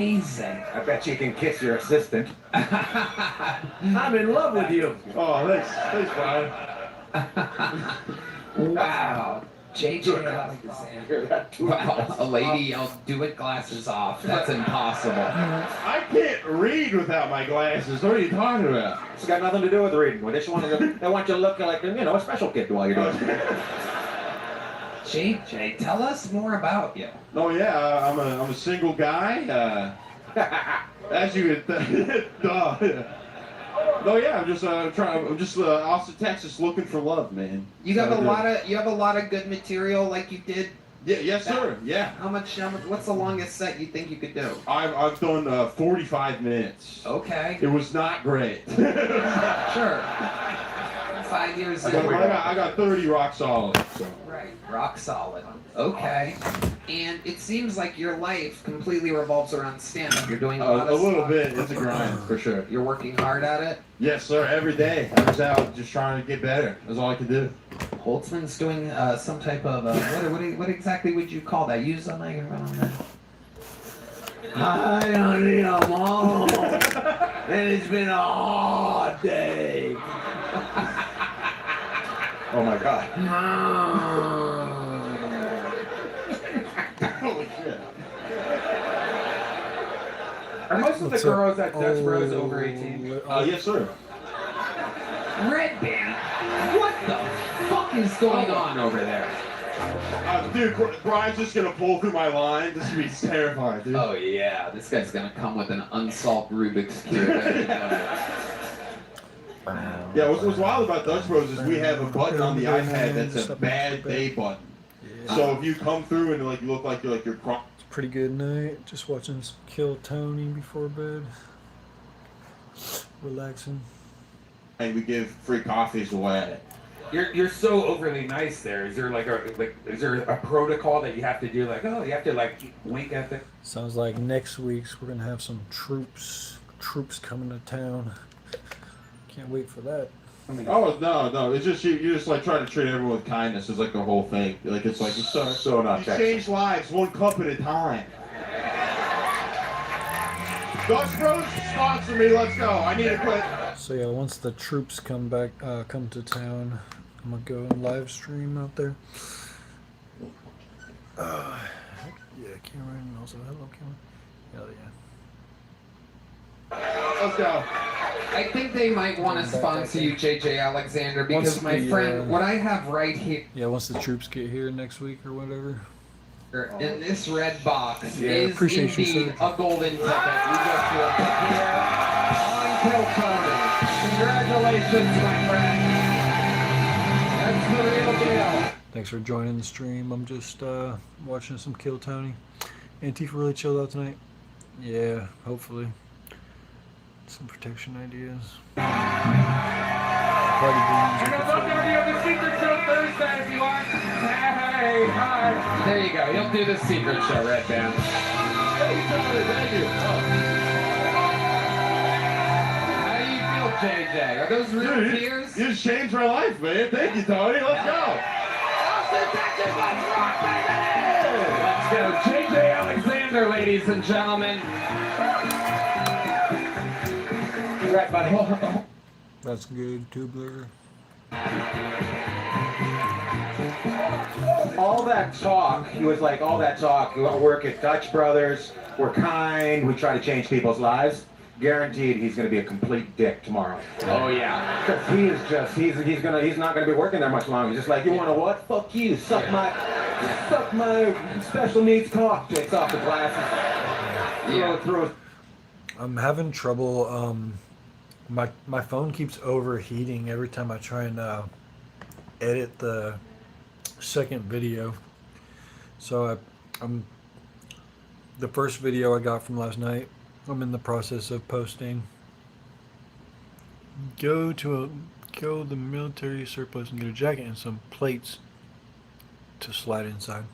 Amazing. I bet you can kiss your assistant. I'm in love with you. Oh, thanks, Brian. Wow. JJ Alexander. Wow, a lady yells, "Do it, glasses off." That's impossible. I can't read without my glasses. What are you talking about? It's got nothing to do with reading. They just want they want you to look like, a special kid while you're doing it. JJ, tell us more about you. Oh yeah, I'm a single guy. As you would, duh. No, yeah, I'm just Austin, Texas, looking for love, man. You have a lot of good material, like you did. Yeah, yes, sir. Yeah. How much? What's the longest set you think you could do? I've done 45 minutes. Okay. It was not great. Sure. 5 years in. I got 30 rock solid. So. Right, rock solid. Okay. And it seems like your life completely revolves around stand-up. You're doing a little bit. It's a grind, for sure. You're working hard at it? Yes, sir. Every day. I was out just trying to get better. That's all I could do. Holtzman's doing some type of, what exactly would you call that? Use the microphone on that. Hi, honey, I'm home. And it's been a hard day. Oh my God. Holy shit. Are most of the girls at Dutch Bros over 18? Yes, sir. Red Band, what the fuck is going on over there? Dude, Brian's just gonna pull through my line. This would be terrifying, dude. Oh yeah, this guy's gonna come with an unsolved Rubik's Cube. Yeah, what's wild about Dutch Bros is we have a button on the iPad that's a bad day button. Yeah. So if you come through and you look like you're crying. It's a pretty good night. Just watching some Kill Tony before bed. Relaxing. And we give free coffees away. You're so overly nice there. Is there is there a protocol that you have to do? Like, oh, you have to wink at the. Sounds like next week's we're gonna have some troops coming to town. Can't wait for that. Oh no! It's just you just try to treat everyone with kindness. It's like the whole thing. It's so not. You change lives one cup at a time. Dutch Bros, sponsor me. Let's go. I need to quit. So yeah, once the troops come to town, I'm gonna go and live stream out there. Yeah, camera and also hello camera. Hell yeah. Let's go. I think they might want to sponsor you, JJ Alexander, because my friend, what I have right here. Yeah, once the troops get here next week or whatever. In this red box is indeed a golden ticket. We go to a here on Kill Tony. Congratulations, my friend. That's the real deal. Thanks for joining the stream. I'm just watching some Kill Tony. Antifa really chilled out tonight. Yeah, hopefully. Some protection ideas. Party games. And I'd love to have you on the Secret Show Thursday if you want. Hey, hi. There you go. He'll do the Secret Show, Red Band. Thank you. How do you feel, JJ? Are those real tears? You just changed my life, man. Thank you, Tony. Let's go. Let's go. JJ Alexander, ladies and gentlemen. Right, buddy. That's good, tubular. All that talk, he was like, all that talk, we work at Dutch Brothers, we're kind, we try to change people's lives. Guaranteed he's going to be a complete dick tomorrow. Oh, yeah. Because he is just, he's not going to be working there much longer. He's just like, you want to what? Fuck you, suck my special needs cock. Takes off the glasses. Yeah. Through. I'm having trouble, my phone keeps overheating every time I try and edit the second video. So the first video I got from last night, I'm in the process of posting. Go to the military surplus and get a jacket and some plates to slide inside.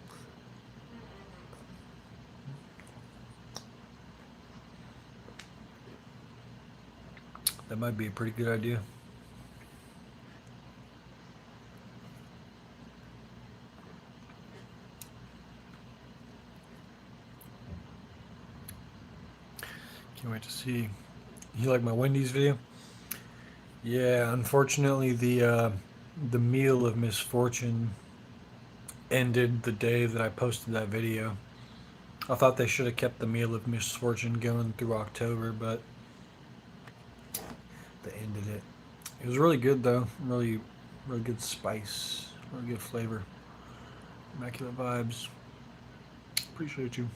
That might be a pretty good idea. Can't wait to see. You like my Wendy's video? Yeah, unfortunately the meal of misfortune ended the day that I posted that video. I thought they should have kept the meal of misfortune going through October, but they ended it. It was really good though. Really good spice. Really good flavor. Immaculate vibes. Appreciate you.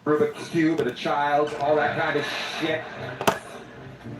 Rubik's Cube and a child, all that kind of shit.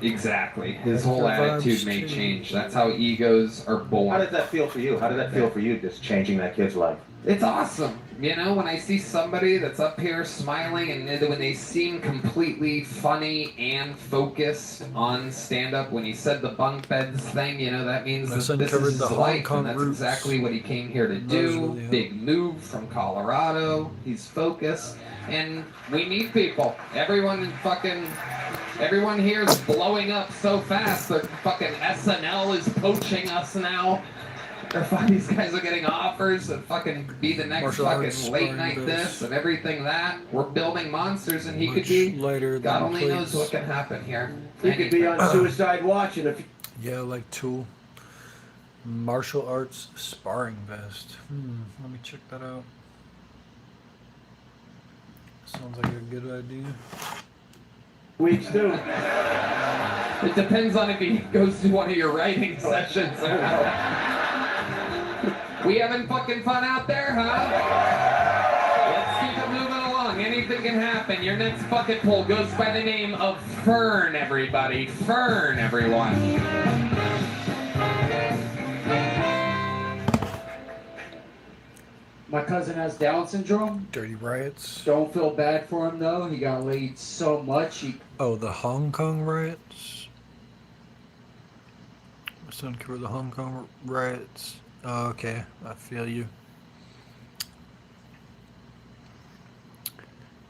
Exactly. His whole Vibes attitude may too. change. That's how egos are How born. did that feel for you? How did that feel for you, just changing that kid's life? It's awesome. You know, when I see somebody that's up here smiling and when they seem completely funny and focused on stand-up, when he said the bunk beds thing, you know, that means My that son this covered is the his Hong life, Kong and that's roots. exactly what he came here to That was do. really Big move from Colorado. He's focused. And we need people. Everyone here is blowing up so fast that fucking SNL is poaching us now. These guys are getting offers to fucking be the next Martial fucking arts late sparring night bits. this and everything that. We're building monsters and he could Much be. lighter God than only knows plates. what can happen here. You could be on Suicide Watch, and if you Yeah, like Tool. Martial arts sparring vest. Let me check that out. Sounds like a good idea. weeks too. It depends on if he goes to one of your writing sessions or not. We having fucking fun out there, huh? Let's keep it moving along. Anything can happen. Your next bucket pull goes by the name of Fern, everybody. Fern, everyone. My cousin has Down syndrome. Dirty riots. Don't feel bad for him though. He got laid so much. Oh, the Hong Kong riots. My son covered the Hong Kong riots. Oh, okay, I feel you.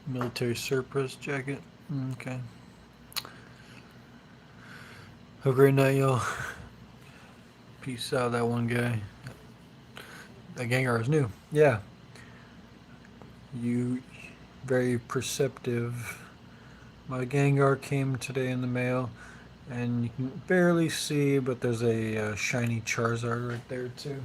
Military surplus jacket. Okay. Have a great night, y'all. Peace out, that one guy. That Gengar is new. Yeah. You very perceptive. My Gengar came today in the mail, and you can barely see, but there's a shiny Charizard right there too.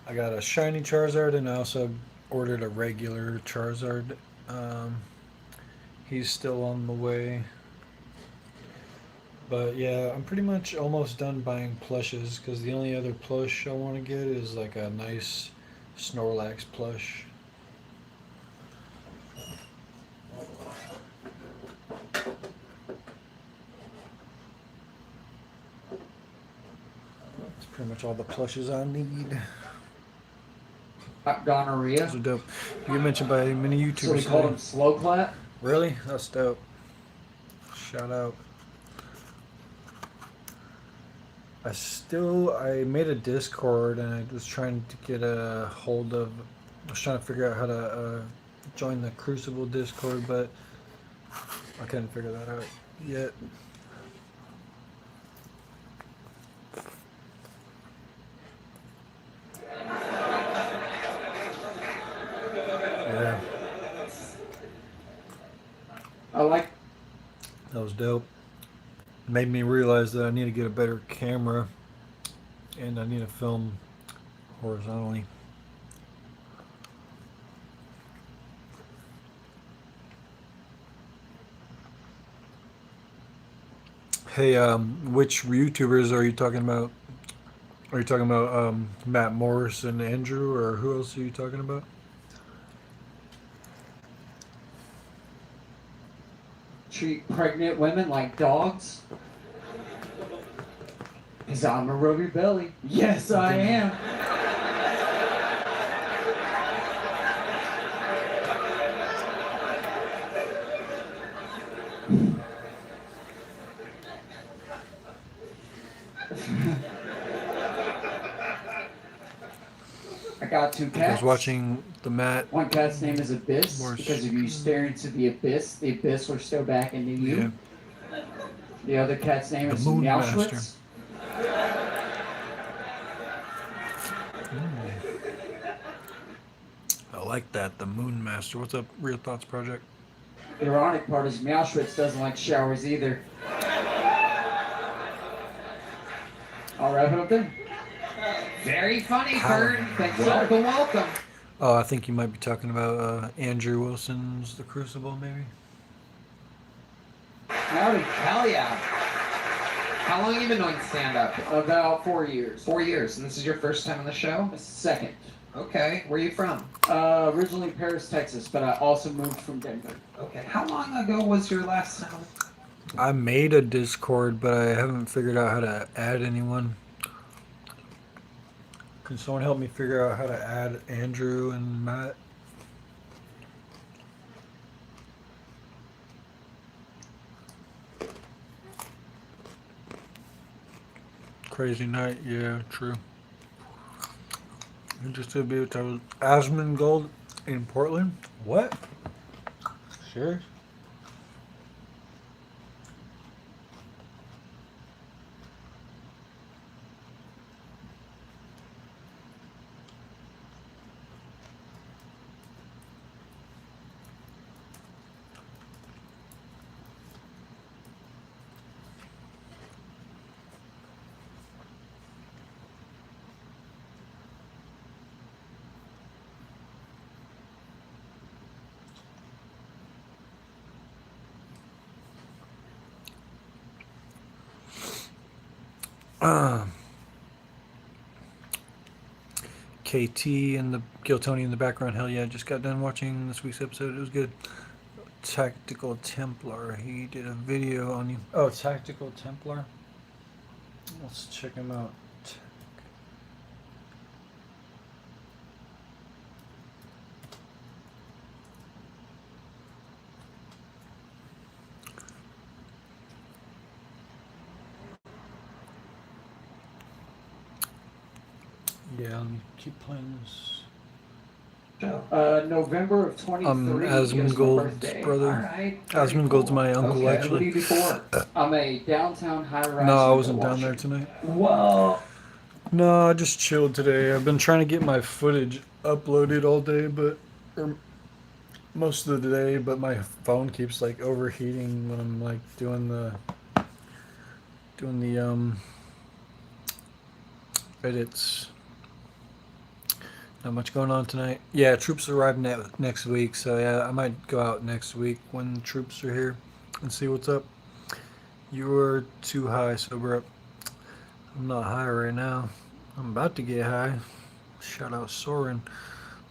I got a shiny Charizard, and I also ordered a regular Charizard. He's still on the way. But yeah, I'm pretty much almost done buying plushes because the only other plush I want to get is like a nice Snorlax plush. That's pretty much all the plushes I need. Gonorrhea. Those are dope. You get mentioned by many YouTubers. So we called today. him Slow Clap. Really? That's dope. Shout out. I made a Discord and I was trying to get a hold of, I was trying to figure out how to join the Crucible Discord, but I couldn't figure that out yet. Yeah, I like. that was dope. Made me realize that I need to get a better camera and I need to film horizontally. Hey, which YouTubers are you talking about? Are you talking about Matt Morris and Andrew, or who else are you talking about? Treat pregnant women like dogs. Cause I'm a rub your belly. Yes, I am. I got two I cats. was watching the Matt. One cat's name is Abyss Morse. because if you stare into the abyss will stare back into you. Yeah. The other cat's name The is Moon Meowschwitz. I like that, the Moon Master. What's up, Real Thoughts Project? The ironic part is Meowschwitz doesn't like showers either. I'll wrap it up then. Very funny, How- Kurt. Welcome, welcome. Oh, I think you might be talking about Andrew Wilson's The Crucible, maybe? Howdy. Hell yeah. How long have you been doing stand-up? About 4 years. 4 years, and this is your first time on the show? Second. Okay, where are you from? Originally Paris, Texas, but I also moved from Denver. Okay, how long ago was your last time? I made a Discord, but I haven't figured out how to add anyone. Can someone help me figure out how to add Andrew and Matt? Crazy night, yeah, true. Interested to be with Asmongold in Portland? What? Serious? KT and the Giltoni in the background. Hell yeah, just got done watching this week's episode. It was good. Tactical Templar. He did a video on you. Oh, Tactical Templar. Let's check him out. Yeah, let me keep playing this. November of 23. Asmongold's brother. Alright. Asmongold's my uncle, Okay, actually. what do you do for? I'm a downtown high-rise. No, I window wasn't down washer. there tonight. Whoa. No, I just chilled today. I've been trying to get my footage uploaded all day, but or most of the day, but my phone keeps like overheating when I'm like doing the edits. Not much going on tonight. Yeah, troops arrive next week, so yeah, I might go out next week when troops are here and see what's up. You're too high, sober up. I'm not high right now. I'm about to get high. Shout out Soren.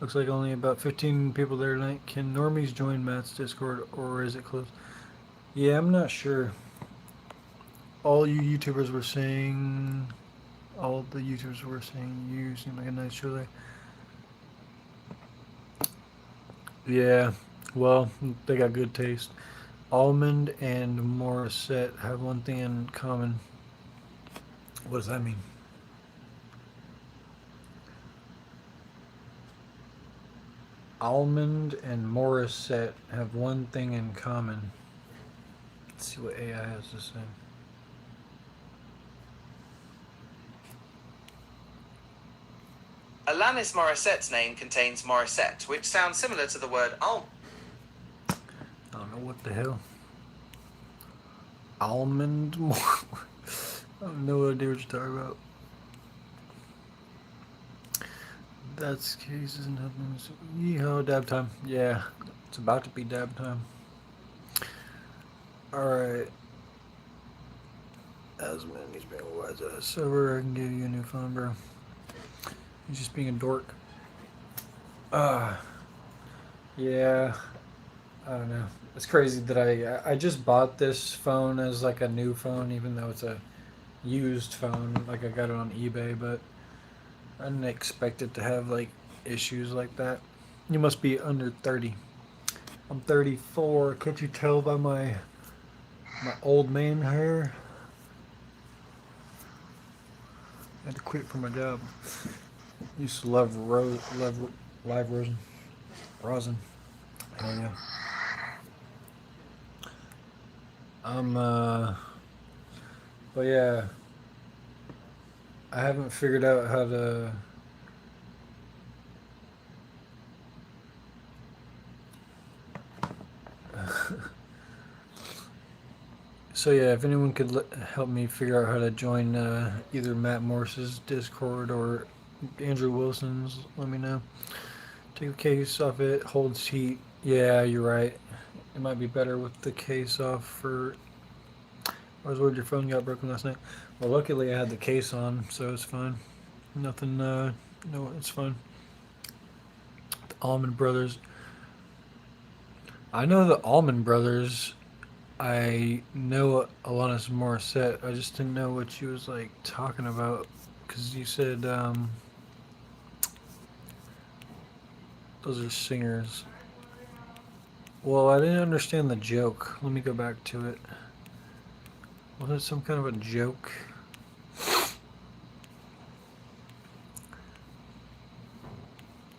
Looks like only about 15 people there tonight. Can normies join Matt's Discord, or is it closed? Yeah, I'm not sure. All you YouTubers were saying... All the YouTubers were saying you seem like a nice show there. Yeah, well, they got good taste. Almond and Morissette have one thing in common. What does that mean? Almond and Morissette have one thing in common. Let's see what AI has to say. Alanis Morissette's name contains Morissette, which sounds similar to the word almond. I don't know what the hell. Almond more. I have no idea what you're talking about. That's cases and happens. Yeehaw, dab time. Yeah, it's about to be dab time. Alright. Asman, he's being a wise ass sober. I can give you a new phone, bro. He's just being a dork. Yeah. I don't know. It's crazy that I just bought this phone as like a new phone, even though it's a used phone. Like I got it on eBay, but I didn't expect it to have like issues like that. You must be under 30. I'm 34. Can't you tell by my old man hair? I had to quit for my job. Used to love live rosin. Hell yeah. I'm But yeah, I haven't figured out how to. So yeah, if anyone could help me figure out how to join either Matt Morse's Discord or Andrew Wilson's, let me know. Take the case off it, holds heat. Yeah, you're right. It might be better with the case off for. I was worried your phone got broken last night. Well, luckily I had the case on, so it's fine. Nothing, no, it's fine. The Allman Brothers. I know the Allman Brothers. I know Alanis Morissette. I just didn't know what she was like talking about, because you said those are singers. Well, I didn't understand the joke. Let me go back to it. Was it some kind of a joke?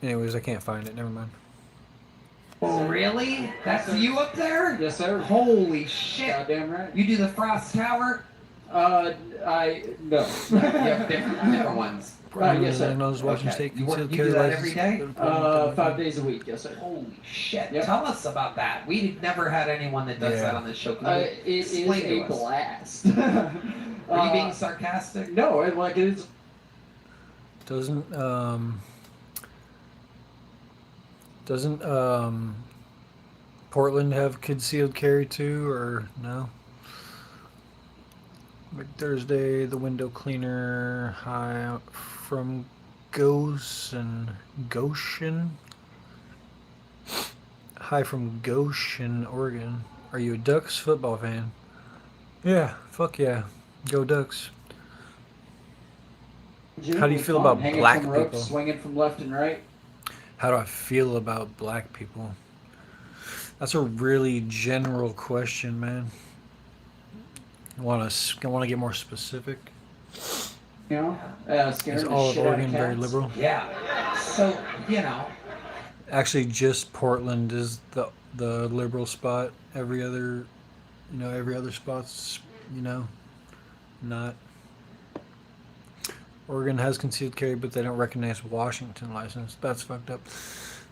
Anyways, I can't find it. Never mind. Oh, really? That's you up there? Yes, sir. Holy shit. Goddamn right. You do the Frost Tower? No. Yeah, different ones. Yes, sir. Those Washington Okay. State You concealed do carry that license. every day? 5 days a week. Yes, sir. Holy shit. Yep. Tell us about that. We've never had anyone that does Yeah. that on this show. Can you It is explain to a us? blast. Are you being sarcastic? No, it is. Doesn't Portland have concealed carry too, or no? Thursday, the window cleaner high from Goshen. Hi from Goshen, Oregon. Are you a Ducks football fan? Yeah, fuck yeah. Go Ducks. How do you feel about Hanging black from ropes, people? swinging from left and right. How do I feel about black people? That's a really general question, man. Want to get more specific? You know, scaring Is the all of shit out Oregon of very cats. liberal? Yeah. So, you know. Actually, just Portland is the liberal spot. Every other spot's, not. Oregon has concealed carry, but they don't recognize Washington license. That's fucked up.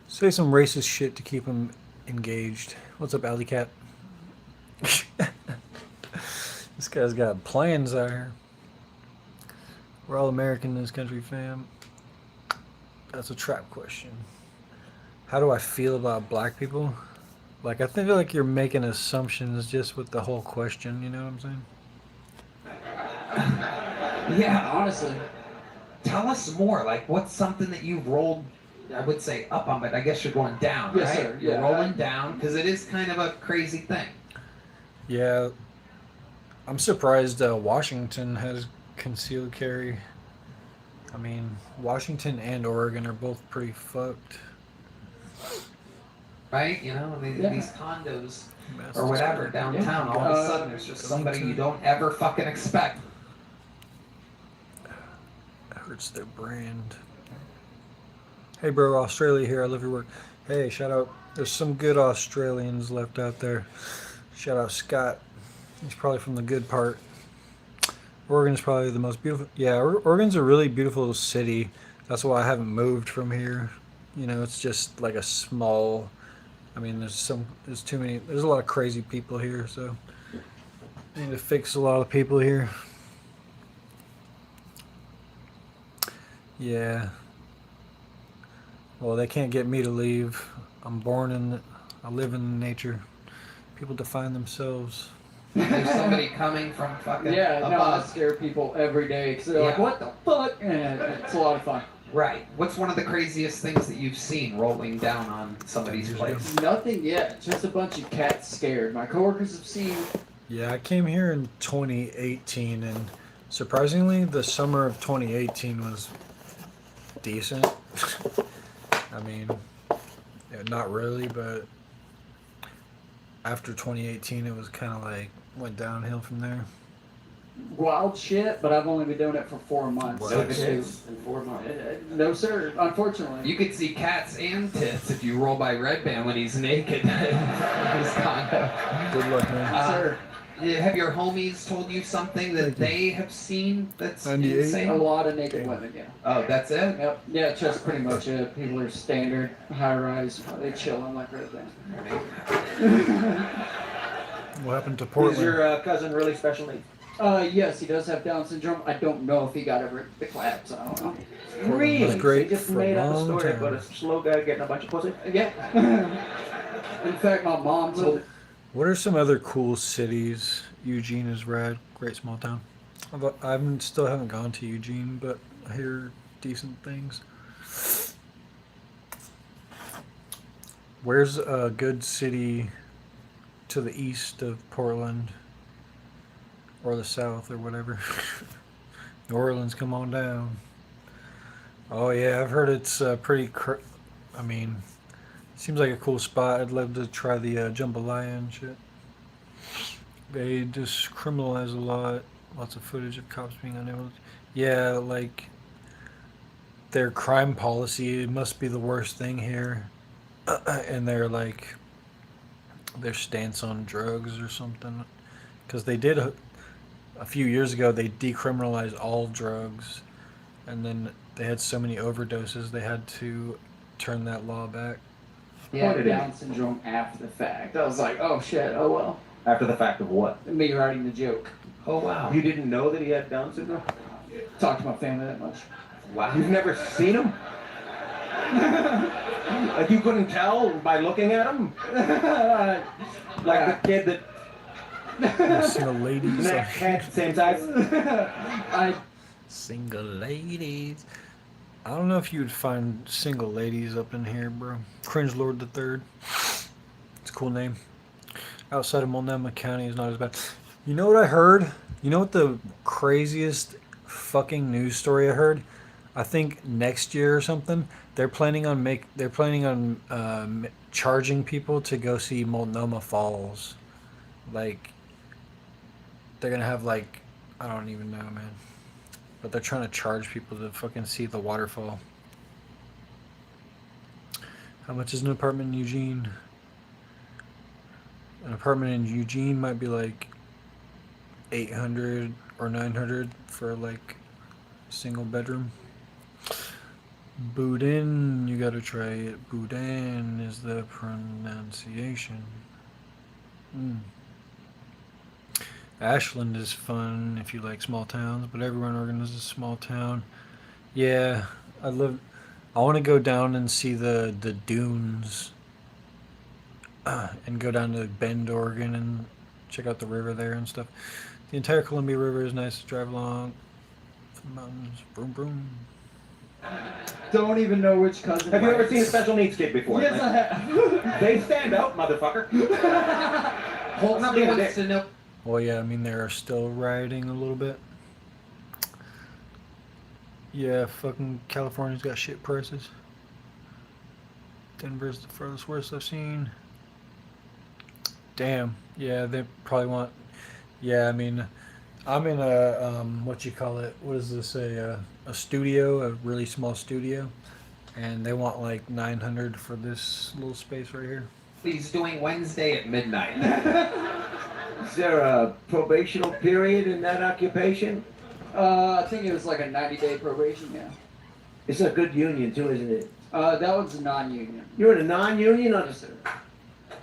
Say some racist shit to keep them engaged. What's up, Alley Cat? This guy's got plans out here. We're all American in this country, fam. That's a trap question. How do I feel about black people? Like, I feel like you're making assumptions just with the whole question, you know what I'm saying? Yeah. Honestly. Tell us more. Like, what's something that you've rolled, I would say up on, but I guess you're going down, Yes, right? sir. You're Yeah. rolling down, because it is kind of a crazy thing. Yeah. I'm surprised Washington has concealed carry. I mean, Washington and Oregon are both pretty fucked. Right? You know, Yeah. these condos or whatever downtown, all of a sudden there's just somebody you don't ever fucking expect. Hurts their brand. Hey bro, Australia here. I love your work. Hey, shout out. There's some good Australians left out there. Shout out Scott. He's probably from the good part. Oregon's probably the most beautiful. Yeah, Oregon's a really beautiful city. That's why I haven't moved from here. You know, it's just like a small. I mean, there's too many. There's a lot of crazy people here, so I need to fix a lot of people here. Yeah. Well, they can't get me to leave. I live in nature. People define themselves. There's somebody coming from fucking Yeah, no, I above. scare people every day because they're like, Yeah. what the fuck? And it's a lot of fun. Right. What's one of the craziest things that you've seen rolling down on somebody's place? Nothing yet. Just a bunch of cats scared. My coworkers have seen. Yeah, I came here in 2018, and surprisingly, the summer of 2018 was decent. I mean, yeah, not really, but after 2018, it was kind of like went downhill from there. Wild shit, but I've only been doing it for 4 months. Wow. So No kids in 4 months. no, sir. Unfortunately. You could see cats and tits if you roll by Red Band when he's naked. in his condo. Good luck, man. Yes, sir. Have your homies told you something that they have seen that's 98? insane? A lot of naked women, yeah. Oh, that's it? Yep. Yeah, it's just pretty much it. People are standard, high rise, they chillin' like right there. What happened to Is Portland? your cousin really special needs? Yes, he does have Down syndrome. I don't know if he got ever the claps. I don't know. Really? was great They just for a made up a long story time. about a slow guy getting a bunch of pussy? Yeah. In fact, my mom told. What are some other cool cities? Eugene is rad, great small town. Still haven't gone to Eugene, but I hear decent things. Where's a good city to the east of Portland or the south or whatever? New Orleans, come on down. Oh yeah, I've heard it's pretty. I mean, seems like a cool spot. I'd love to try the jambalaya and shit. They just criminalize a lot. Lots of footage of cops being unable. Yeah, like their crime policy must be the worst thing here, and their stance on drugs or something. Because they did a few years ago. They decriminalized all drugs, and then they had so many overdoses they had to turn that law back. He had Pointed at Down syndrome after the fact. I was like, oh shit, oh well. After the fact of what? Me writing the joke. Oh, wow. You didn't know that he had Down syndrome? Talk to my family that much. Wow. You've never seen him? Like you couldn't tell by looking at him? Like the kid that Single ladies. neck, head, same size? Single ladies. I don't know if you would find single ladies up in here, bro. Cringe Lord the Third. It's a cool name. Outside of Multnomah County is not as bad. You know what I heard? You know what the craziest fucking news story I heard? I think next year or something, they're planning on charging people to go see Multnomah Falls. Like, they're gonna have like, I don't even know, man. But they're trying to charge people to fucking see the waterfall. How much is an apartment in Eugene? An apartment in Eugene might be like 800 or 900 for like a single bedroom. Boudin, you gotta try it. Boudin is the pronunciation. Ashland is fun if you like small towns, but everyone in Oregon is a small town. Yeah, I want to go down and see the dunes, and go down to Bend, Oregon, and check out the river there and stuff. The entire Columbia River is nice to drive along. The mountains, boom, boom. Don't even know which cousin. Have you ever seen a special needs kid before? Yes, I have. They stand out, motherfucker. Holtzman wants to know. Well, yeah, I mean, they are still rioting a little bit. Yeah, fucking California's got shit prices. Denver's the furthest worst I've seen. Damn. Yeah, they probably want. Yeah, I mean, I'm in a what you call it? What is this? A studio, a really small studio, and they want like 900 for this little space right here. He's doing Wednesday at midnight. Is there a probational period in that occupation? I think it was like a 90-day probation, yeah. It's a good union too, isn't it? That one's a non-union. You're in a non-union? Yes, sir.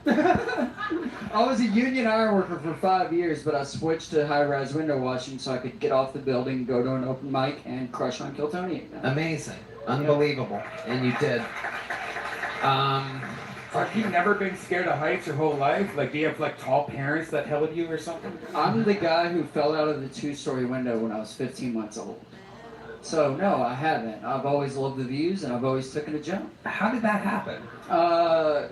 I was a union iron worker for 5 years, but I switched to high-rise window washing so I could get off the building, go to an open mic, and crush on Kiltony again. Amazing. Unbelievable. And you did. Have you never been scared of heights your whole life? Like, do you have like tall parents that held you or something? I'm the guy who fell out of the 2-story window when I was 15 months old. So, no, I haven't. I've always loved the views, and I've always taken a jump. How did that happen?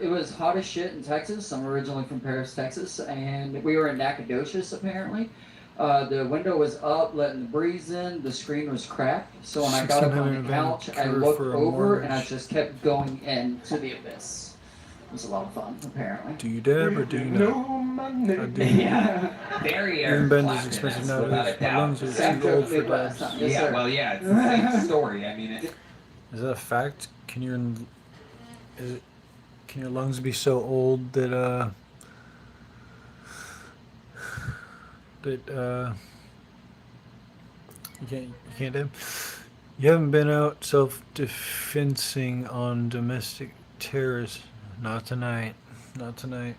It was hot as shit in Texas. I'm originally from Paris, Texas, and we were in Nacogdoches, apparently. The window was up, letting the breeze in. The screen was cracked. So when I got up on the couch, I looked over, and I just kept going into the abyss. It was a lot of fun, apparently. Do you dab or do you not? I do. Yeah. Very Even Bend is air expensive without a nowadays. My doubt. lungs are Same too old for joke last dabs. time. Yes, Yeah, sir. well, yeah, it's the same story. I mean, Is that a fact? Can your lungs be so old that that you can't do. You haven't been out self-defensing on domestic terrorists. Not tonight. Not tonight.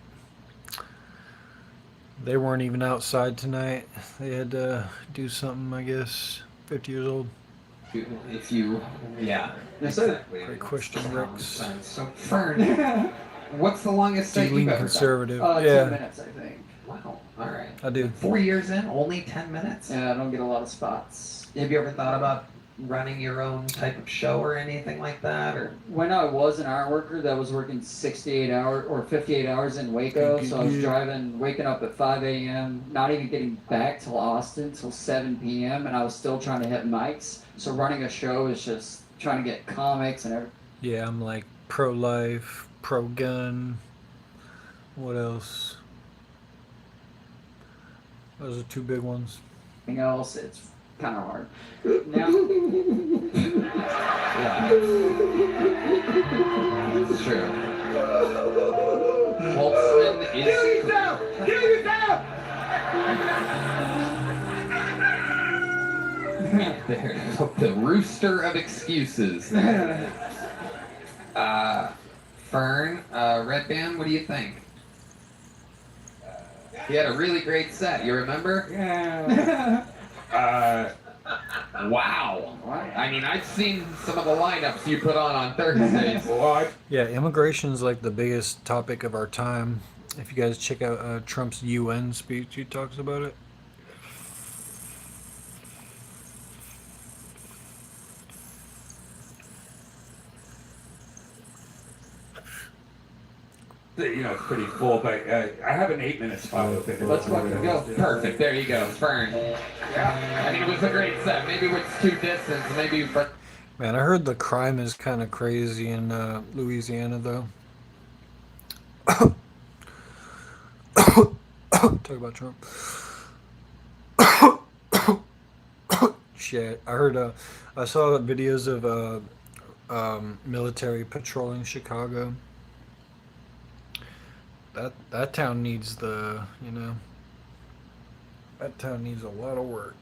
They weren't even outside tonight. They had to do something, I guess. 50 years old. If you, yeah. Yes, sir. Exactly. Great question, Rex. So, Fern, what's the longest set you've Dealing ever conservative. 10 Yeah, minutes, I think. done? Wow, all right. I do. 4 years in, only 10 minutes? Yeah, I don't get a lot of spots. Have you ever thought about running your own type of show or anything like that? Or When I was an iron worker that was working 68 hours or 58 hours in Waco, so I was waking up at 5 a.m., not even getting back till Austin till 7 p.m., and I was still trying to hit mics. So running a show is just trying to get comics and everything. Yeah, I'm like pro-life, pro-gun. What else? Those are two big ones. Else, it's kind of hard. Now, yeah. It's true. Holtzman is... There, the rooster of excuses. Fern, Red Band, what do you think? He had a really great set, you remember? yeah. Wow. I mean, I've seen some of the lineups you put on Thursdays. Yeah, immigration's like the biggest topic of our time. If you guys check out Trump's UN speech, he talks about it. You know, it's pretty full, but I have an 8-minute spot open. Let's fucking go. Perfect. There you go, Fern. Yeah. I mean, it was a great set. Maybe with two distance, maybe. But Man, I heard the crime is kind of crazy in Louisiana, though. Talk about Trump. Shit, I heard. I saw videos of military patrolling Chicago. That town needs the, you know. That town needs a lot of work.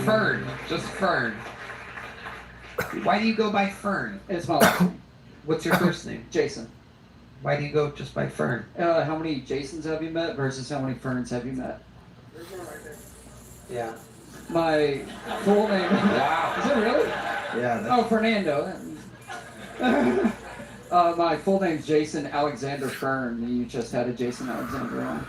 Fern, just Fern. Why do you go by Fern? It's my last name, What's your first name? Jason. Why do you go just by Fern? How many Jasons have you met versus how many Ferns have you met? Yeah. My full name. Wow. Is it really? Yeah. Oh, Fernando. My full name's Jason Alexander Fern. You just had a Jason Alexander on.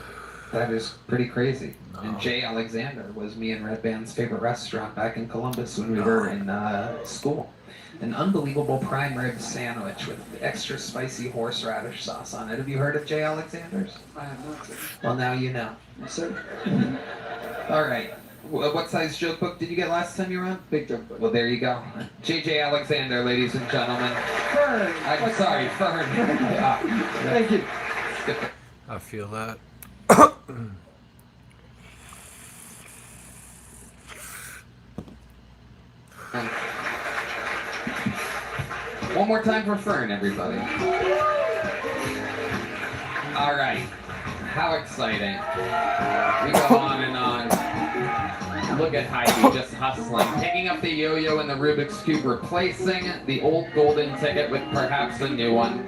That is pretty crazy. And Jay Alexander was me and Red Band's favorite restaurant back in Columbus when we were in school. An unbelievable prime rib sandwich with extra spicy horseradish sauce on it. Have you heard of Jay Alexander's? I have not seen. Well, now you know. Yes, sir. All right. What size joke book did you get last time you were on? Big joke book. Well, there you go. J.J. Alexander, ladies and gentlemen. Fern. I'm sorry, Fern. Thank you. I feel that. One more time for Fern, everybody. All right. How exciting. We go on and on. Look at Heidi just hustling, picking up the yo-yo and the Rubik's Cube, replacing the old golden ticket with perhaps a new one.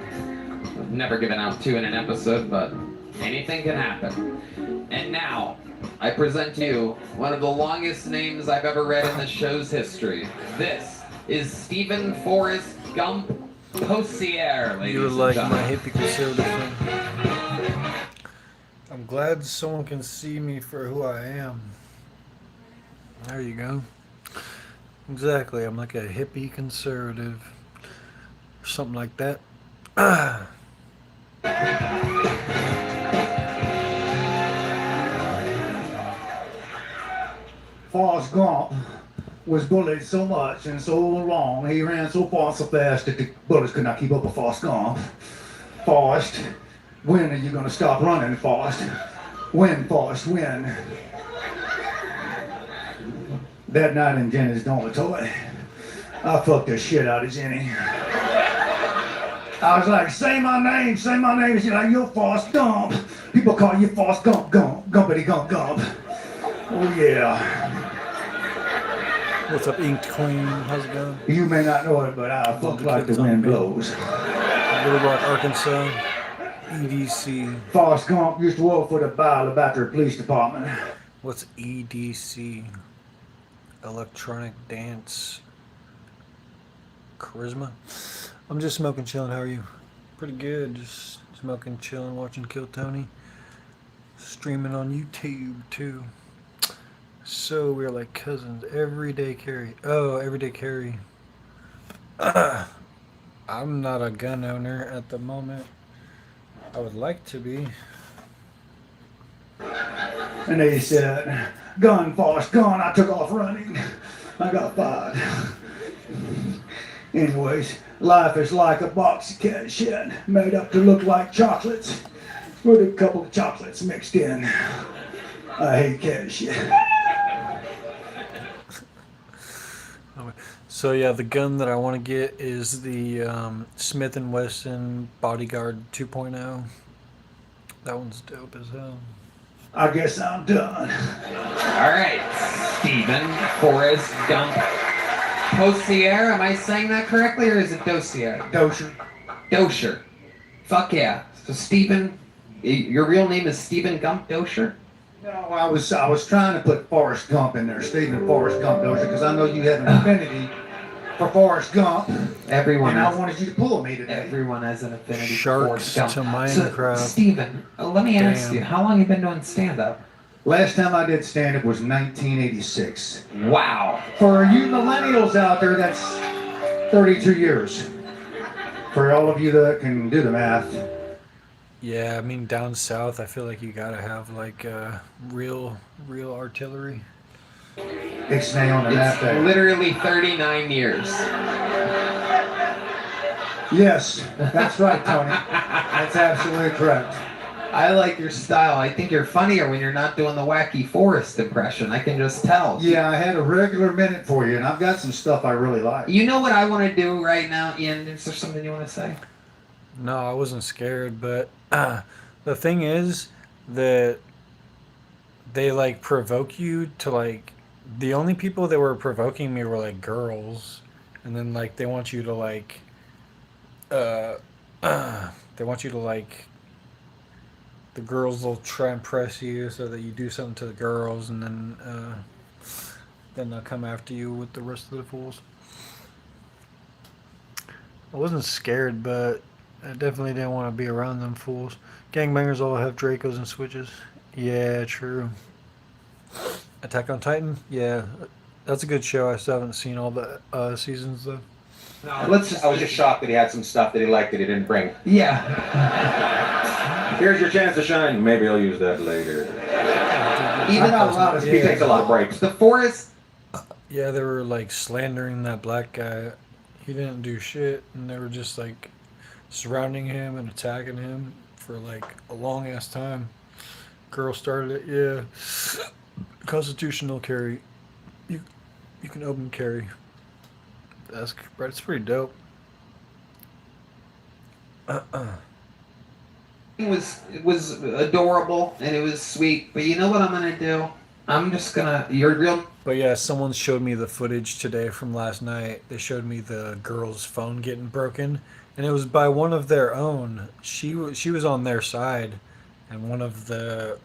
I've never given out two in an episode, but anything can happen. And now, I present to you one of the longest names I've ever read in the show's history. This is Stephen Forrest Gump Posier, ladies You're and like gentlemen. my hippie conservative friend. I'm glad someone can see me for who I am. There you go. Exactly, I'm like a hippie conservative. Something like that. Forrest Gump was bullied so much and so long, he ran so far so fast that the bullets could not keep up with Forrest Gump. Forrest, when are you gonna stop running, Forrest? When, Forrest, when? That night in Jenny's dormitory, I fucked the shit out of Jenny. I was like, say my name, she's like, you're Forrest Gump. People call you Forrest Gump, Gumpity Gump Gump. Oh yeah. What's up, Inked Queen? How's it going? You may not know it, but I fuck like the wind blows. Little Rock, Arkansas. EDC. Forrest Gump used to work for the Battery Police Department. What's EDC? Electronic Dance. Charisma. I'm just smoking, chilling. How are you? Pretty good. Just smoking, chilling, watching Kill Tony. Streaming on YouTube too. So we're like cousins. Everyday Carry. Oh, Everyday Carry. I'm not a gun owner at the moment. I would like to be. And they said, gun, Forrest, gun. I took off running. I got fired. Anyways, life is like a box of cat shit made up to look like chocolates with a couple of chocolates mixed in. I hate cat shit. So yeah, the gun that I want to get is the Smith & Wesson Bodyguard 2.0. That one's dope as hell. I guess I'm done. All right, Stephen Forrest Gump Dossier. Am I saying that correctly, or is it Dossier? Dosher. Dosher. Fuck yeah. So Stephen, your real name is Stephen Gump Dosher? No, I was trying to put Forrest Gump in there, Stephen Forrest Gump Dosher, because I know you have an affinity for Forrest Gump. Everyone and has, I wanted you to pull me today. everyone has an affinity for Sharks Forrest Gump. to Minecraft. So, Stephen, let me ask Damn. you, how long have you been doing stand-up? Last time I did stand-up was 1986. Wow. For you millennials out there, that's 32 years. For all of you that can do the math. Yeah, I mean down south, I feel like you gotta have like real artillery. Ixnay on the math It's day. literally 39 years. Yes, that's right, Tony. That's absolutely correct. I like your style. I think you're funnier when you're not doing the wacky Forrest impression. I can just tell. Yeah, I had a regular minute for you, and I've got some stuff I really like. You know what I want to do right now, Ian? Is there something you want to say? No, I wasn't scared, but the thing is that they like provoke you to like, the only people that were provoking me were like girls, and then like they want you to like the girls will try and press you so that you do something to the girls, and then they'll come after you with the rest of the fools. I wasn't scared, but I definitely didn't want to be around them fools. Gangbangers all have Dracos and switches. Yeah, true. Attack on Titan? Yeah, that's a good show. I still haven't seen all the seasons though. No, I was just shocked that he had some stuff that he liked that he didn't bring. Yeah. Here's your chance to shine. Maybe I'll use that later. Even though He takes a lot of breaks. the Forrest. Yeah, they were like slandering that black guy. He didn't do shit, and they were just like surrounding him and attacking him for like a long ass time. Girl started it, yeah. Constitutional carry. You can open carry. That's pretty dope. It was adorable and it was sweet, but you know what I'm gonna do? I'm just gonna. You're real. But yeah, someone showed me the footage today from last night. They showed me the girl's phone getting broken, and it was by one of their own. She was on their side, and one of the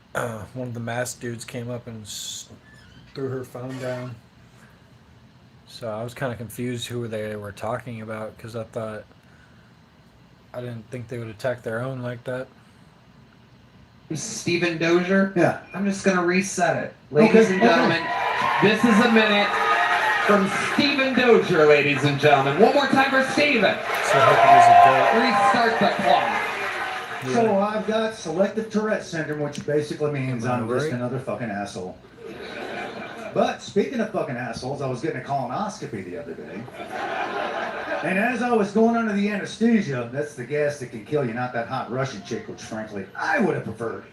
masked dudes came up and threw her phone down. So I was kind of confused who they were talking about, because I didn't think they would attack their own like that. Stephen Dozier. Yeah. I'm just gonna reset it, ladies and gentlemen. This is a minute from Stephen Dozier, ladies and gentlemen. One more time for Stephen. So I hope it was a Restart the clock. dope. So I've got selective Tourette syndrome, which basically means I'm just Right. another fucking asshole. But speaking of fucking assholes, I was getting a colonoscopy the other day. And as I was going under the anesthesia, that's the gas that can kill you, not that hot Russian chick, which frankly, I would have preferred.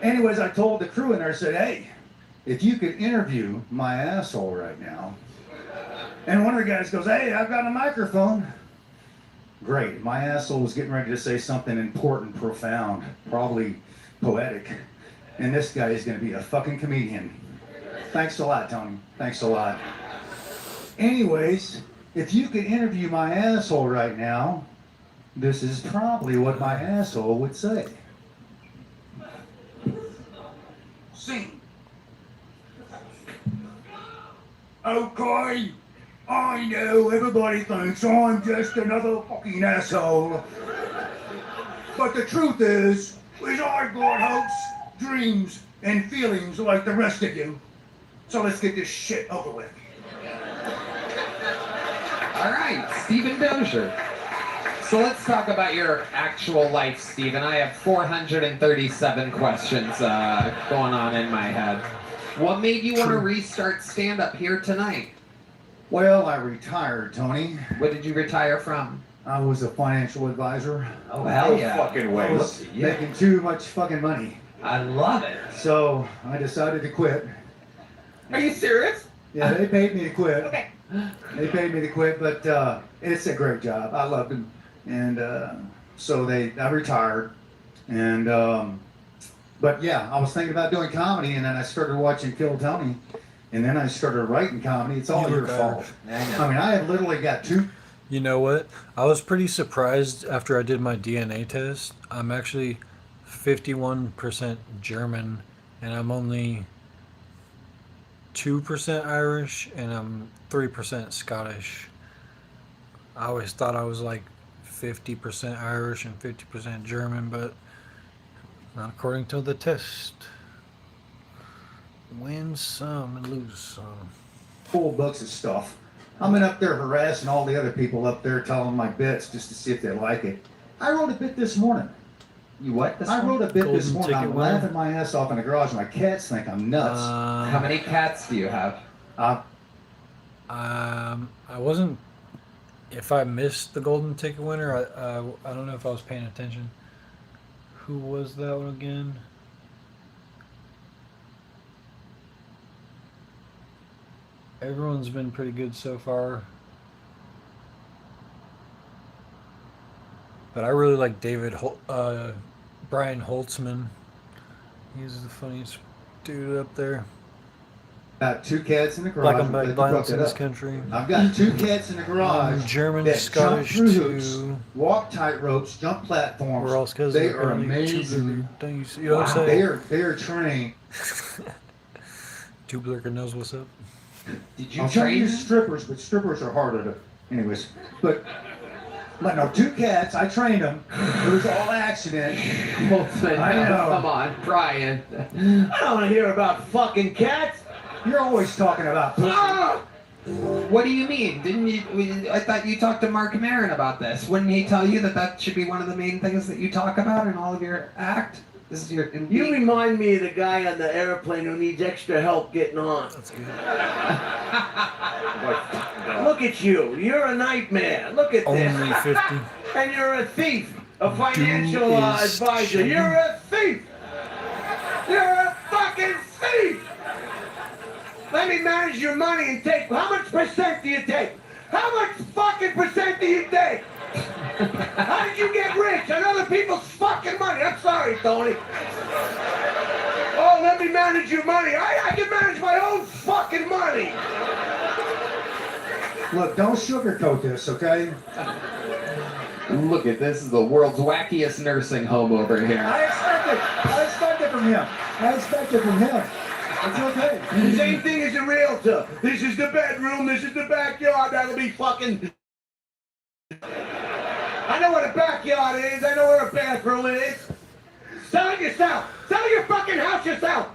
Anyways, I told the crew in there, I said, hey, if you could interview my asshole right now. And one of the guys goes, hey, I've got a microphone. Great. My asshole was getting ready to say something important, profound, probably poetic. And this guy is going to be a fucking comedian. Thanks a lot, Tony. Thanks a lot. Anyways, if you could interview my asshole right now, this is probably what my asshole would say. Sing. Okay, I know everybody thinks I'm just another fucking asshole. But the truth is I've got hopes, dreams, and feelings like the rest of you. So let's get this shit over with. All right, Stephen Dozier. So let's talk about your actual life, Stephen. I have 437 questions going on in my head. What made you want to restart stand-up here tonight? Well, I retired, Tony. What did you retire from? I was a financial advisor. Oh, hell yeah. Fucking I way. was making too much fucking money. I love it. So I decided to quit. Are you serious? Yeah, they paid me to quit. Okay. They paid me to quit, but it's a great job. I loved it. And so I retired. And, but yeah, I was thinking about doing comedy, and then I started watching Kill Tony, and then I started writing comedy. It's all your fault. I mean, I have literally got two. You know what? I was pretty surprised after I did my DNA test. I'm actually 51% German, and I'm only 2% Irish, and I'm 3% Scottish. I always thought I was like 50% Irish and 50% German, but not according to the test. Win some and lose some. Full books of stuff. I'm in up there harassing all the other people up there, telling my bits just to see if they like it. I wrote a bit this morning. You what? I wrote a bit this Golden morning. I'm ticket winner? laughing my ass off in the garage. My cats think I'm nuts. How many cats do you have? I wasn't. If I missed the golden ticket winner, I don't know if I was paying attention. Who was that one again? Everyone's been pretty good so far. But I really like Brian Holtzman. He's the funniest dude up there. Got two cats in the garage. Black and I'm white glad you violence brought in that this up. country. I've got two cats in the garage. German, that Scottish jump through hoops, too. walk tight ropes, jump platforms. Where else? Because they are amazing. Don't you know what I'm They saying? are trained. Tublicker knows what's up. Did you I'm trying to train? use strippers, but strippers are harder to. Anyways, but no, two cats. I trained them. It was all accident. Holtzman, I know. Come on, Brian. I don't want to hear about fucking cats. You're always talking about pussy. Ah! What do you mean? Didn't you? I thought you talked to Mark Maron about this. Wouldn't he tell you that should be one of the main things that you talk about in all of your act? This is your. You remind me of the guy on the airplane who needs extra help getting on. That's good. Look at you. You're a nightmare. Look at Only this. 50. And you're a thief. A financial Dude is advisor. chillin'. You're a thief. You're a fucking thief. Let me manage your money and take. How much percent do you take? How much fucking percent do you take? How did you get rich on other people's fucking money? I'm sorry, Tony. Oh, let me manage your money. I can manage my own fucking money. Look, don't sugarcoat this, okay? Look at this. Is the world's wackiest nursing home over here. I expect it from him. I expect it from him. It's okay. The same thing as a realtor. This is the bedroom, this is the backyard, that'll be fucking... I know what a backyard is, I know where a bathroom is. Sell it yourself! Sell your fucking house yourself!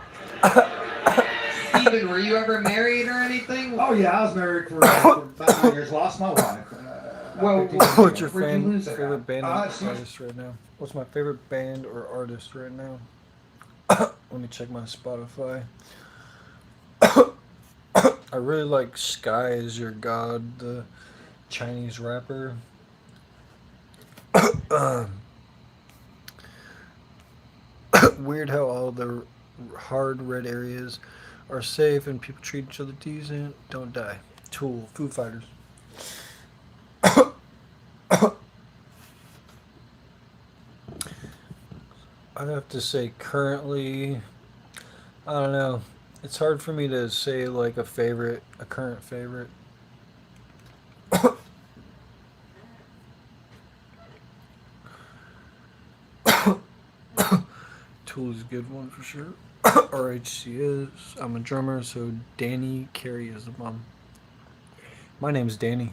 Steven, were you ever married or anything? Oh yeah, I was married for about 9 years. Lost my wife. Well, 15 years What's your ago. Where'd you lose it favorite at? band or she's- artist right now? What's my favorite band or artist right now? Let me check my Spotify. I really like Sky Is Your God, the Chinese rapper. Weird how all the hard red areas are safe and people treat each other decent. Don't die. Tool, Foo Fighters. have to say currently, I don't know. It's hard for me to say like a favorite, a current favorite. Tool is a good one for sure. RHC is. I'm a drummer, so Danny Carey is the mom. My name's Danny.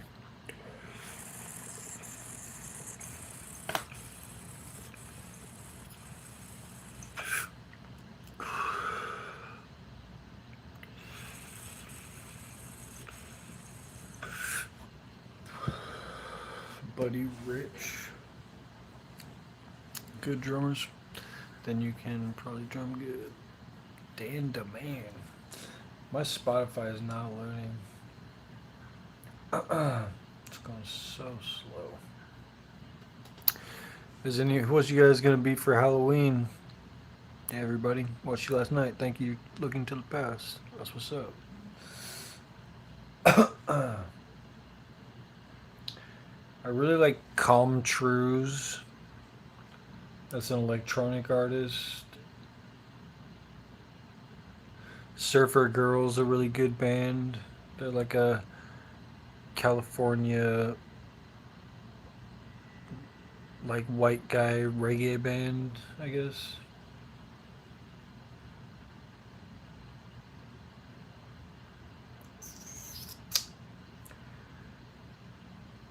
Buddy Rich. Good drummers. Then you can probably drum good. Dan DeMan. My Spotify is not loading. It's going so slow. What's you guys gonna be for Halloween? Hey everybody, watched you last night. Thank you. Looking to the past. That's what's up. I really like Calm Trues. That's an electronic artist. Surfer Girls, a really good band. They're like a California, like white guy reggae band, I guess.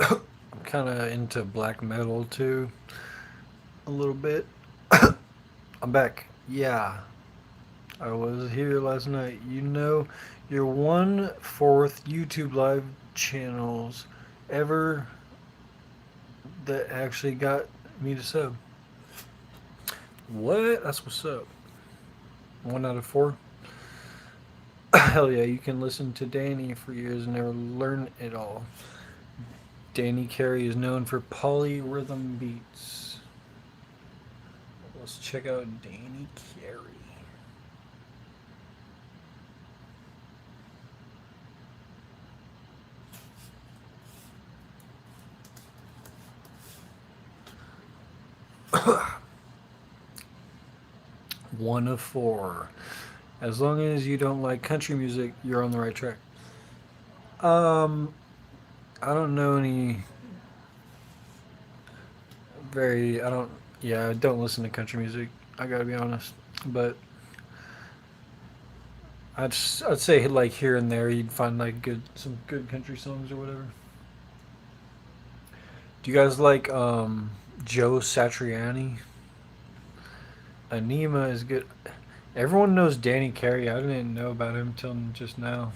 I'm kind of into black metal too, a little bit. I'm back. Yeah, I was here last night. You know, you're 1/4 YouTube live channels ever that actually got me to sub. What? That's what's up. 1 out of 4. Hell yeah, you can listen to Danny for years and never learn it all. Danny Carey is known for polyrhythm beats. Let's check out Danny Carey. One of 4. As long as you don't like country music, you're on the right track. I don't know any I don't listen to country music. I gotta be honest, but I'd say like here and there you'd find like some good country songs or whatever. Do you guys like Joe Satriani? Anima is good. Everyone knows Danny Carey. I didn't know about him till just now.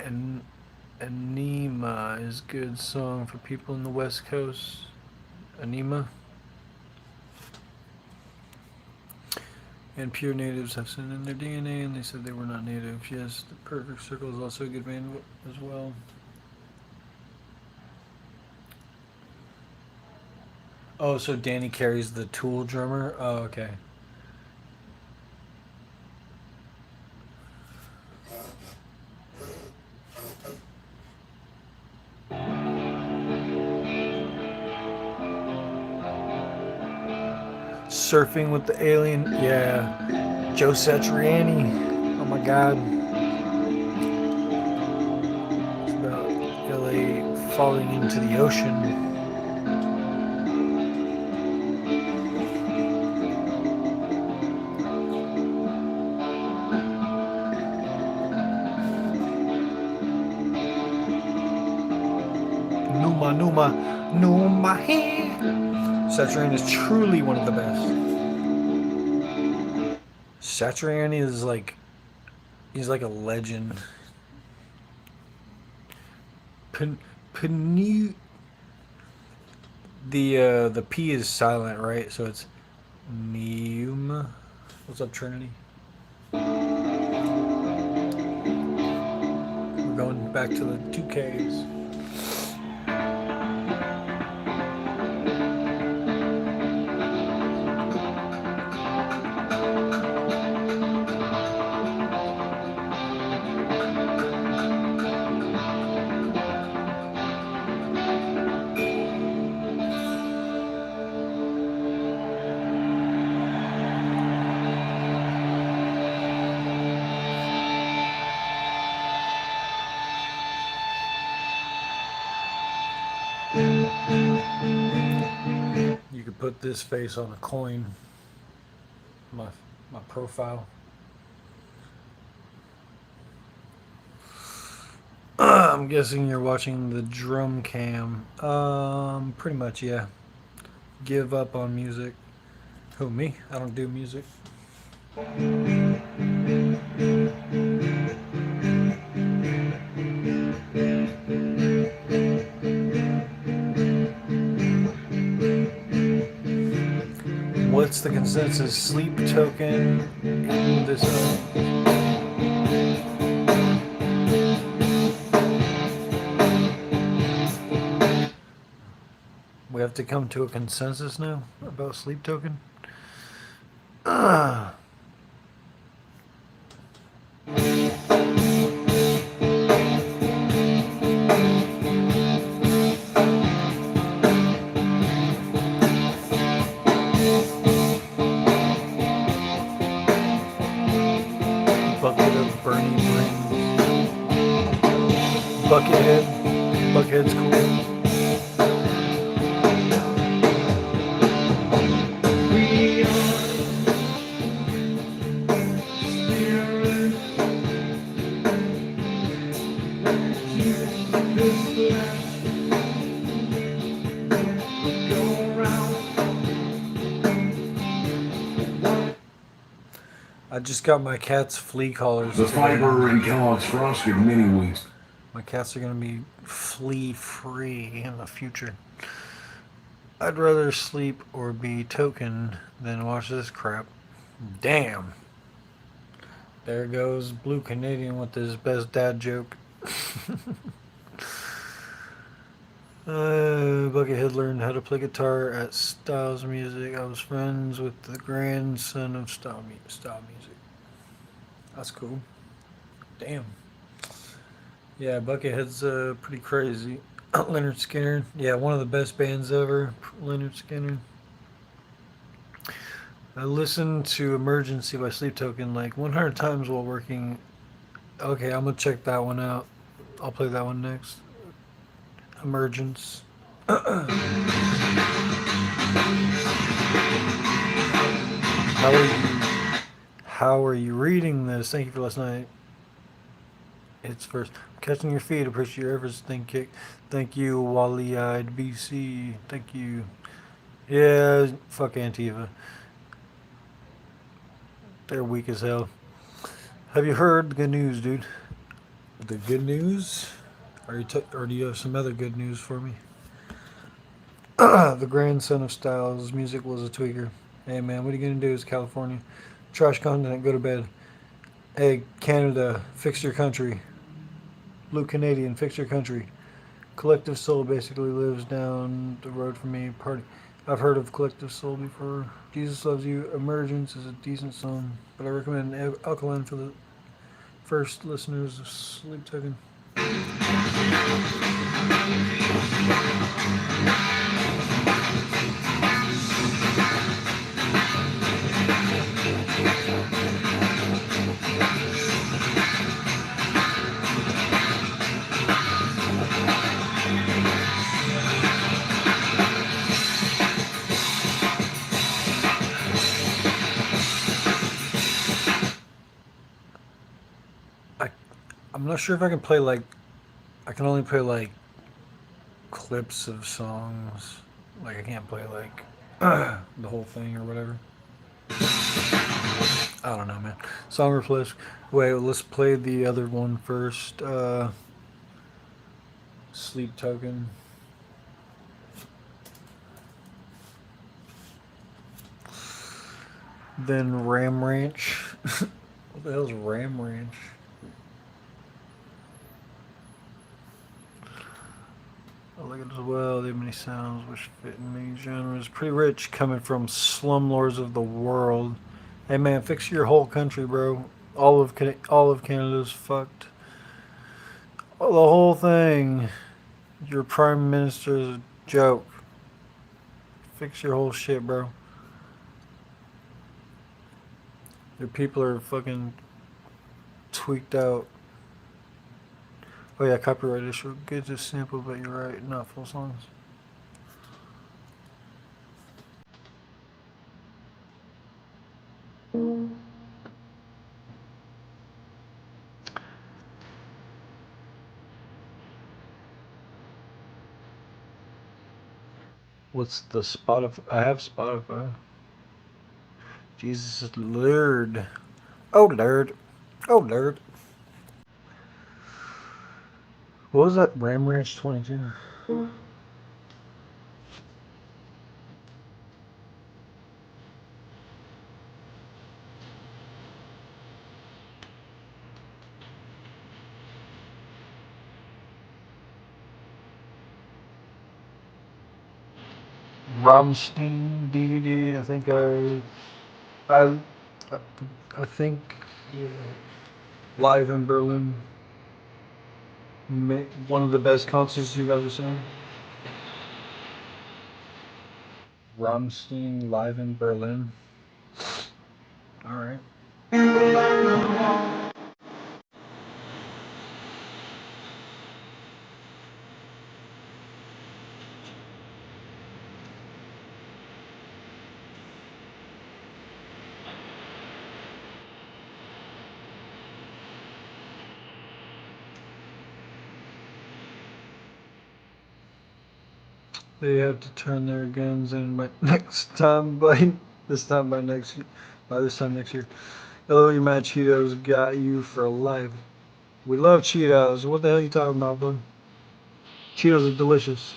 And Anima is a good song for people in the West Coast. Anima. And pure natives have sent in their DNA and they said they were not native. Yes, the Perfect Circle is also a good band as well. Oh, so Danny Carey's the Tool drummer? Oh, okay. Surfing with the Alien, yeah. Joe Satriani, oh my god. It's about LA falling into the ocean. Numa, Satriani is truly one of the best. Satriani is like, he's like a legend. The P is silent, right? So it's Neuma. What's up, Trinity? We're going back to the 2Ks. put this face on a coin. My profile. I'm guessing you're watching the drum cam. Pretty much, yeah. Give up on music. Who, me? I don't do music. What's the consensus sleep token in this? We have to come to a consensus now about sleep token. Bucket of Bernie brains. Buckethead. Buckethead's cool. I just got my cat's flea collars. The fiber in Kellogg's Frosted Mini Wheats. My cats are going to be flea free in the future. I'd rather sleep or be token than watch this crap. Damn. There goes Blue Canadian with his best dad joke. Buckethead learned how to play guitar at Styles Music. I was friends with the grandson of Style Music. That's cool. Damn. Yeah, Buckethead's pretty crazy. Leonard Skinner. Yeah, one of the best bands ever. Leonard Skinner. I listened to Emergency by Sleep Token like 100 times while working. Okay, I'm going to check that one out. I'll play that one next. Emergence. How are you reading this? Thank you for last night. It's first. Catching your feet. Appreciate your efforts. Thank you, Wally-eyed BC. Thank you. Yeah, fuck Antifa. They're weak as hell. Have you heard the good news, dude? The good news? Or do you have some other good news for me? The grandson of Styles Music was a tweaker. Hey man, what are you gonna do? It's California. Trash content, go to bed. Hey, Canada, fix your country. Blue Canadian, fix your country. Collective Soul basically lives down the road from me. Party. I've heard of Collective Soul before. Jesus Loves You. Emergence is a decent song, but I recommend Alkaline for the first listeners of Sleep Token. I'm not sure if I can play I can only play clips of songs. I can't play the whole thing or whatever. I don't know, man. Song replace. Wait, let's play the other one first. Sleep Token. Then Ram Ranch. What the hell's Ram Ranch? I like it as well. They have many sounds which fit in many genres. Pretty rich coming from slumlords of the world. Hey man, fix your whole country, bro. All of Canada's fucked. Oh, the whole thing. Your prime minister is a joke. Fix your whole shit, bro. Your people are fucking tweaked out. Oh yeah, copyright issue. Good to sample, but you're right, not full songs. What's the Spotify? I have Spotify. Jesus Lord. Oh Lord. Oh Lord. What was that? Ram Ranch 22? Rammstein DVD. I think I, I think live in Berlin. One of the best concerts you've ever seen. Rammstein live in Berlin. All right. They have to turn their guns in by next time by this time by next by this time next year. Hello, you mad Cheetos got you for life. We love Cheetos. What the hell are you talking about, bud? Cheetos are delicious.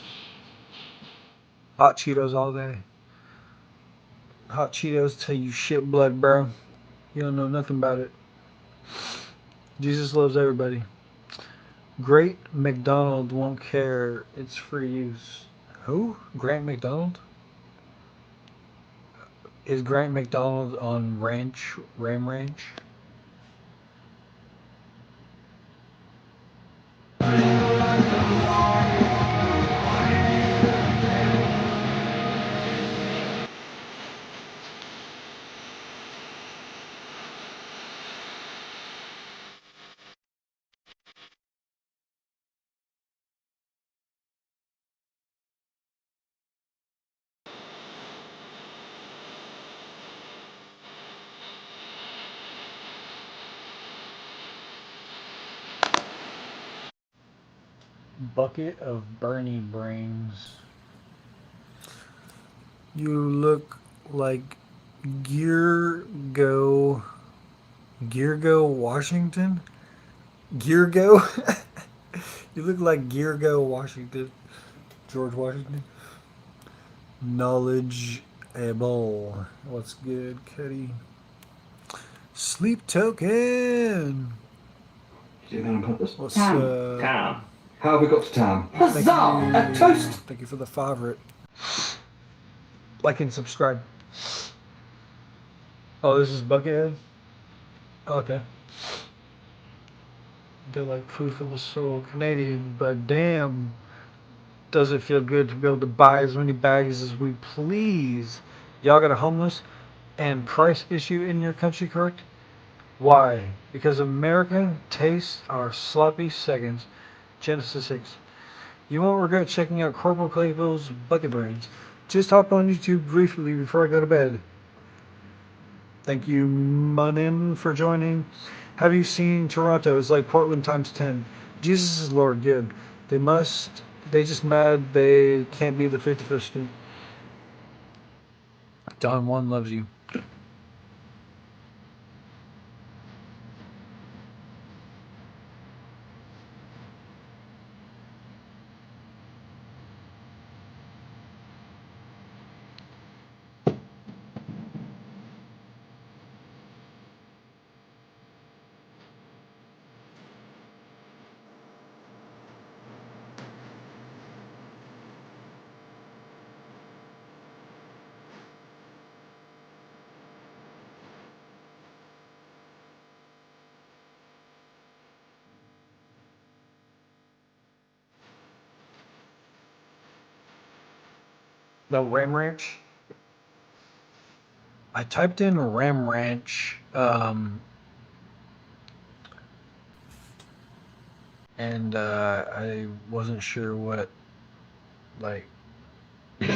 Hot Cheetos all day. Hot Cheetos till you shit blood, bro. You don't know nothing about it. Jesus loves everybody. Great McDonald won't care. It's free use. Who? Grant McDonald? Is Grant McDonald on Ram Ranch? Bucket of Bernie brains. You look like Geargo Washington? Geargo? You look like Geargo Washington. George Washington. Knowledgeable. What's good, Cuddy? Sleep token. What's Tam. How have we got to Tam? Huzzah! A toast! Thank you for the favorite. Like and subscribe. Oh, this is Buckethead? Okay. They're like food for the soul. Canadian, but damn, does it feel good to be able to buy as many bags as we please. Y'all got a homeless and price issue in your country, correct? Why? Because American tastes are sloppy seconds. Genesis 6. You won't regret checking out Corporal Clayville's Bucket Brains. Just hop on YouTube briefly before I go to bed. Thank you, Munin, for joining. Have you seen Toronto? It's like Portland times 10. Jesus is Lord, good. They just mad they can't be the 55th student. Don 1 loves you. The Ram Ranch? I typed in Ram Ranch, and I wasn't sure what, like, okay.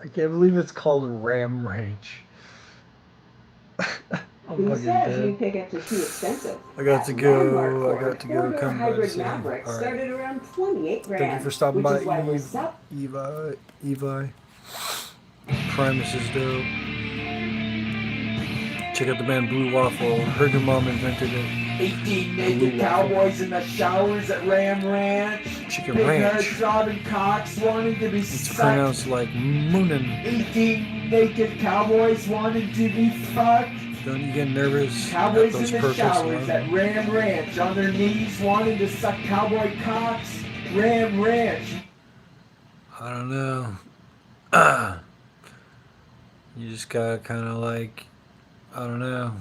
I can't believe it's called Ram Ranch. I'm Who fucking says new dead. pickups are too expensive? I got At to Landmark go. I Ford, got to go. four-door Come by to hybrid see him. Maverick All right. started around 28 grand. Thank you for stopping which by, is why we're Evi. Primus is dope. Check out the band Blue Waffle. Heard your mom invented it. 18 naked cowboys in the showers at Ram Ranch. Chicken Big Ranch. heads robbing cocks wanting to be It's sucked. pronounced like Moonin. 18 naked cowboys wanting to be fucked. Don't you get nervous at Cowboys those in the protests? showers at Ram Ranch on their knees wanting to suck cowboy cocks. Ram Ranch. I don't know. You just gotta kind of like, I don't know.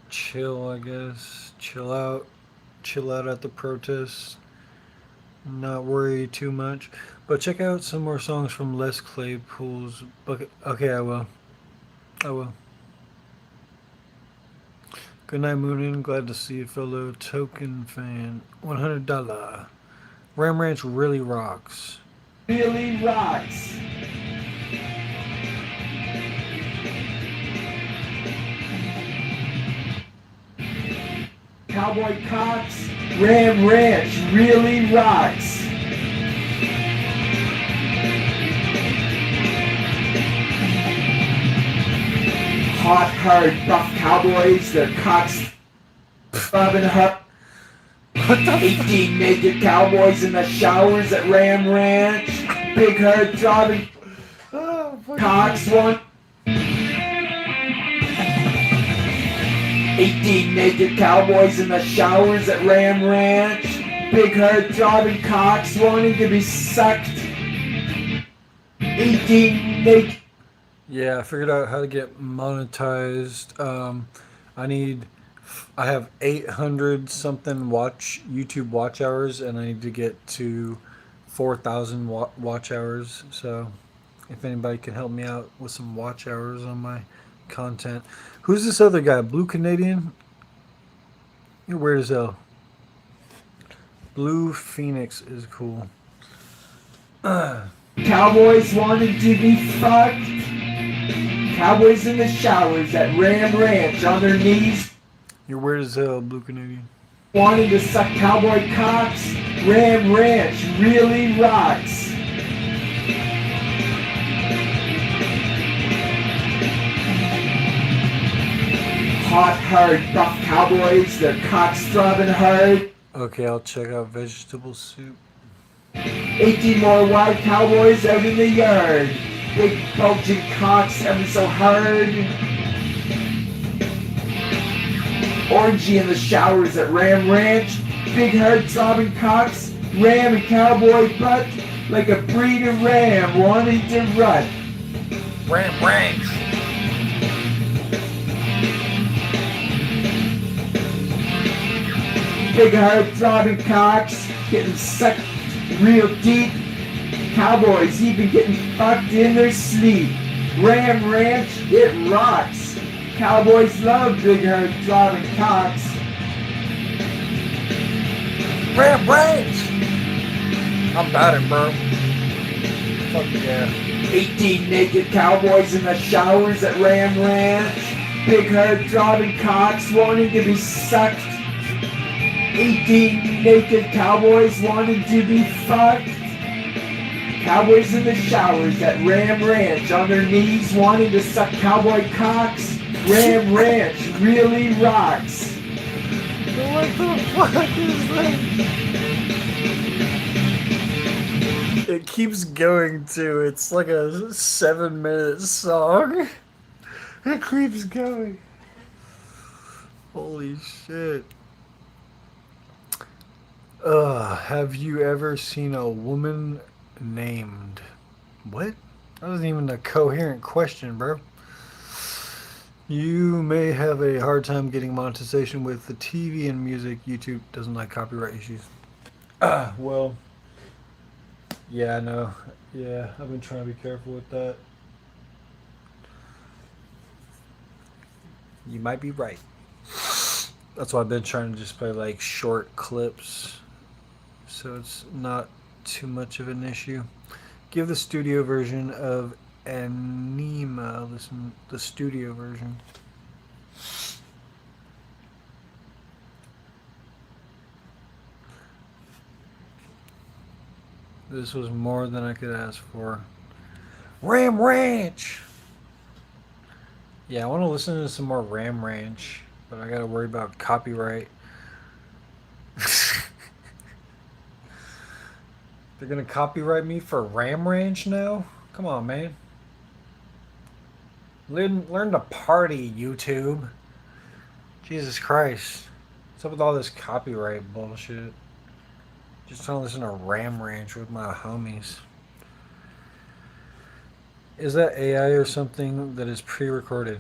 Chill, I guess. Chill out. Chill out at the protests. Not worry too much. But check out some more songs from Les Claypool's Bucket. Okay, I will. Good night, Moonin. Glad to see you, fellow token fan. $100. Ram Ranch really rocks. Really rocks. Cowboy cocks. Ram Ranch really rocks. Hot, hard, buff cowboys, their cocks rubbing her. 18 naked cowboys in the showers at Ram Ranch. Big herd throbbing cocks one. 18 naked cowboys in the showers at Ram Ranch. Big herd throbbing cocks wanting to be sucked. 18 naked. Yeah, I figured out how to get monetized. I have 800 something YouTube watch hours, and I need to get to 4,000 watch hours. So if anybody can help me out with some watch hours on my content. Who's this other guy? Blue Canadian? You're weird as hell. Blue Phoenix is cool. Cowboys wanted to be fucked. Cowboys in the showers at Ram Ranch on their knees. You're weird as hell, Blue Canadian. Wanting to suck cowboy cocks. Ram Ranch really rocks. Hot, hard, buff cowboys, their cocks throbbing hard. Okay, I'll check out vegetable soup. 18 more wild cowboys out in the yard. Big bulging cocks ever so hard. Orgy in the showers at Ram Ranch. Big hard throbbing cocks. Ram and cowboy butt like a breed of ram wanting to rut. Ram Ranch. Big hard throbbing cocks getting sucked real deep. Cowboys even getting fucked in their sleep. Ram Ranch, it rocks. Cowboys love big hard throbbing cocks. Ram Ranch! I'm batting, bro. Fuck yeah. 18 naked cowboys in the showers at Ram Ranch. Big hard throbbing cocks wanting to be sucked. 18 naked cowboys wanting to be fucked. Cowboys in the showers at Ram Ranch on their knees wanting to suck cowboy cocks. Ram Ranch really rocks. What the fuck is that? It keeps going too. It's like a 7-minute song. It keeps going. Holy shit. Have you ever seen a woman named... What? That wasn't even a coherent question, bro. You may have a hard time getting monetization with the TV and music. YouTube doesn't like copyright issues. Well, yeah, I know. Yeah, I've been trying to be careful with that. You might be right. That's why I've been trying to just play like short clips, so it's not too much of an issue. Give the studio version of Anima. Listen, the studio version. This was more than I could ask for. Ram Ranch! Yeah, I want to listen to some more Ram Ranch, but I gotta worry about copyright. They're gonna copyright me for Ram Ranch now? Come on, man. Learn to party, YouTube. Jesus Christ. What's up with all this copyright bullshit? Just trying to listen to Ram Ranch with my homies. Is that AI or something that is pre-recorded?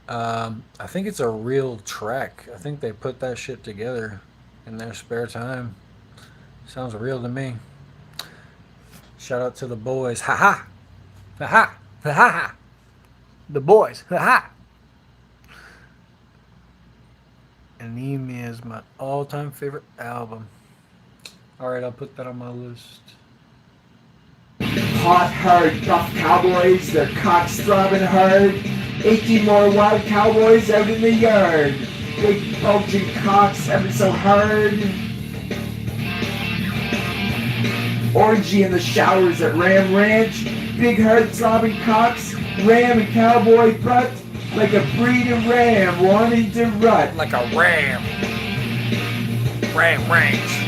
I think it's a real track. I think they put that shit together in their spare time. Sounds real to me. Shout out to the boys. Ha ha! Ha ha! Ha ha! The boys. Ha ha! Anemia is my all-time favorite album. Alright, I'll put that on my list. Hot, hard, tough cowboys, their cocks throbbing hard. 18 more wild cowboys out in the yard. Big bulging cocks ever so hard. Orgy in the showers at Ram Ranch. Big hard throbbing cocks, ram and cowboy butt. Like a breed of ram wanting to rut. Like a ram. Ram Ranch.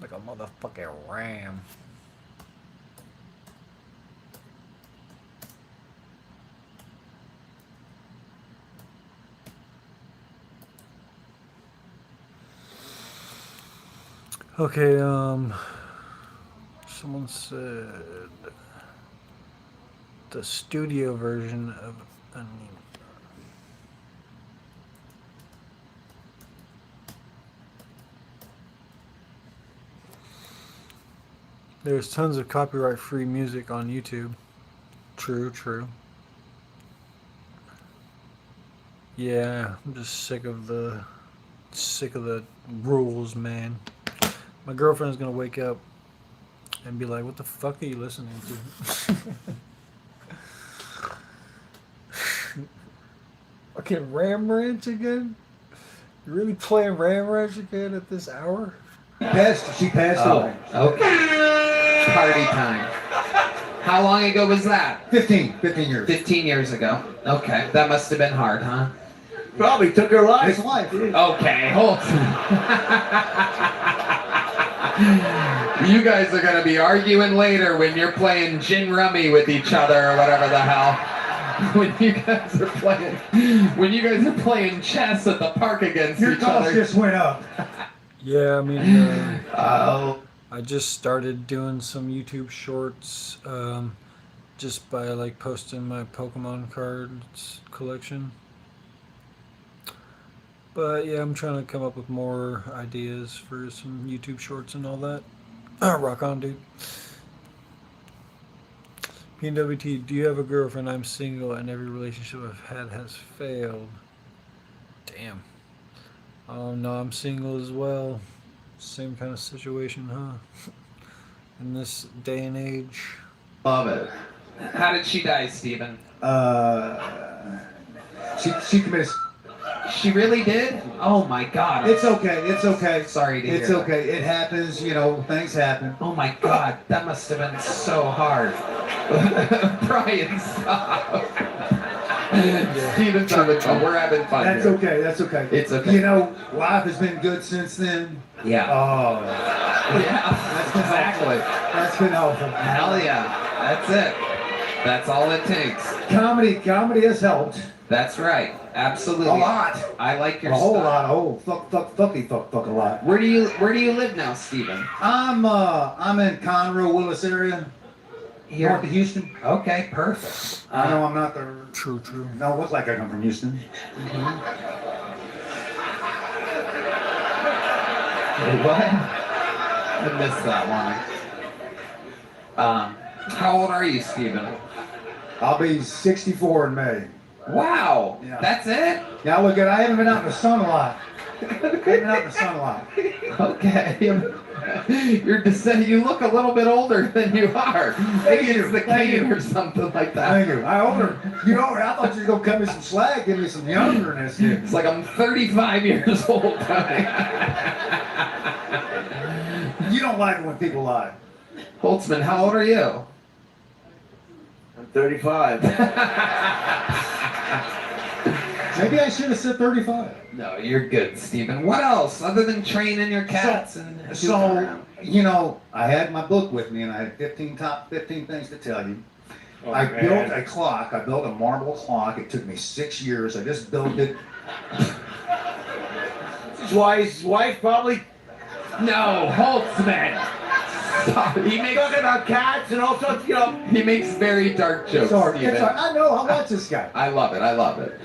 Like a motherfucking ram. Okay, someone said the studio version of Anima. There's tons of copyright-free music on YouTube. True, true. Yeah, I'm just sick of the rules, man. My girlfriend's gonna wake up and be like, "What the fuck are you listening to?" Okay, Ram Ranch again? You really playing Ram Ranch again at this hour? She passed away. Okay. Party time. How long ago was that? 15 years. 15 years ago. Okay, that must have been hard, huh? Probably took her life. His life. Okay, hold You guys are gonna be arguing later when you're playing gin rummy with each other or whatever the hell. When you guys are playing chess at the park against Your each toss other. just went up. Yeah, I mean, I just started doing some YouTube shorts, just by like posting my Pokemon cards collection. But yeah, I'm trying to come up with more ideas for some YouTube shorts and all that. Rock on, dude. PNWT, do you have a girlfriend? I'm single and every relationship I've had has failed. Damn. Oh no, I'm single as well. Same kind of situation, huh? In this day and age. Love it. How did she die, Steven? She committed. She really did? Oh my God. It's okay. It's okay. Sorry to hear It's that. okay. It happens. You know, things happen. Oh my God, that must have been so hard. Brian, stop. Steven's having fun. We're having fun. That's here. okay. That's okay. It's okay. You know, life has been good since then. Yeah. Oh. Yeah. Exactly. That's been helpful. Hell yeah. That's it. That's all it takes. Comedy has helped. That's right. Absolutely. A lot. I like your A whole style. lot. Fuck a lot. Where do you live now, Steven? I'm in Conroe, Willis area. Here. North of Houston. Okay, perfect. I know I'm not the. True. No, it looks like I come from Houston. What? I missed that one. How old are you, Steven? I'll be 64 in May. Wow. Yeah. That's it? Yeah, look, I haven't been out in the sun a lot. Hanging out in the sun a lot. Okay. You look a little bit older than you are. Maybe it's the cane or something like that. Thank you. I thought you were gonna cut me some slack, give me some youngerness here. It's like I'm 35 years old. You don't like it when people lie. Holtzman, how old are you? I'm 35. Maybe I should have said 35. No, you're good, Stephen. What else other than training your cats and So, you know, I had my book with me and I had 15 things to tell you. Oh, I man. built a clock. I built a marble clock. It took me 6 years. I just built it. This is why his wife probably No, Holtzman. Stop. talking about cats and all sorts, you know. He makes very dark jokes, Sorry, Stephen. I know. I watch this guy. I love it.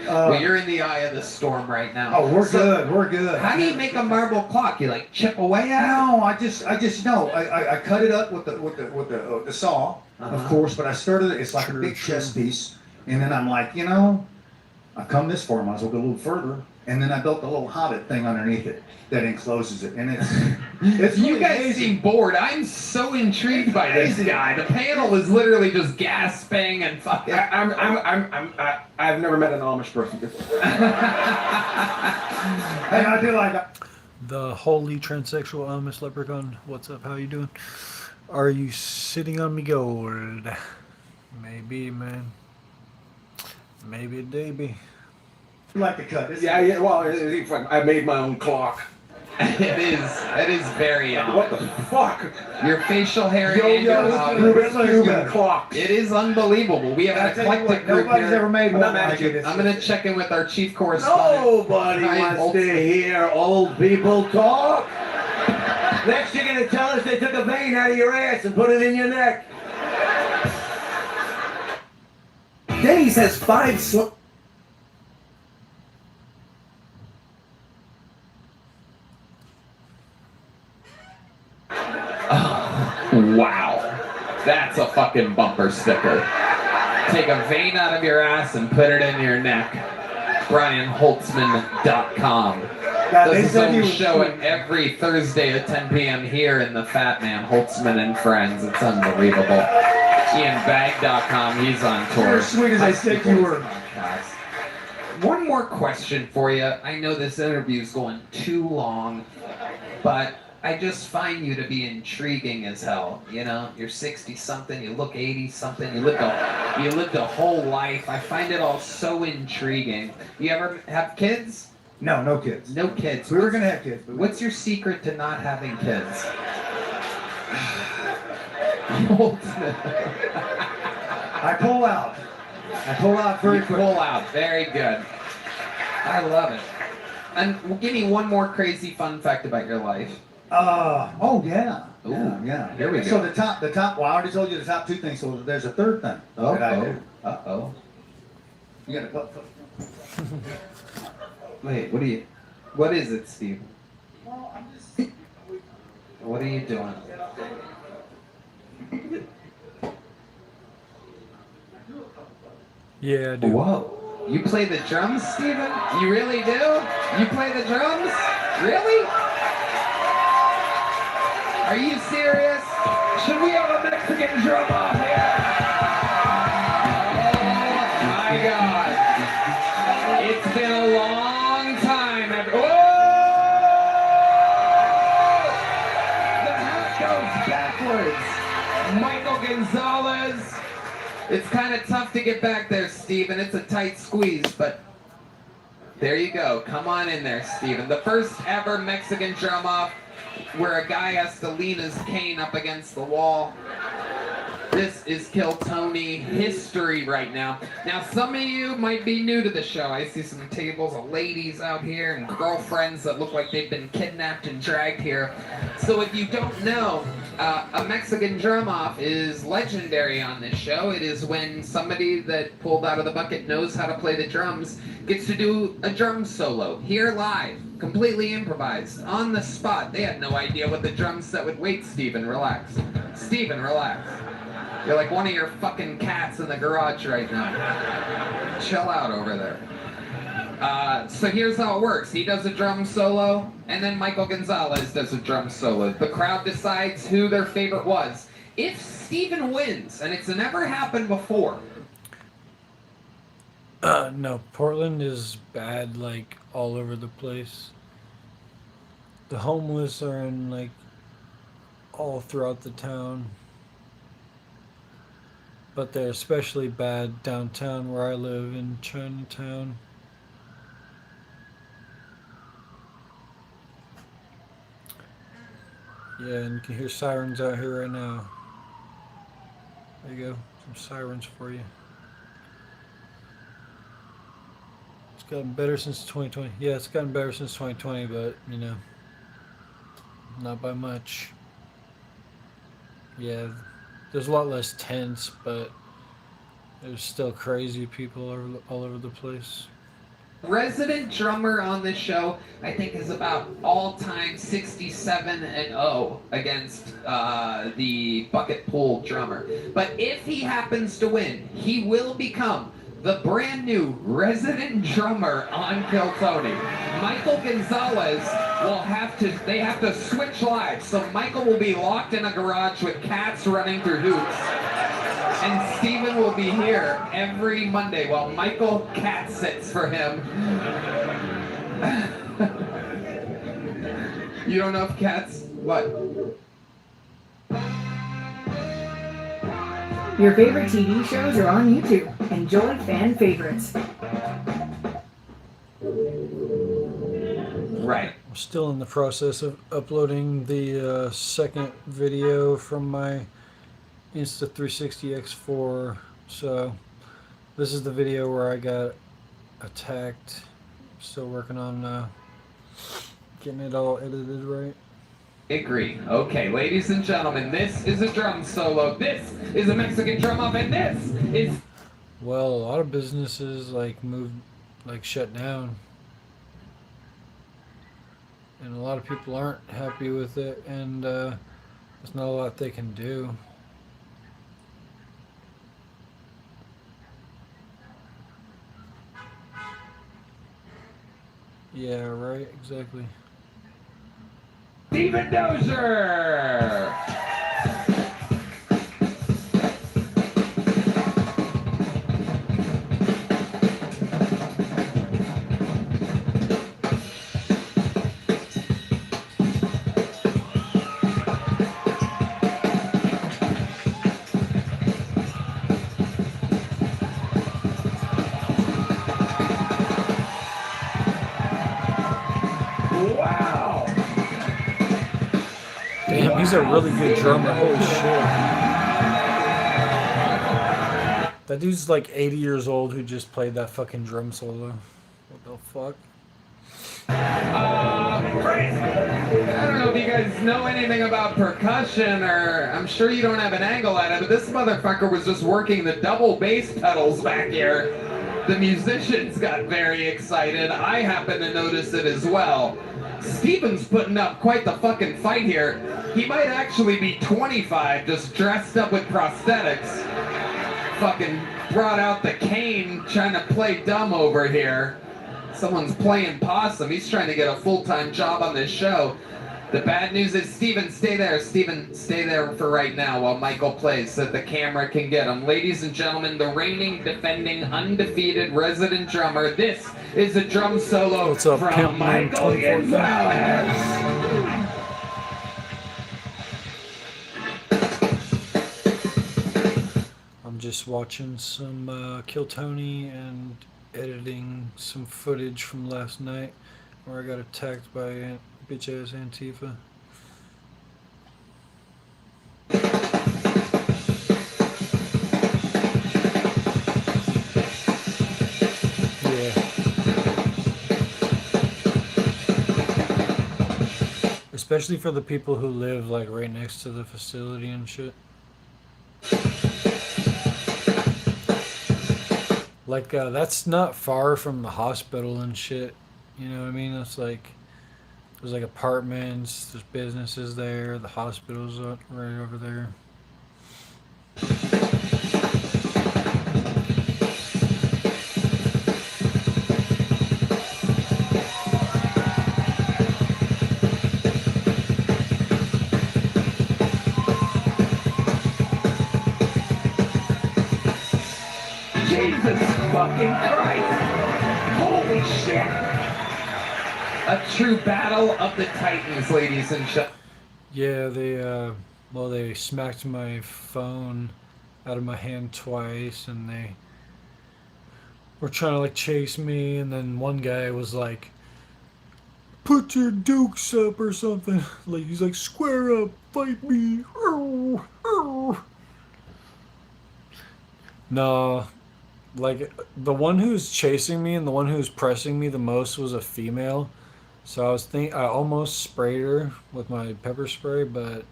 Well, you're in the eye of the storm right now. Oh, we're good. We're good. How do you make a marble clock? You like chip away at it? No, I just know. I cut it up with the saw, of course, but I started it. It's like a big chess piece, and then I'm like, you know, I've come this far. Might as well go a little further. And then I built a little hobbit thing underneath it that encloses it, and it's You really guys amazing. seem bored. I'm so intrigued by this guy. The panel is literally just gasping and fucking. I've never met an Amish person before. Hey, I do like that. The holy transsexual Amish leprechaun. What's up? How you doing? Are you sitting on me gold? Maybe, man. Maybe a day be. You like to cut. Yeah. Well, I made my own clock. It is very odd. What the fuck? Your facial hair and your hobby. Cuban clocks. It is unbelievable. We have an eclectic group Nobody's here. ever made I'm one not mad like at you. it. I'm going to check in with our chief correspondent. Nobody Ryan wants to Holtzman. hear old people talk. Next, you're gonna tell us they took a vein out of your ass and put it in your neck. Denny's has 5 Wow. That's a fucking bumper sticker. Take a vein out of your ass and put it in your neck. BrianHoltzman.com. Does his own show every Thursday at 10 p.m. here in the Fat Man, Holtzman and Friends. It's unbelievable. IanBag.com. He's on tour. You're as sweet as I said you were. One more question for you. I know this interview's going too long, but I just find you to be intriguing as hell. You know, you're 60-something, you look 80-something, you lived a whole life. I find it all so intriguing. You ever have kids? No kids. No kids. We were gonna have kids. But What's your secret to not having kids? I pull out. Very You quick. pull out. Very good. I love it. And give me one more crazy fun fact about your life. Oh yeah. Ooh, Yeah. here we So go. the top. Well, I already told you the top 2 things. So there's a third thing that I do. Uh-oh. You gotta put. Wait, what is it, Steve? What are you doing? Yeah, I do. Whoa. You play the drums, Steven? You really do? You play the drums? Really? Are you serious? Should we have a Mexican drum off here? Oh my God. It's been a long time. Whoa! The hat goes backwards. Michael Gonzalez. It's kind of tough to get back there, Steven. It's a tight squeeze, but there you go. Come on in there, Steven. The first ever Mexican drum off where a guy has to lean his cane up against the wall. This is Kill Tony history right now. Now, some of you might be new to the show. I see some tables of ladies out here and girlfriends that look like they've been kidnapped and dragged here. So if you don't know, a Mexican drum off is legendary on this show. It is when somebody that pulled out of the bucket knows how to play the drums gets to do a drum solo here live, completely improvised, on the spot. They had no idea what the drum set would. Wait, Steven, relax. Steven, relax. You're like one of your fucking cats in the garage right now. Chill out over there. So here's how it works. He does a drum solo, and then Michael Gonzalez does a drum solo. The crowd decides who their favorite was. If Steven wins, and it's never happened before. No, Portland is bad, like, all over the place. The homeless are in, like, all throughout the town. But they're especially bad downtown where I live in Chinatown. Yeah, and you can hear sirens out here right now. There you go, some sirens for you. It's gotten better since 2020. Yeah, it's gotten better since 2020, but, you know, not by much. Yeah, there's a lot less tents, but there's still crazy people all over the place. Resident drummer on this show, I think, is about all-time 67-0 against the bucket pool drummer. But if he happens to win, he will become the brand new resident drummer on Kill Tony. Michael Gonzalez they have to switch lives. So Michael will be locked in a garage with cats running through hoops. And Steven will be here every Monday while Michael cat sits for him. You don't know if cats... What? Your favorite TV shows are on YouTube. Enjoy fan favorites. Right. I'm still in the process of uploading the second video from my Insta360 X4. So this is the video where I got attacked. Still working on getting it all edited right. Agree. Okay, ladies and gentlemen, this is a drum solo. This is a Mexican drum up, and this is... Well, a lot of businesses shut down. And a lot of people aren't happy with it, and there's not a lot they can do. Yeah, right, exactly. Steven Dozier! Wow! Damn, he's a really good drummer. Holy shit. That dude's like 80 years old who just played that fucking drum solo. What the fuck? Crazy. I don't know if you guys know anything about percussion, or I'm sure you don't have an angle at it, but this motherfucker was just working the double bass pedals back here. The musicians got very excited. I happened to notice it as well. Steven's putting up quite the fucking fight here. He might actually be 25, just dressed up with prosthetics. Fucking brought out the cane, trying to play dumb over here. Someone's playing possum. He's trying to get a full-time job on this show. The bad news is, Steven, stay there. Steven, stay there for right now while Michael plays so that the camera can get him. Ladies and gentlemen, the reigning, defending, undefeated resident drummer. This is a drum solo What's up, from Pimp Man Michael 24/7? Gonzalez. I'm just watching some Kill Tony and editing some footage from last night where I got attacked by bitch-ass Antifa. Yeah. Especially for the people who live like right next to the facility and shit. Like, that's not far from the hospital and shit. You know what I mean? It's like, there's like apartments, there's businesses there, the hospital's right over there. Jesus fucking Christ! Holy shit! A true battle of the titans, ladies and gentlemen. Yeah, they smacked my phone out of my hand twice, and they were trying to like chase me, and then one guy was like, "Put your dukes up" or something. Like he's like, "Square up, fight me." No, like the one who's chasing me and the one who's pressing me the most was a female. So I almost sprayed her with my pepper spray, but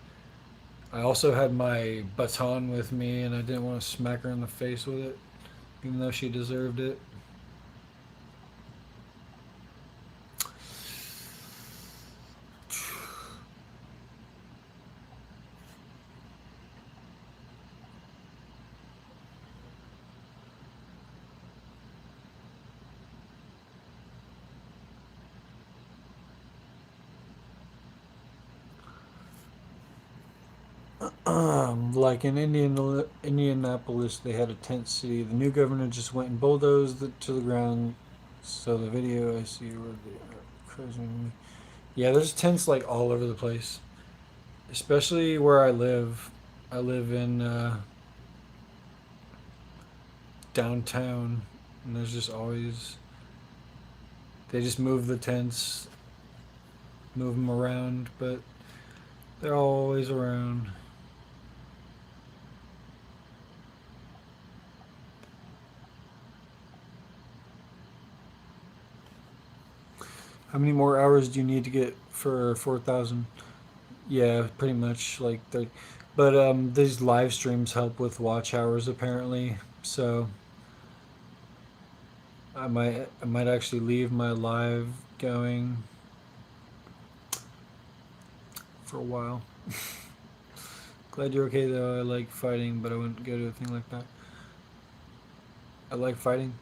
I also had my baton with me, and I didn't want to smack her in the face with it, even though she deserved it. Like in Indianapolis, they had a tent city. The new governor just went and bulldozed it to the ground. So the video I see where they are cruising me. Yeah, there's tents like all over the place, especially where I live. I live in downtown, and there's just always they just move the tents, move them around, but they're always around. How many more hours do you need to get for 4,000? Yeah, pretty much like 30. But these live streams help with watch hours apparently. So I might actually leave my live going for a while. Glad you're okay though. I like fighting, but I wouldn't go to a thing like that. I like fighting.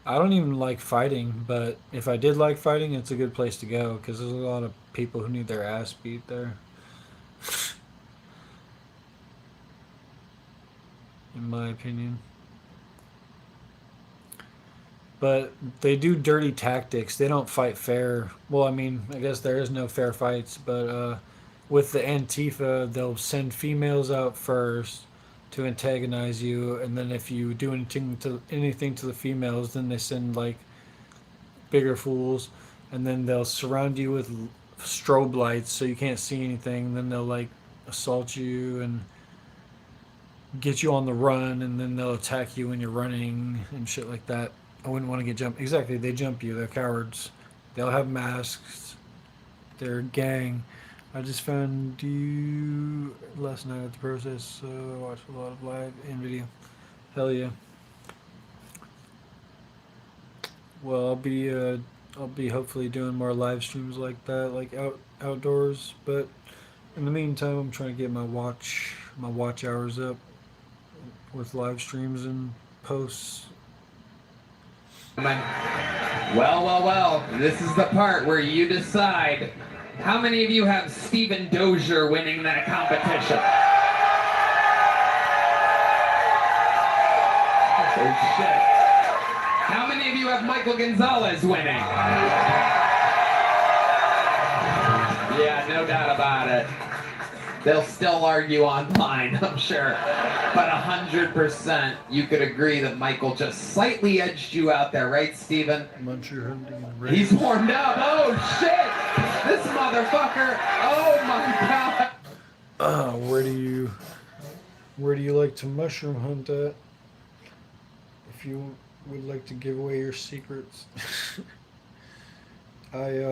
I don't even like fighting, but if I did like fighting, it's a good place to go because there's a lot of people who need their ass beat there. In my opinion. But they do dirty tactics. They don't fight fair. Well, I mean, I guess there is no fair fights, but with the Antifa, they'll send females out first to antagonize you, and then if you do anything to the females, then they send like bigger fools, and then they'll surround you with strobe lights so you can't see anything, and then they'll like assault you and get you on the run, and then they'll attack you when you're running and shit like that. I wouldn't want to get jumped. Exactly, they jump you. They're cowards. They'll have masks. They're a gang. I just found you last night at the process, so I watched a lot of live and video. Hell yeah. Well, I'll be hopefully doing more live streams like that, like outdoors. But in the meantime, I'm trying to get my watch hours up with live streams and posts. Well. This is the part where you decide. How many of you have Stephen Dozier winning that competition? Oh shit. How many of you have Michael Gonzalez winning? Yeah, no doubt about it. They'll still argue online, I'm sure. But 100% you could agree that Michael just slightly edged you out there, right, Stephen? He's warmed up. Oh, shit! This motherfucker! Oh, my God! Where do you like to mushroom hunt at? If you would like to give away your secrets. I've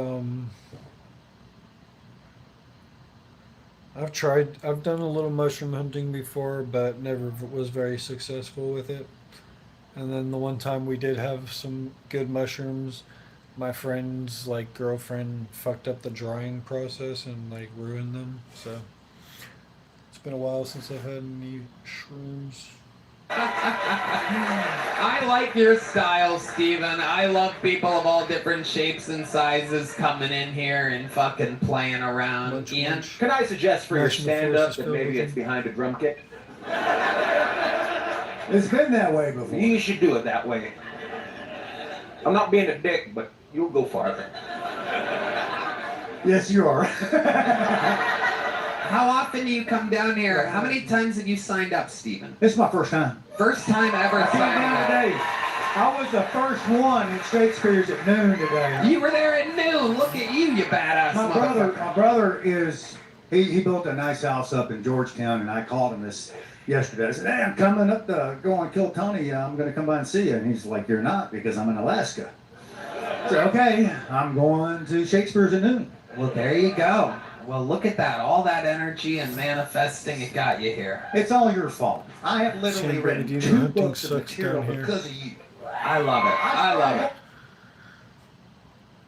done a little mushroom hunting before, but never was very successful with it. And then the one time we did have some good mushrooms, my friend's like girlfriend fucked up the drying process and like ruined them. So it's been a while since I've had any shrooms. I like your style, Steven. I love people of all different shapes and sizes coming in here and fucking playing around. Ian? Can I suggest for your stand-up that maybe it's behind a drum kit? It's been that way before. You should do it that way. I'm not being a dick, but you'll go farther. Yes, you are. How often do you come down here? How many times have you signed up, Steven? This is my first time. First time ever I came signing down up. today. I was the first one at Shakespeare's at noon today. You were there at noon. Look at you, you badass motherfucker. My brother is, he built a nice house up in Georgetown, and I called him this yesterday. I said, hey, I'm coming up to go on Kill Tony. I'm going to come by and see you. And he's like, you're not, because I'm in Alaska. I said, okay, I'm going to Shakespeare's at noon. Well, there you go. Well, look at that. All that energy and manifesting, it got you here. It's all your fault. I have literally Shane written Brady, 2 hunting books of sucks material down here. because of you. I love it. I love it.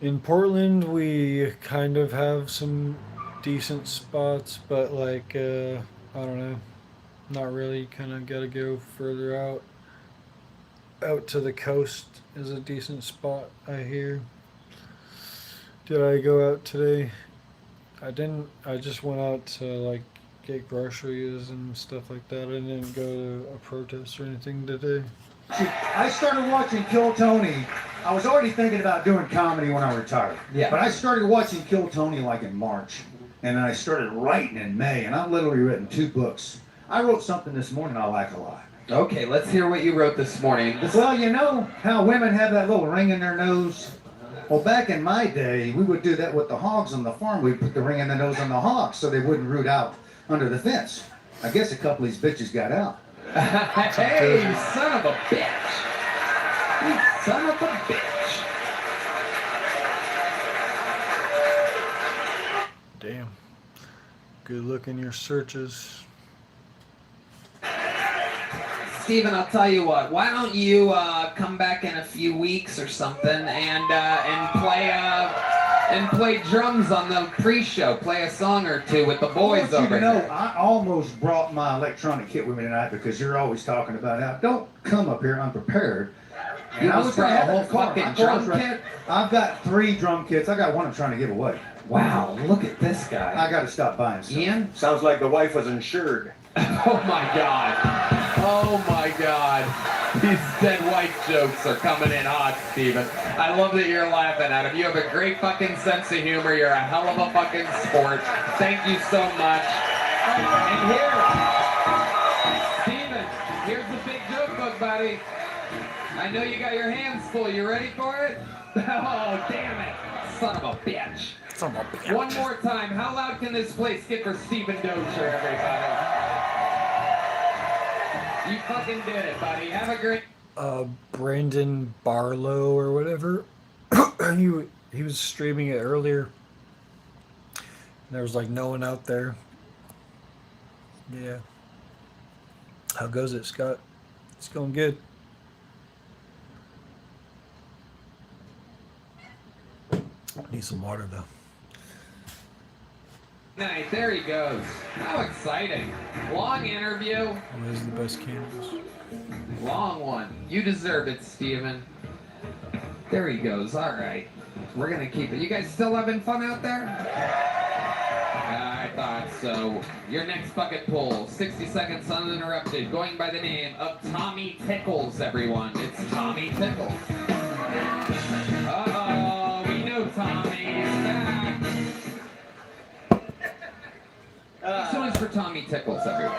In Portland, we kind of have some decent spots, but like, I don't know, not really. Kind of got to go further out. Out to the coast is a decent spot, I hear. Did I go out today? I didn't. I just went out to like get groceries and stuff like that. I didn't go to a protest or anything today. See, I started watching Kill Tony. I was already thinking about doing comedy when I retired. Yeah. But I started watching Kill Tony like in March. And then I started writing in May. And I've literally written 2 books. I wrote something this morning I like a lot. Okay, let's hear what you wrote this morning. Well, you know how women have that little ring in their nose? Well, back in my day, we would do that with the hogs on the farm. We'd put the ring in the nose on the hogs so they wouldn't root out under the fence. I guess a couple of these bitches got out. Hey, you son of a bitch. You son of a bitch. Damn. Good luck in your searches. Steven, I'll tell you what. Why don't you come back in a few weeks or something and play drums on the pre-show. Play a song or two with the boys I want over you to know, here. I almost brought my electronic kit with me tonight because you're always talking about how don't come up here unprepared. You And I almost gonna brought a have it in whole the car. fucking My drum car's right- kit? I've got 3 drum kits. I got one I'm trying to give away. Wow, look at this guy. I got to stop buying stuff. Ian? Sounds like the wife was insured. Oh my god. Oh my god. These dead white jokes are coming in hot, Steven. I love that you're laughing at him. You have a great fucking sense of humor. You're a hell of a fucking sport. Thank you so much. And here, Steven, here's the big joke book, buddy. I know you got your hands full. You ready for it? Oh, damn it. Son of a bitch. Son of a bitch. One more time. How loud can this place get for Steven Dozier, everybody? You fucking did it, buddy. Have a great... Brandon Barlow or whatever. he was streaming it earlier. There was like no one out there. Yeah. How goes it, Scott? It's going good. Need some water though. night. There he goes. How exciting. Long interview. What is the best candles? Long one. You deserve it, Steven. There he goes. All right. We're going to keep it. You guys still having fun out there? I thought so. Your next bucket pull, 60 seconds uninterrupted, going by the name of Tommy Tickles, everyone. It's Tommy Tickles. Uh-oh, we know Tommy's back. This one's for Tommy Tickles, everyone.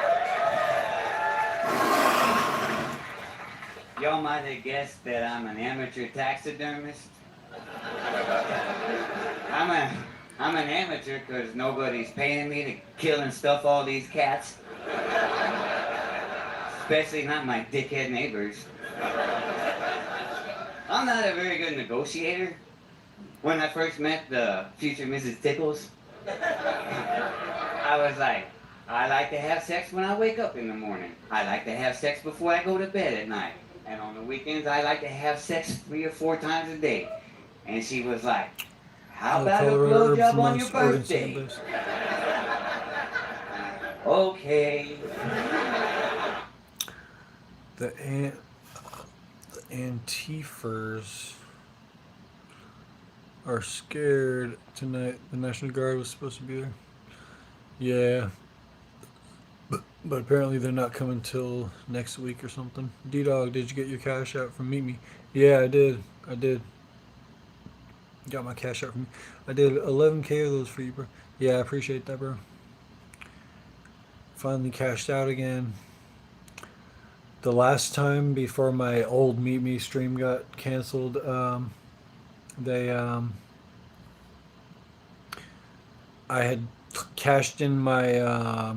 Y'all might have guessed that I'm an amateur taxidermist. I'm an amateur because nobody's paying me to kill and stuff all these cats. Especially not my dickhead neighbors. I'm not a very good negotiator. When I first met the future Mrs. Tickles, I was like, I like to have sex when I wake up in the morning. I like to have sex before I go to bed at night. And on the weekends, I like to have sex 3 or 4 times a day. And she was like, how about a blowjob on your birthday? Okay. The Antifers are scared tonight. The National Guard was supposed to be there. Yeah. But apparently they're not coming till next week or something. D-Dog, did you get your cash out from Meet Me? Yeah, I did. I did. Got my cash out from me. I did 11K of those for you, bro. Yeah, I appreciate that, bro. Finally cashed out again. The last time before my old Meet Me stream got canceled, I had cashed in my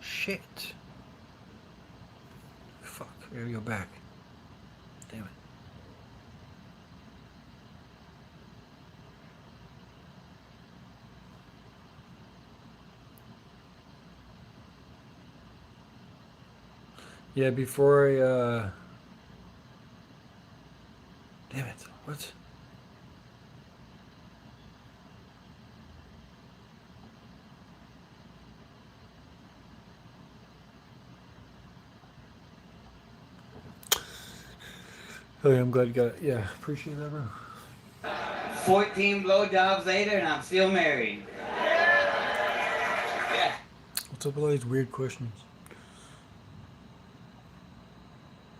shit. Fuck, I gotta go back. Damn it. Yeah, before I damn it. What? Oh yeah, I'm glad you got it. Yeah, appreciate that, bro. 14 blowjobs later, and I'm still married. Yeah. What's up with all these weird questions?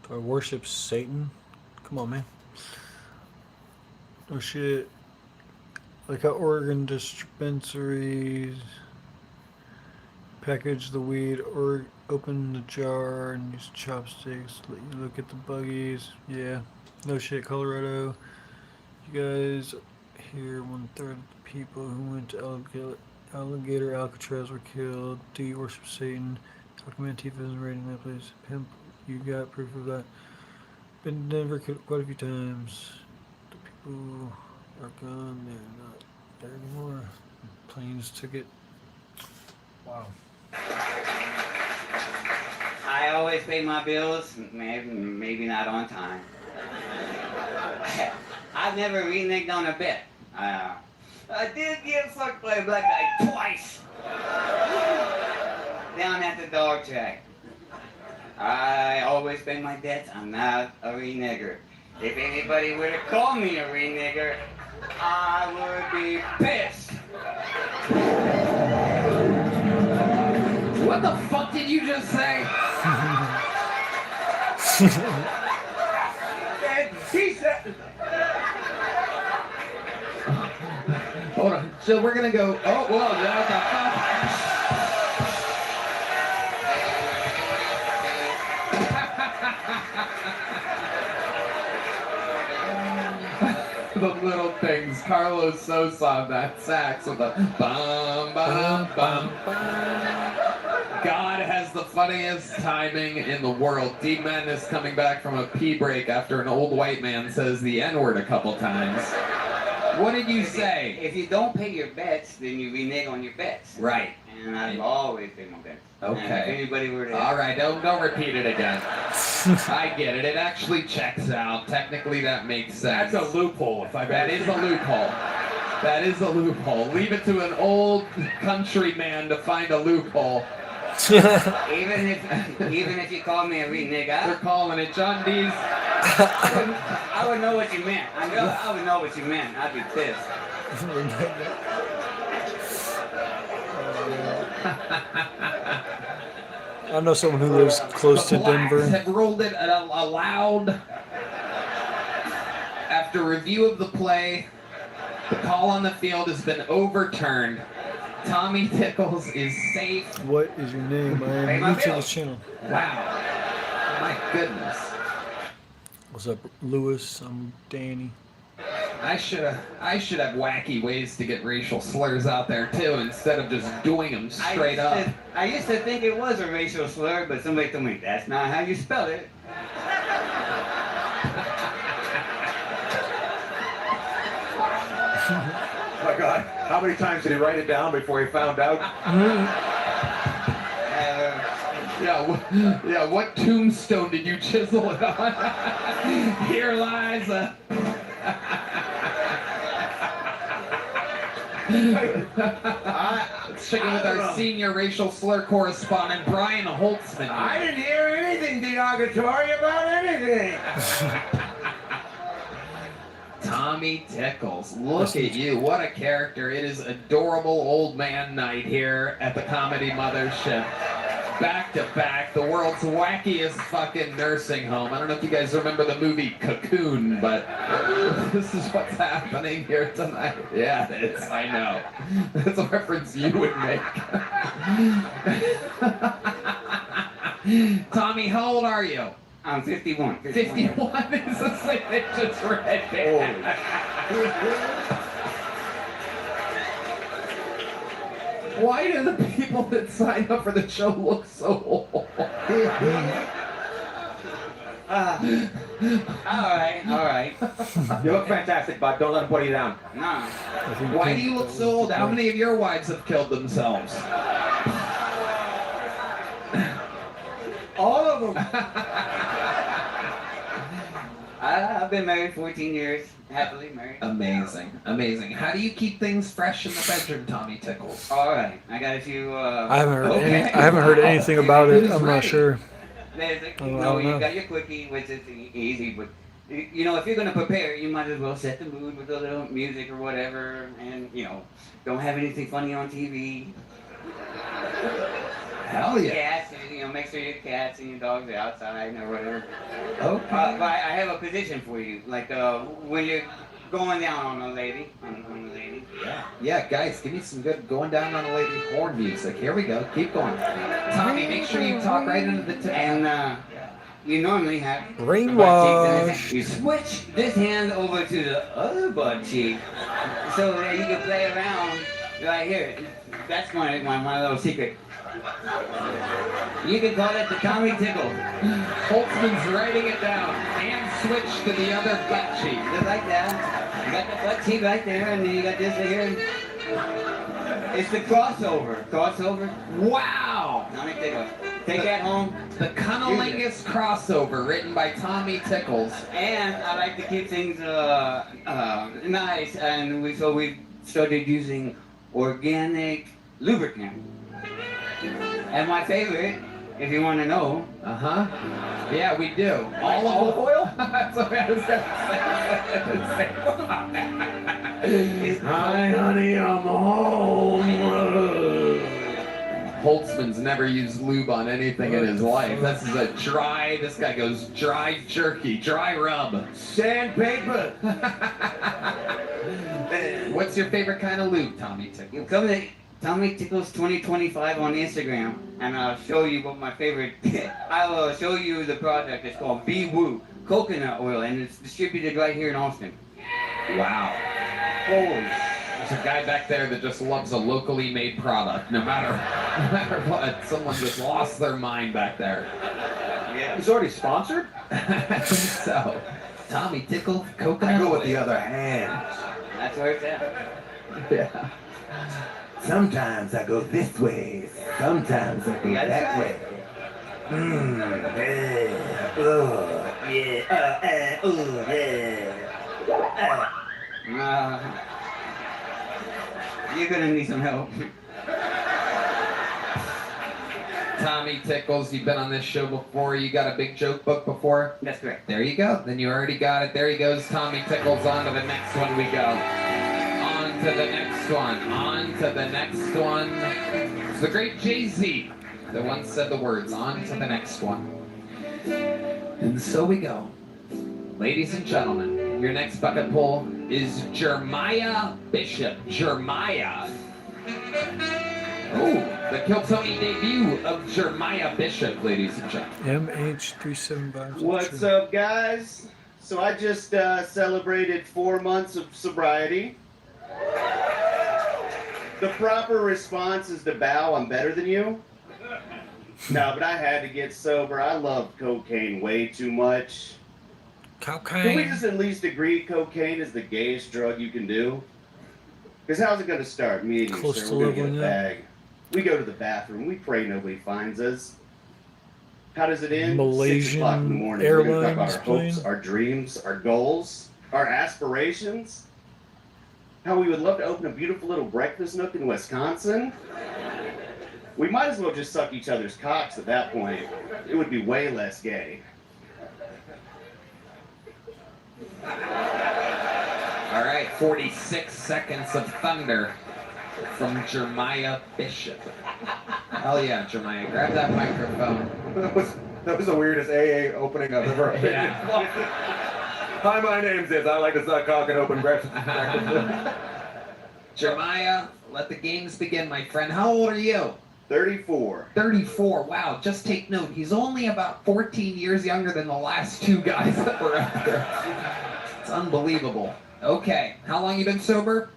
Do I worship Satan? Come on, man. Oh shit. Like how organ dispensaries package the weed or open the jar and use chopsticks. Let you look at the buggies. Yeah. No shit, Colorado. You guys here, 1/3 of the people who went to Alligator Alcatraz were killed. Do you worship Satan? Document Tifa isn't rating that place. Pimp, you got proof of that. Been to Denver quite a few times. The people are gone. They're not there anymore. Planes took it. Wow. I always pay my bills, maybe not on time. I've never reneged on a bet. I did get fucked by a black guy twice. Down at the dog track. I always pay my debts. I'm not a renegger. If anybody were to call me a renegger, I would be pissed. What the fuck did you just say? He said. Hold on. So we're gonna go. Oh, whoa! What the fuck? The little things. Carlos Sosa on that sax with the bum bum bum bum. God has the funniest timing in the world. Deep Madness coming back from a pee break after an old white man says the N-word a couple times. What did you say? If you don't pay your bets, then you renege on your bets. Right. And I've always paid my bets. Okay. And if anybody were to... All right, don't repeat it again. I get it. It actually checks out. Technically, that makes sense. That's a loophole. That is a loophole. That is a loophole. Leave it to an old country man to find a loophole. even if you call me a renege, they're calling it John D's. I would know what you meant. I would know what you meant. I'd be pissed. I know someone who lives close to Denver. Have rolled it aloud. After review of the play, the call on the field has been overturned. Tommy Tickles is safe. What is your name? I am new to this channel. Wow. My goodness. What's up, Lewis? I'm Danny. I should have wacky ways to get racial slurs out there too, instead of just doing them straight up. I used to think it was a racial slur, but somebody told me that's not how you spell it. Oh my God, how many times did he write it down before he found out? Yeah, what tombstone did you chisel it on? Here lies a... Checking with our senior racial slur correspondent, Brian Holtzman. I didn't hear anything derogatory about anything. Tom Tommy Tickles. Look at you. What a character. It is adorable old man night here at the Comedy Mothership. Back to back, the world's wackiest fucking nursing home. I don't know if you guys remember the movie Cocoon, but this is what's happening here tonight. Yeah, it is. I know. That's a reference you would make. Tommy, how old are you? I'm 51. 51 is the thing that just read there. Why do the people that sign up for the show look so old? All right. You look fantastic, bud. Don't let him put you down. No. Why do you look so old? How many of your wives have killed themselves? All of them. I've been married 14 years, happily married. Amazing, amazing. How do you keep things fresh in the bedroom, Tommy Tickles? All right, I got a few. I haven't heard anything about it. I'm not sure. You got your quickie, which is easy, but you know, if you're gonna prepare, you might as well set the mood with a little music or whatever, and you know, don't have anything funny on TV. Hell yeah. Cats, you know, make sure your cats and your dogs are outside or whatever. Okay. But I have a position for you, like when you're going down on a lady, Yeah, guys, give me some good going down on a lady horn music. Here we go. Keep going. Tommy, make sure you talk right into the tip. And you normally have Rain butt cheeks in wash. the hand. You switch this hand over to the other butt cheek, so that you can play around right here. That's my little secret. You can call it the Tommy Tickle. Holtzman's writing it down. Hand switch to the other butt cheek. Just like that. You got the butt cheek right there, and then you got this here. It's the crossover. Crossover. Wow! Tommy Tickle. Take that home. The Cunnilingus crossover, written by Tommy Tickles. And I like to keep things nice, and we started using organic lubricant. And my favorite, if you want to know. Yeah, we do. Olive oil? That's what I was going to say. Hi, honey, I'm home. Holtzman's never used lube on anything in his life. This guy goes dry jerky, dry rub. Sandpaper. What's your favorite kind of lube, Tommy Tickles? You come to Tommy Tickles 2025 on Instagram, and I'll show you what my favorite. I will show you the product. It's called B-Woo Coconut Oil, and it's distributed right here in Austin. Wow. Holy. There's a guy back there that just loves a locally made product, no matter what. Someone just lost their mind back there. Yeah. He's already sponsored? So, Tommy Tickle, coconut I go with oil. the other hand. That's where it's at. Yeah. Sometimes I go this way, sometimes I go that way. You're gonna need some help. Tommy Tickles, you've been on this show before. You got a big joke book before? That's correct. There you go. Then you already got it. There he goes, Tommy Tickles. On to the next one we go. On to the next one. On to the next one. It's the great Jay-Z that once said the words, on to the next one. And so we go. Ladies and gentlemen, your next bucket pull is Jeremiah Bishop. Jeremiah. Oh, the Kill Tony debut of Jeremiah Bishop, ladies and gentlemen. MH375. What's up, guys? So I just celebrated 4 months of sobriety. The proper response is to bow, I'm better than you. No, but I had to get sober. I love cocaine way too much. Can we just at least agree cocaine is the gayest drug you can do? Because how's it going to start? Me and you, Close sir, to we're going to get a leveling up. bag. We go to the bathroom. We pray nobody finds us. How does it end? 6 o'clock in the morning. We're going to talk about our Airlines hopes, our dreams, our goals, our aspirations. How we would love to open a beautiful little breakfast nook in Wisconsin. We might as well just suck each other's cocks at that point. It would be way less gay. All right, 46 seconds of thunder from Jeremiah Bishop. Hell yeah, Jeremiah. Grab that microphone. That was the weirdest AA opening I've ever heard. Yeah. Hi, my name's Iz. I like to suck cock and open breakfast. Jeremiah, let the games begin, my friend. How old are you? 34. 34. Wow, just take note. He's only about 14 years younger than the last two guys that were out there. It's unbelievable. Okay, how long you been sober?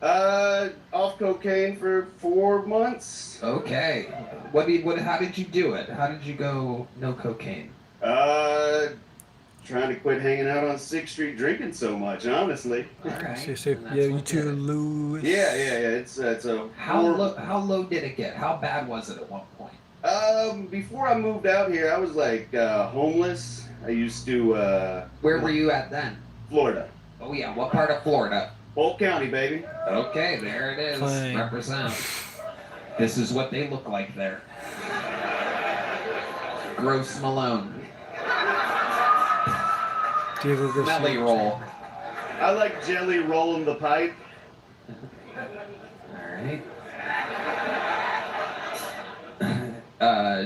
Off cocaine for 4 months. Okay. How did you do it? How did you go no cocaine? Trying to quit hanging out on 6th Street drinking so much, honestly. All right. Yeah, you too, Louis. Yeah. It's a How low did it get? How bad was it at one point? Before I moved out here, I was like homeless. I used to. Where were you at then? Florida. Oh yeah, what part of Florida? Polk County, baby. Okay, there it is. Fine. Represent. This is what they look like there. Gross Malone. Melly roll. I like jelly rolling the pipe. Alright.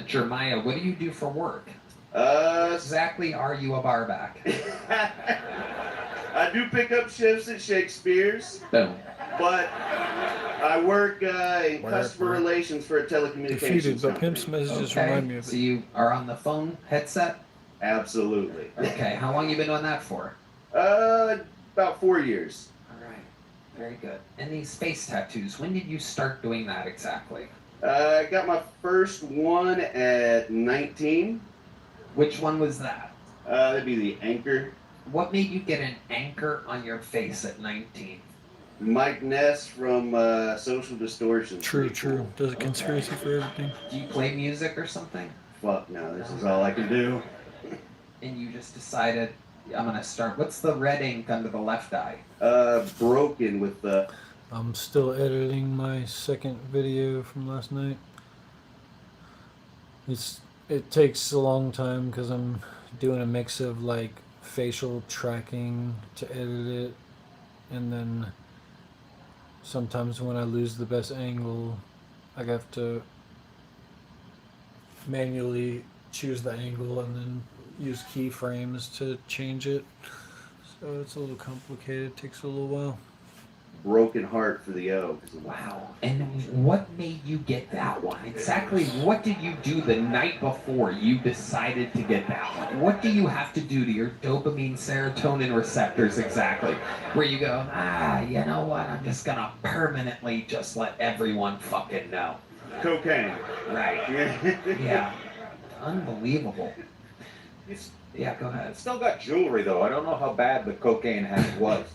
Jeremiah, what do you do for work? Exactly are you a barback? I do pick up shifts at Shakespeare's. Boom. But I work in customer relations for a telecommunications Defeated, but company. Pimp's messages remind me of it. So you are on the phone headset? Absolutely. Okay, how long you been doing that for? About 4 years. Alright, very good. And these face tattoos, when did you start doing that exactly? I got my first one at 19. Which one was that? That'd be the anchor. What made you get an anchor on your face at 19? Mike Ness from Social Distortion. True. Does a conspiracy for everything. Do you play music or something? Fuck no, this is all I can do. And you just decided, I'm gonna start. What's the red ink under the left eye? Broken with the... I'm still editing my second video from last night. It takes a long time because I'm doing a mix of like facial tracking to edit it, and then sometimes when I lose the best angle, I have to manually choose the angle and then use keyframes to change it. So it's a little complicated, it takes a little while. Broken heart for the O. Wow. And what made you get that one? Exactly what did you do the night before you decided to get that one? What do you have to do to your dopamine, serotonin receptors exactly? Where you go, you know what? I'm just gonna permanently just let everyone fucking know. Cocaine. Right. Yeah. Unbelievable. Yeah, go ahead. It's still got jewelry though. I don't know how bad the cocaine habit was.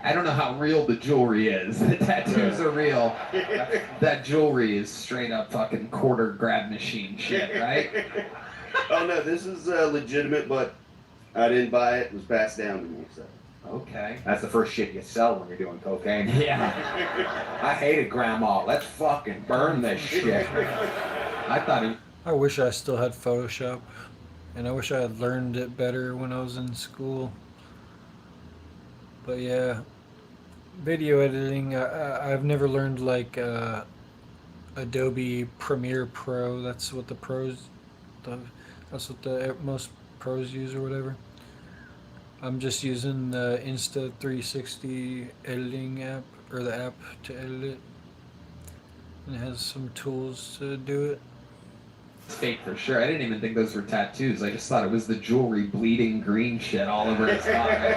I don't know how real the jewelry is. The tattoos are real. That jewelry is straight up fucking quarter grab machine shit, right? Oh no, this is legitimate, but I didn't buy it. It was passed down to me. So. Okay. That's the first shit you sell when you're doing cocaine. Yeah. I hated grandma. Let's fucking burn this shit. I wish I still had Photoshop. And I wish I had learned it better when I was in school. But yeah, video editing, I've never learned like Adobe Premiere Pro. That's what most pros use or whatever. I'm just using the Insta360 editing app, or the app to edit it. And it has some tools to do it. It's fake for sure. I didn't even think those were tattoos. I just thought it was the jewelry bleeding green shit all over his body.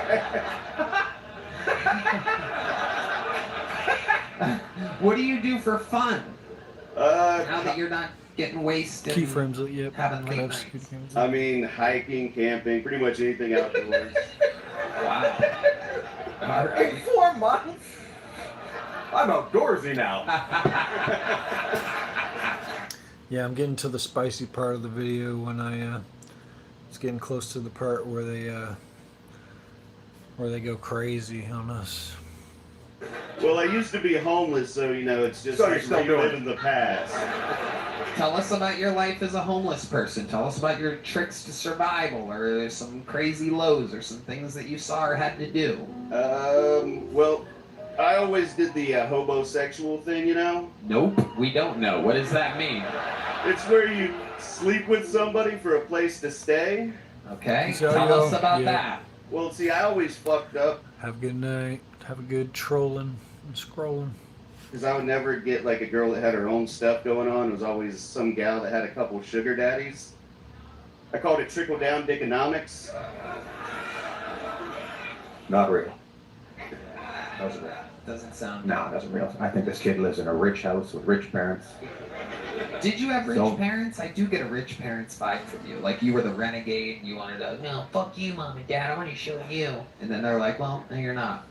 What do you do for fun? Now that you're not getting wasted. Keyframes, yep. Having late Nights. I mean, hiking, camping, pretty much anything outdoors. Wow. All right. In 4 months? I'm outdoorsy now. Yeah, I'm getting to the spicy part of the video when it's getting close to the part where they go crazy on us. Well, I used to be homeless, so you know it's just So like you're still doing reliving the past. Tell us about your life as a homeless person. Tell us about your tricks to survival, or some crazy lows, or some things that you saw or had to do. Well, I always did the hobosexual thing, you know? Nope, we don't know. What does that mean? It's where you sleep with somebody for a place to stay. Okay, So, tell yo, us about yeah. that. Well, see, I always fucked up Have a good night. Have a good trolling and scrolling. because I would never get like a girl that had her own stuff going on. It was always some gal that had a couple of sugar daddies. I called it trickle-down dickonomics. Not real. Doesn't real. Doesn't sound. No, it doesn't real. I think this kid lives in a rich house with rich parents. Did you have rich So- parents? I do get a rich parents vibe from you. Like you were the renegade and you wanted to, no, fuck you, mom and dad, I want to show you. And then they're like, well, no, you're not.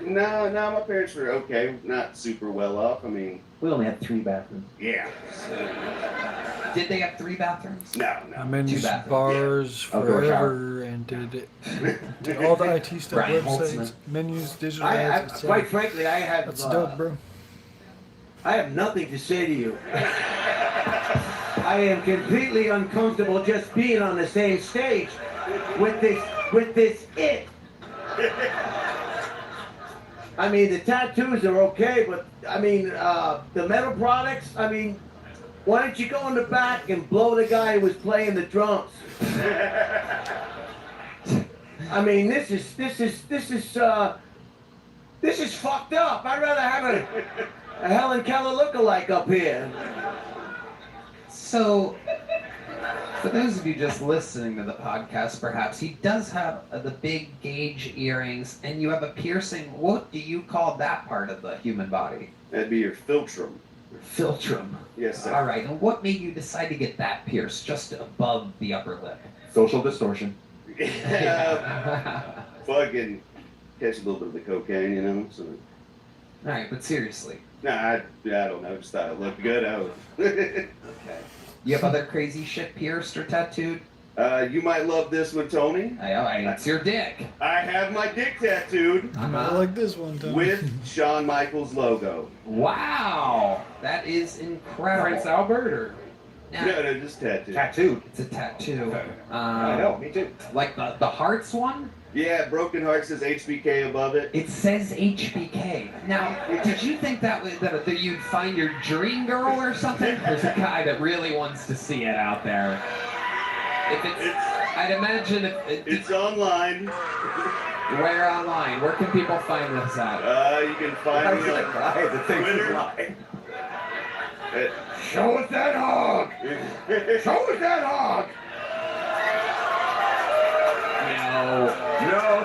No, my parents were okay, not super well off. I mean, We only had 3 bathrooms. yeah. Did they have 3 bathrooms? No, I'm in Two bathrooms. bars I'll go forever and did all the IT stuff, Brian websites, Holtzman. menus, digital ads. etc. Quite frankly, I have. That's dope, bro. I have nothing to say to you. I am completely uncomfortable just being on the same stage with this it. I mean, the tattoos are okay, but I mean, the metal products. I mean, why don't you go in the back and blow the guy who was playing the drums? I mean, this is fucked up. I'd rather have a Helen Keller lookalike up here. So, for those of you just listening to the podcast, perhaps, he does have the big gauge earrings, and you have a piercing. What do you call that part of the human body? That'd be your philtrum. Philtrum. Yes, sir. All right, and what made you decide to get that pierced just above the upper lip? Social distortion. Fucking catch a little bit of the cocaine, you know. So, All right, but seriously. nah, I don't know. Just thought it looked good. Okay. You have other crazy shit pierced or tattooed? You might love this one, Tony. It's your dick. I have my dick tattooed I like this one, Tony. with Shawn Michaels logo. Wow, that is incredible. Prince Albert or? No, just tattooed. Tattooed. It's a tattoo. I know, me too. Like the Hearts one? Yeah, Broken Heart says HBK above it. It says HBK. Now, did you think that you'd find your dream girl or something? There's a guy that really wants to see it out there. I'd imagine it's online. Where online? Where can people find this at? You can find me on Twitter. Show us that hog! Show us that hog! No.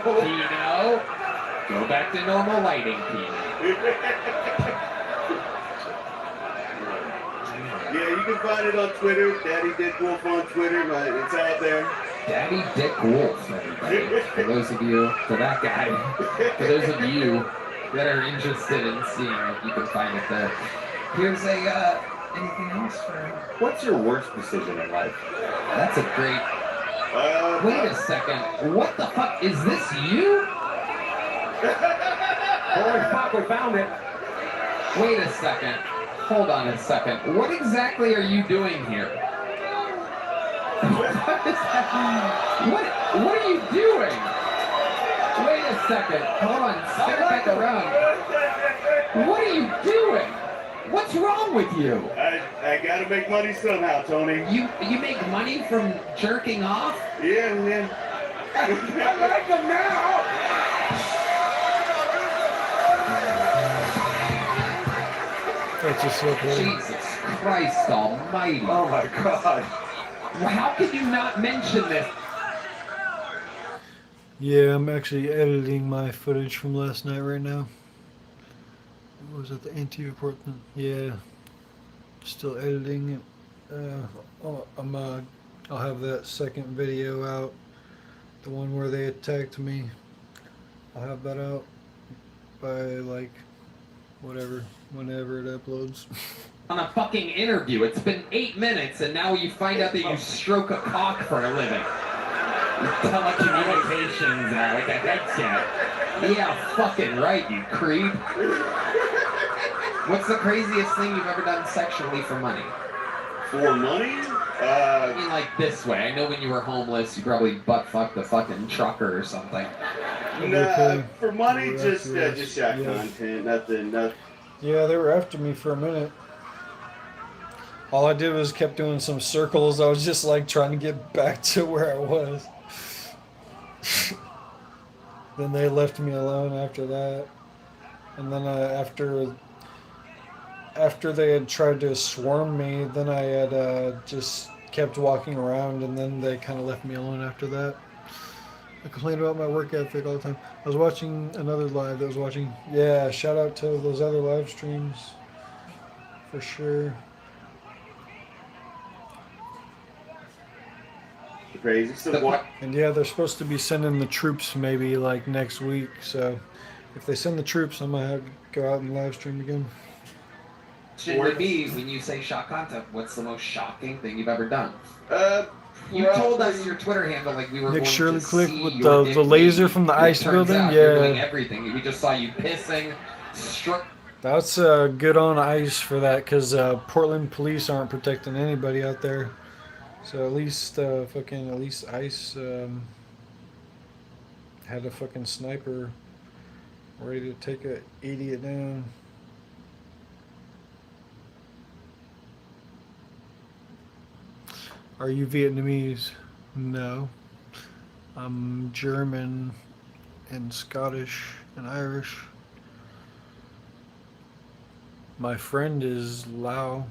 Pino. Go back to normal lighting, Pino. Yeah, you can find it on Twitter. Daddy Dick Wolf on Twitter. It's out there. Daddy Dick Wolf, everybody. For those of you, for that guy, for those of you that are interested in seeing it, you can find it there. Here's anything else for... What's your worst decision in life? That's a great... Wait a second. What the fuck? Is this you? Holy fuck, we found it. Wait a second. Hold on a second. What exactly are you doing here? What is that? What are you doing? Wait a second. Hold on. Step back around. What are you doing? What's wrong with you? I gotta make money somehow, Tony. You make money from jerking off? Yeah. I like him now! That's just so cool. Jesus Christ almighty. Oh my god. How could you not mention this? Yeah, I'm actually editing my footage from last night right now. What was it, the anti-report thing? Yeah, still editing it. I'll have that second video out, the one where they attacked me. I'll have that out by like whenever it uploads. On a fucking interview, it's been 8 minutes, and now you find out that you stroke a cock for a living. Telecommunications, like a headset. Yeah, fucking right, you creep. What's the craziest thing you've ever done sexually for money? For money? I mean, like this way. I know when you were homeless, you probably butt fucked a fucking trucker or something. Nah, for money, just shot content. Nothing. Yeah, they were after me for a minute. All I did was kept doing some circles. I was just like trying to get back to where I was. Then they left me alone after that. And then after they had tried to swarm me, then I had just kept walking around, and then they kind of left me alone after that. I complain about my work ethic all the time. I was watching another live that was watching. Yeah, shout out to those other live streams. For sure. Crazy. So what? And yeah, they're supposed to be sending the troops maybe like next week. So if they send the troops, I might have to go out and live stream again. Should it be, when you say shock content, what's the most shocking thing you've ever done? You Well, told us your Twitter handle like we were Nick going Shirley to Click see with your the dick laser pic. from the It ice turns building. out You're doing Yeah, everything. We just saw you pissing. that's good on ice for that, because Portland police aren't protecting anybody out there. So at least ice had a fucking sniper ready to take a idiot down. Are you Vietnamese? No. I'm German and Scottish and Irish. My friend is Lao.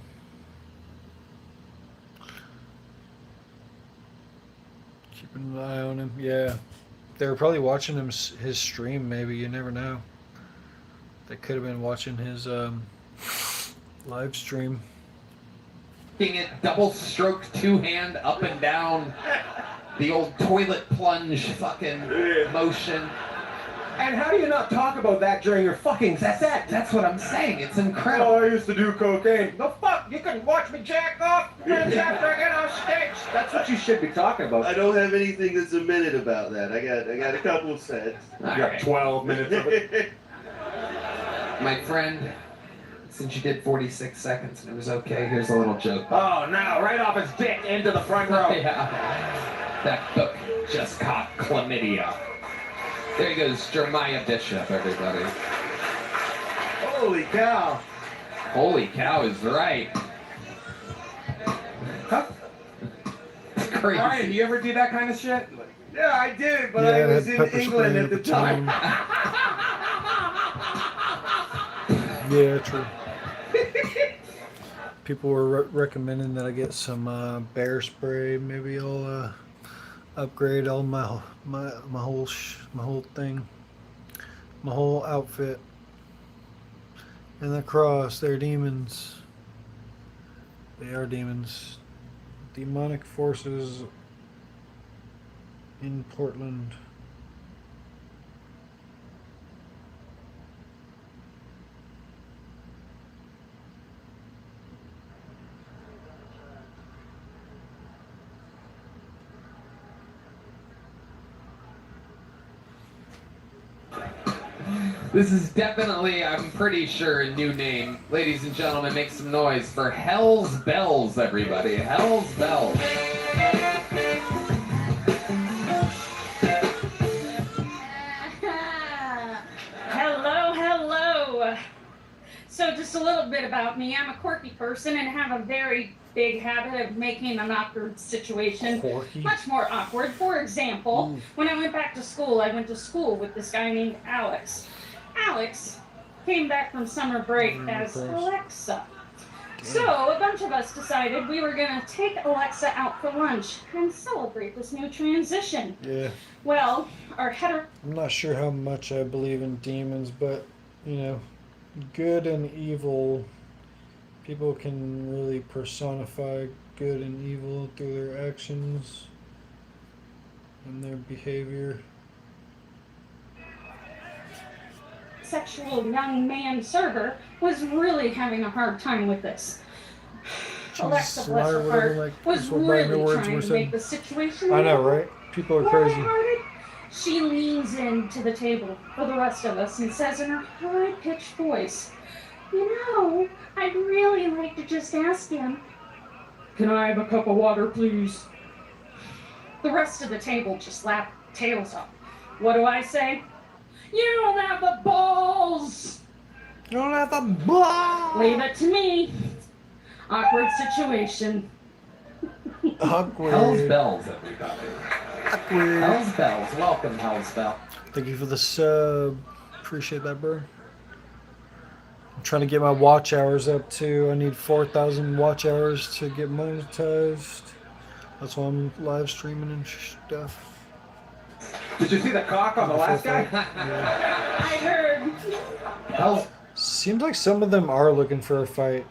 Keeping an eye on him. Yeah. They were probably watching his stream, maybe. You never know. They could have been watching his live stream. It double stroke two-hand up and down. The old toilet plunge fucking motion. And how do you not talk about that during your fucking set? That's what I'm saying. It's incredible. Oh, I used to do cocaine. The fuck? You can watch me jack off after I get off stage. That's what you should be talking about. I don't have anything that's a minute about that. I got a couple of sets. You got 12 minutes of it. My friend, since you did 46 seconds and it was okay, here's a little joke. Oh, no, right off his dick into the front row. Yeah. That book just caught chlamydia. There goes Jeremiah Bishop, everybody. Holy cow. Holy cow is right. Huh? Crazy. Ryan, you ever do that kind of shit? Yeah, I did, but Yeah, I I was had in pepper England spray at the at the time. Yeah, true. People were recommending that I get some bear spray. Maybe I'll upgrade all my whole thing, my whole outfit. And the cross, they're demons. They are demons. Demonic forces in Portland. This is definitely, I'm pretty sure, a new name. Ladies and gentlemen, make some noise for Hell's Bells, everybody. Hell's Bells. Hello, hello. So just a little bit about me. I'm a quirky person and have a very big habit of making an awkward situation much more awkward. For example, when I went back to school, I went to school with this guy named Alex. Alex came back from summer break as Alexa. So a bunch of us decided we were going to take Alexa out for lunch and celebrate this new transition. Yeah. Well, our header... I'm not sure how much I believe in demons, but, you know, good and evil, people can really personify good and evil through their actions and their behavior. Sexual young man server was really having a hard time with this. Alexa, bless her heart, was really trying to make the situation I know, right? People are crazy. Lighthearted, she leans into the table for the rest of us and says in her high-pitched voice, "You know, I'd really like to just ask him, can I have a cup of water, please?" The rest of the table just laughed tails up. What do I say? You don't have the balls! You don't have the balls! Leave it to me. Awkward situation. Awkward. Hell's bells, everybody. Awkward. Hell's bells. Welcome, Hell's bell. Thank you for the sub. Appreciate that, bro. I'm trying to get my watch hours up too. I need 4,000 watch hours to get monetized. That's why I'm live streaming and stuff. Did you see the cock on the last guy? I heard. Hell's Seems like some of them are looking for a fight.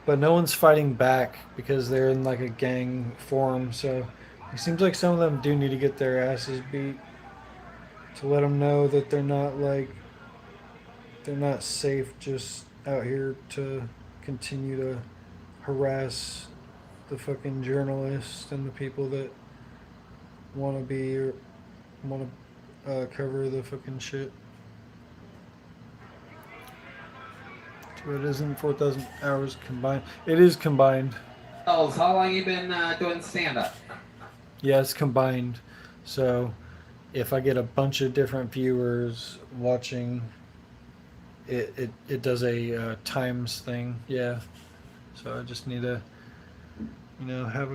But no one's fighting back because they're in like a gang form, so it seems like some of them do need to get their asses beat to let them know that they're not safe just out here to continue to harass the fucking journalists and the people that want to cover the fucking shit. It isn't 4,000 hours combined. It is combined. Hells, how long you been doing stand-up? Yeah, it's combined. So if I get a bunch of different viewers watching, it does a times thing. Yeah. So I just need to, have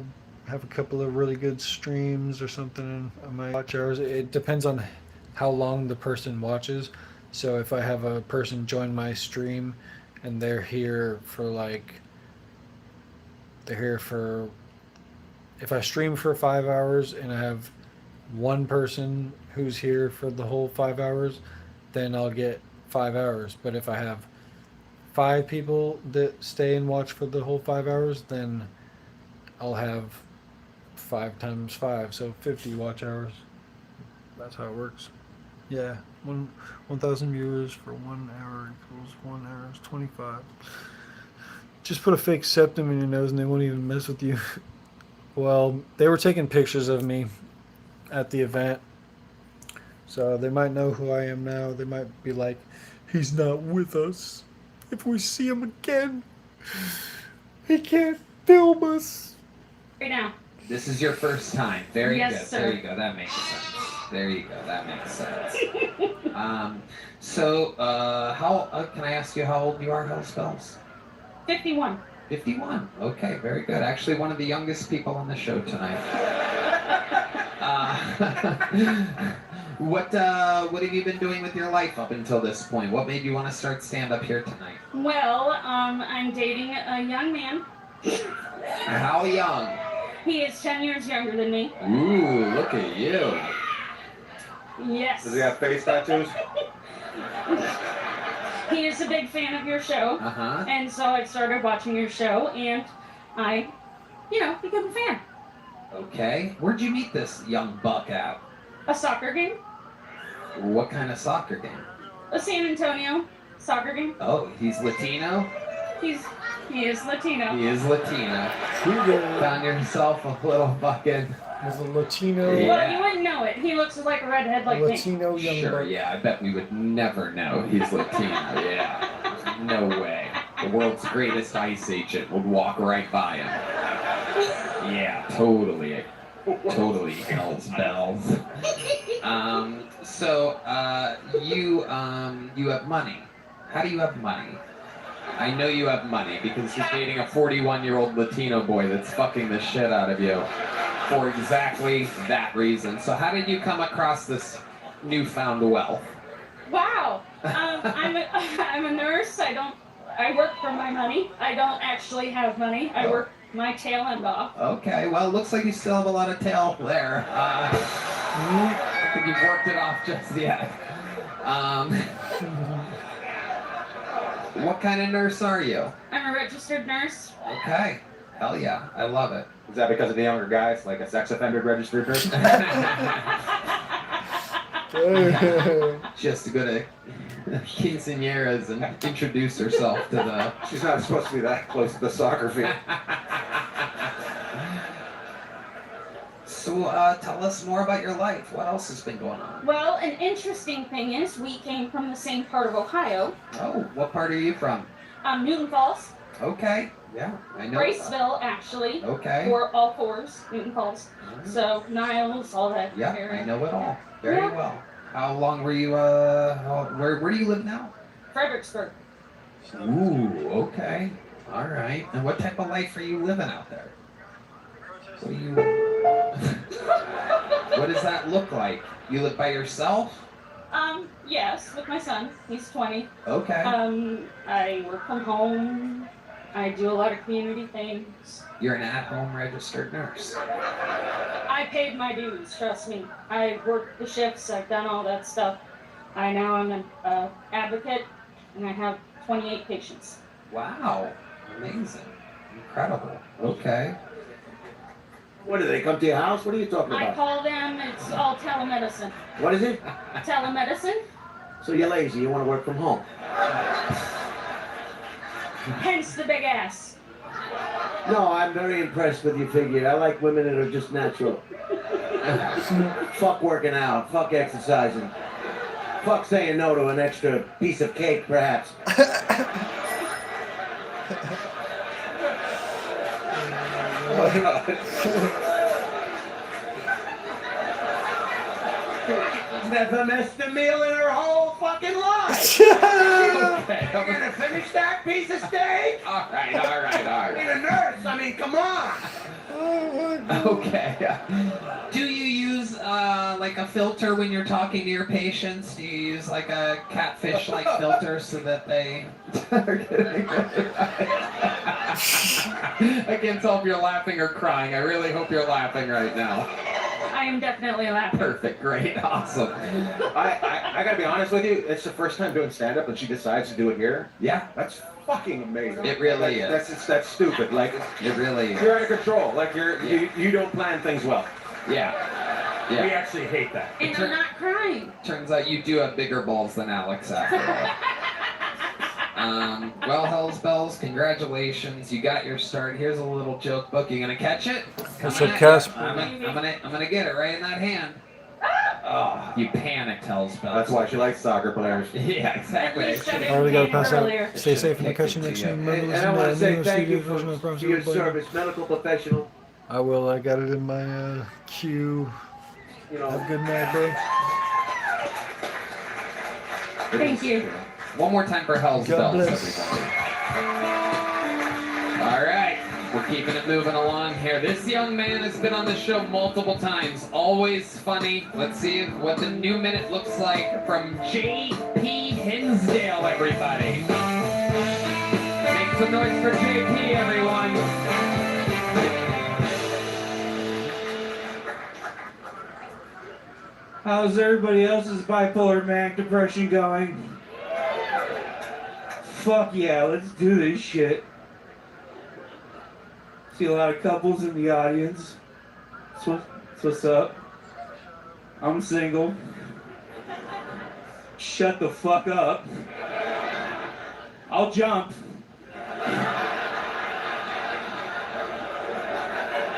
a couple of really good streams or something on my watch hours. It depends on how long the person watches. So if I have a person join my stream and they're here for if I stream for 5 hours and I have one person who's here for the whole 5 hours, then I'll get 5 hours. But if I have 5 people that stay and watch for the whole 5 hours, then I'll have 5 times 5, so 50 watch hours. That's how it works. Yeah, 1,000 viewers for 1 hour equals 1 hour is 25. Just put a fake septum in your nose and they won't even mess with you. Well, they were taking pictures of me at the event, so they might know who I am now. They might be like, he's not with us. If we see him again, he can't film us. Right now. This is your first time. Very Yes, good. sir. There you go. That makes sense. There you go. That makes sense. So, can I ask you how old you are, Hell's Bells? 51. 51. Okay, very good. Actually, one of the youngest people on the show tonight. What have you been doing with your life up until this point? What made you want to start stand-up here tonight? Well, I'm dating a young man. How young? He is 10 years younger than me. Ooh, look at you. Yes. Does he have face tattoos? He is a big fan of your show. Uh-huh. And so I started watching your show and I, became a fan. Okay. Where'd you meet this young buck at? A soccer game. What kind of soccer game? A San Antonio soccer game. Oh, he's Latino? He is Latino. He is Latino. Found yourself a little fucking... As a Latino... Yeah. Well, you wouldn't know it. He looks like a redhead like Latino me. young Sure, buck. yeah, I bet we would never know he's Latino. Yeah. No way. The world's greatest ICE agent would walk right by him. Yeah, totally. Totally Hell's Bells. You have money. How do you have money? I know you have money because you're dating a 41-year-old Latino boy that's fucking the shit out of you for exactly that reason. So how did you come across this newfound wealth? Wow. I'm a nurse. I work for my money. I don't actually have money. I work my tail end off. Okay, well, it looks like you still have a lot of tail there. I don't think you've worked it off just yet. What kind of nurse are you? I'm a registered nurse. Okay. Hell yeah. I love it. Is that because of the younger guys, like a sex offender registered nurse? Just to go to quinceañeras and introduce herself to the... She's not supposed to be that close to the soccer field. So tell us more about your life. What else has been going on? Well, an interesting thing is we came from the same part of Ohio. Oh, what part are you from? Newton Falls. Okay. Yeah, I know. Braceville, actually. Okay. For all fours, Newton Falls. So Niles, all that Yeah, area. I know it all very well. How long were you? Where do you live now? Fredericksburg. Ooh, okay. All right. And what type of life are you living out there? What do you? What does that look like? You live by yourself? Yes, with my son. He's 20. Okay. I work from home. I do a lot of community things. You're an at-home registered nurse. I paid my dues, trust me. I worked the shifts, I've done all that stuff. I now am an advocate, and I have 28 patients. Wow. Amazing. Incredible. Okay. What, do they come to your house? What are you talking I about? call them, it's all telemedicine. What is it? Telemedicine, So you're lazy, you want to work from home. hence the big ass. No, I'm very impressed with your figure. I like women that are just natural. Fuck working out, fuck exercising. Fuck saying no to an extra piece of cake, perhaps. Never missed a meal in her whole fucking life. Okay. You're gonna finish that piece of steak? All right. Need a nurse. I mean, come on. Okay. Do you use like a filter when you're talking to your patients? Do you use like a catfish-like filter so that they are getting I can't tell if you're laughing or crying. I really hope you're laughing right now. I am definitely laughing. Perfect. Great. Awesome. I gotta be honest with you, it's the first time doing stand-up and she decides to do it here. Yeah. That's fucking amazing. It really is. That's stupid. Like, it really is. You're out of control. Like, you don't plan things well. Yeah. We actually hate that. And I'm not crying. Turns out you do have bigger balls than Alex after all. Well, Hells Bells, congratulations. You got your start. Here's a little joke book. You gonna catch it? What's up, Casper? I'm gonna get it right in that hand. Oh, you panicked, Hells Bells. That's why she likes soccer players. Yeah, exactly. I already got to pass out. Stay safe and catch you next time. And I want to say thank you for your service, medical professional. I will. I got it in my queue. You know, Have a good night, bro. Thank you. One more time for Hells God Bells, bless. everybody. All right, we're keeping it moving along here. This young man has been on the show multiple times. Always funny. Let's see what the new minute looks like from J.P. Hinsdale, everybody. Make some noise for J.P., everyone. How's everybody else's bipolar manic depression going? Fuck yeah, let's do this shit. See a lot of couples in the audience. That's what's up. I'm single. Shut the fuck up. I'll jump.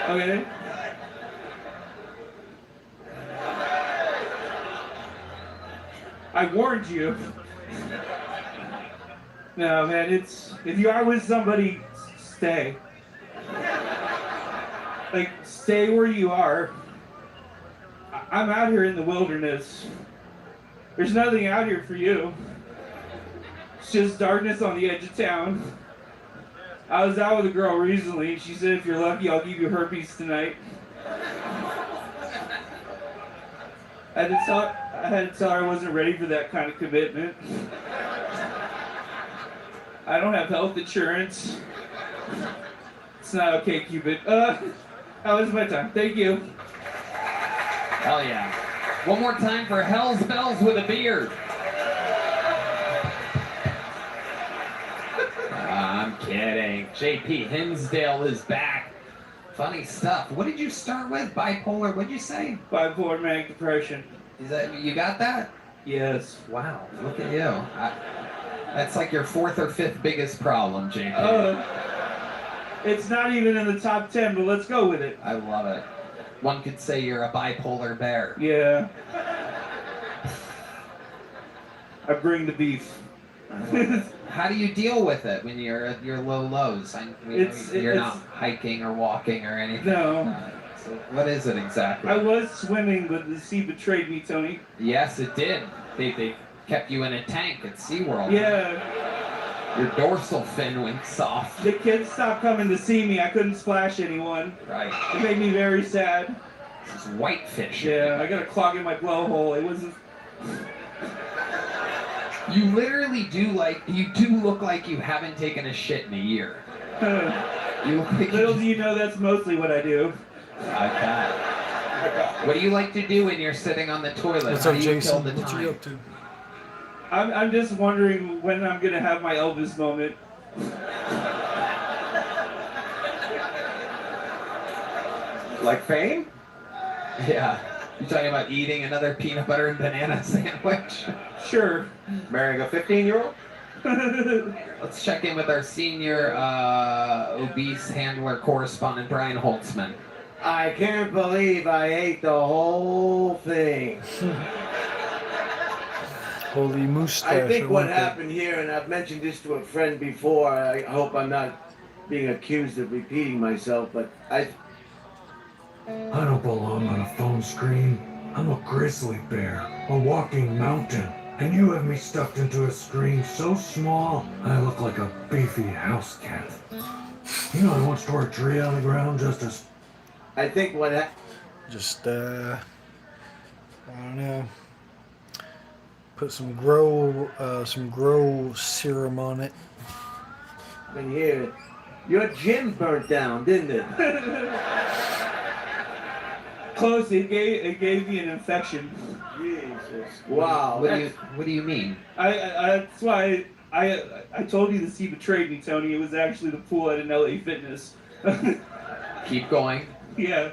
Okay. I warned you. No, man, if you are with somebody, stay. Like, stay where you are. I'm out here in the wilderness. There's nothing out here for you. It's just darkness on the edge of town. I was out with a girl recently. She said, if you're lucky, I'll give you herpes tonight. I had to tell her I wasn't ready for that kind of commitment. I don't have health insurance. It's not okay, Cupid. That was my time. Thank you. Hell yeah. One more time for Hells Bells with a beard. I'm kidding. J.P. Hinsdale is back. Funny stuff. What did you start with? Bipolar, what'd you say? Bipolar manic depression. Is that, you got that? Yes. Wow, look at you. That's like your fourth or fifth biggest problem, J.P. It's not even in the top 10, but let's go with it. I love it. One could say you're a bipolar bear. Yeah. I bring the beef. How do you deal with it when you're at your low lows? You're not hiking or walking or anything. No. So what is it exactly? I was swimming, but the sea betrayed me, Tony. Yes, it did. They kept you in a tank at SeaWorld. Yeah. Your dorsal fin went soft. The kids stopped coming to see me. I couldn't splash anyone. Right. It made me very sad. This is whitefish. Yeah, I got a clog in my blowhole. It wasn't... You literally do look like you haven't taken a shit in a year. You look like Little do you know that's mostly what I do. I bet. What do you like to do when you're sitting on the toilet? What's How up, do you Jason? kill the What time? you up to? I'm just wondering when I'm gonna have my Elvis moment. Like fame? Yeah. You talking about eating another peanut butter and banana sandwich? Sure. Marrying a 15-year-old? Let's check in with our senior obese handler correspondent, Brian Holtzman. I can't believe I ate the whole thing. Holy mustache. I think what want that. happened here, and I've mentioned this to a friend before, I hope I'm not being accused of repeating myself, but I don't belong on a phone screen. I'm a grizzly bear, a walking mountain, and you have me stuffed into a screen so small I look like a beefy house cat. You know, I once tore a tree on the ground just as... I think what happened... Just, I don't know. Put some grow serum on it. Here, your gym burnt down, didn't it? Close. It gave me an infection. Jesus. Wow. What do you mean? That's why I told you the sea betrayed me, Tony. It was actually the pool at an LA Fitness. Keep going. Yeah.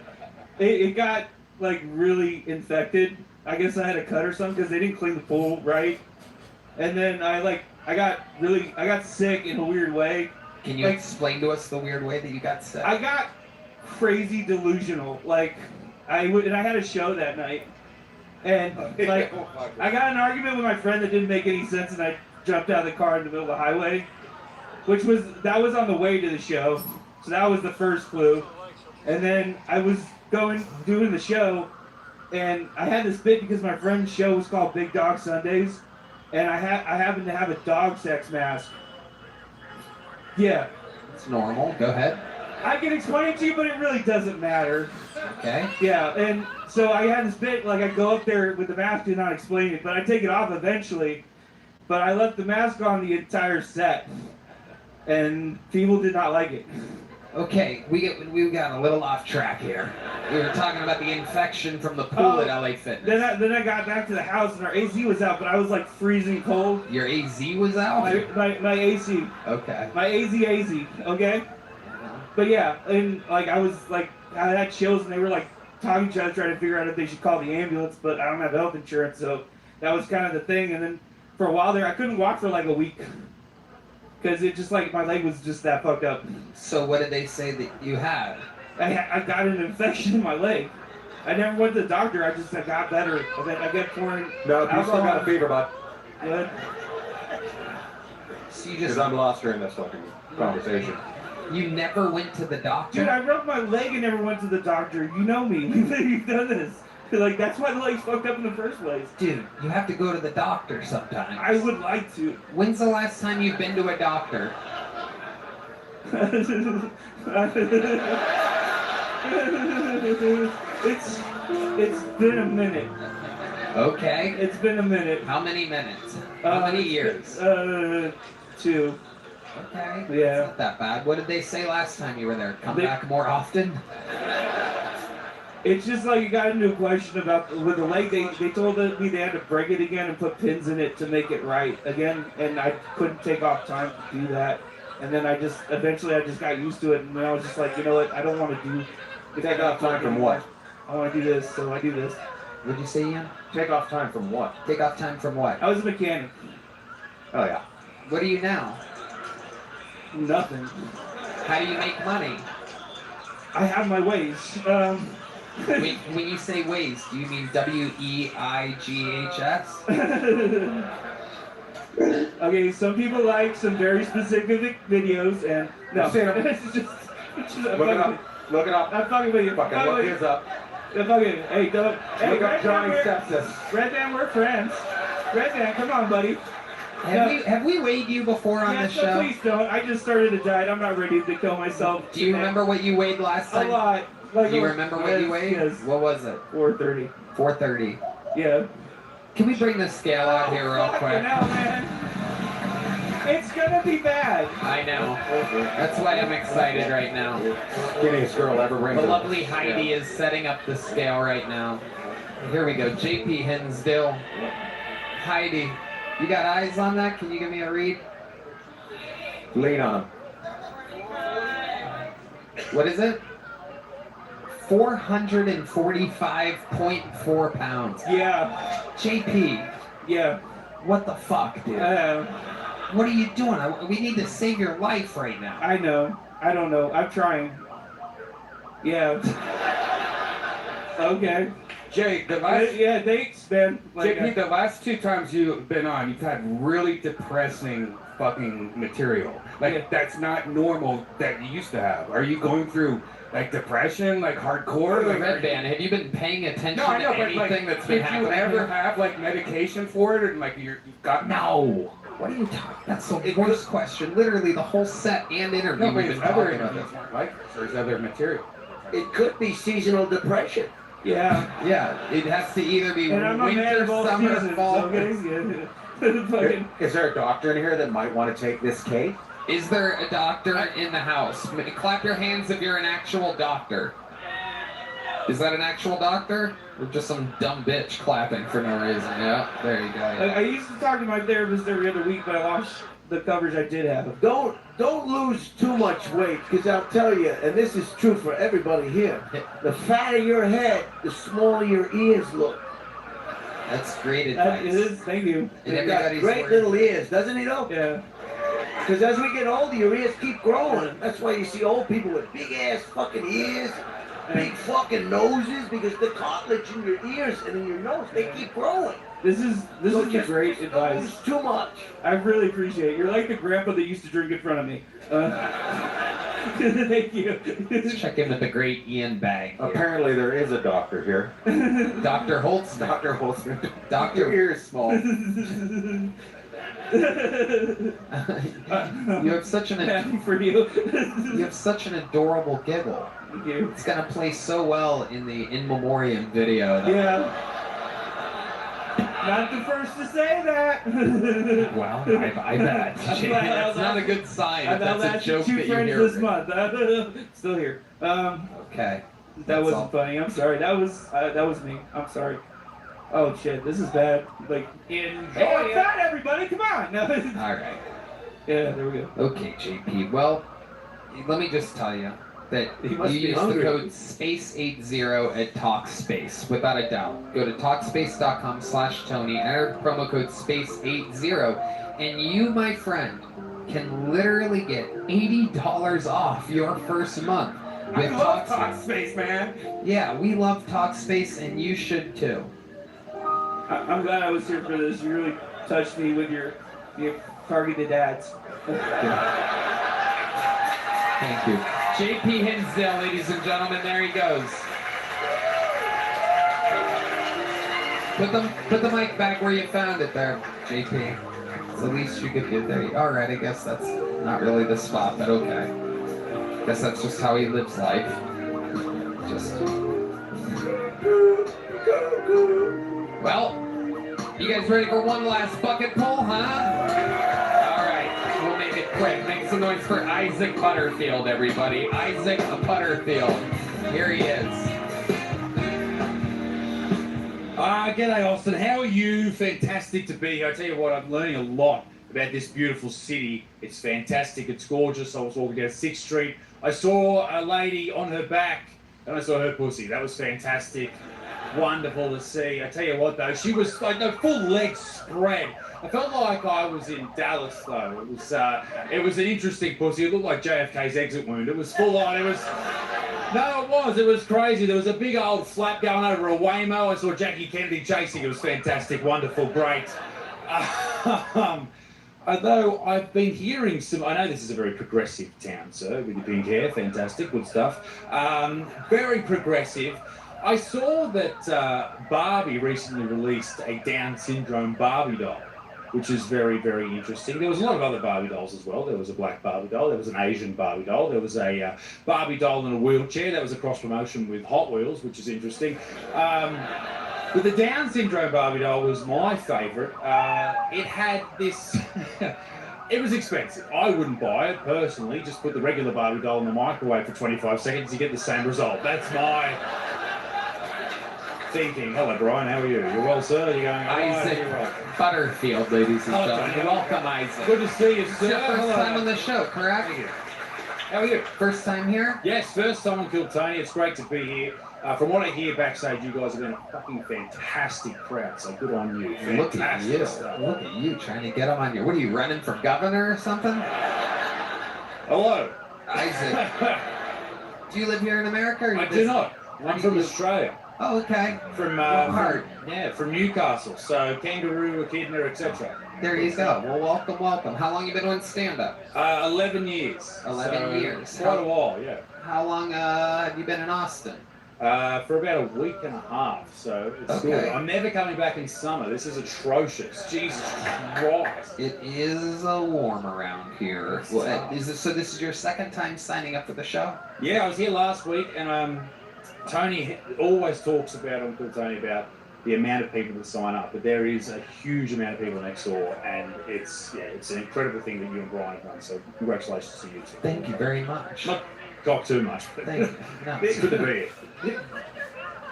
It got like really infected. I guess I had a cut or something because they didn't clean the pool right. And then I got sick in a weird way. Can you explain to us the weird way that you got sick? I got crazy delusional. I had a show that night. And I got an argument with my friend that didn't make any sense, and I jumped out of the car in the middle of the highway. That was on the way to the show. So that was the first clue. And then I was doing the show, and I had this bit because my friend's show was called Big Dog Sundays, and I happened to have a dog sex mask. Yeah. It's normal. Go ahead. I can explain it to you, but it really doesn't matter. Okay. Yeah, and so I had this bit, I go up there with the mask and not explain it, but I take it off eventually. But I left the mask on the entire set, and people did not like it. Okay, we got a little off track here. We were talking about the infection from the pool at LA Fitness. Then I got back to the house and our AC was out, but I was freezing cold. Your AZ was out? My AC. Okay. My AZ, okay? But yeah, and I had chills and they were talking to each other trying to figure out if they should call the ambulance, but I don't have health insurance, so that was kind of the thing. And then for a while there, I couldn't walk for a week. Because it just my leg was just that fucked up. So what did they say that you had? I got an infection in my leg. I never went to the doctor. I got better. I got pouring. No, you still got a fever, bud. Good. So you Because I'm lost during this fucking conversation. You never went to the doctor? Dude, I broke my leg and never went to the doctor. You know me. You've done this. That's why the leg's fucked up in the first place. Dude, you have to go to the doctor sometimes. I would like to. When's the last time you've been to a doctor? It's been a minute. Okay. It's been a minute. How many minutes? How many years? 2. Okay. Yeah. It's not that bad. What did they say last time you were there? Come back more often? It's just you got into a question about with the leg. They told me they had to break it again and put pins in it to make it right again, and I couldn't take off time to do that. And then eventually I just got used to it, and then I was just you know what, I don't want to do. Take off time from what? I want to do this, so I do this. What'd you say, Ian? Take off time from what? Take off time from what? I was a mechanic. Oh yeah. What are you now? Nothing. How do you make money? I have my ways. When you say waist, do you mean WEIGHS? Okay, some people like some very specific videos, and no, I've seen 'em. it's just Look it up. Look it up. I'm fucking with you. Fucking look his up. I'm fucking. Hey, don't. Hey, Look up Red Johnny Dan, Sepsis. Red Dan, we're friends. Red Dan, come on, buddy. Have we weighed you before on Yes, the no, show? please don't. I just started a diet. I'm not ready to kill myself. Do you remember what you weighed last time? A lot. Like, Do you remember what you weighed? Yes. What was it? 430. 430. Yeah. Can we bring the scale out here real Fucking quick? hell, man. It's gonna be bad. I know. That's why I'm excited right now. Skinniest girl ever ring. The lovely Heidi is setting up the scale right now. Here we go. JP Hinsdale. Heidi, you got eyes on that? Can you give me a read? Lean on him. What is it? 445.4 pounds. Yeah. JP. Yeah. What the fuck, dude? What are you doing? We need to save your life right now. I know. I don't know. I'm trying. Yeah. Okay. Jay, the last Yeah, thanks, man. JP, the last 2 times you've been on, you've had really depressing fucking material. Like that's not normal that you used to have. Are you going through like depression, like hardcore? The Like, Red Band, have you been paying attention no, I know, to but anything like, that's been did you happening ever here? have like medication for it, and like you've got No. What are you talking? That's the worst question. Literally, the whole set and interview No, but we've it's been other talking about interviews this. weren't like this. There's other material. It could be seasonal depression. Yeah. Yeah, it has to either be And I'm a man winter, of all summer, seasons, fall. okay? Yeah. Fucking. Is there a doctor in here that might want to take this cake? Is there a doctor in the house? Clap your hands if you're an actual doctor. Is that an actual doctor? Or just some dumb bitch clapping for no reason? Yeah, there you go. Yeah. I used to talk to my therapist every other week, but I lost the coverage I did have. Don't lose too much weight, because I'll tell you, and this is true for everybody here, the fatter your head, the smaller your ears look. That's great That advice. is, thank you. And He's got everybody's great worried. little ears, doesn't he though? Yeah. Because as we get older, your ears keep growing. That's why you see old people with big ass fucking ears, big fucking noses, because the cartilage in your ears and in your nose, they keep growing. This is So the just great don't advice. lose too much. I really appreciate it. You're like the grandpa that used to drink in front of me. Thank you. Let's check in with the great Ian Bag. here. Apparently there is a doctor here. Dr. Holtz. Dr. Holtzman. Your Doctor. ear is small. You have such an Happy for you. you have such an adorable giggle. Thank you. It's gonna play so well in the In Memoriam video. Yeah. Not the first to say that. Well, I bet. That's not a good sign if that's a joke two that you friends hear. this month. Still here. Okay. That That's wasn't all. funny. I'm sorry. That was me. I'm sorry. Oh shit, this is bad. Like, hey, I'm fat, everybody. Come on. No. All right. Yeah, there we go. Okay, JP. Well, let me just tell you that He you must be use the hungry. code SPACE80 at TalkSpace, without a doubt. Go to TalkSpace.com/Tony, enter promo code SPACE80, and you, my friend, can literally get $80 off your first month. I love Talkspace, man. Yeah, we love TalkSpace, and you should too. I'm glad I was here for this. You really touched me with your targeted ads. Thank you. JP Hinsdale, ladies and gentlemen, there he goes. Put the mic back where you found it there, JP. It's the least you could do there. All right, I guess that's not really the spot, but okay. Guess that's just how he lives life. Just. Well, you guys ready for one last bucket pull, huh? All right, we'll make it quick. Make some noise for Isaac Butterfield, everybody. Isaac Butterfield. Here he is. G'day, Austin. How are you? Fantastic to be here. I tell you what, I'm learning a lot about this beautiful city. It's fantastic. It's gorgeous. I was walking down 6th Street. I saw a lady on her back, and I saw her pussy. That was fantastic. Wonderful to see. I tell you what, though, she was like no full legs spread. I felt like I was in Dallas, though. It was an interesting pussy. It looked like JFK's exit wound. It was full on. It was No, it was. It was crazy. There was a big old flap going over a Waymo. I saw Jackie Kennedy chasing. It was fantastic, wonderful, great. Although I've been hearing some, I know this is a very progressive town, sir, with your pink hair, fantastic, good stuff. Very progressive. I saw that Barbie recently released a Down syndrome Barbie doll, which is very, very interesting. There was a lot of other Barbie dolls as well. There was a black Barbie doll, there was an Asian Barbie doll, there was a Barbie doll in a wheelchair. That was a cross promotion with Hot Wheels, which is interesting. But the Down syndrome Barbie doll was my favourite. It had this... It was expensive. I wouldn't buy it personally. Just put the regular Barbie doll in the microwave for 25 seconds, you get the same result. That's my thinking. Hello, Brian. How are you? You're well, sir? You're going all right? Isaac Butterfield, ladies and gentlemen. Welcome, Isaac. Good to see you, sir. It's your first Hello. time on the show, correct? How are you? First time here? Yes, first time on Kiltony. It's great to be here. From what I hear backstage, you guys have been a fucking fantastic crowd, so good on you. Look at you. Stuff. Look at you trying to get them on your... What are you, running for governor or something? Hello. Isaac. Do you live here in America? Or I do not. I'm from Australia. Oh, okay. From from Newcastle. So kangaroo, echidna, etc. There you go. Well, welcome, welcome. How long you been doing stand-up? 11 years. 11 years. Quite a while, yeah. How long have you been in Austin? For about a week and a half, so it's good. I'm never coming back in summer. This is atrocious. Jesus Christ. It is warm around here. So this is your second time signing up for the show? Yeah, I was here last week, and Tony always talks about Uncle Tony about the amount of people that sign up, but there is a huge amount of people next door, and it's an incredible thing that you and Brian have done. So congratulations to you two. Thank you very much. Not got too much, but thank you. No. It's good to be here.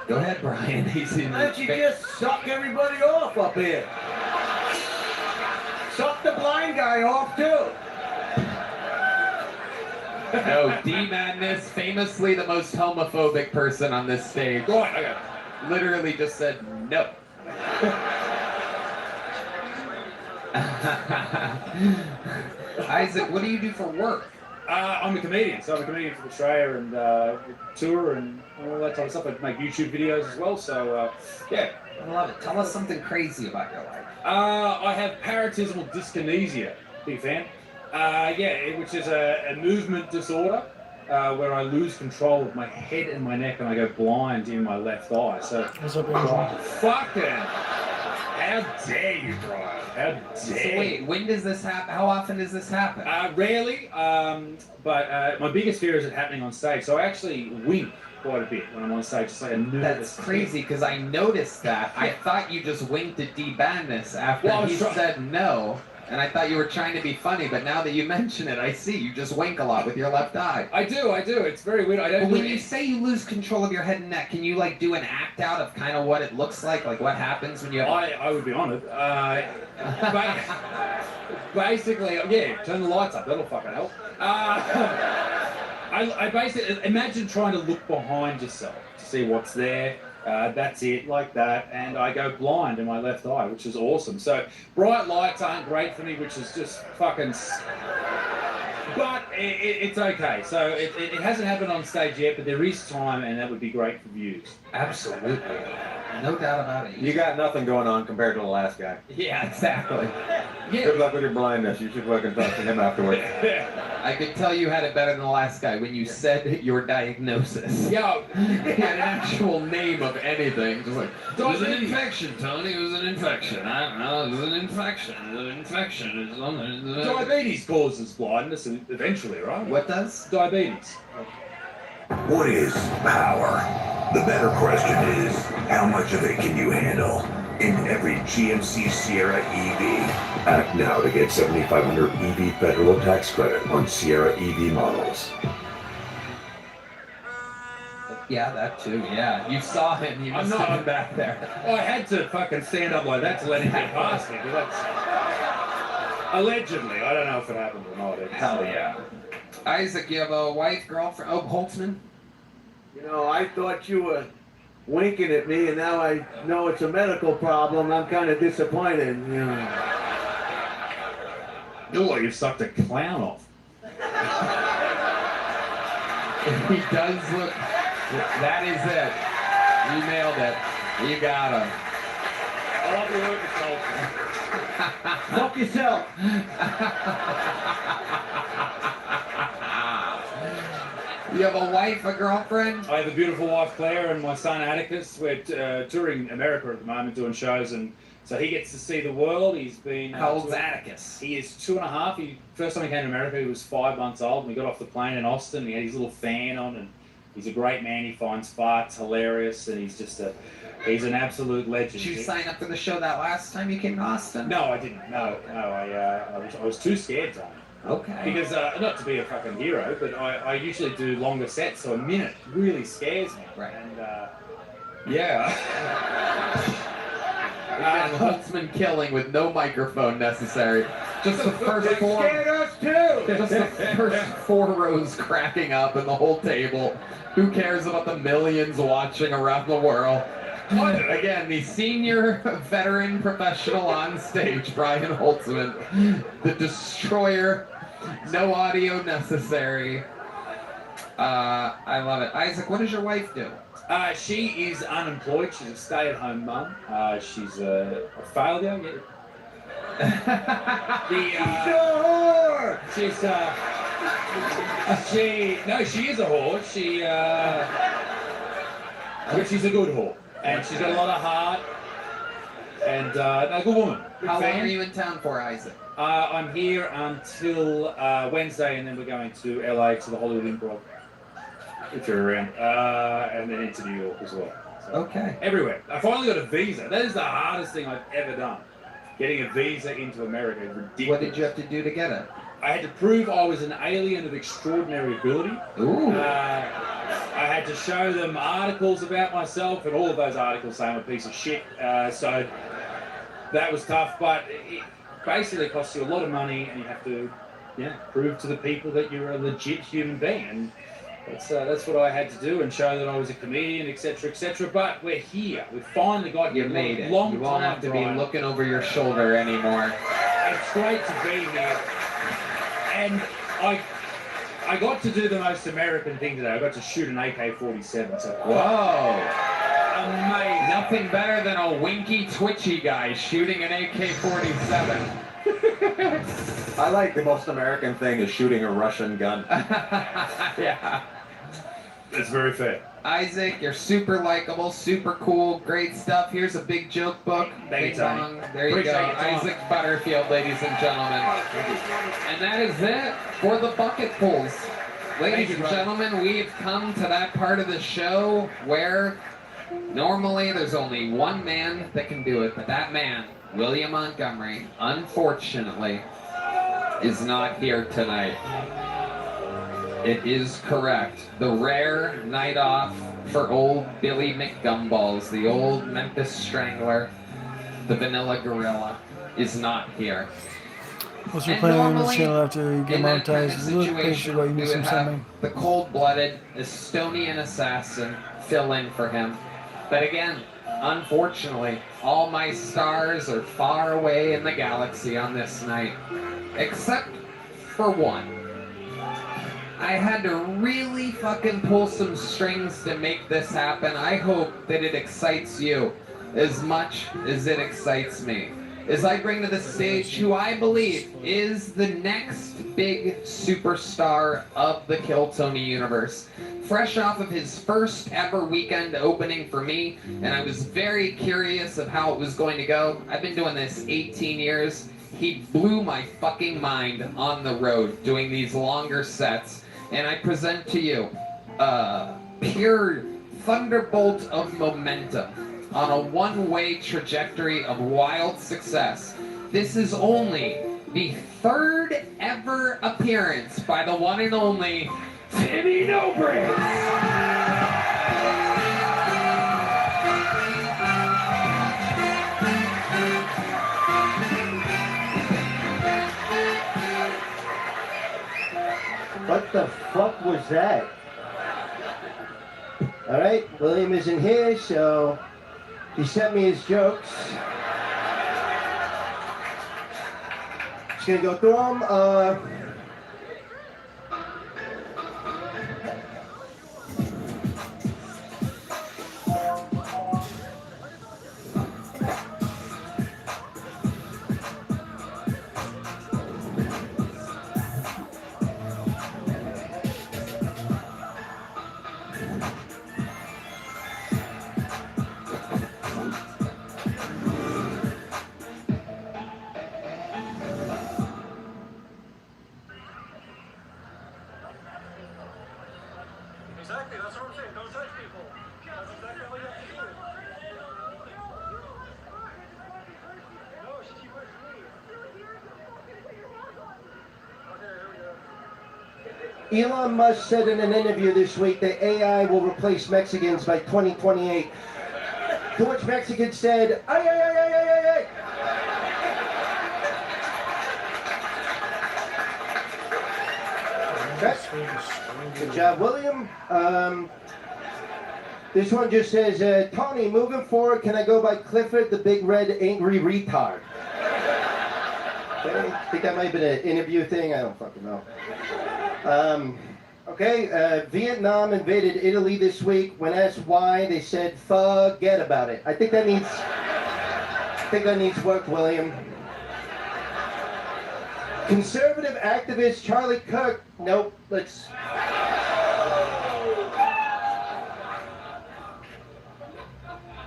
Go ahead, Brian. Why don't you just suck everybody off up here? Suck the blind guy off too. No, D-Madness, famously the most homophobic person on this stage. Right, okay. Literally just said no. Isaac, what do you do for work? I'm a comedian, so I'm a comedian from Australia and tour and all that type of stuff. I make YouTube videos as well, so yeah. I love it. Tell us something crazy about your life. I have paroxysmal dyskinesia, big fan. Which is a movement disorder where I lose control of my head and my neck and I go blind in my left eye. So, fucking, how dare you, Brian? How dare you? So wait, when does this happen? How often does this happen? Rarely, but my biggest fear is it happening on stage. So I actually wink quite a bit when I'm on stage. It's like a nervous. That's crazy because I noticed that. I thought you just winked at D-Badness after he said no. And I thought you were trying to be funny, but now that you mention it, I see you just wink a lot with your left eye. I do. It's very weird. I don't. But when you say you lose control of your head and neck, can you like do an act out of kind of what it looks like what happens when you? I would be on it. Basically, yeah. Turn the lights up. That'll fucking help. I basically imagine trying to look behind yourself to see what's there. That's it, like that, and I go blind in my left eye, which is awesome. So bright lights aren't great for me, which is just fucking... But it's okay. So it hasn't happened on stage yet, but there is time, and that would be great for views. Absolutely. No doubt about it. You got nothing going on compared to the last guy. Yeah, exactly. Good luck with your blindness. You should fucking talk to him afterwards. I could tell you had it better than the last guy when you said your diagnosis. Yeah. You had an actual name of anything. Just like, it was an infection, Tony. It was an infection. I don't know. It was an infection. It was an infection. It's on there. Diabetes causes blindness eventually, right? What does? Diabetes. What is power? The better question is, how much of it can you handle? In every GMC Sierra EV. Act now to get $7,500 EV federal tax credit on Sierra EV models. Yeah, that too. Yeah, you saw him. You must have been back there. I had to fucking stand up like that to let him get past me. That's allegedly. I don't know if it happened or not. Hell yeah. Isaac, you have a wife, girlfriend? Oh, Holtzman? You know, I thought you were winking at me, and now I know it's a medical problem. I'm kind of disappointed, you know. You look like you sucked a clown off. He does look. That is it. You nailed it. You got him. I love your work, Sultan. Fuck yourself. You have a wife, a girlfriend? I have a beautiful wife, Claire, and my son, Atticus. We're touring America at the moment, doing shows, and so he gets to see the world. He's been... How old's Atticus? He is 2.5. First time he came to America, he was 5 months old, and we got off the plane in Austin, and he had his little fan on, and he's a great man. He finds farts hilarious, and he's just he's an absolute legend. Did you sign up for the show that last time you came to Austin? No, I didn't. No, I was too scared, Tom. Okay. Because, not to be a fucking hero, but I usually do longer sets, so a minute really scares me. Right. And, yeah. Huntsman killing with no microphone necessary. Just the first They four. scared us too. Just the first 4 rows cracking up and the whole table. Who cares about the millions watching around the world? Again, the senior veteran professional on stage, Brian Holtzman, the destroyer. No audio necessary. I love it. Isaac, what does your wife do? She is unemployed. She's a stay-at-home mum. She's a failure. She's she is a whore. But she's a good whore. And she's got a lot of heart. And a good woman. Good How long fan. are you in town for, Isaac? I'm here until Wednesday, and then we're going to LA to the Hollywood Improv. If you're around. And then into New York as well. So, okay. Everywhere. I finally got a visa. That is the hardest thing I've ever done. Getting a visa into America is ridiculous. What did you have to do to get it? I had to prove I was an alien of extraordinary ability. Ooh. I had to show them articles about myself, and all of those articles say I'm a piece of shit. So that was tough, but it basically costs you a lot of money, and you have to prove to the people that you're a legit human being. And that's what I had to do, and show that I was a comedian, etc., etc. But we're here. We finally got here. You made it. Long You won't time have to be drive. looking over your shoulder anymore. It's great to be here. And I got to do the most American thing today. I got to shoot an AK-47. So Whoa. Amazing. Nothing better than a winky, twitchy guy shooting an AK-47. I like the most American thing is shooting a Russian gun. Yeah. That's very fair. Isaac, you're super likable, super cool, great stuff. Here's a big joke book. Thank you, Bing Tony. bong. There you Appreciate go. it, Tom. Isaac Butterfield, ladies and gentlemen. And that is it for the bucket pulls. Ladies and gentlemen, we've come to that part of the show where normally there's only one man that can do it, but that man, William Montgomery, unfortunately, is not here tonight. It is correct. The rare night off for old Billy McGumballs, the old Memphis Strangler, the Vanilla Gorilla, is not here. What's your And plan on this normally, channel after you get in that kind monetized? of Look, situation, basically, you we need would some have something. the cold-blooded Estonian assassin fill in for him. But again, unfortunately, all my stars are far away in the galaxy on this night, except for one. I had to really fucking pull some strings to make this happen. I hope that it excites you as much as it excites me, as I bring to the stage who I believe is the next big superstar of the Kill Tony universe. Fresh off of his first ever weekend opening for me, and I was very curious of how it was going to go. I've been doing this 18 years. He blew my fucking mind on the road doing these longer sets, and I present to you a pure thunderbolt of momentum on a one-way trajectory of wild success. This is only the third ever appearance by the one and only Timmy No Breaks. What the fuck was that? Alright, William isn't here, so he sent me his jokes. Just gonna go through them. Exactly, that's what I'm saying. Don't touch people. That's exactly all you have to do. No, she pushed me. Okay, here we go. Elon Musk said in an interview this week that AI will replace Mexicans by 2028. To which Mexicans said, ay, ay, ay, ay, ay, ay, ay. Good job, William. This one just says, Tony, moving forward, can I go by Clifford, the big red angry retard? Okay, I think that might have been an interview thing. I don't fucking know. Okay, Vietnam invaded Italy this week. When asked why, they said, forget about it. I think that needs work, William. Conservative activist Charlie Kirk. Nope, let's.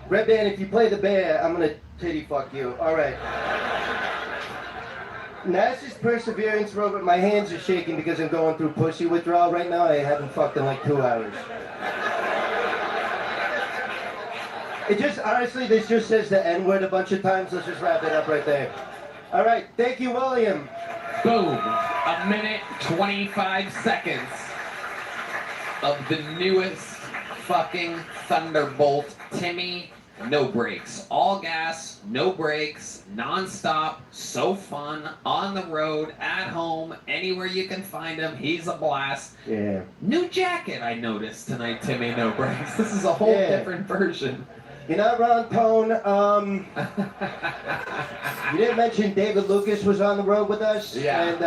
Red Band, if you play the bear, I'm gonna titty fuck you. All right. NASA's Perseverance rover. My hands are shaking because I'm going through pussy withdrawal right now. I haven't fucked in like 2 hours. It just, honestly, this just says the N-word a bunch of times. Let's just wrap it up right there. All right, thank you, William. Boom. A minute, 25 seconds of the newest fucking Thunderbolt. Timmy, no brakes. All gas, no brakes, non-stop, so fun, on the road, at home, anywhere you can find him. He's a blast. Yeah. New jacket, I noticed tonight, Timmy, no brakes. This is a whole different version. You're not wrong, Tone. You didn't mention David Lucas was on the road with us. Yeah. And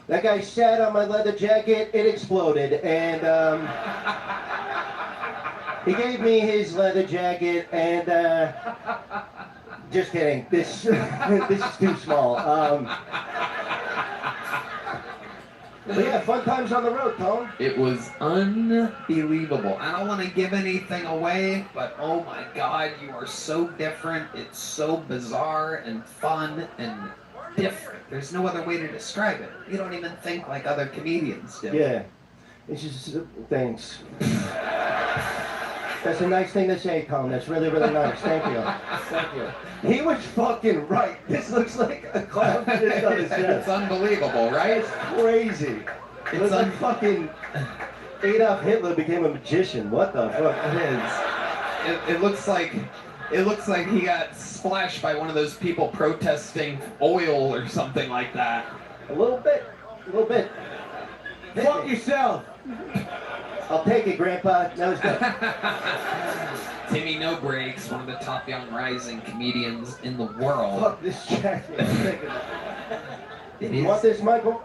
that guy sat on my leather jacket. It exploded. And he gave me his leather jacket. And just kidding. This is too small. But yeah, fun times on the road, Tone. It was unbelievable. I don't want to give anything away, but oh my God, you are so different. It's so bizarre and fun and different. There's no other way to describe it. You don't even think like other comedians do. Yeah. It's just, thanks. That's a nice thing to say, Tone. That's really, really nice. Thank you. Thank you. He was fucking right. This looks like a clown shit on his chest. It's unbelievable, right? It's crazy. It looks like fucking Adolf Hitler became a magician. What the fuck? It looks like he got splashed by one of those people protesting oil or something like that. A little bit. A little bit. Fuck yourself. I'll take it, Grandpa. That was good. Timmy No Brakes, one of the top young rising comedians in the world. Fuck this jacket. You want this, Michael?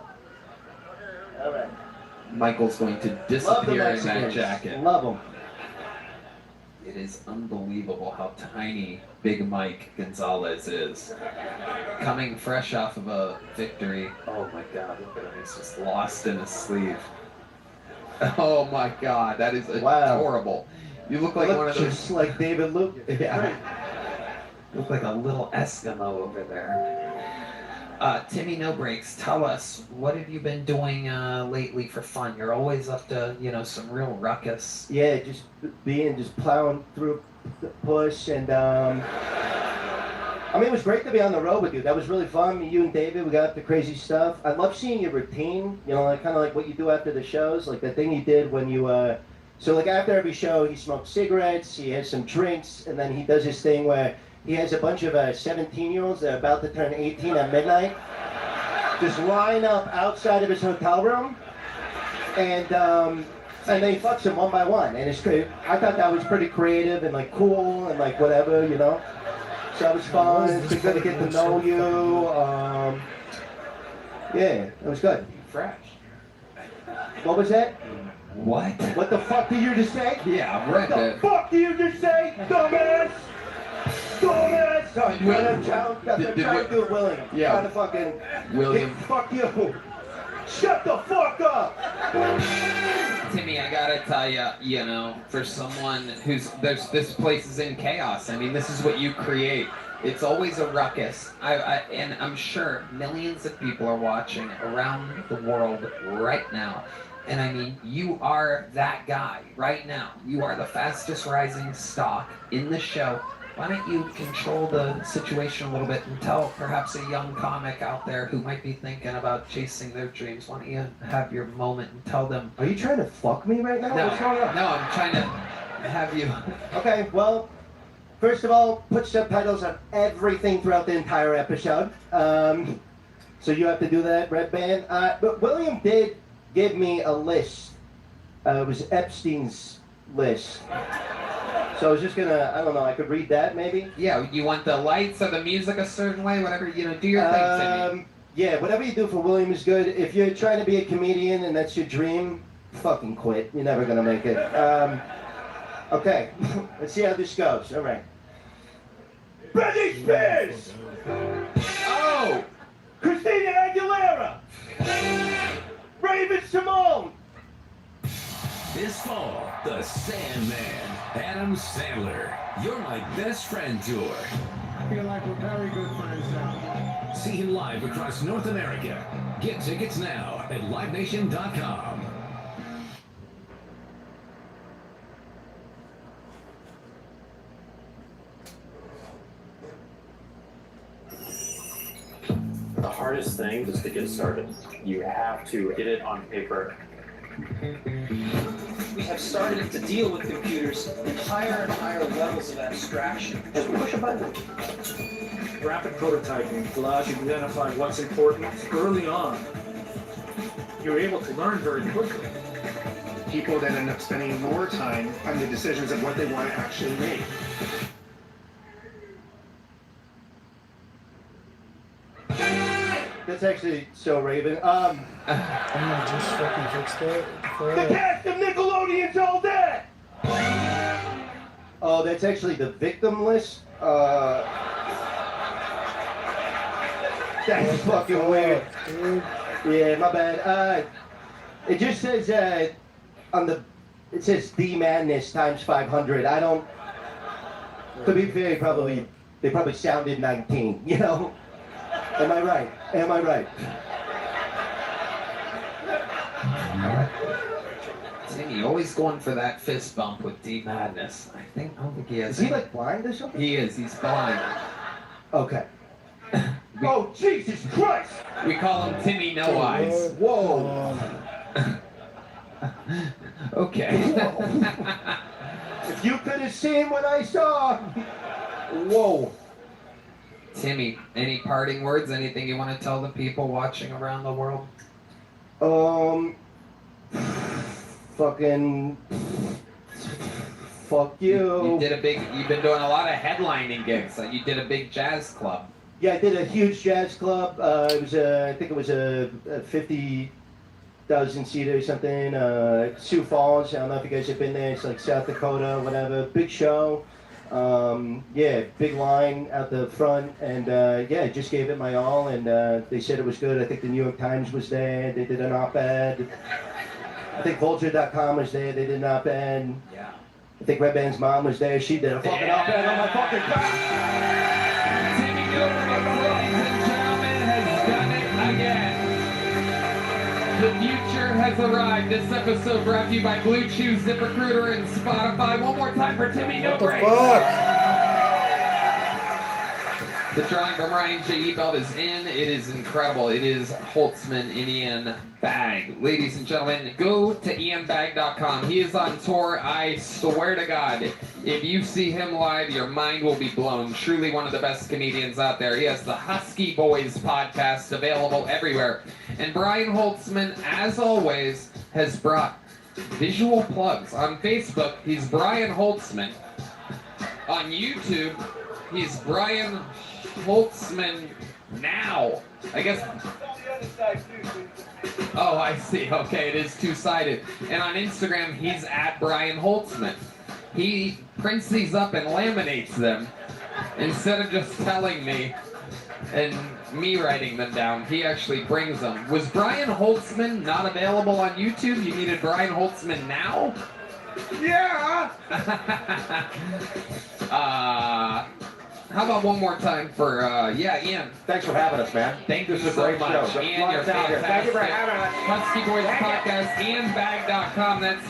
All right. Michael's going to disappear in that jacket. Love him. It is unbelievable how tiny Big Mike Gonzalez is. Coming fresh off of a victory. Oh my God, look at him. He's just lost in his sleeve. Oh my God, that is horrible. You look like one of those. Just like David Lucas. Yeah. You look like a little Eskimo over there. Timmy No Brakes, tell us, what have you been doing lately for fun? You're always up to, some real ruckus. Yeah, just plowing through the push, and it was great to be on the road with you. That was really fun. You and David, we got up to crazy stuff. I love seeing your routine, like kind of like what you do after the shows, like the thing you did when you, so like after every show, he smokes cigarettes, he has some drinks, and then he does his thing where he has a bunch of 17-year-olds that are about to turn 18 at midnight, just line up outside of his hotel room, and then he fucks them one by one, and it's great. I thought that was pretty creative and like cool and like whatever, So it was fun. It's been good to get to know you. Yeah, it was good. Fresh. What was that? What? What the fuck did you just say? Yeah, I've read that. What the fuck did you just say, dumbass? Dumbass! Sorry, I'm trying to do it, William. Yeah. Trying to fucking... William. Fuck you. Shut the fuck up! Timmy, I gotta tell you, for someone this place is in chaos. I mean, this is what you create. It's always a ruckus. And I'm sure millions of people are watching around the world right now. And I mean, you are that guy right now. You are the fastest rising stock in the show. Why don't you control the situation a little bit and tell perhaps a young comic out there who might be thinking about chasing their dreams, why don't you have your moment and tell them... Are you trying to fuck me right now? No, What's going on? no, I'm trying to have you... Okay, well, first of all, put subtitles on everything throughout the entire episode. So you have to do that, Red Band. But William did give me a list. It was Epstein's list. So I was just gonna, I don't know, I could read that maybe? Yeah, you want the lights or the music a certain way, whatever, you know, do your thing, Timmy. Yeah, whatever you do for William is good. If you're trying to be a comedian and that's your dream, fucking quit. You're never gonna make it. Okay, let's see how this goes. All right. Britney Spears! Oh! Christina Aguilera! Raven Simone! This fall, the Sandman, Adam Sandler, You're My Best Friend Tour. I feel like we're very good friends now. See him live across North America. Get tickets now at livenation.com. The hardest thing is to get started. You have to get it on paper. We have started to deal with computers in higher and higher levels of abstraction. Just push a button. Rapid prototyping allows you to identify what's important early on. You're able to learn very quickly. People then end up spending more time on the decisions of what they want to actually make. That's actually so Raven. I'm gonna just fucking fix that. The cast of Nickelodeon's all dead! Oh, that's actually the victim list? That's fucking weird. Yeah, my bad. It just says, on the, it says The Madness times 500. I don't, to be fair, they probably sounded 19, you know? Am I right? Am I right? Timmy, always going for that fist bump with D Madness. I don't think he has. Is he like blind or something? He is, he's blind. Okay. Oh, Jesus Christ! We call him Timmy No Eyes. Whoa! Okay. If you could have seen what I saw! Whoa! Timmy, any parting words? Anything you want to tell the people watching around the world? Fucking... Fuck you. You've been doing a lot of headlining gigs. You did a big jazz club. Yeah, I did a huge jazz club. It was I think it was a 50,000 seater or something. Sioux Falls, I don't know if you guys have been there. It's like South Dakota, whatever. Big show. Yeah, big line out the front, and yeah, I just gave it my all, and they said it was good. I think the New York Times was there. They did an op-ed. I think Vulture.com was there. They did an op-ed. Yeah. I think Red Band's mom was there. She did a fucking op-ed on my fucking Timmy Gilbert, ladies and gentlemen, has done it again. The future has arrived. This episode brought to you by Blue Chew, ZipRecruiter, and Spotify. One more time for Timmy No Break. The drawing from Ryan J. Ebelt is in. It is incredible. It is Holtzman in Ian Bag. Ladies and gentlemen, go to ianbag.com. He is on tour. I swear to God, if you see him live, your mind will be blown. Truly one of the best comedians out there. He has the Husky Boys podcast available everywhere. And Brian Holtzman, as always, has brought visual plugs. On Facebook, he's Brian Holtzman. On YouTube, he's Brian Holtzman Now. I guess. Oh, I see. Okay, it is two-sided. And on Instagram, he's at Brian Holtzman. He prints these up and laminates them instead of just telling me and me writing them down. He actually brings them. Was Brian Holtzman not available on YouTube? You needed Brian Holtzman Now? Yeah! How about one more time for, Ian. Thanks for having us, man. Thank you This is so a great much. show. Ian, you're fantastic. Thank you for having us. Husky Boys Podcast, IanBag.com. That's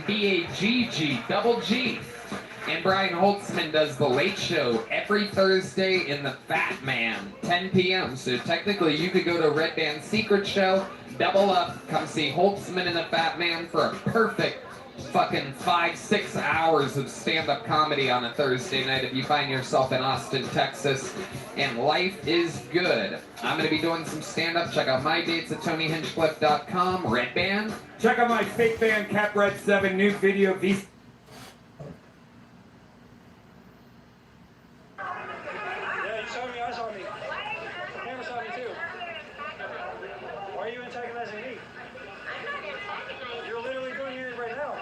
IanBagg, double G. And Brian Holtzman does The Late Show every Thursday in the Fat Man, 10 p.m. So technically you could go to Red Band's Secret Show, double up, come see Holtzman and the Fat Man for a perfect fucking 5-6 hours of stand-up comedy on a Thursday night if you find yourself in Austin, Texas, and life is good. I'm going to be doing some stand-up. Check out my dates at TonyHinchcliffe.com. Red Band. Check out my fake band, Cap-Red7, new video, V. Yeah, you saw me, I saw me. The camera saw me too. Why are you antagonizing me? You're literally doing it right now.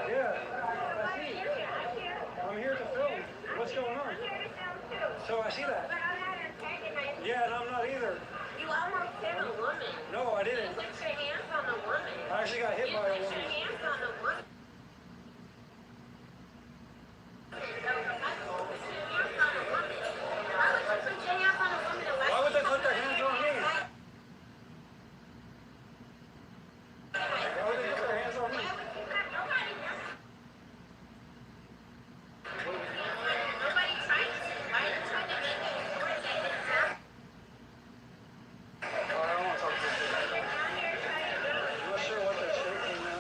Yeah, I see. I'm here to film. What's going on? So I see that. Yeah, and I'm not either. You almost hit a woman. No, I didn't. You put your hands on a woman. I actually got hit by a woman. You put your hands on a woman. Why would they put their hands on me? Why would they put their hands on me? Nobody tried to. Why are you trying to make it worse? I don't want to talk to you. I'm not sure what they're shaking now.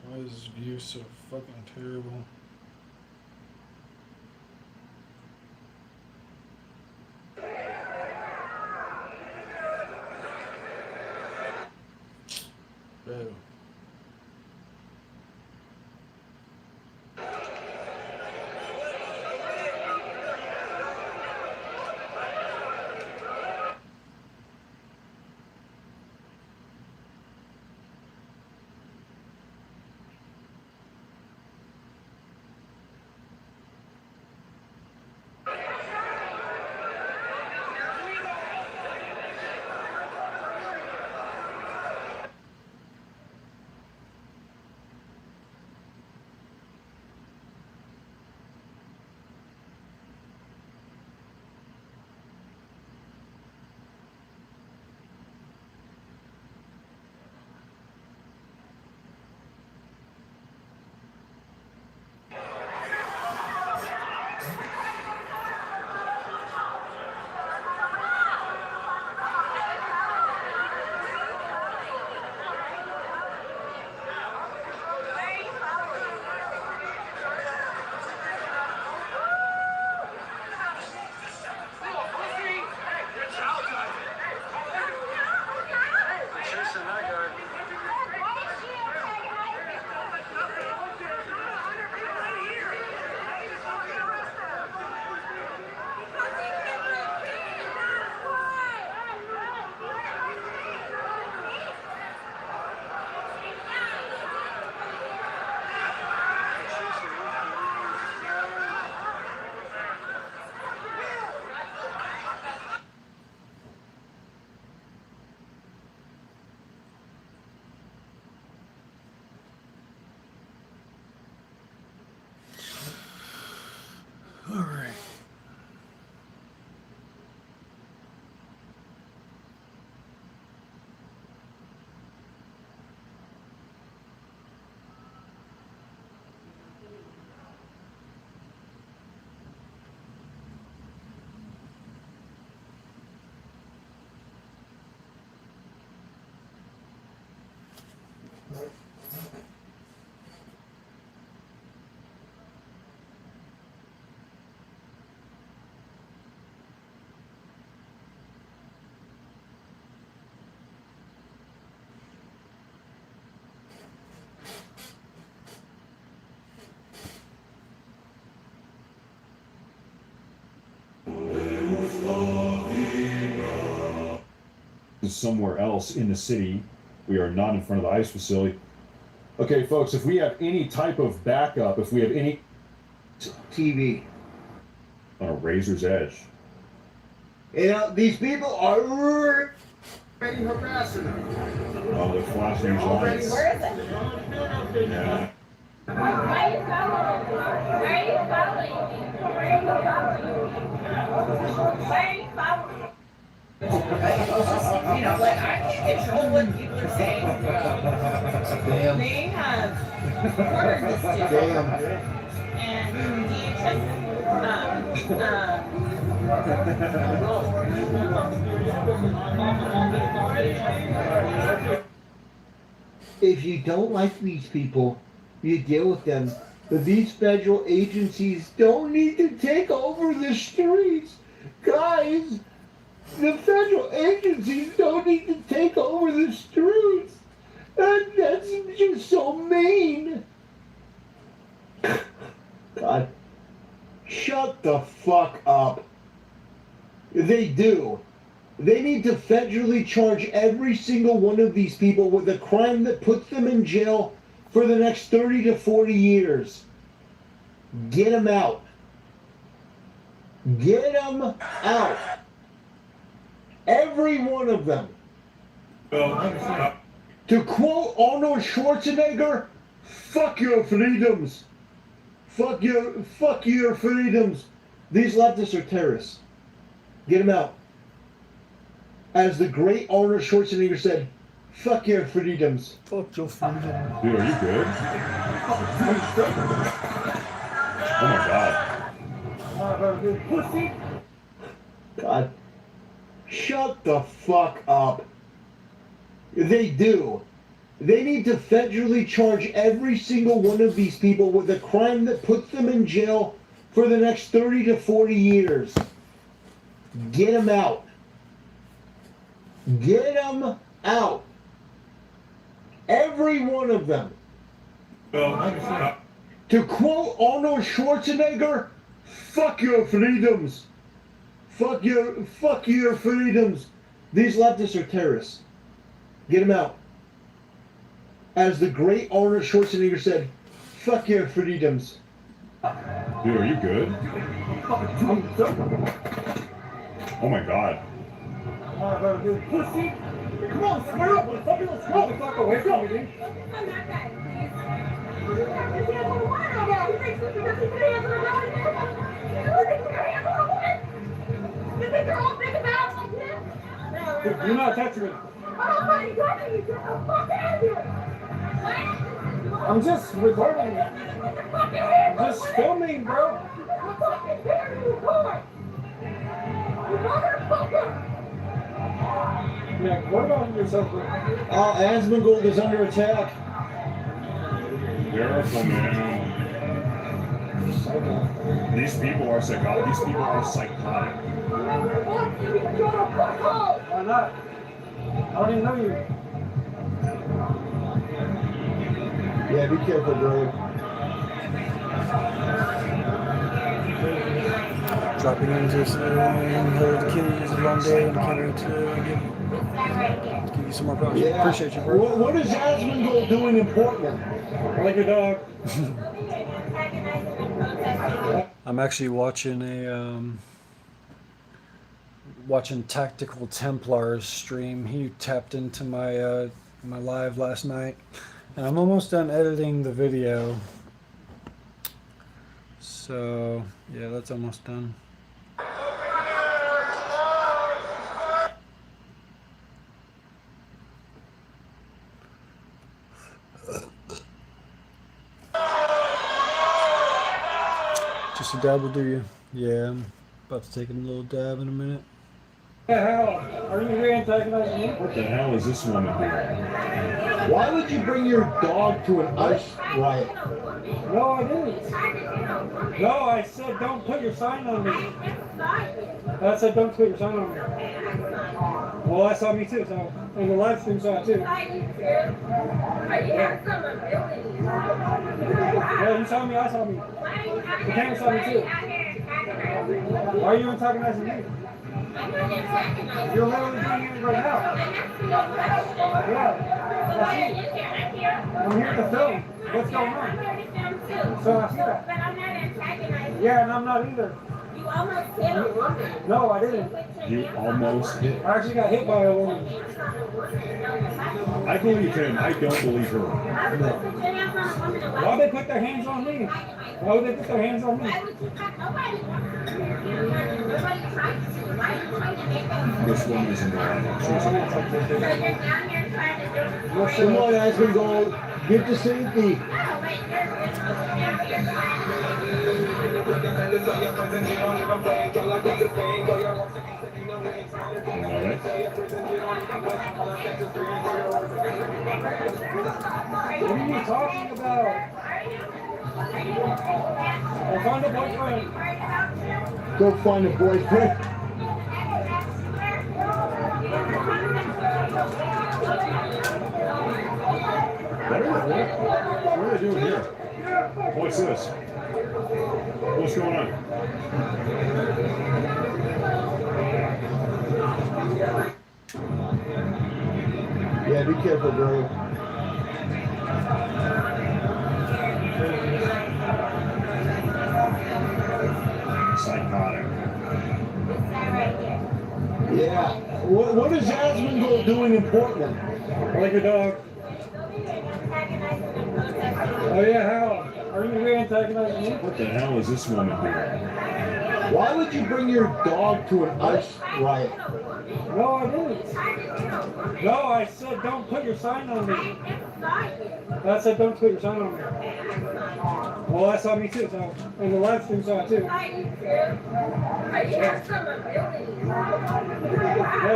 Why is this view so fucking terrible? Bro. somewhere else in the city. We are not in front of the ICE facility. Okay, folks, if we have any type of backup, if we have any TV. On a razor's edge. You know, these people are already harassing them. Oh, they're flashing lights. Where is it? Yeah. Why are you following me? Why are you following me? Why are you following me? You know, like I can't control what people are saying. Damn. They have ordered this dude. Damn. And if you don't like these people, you deal with them. But these federal agencies don't need to take over the streets. Guys, the federal agencies don't need to take over the streets. And that's just so mean. God, shut the fuck up. They do. They need to federally charge every single one of these people with a crime that puts them in jail for the next 30 to 40 years. Get them out. Get them out. Every one of them. To quote Arnold Schwarzenegger, fuck your freedoms. Fuck your freedoms. These leftists are terrorists. Get them out. As the great Arnold Schwarzenegger said, fuck your freedoms. Fuck your freedom. Dude, are you good? Oh my god. Pussy. God. Shut the fuck up. They do. They need to federally charge every single one of these people with a crime that puts them in jail for the next 30 to 40 years. Get them out. Get them out. Every one of them. To quote Arnold Schwarzenegger, fuck your freedoms. Fuck your freedoms. These leftists are terrorists. Get them out. As the great Arnold Schwarzenegger said, fuck your freedoms. Dude, are you good? Oh my god. Pussy. Come on, square up. Let's go. The fuck away from me, dude. You're not touching me. I'm just recording. I'm just filming, bro. Yeah, what about yourself, bro? Asmongold is under attack. Careful, man. These people are psychotic. These people are psychotic. Why not? I don't even know you. Yeah, be careful, brother. Dropping into saying hello to Kitty. It's a long day and can't wait to give you some more props. Yeah. Appreciate you, bro. What is Asmongold doing in Portland? I like your dog. I'm actually watching watching Tactical Templars stream. He tapped into my my live last night, and I'm almost done editing the video. So yeah, that's almost done. Just a dab will do you. Yeah, I'm about to take a little dab in a minute. What the hell? Are you re-antagonizing me? What the hell is this woman doing? Why would you bring your dog to an ice riot? No, I didn't. No, I said don't put your sign on me. I said don't put your sign on me. Well, I saw me too, so and the live stream saw it too. Yeah, you saw me, I saw me. The camera saw me too. Why are you antagonizing me? You're literally doing it right now. Yeah. I'm here to film. What's going on? So I see that. Yeah, and I'm not either. You almost hit a woman. No, I didn't. You almost hit. I actually got hit by a woman. I believe him. I don't believe her. Why'd they put their hands on me? Why would they put their hands on me? This woman is in the wrong. Come on, guys, we go get to safety. What are you talking about? I'll find a boyfriend. Go find a boyfriend. What are they doing here? What's this? What's going on? Yeah, be careful, girl. Psychotic. Yeah. What is Jasmine doing in Portland? Like a dog. Oh yeah, how? Are you re-antagonizing me? What the hell is this woman doing? Why would you bring your dog to an ice riot? No, I didn't. No, I said don't put your sign on me. I said don't put your sign on me. Well, that saw me too, so, and the live stream saw it too. Yeah,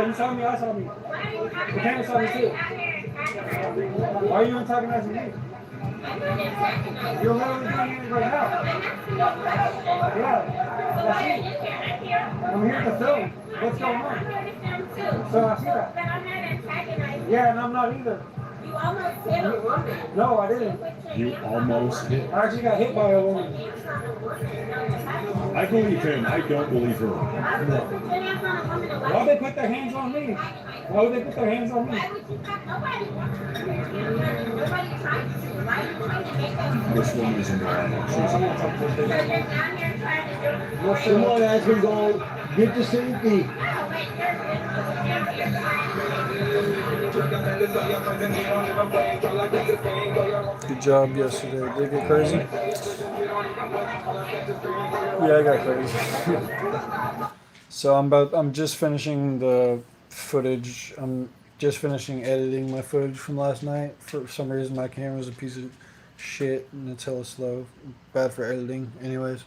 you saw me, I saw me. The camera saw me too. Why are you antagonizing me? You're literally doing it right now. Yeah, that's me. I'm here to film. What's going on? So I see that. Yeah, and I'm not either. You almost hit a woman. No, I didn't. You almost hit. I actually got hit by a woman. I believe him. I don't believe her. Why'd they put their hands on me? Why would they put their hands on me? This woman is in the wrong. Come on, guys, we go get to safety. Good job yesterday. Did it get crazy? Yeah, I got crazy. So I'm just finishing the footage. I'm just finishing editing my footage from last night. For some reason my camera's a piece of shit and it's hella slow. Bad for editing. Anyways.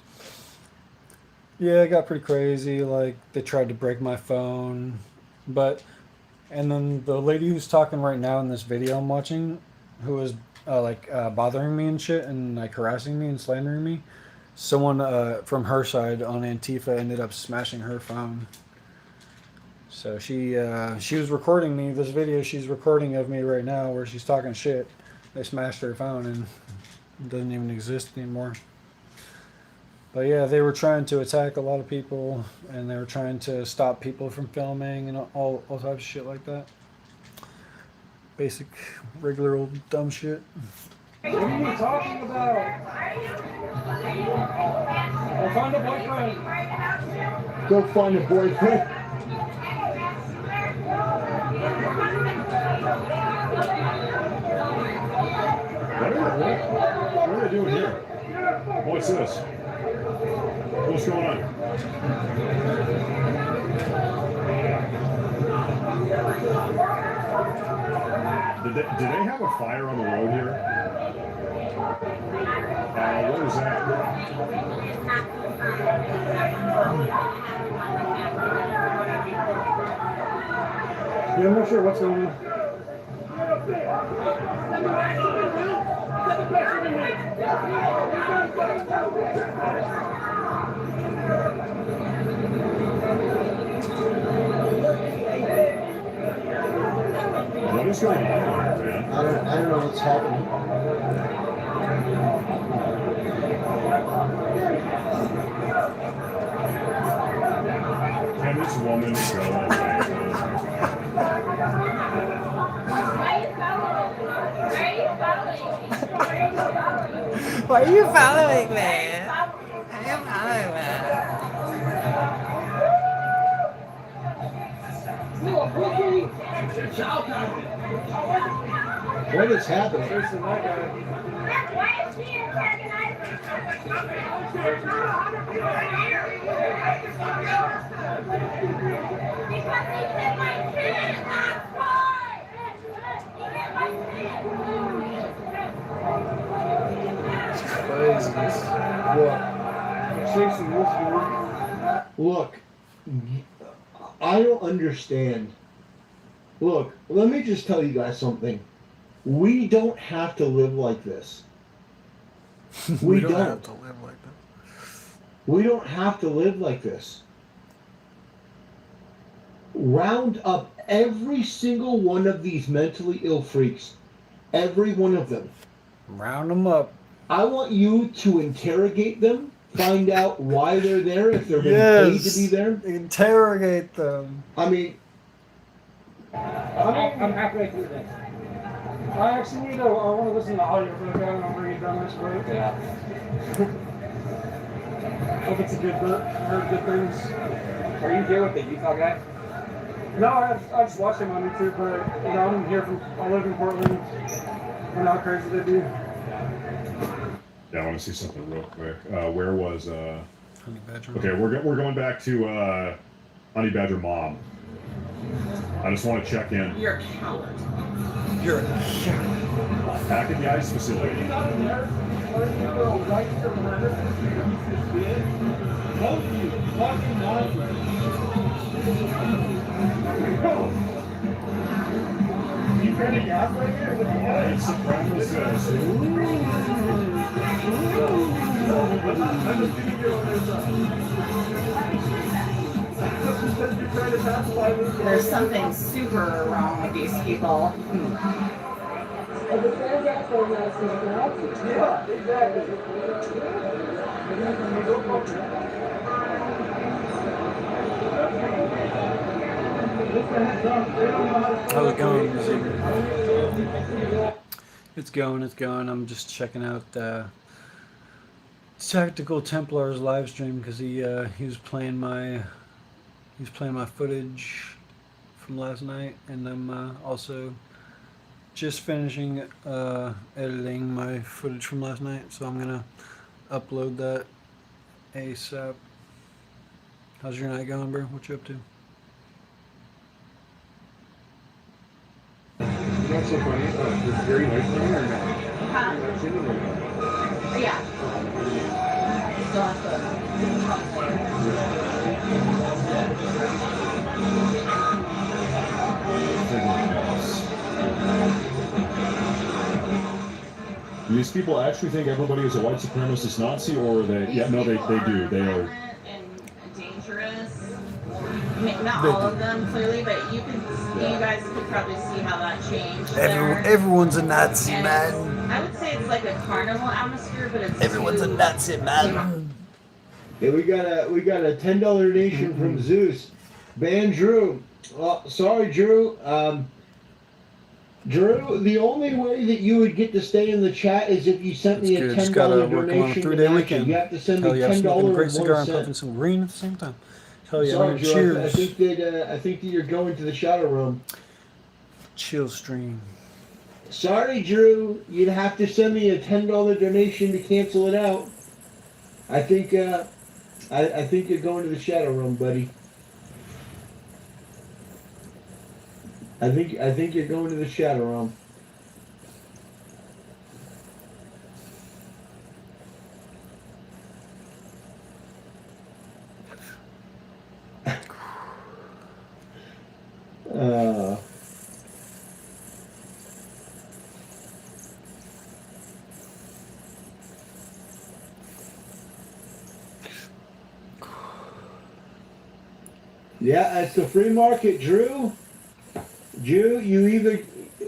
Yeah, it got pretty crazy. Like, they tried to break my phone. And then the lady who's talking right now in this video I'm watching, who was bothering me and shit and like harassing me and slandering me, someone from her side on Antifa ended up smashing her phone. So she was recording me. This video she's recording of me right now where she's talking shit. They smashed her phone and it doesn't even exist anymore. But yeah, they were trying to attack a lot of people, and they were trying to stop people from filming and all types of shit like that. Basic, regular old dumb shit. What are you talking about? I'll find a boyfriend. Go find a boyfriend. What are they doing here? What's this? What's going on? Did they have a fire on the road here? What was that? Yeah, I'm not sure what's going on. What is going on, man? I don't know what's happening. Man, this woman go away. Why are you following me? I am following What is happening? Look, I don't understand. Look, let me just tell you guys something. We don't have to live like this. We don't have to live like that. We don't have to live like this. Round up every single one of these mentally ill freaks. Every one of them. Round them up. I want you to interrogate them, find out why they're there, if they're being paid to be there. Interrogate them. I mean, I'm happy to do this. I actually need to, I want to listen to the audio for the guy and I'll bring it down next week. Yeah. Hope it's a good book. I heard good things. Are you here with the Utah guy? No, I just watch him on YouTube, but you know, I'm here from, I live in Portland. I know how crazy they do. Yeah, I want to see something real quick. Where was Honey Badger? Okay, we're going back to Honey Badger Mom. I just want to check in. You're a coward. You're a coward. Back at the ice facility. You trying to gas right here with the White supremacists. There's something super wrong with these people. Yeah, exactly. How's it going, Xavier? It's going. I'm just checking out Tactical Templar's live stream because he was playing my footage from last night, and I'm also just finishing editing my footage from last night, so I'm gonna upload that ASAP. How's your night going, bro? What you up to? That's so funny. It's very nice for me or not? Yeah. Still have These people actually think everybody is a white supremacist Nazi, or they? Yeah, no, they do. They are. And dangerous. Not all of them, clearly, but you guys could probably see how that changed. Everyone's a Nazi, and man. I would say it's like a carnival atmosphere, but it's Everyone's a Nazi, man. Yeah, we got a $10 donation from Zeus. Ban Drew. Oh, sorry, Drew. Drew, the only way that you would get to stay in the chat is if you sent me a $10 Just gotta work on a donation. 3-day weekend. You have to send Hell me yeah, I'm smoking a great cigar and $10.01. puffing some green at the same time. Hell yeah, Sorry, man. Drew. I Cheers. think that you're going to the shadow room. Chill stream. Sorry, Drew. You'd have to send me a $10 donation to cancel it out. I think I think you're going to the shadow room, buddy. I think you're going to the shadow room. Yeah, it's the free market, Drew. Drew, you either,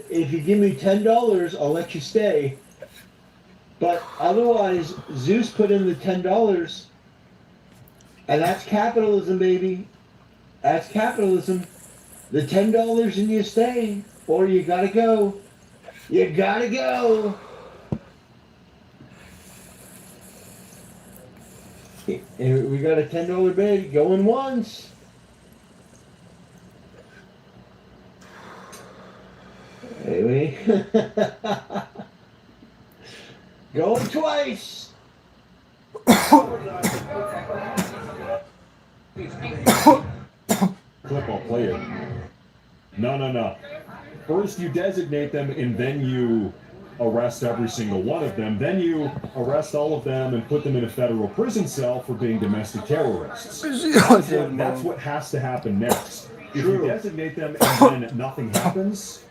if you give me $10, I'll let you stay. But otherwise, Zeus put in the $10, and that's capitalism, baby. That's capitalism. The $10 and you stay, or you gotta go. You gotta go. And we got a $10 bid going once. Anyway. Going twice. Clip, I'll play it. No. First you designate them and then you arrest every single one of them. Then you arrest all of them and put them in a federal prison cell for being domestic terrorists. That's what has to happen next. If you designate them and then nothing happens...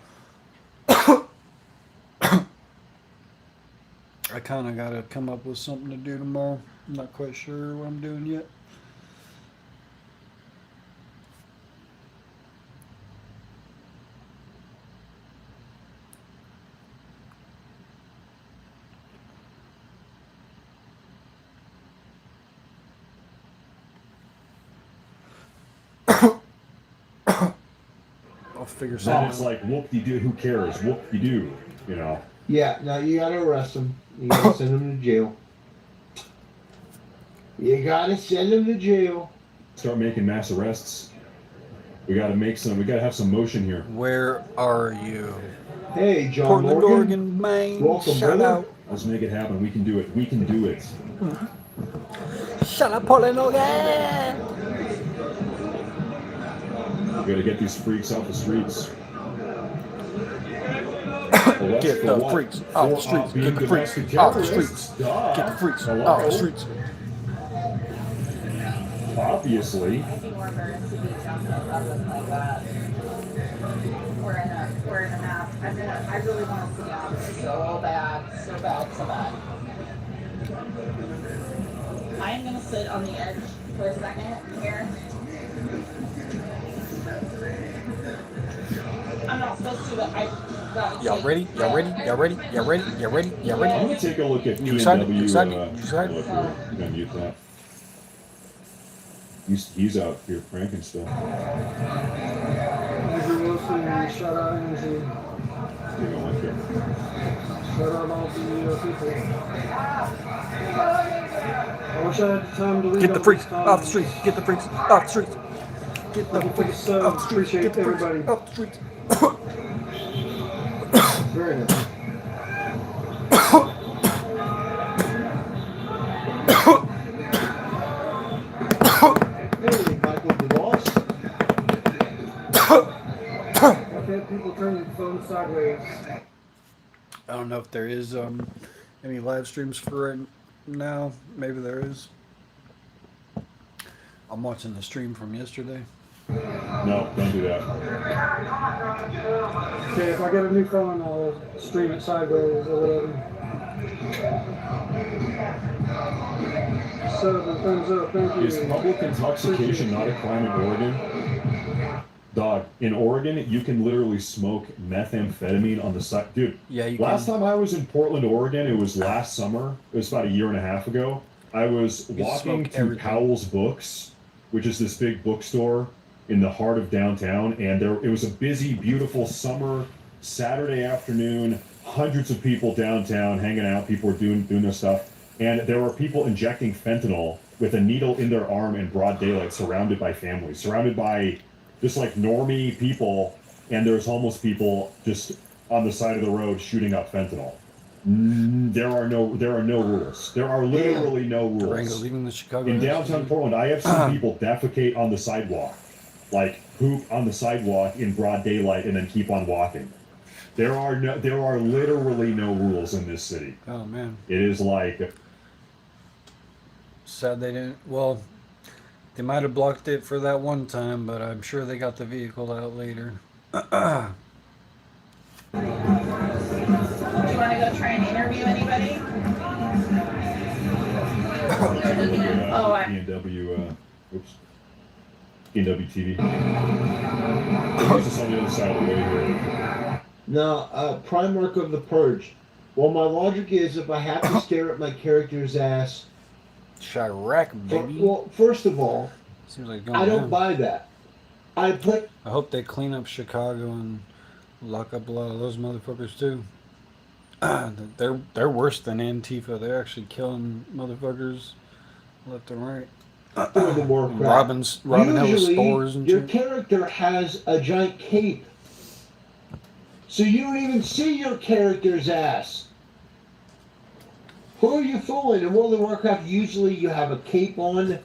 I kind of got to come up with something to do tomorrow. I'm not quite sure what I'm doing yet. I'll figure something out. Then it's like, whoop-de-doo, who cares? Whoop-de-doo, you know. Yeah, now you gotta arrest them. You gotta send them to jail. You gotta send them to jail. Start making mass arrests. We gotta have some motion here. Where are you? Hey, John Portland, Morgan. Oregon, Maine. Welcome, Shout brother. out. Let's make it happen. We can do it. We can do it. Shut up, Portland, Oregon. We gotta get these freaks off the streets. Get the freaks off the streets. Get the freaks off the streets. Get the freaks off the streets. Obviously. We're in a map. I really want to see out so bad, so bad, so bad. I'm gonna sit on the edge for a second here. I'm not supposed to, but Y'all ready? Y'all ready? Y'all ready? Y'all ready? Y'all ready? Y'all ready? I'm gonna take a look at You excited? PNW. You excited? You excited? Look, we're gonna mute that. He's out here pranking stuff. Shout out energy. Shout out all the people. I wish I had the time to read. Get the freaks off the streets. Get the freaks off the streets. Get the freaks off the streets. Appreciate Get the freaks everybody. off the streets. Very nice. Hey, Michael the boss. Why can't people turn their phone sideways? I don't know if there is any live streams for it now. Maybe there is. I'm watching the stream from yesterday. No, don't do that. Okay, if I get a new phone, I'll stream it sideways or whatever. 7 thumbs up, thank you. Is public intoxication not a crime in Oregon? Dog, in Oregon, you can literally smoke methamphetamine on the side. Dude, yeah, you last time I was in Portland, Oregon, it was last summer. It was about a year and a half ago. I was walking to Powell's Books, which is this big bookstore in the heart of downtown, and it was a busy, beautiful summer Saturday afternoon. Hundreds of people downtown hanging out. People were doing their stuff, and there were people injecting fentanyl with a needle in their arm in broad daylight, surrounded by families, surrounded by just like normie people, and there's homeless people just on the side of the road shooting up fentanyl. There are no rules. There are literally no rules. Leaving the Chicago In downtown Portland, I have seen people defecate on the sidewalk, like poop on the sidewalk in broad daylight, and then keep on walking. There are literally no rules in this city. Oh man, it is like sad they didn't. Well, they might have blocked it for that one time, but I'm sure they got the vehicle out later. Do you want to go try and interview anybody? PNWTV. Who's this on the other side of the way here? Now, Primarch of the Purge. Well, my logic is if I have to stare at my character's ass. Chirac, baby. Well, first of all, seems like I don't buy that. I hope they clean up Chicago and lock up a lot of those motherfuckers too. They're worse than Antifa. They're actually killing motherfuckers left and right. for the war crap. Robbing hella Usually, stores and your shit. character has a giant cape. So you don't even see your character's ass. Who are you fooling? In World of Warcraft, usually you have a cape on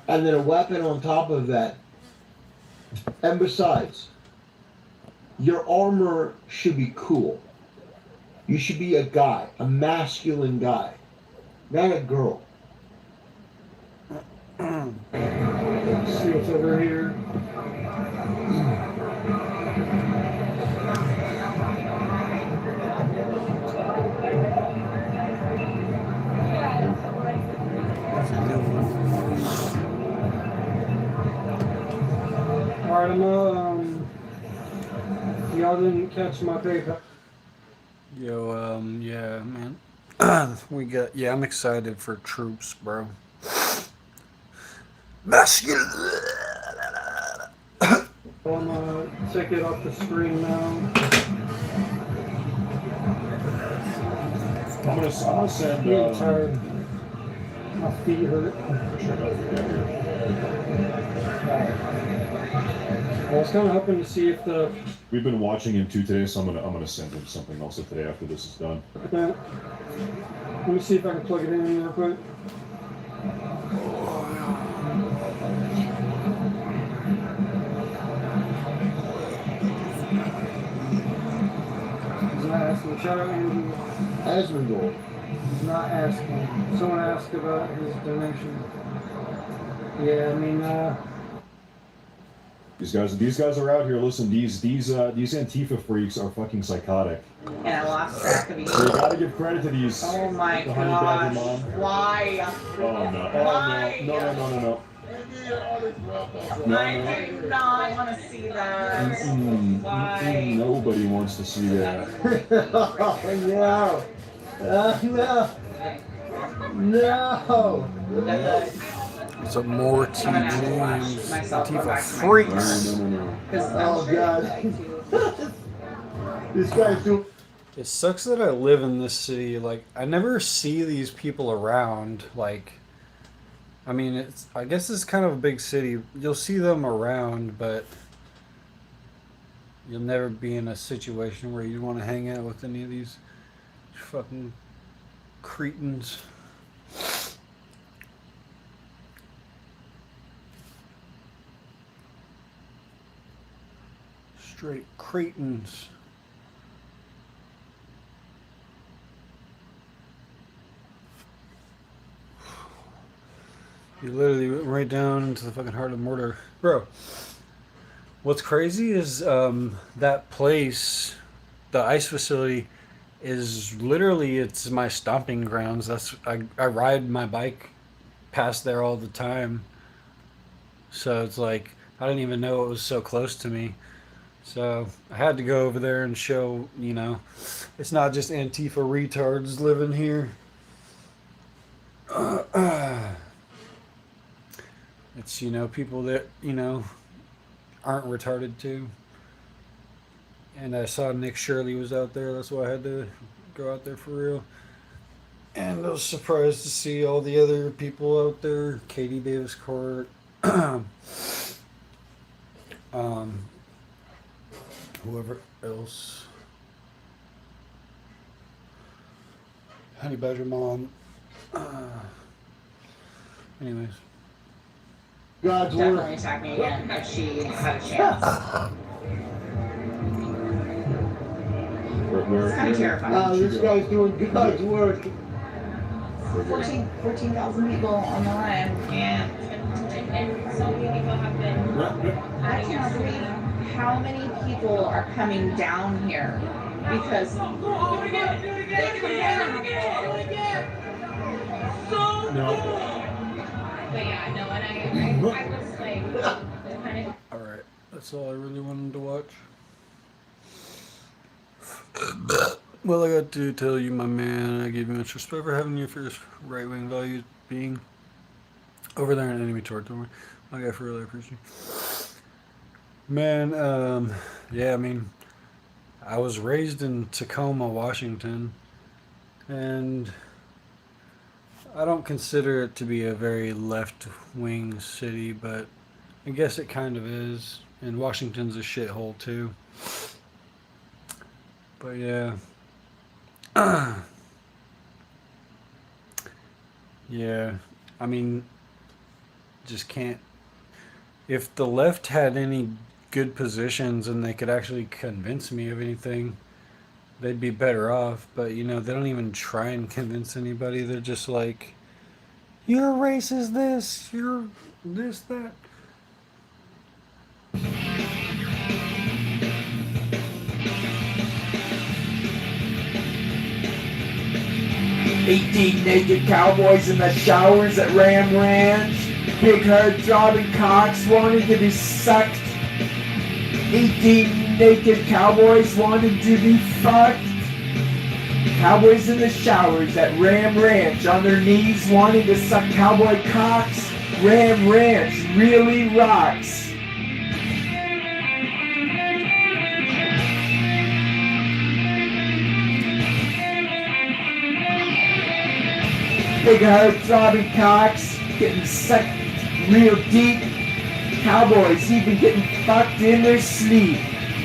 and then a weapon on top of that. And besides, your armor should be cool. You should be a guy, a masculine guy, not a girl. Let's see what's over here. Alright, y'all didn't catch my paper. Yo, yeah, man. I'm excited for troops, bro. Masculine. I'm gonna take it off the screen now. I'm gonna send. I'm getting tired. My feet hurt. I was kind of hoping to see if the. We've been watching him too today, so I'm gonna send him something also today after this is done. Okay. Let me see if I can plug it in real quick. He's not asking. Shout out Andrew. Asmongold. He's not asking. Someone asked about his donation. Yeah, I mean, These guys are out here. Listen, these Antifa freaks are fucking psychotic. And I lost track of you. So you gotta give credit to these. Oh my the Honey Badger gosh. Mom. Why? Oh no! Why? No! I do not want to see that. Why? Nobody wants to see that. No. It's a more James Antifa freaks. No. Oh god. This guy's doing. It sucks that I live in this city. Like, I never see these people around. Like, I mean, I guess it's kind of a big city. You'll see them around, but you'll never be in a situation where you want to hang out with any of these fucking cretins. Straight cretins. You literally went right down into the fucking heart of murder. Bro, what's crazy is that place, the ice facility, is literally, it's my stomping grounds. I ride my bike past there all the time. So it's like, I didn't even know it was so close to me. So I had to go over there and show, it's not just Antifa retards living here. It's, people that, aren't retarded too. And I saw Nick Shirley was out there. That's why I had to go out there for real. And I was surprised to see all the other people out there. Katie Davis Court. Whoever else. Honey Badger Mom. Anyways. God's Definitely word. attack me again if she had a chance. It's kind of terrifying. This guy's doing God's work. 14,000 people on the line. And so many people have been. I can't believe how many people are coming down here because they come down. No. But yeah, no, and I was like, kind of. Alright, that's all I really wanted to watch. Well, I got to tell you, my man, I give you much respect for having your first right-wing values being over there in enemy territory. My guy, for real, I appreciate you. Man, yeah, I mean, I was raised in Tacoma, Washington, and I don't consider it to be a very left-wing city, but I guess it kind of is. And Washington's a shithole too. But yeah. Yeah, I mean, just can't. If the left had any good positions and they could actually convince me of anything, they'd be better off. But you know, they don't even try and convince anybody. They're just like, "Your race is this. You're this that." 18 naked cowboys in the showers at Ram Ranch. Big herd throbbing cocks wanting to be sucked. 18 naked cowboys wanting to be fucked. Cowboys in the showers at Ram Ranch on their knees wanting to suck cowboy cocks. Ram Ranch really rocks. Big hard throbbing cocks getting sucked real deep. Cowboys even getting fucked in their sleep.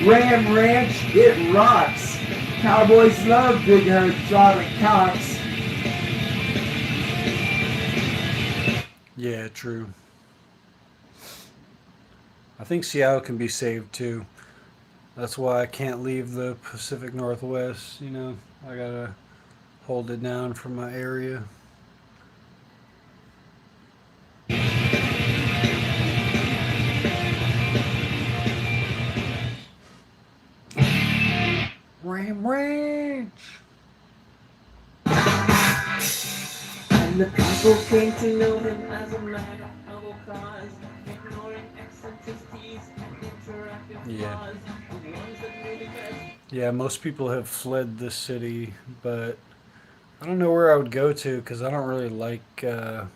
Ram Ranch, it rocks. Cowboys love big hard throbbing cocks. Yeah, true. I think Seattle can be saved too. That's why I can't leave the Pacific Northwest. You know, I gotta hold it down for my area. Ram Ranch! And the people came to know him as a man of noble cause, ignoring eccentricities and interactive Yeah. flaws, the ones that made it best. Yeah, most people have fled this city, but I don't know where I would go to because I don't really like. I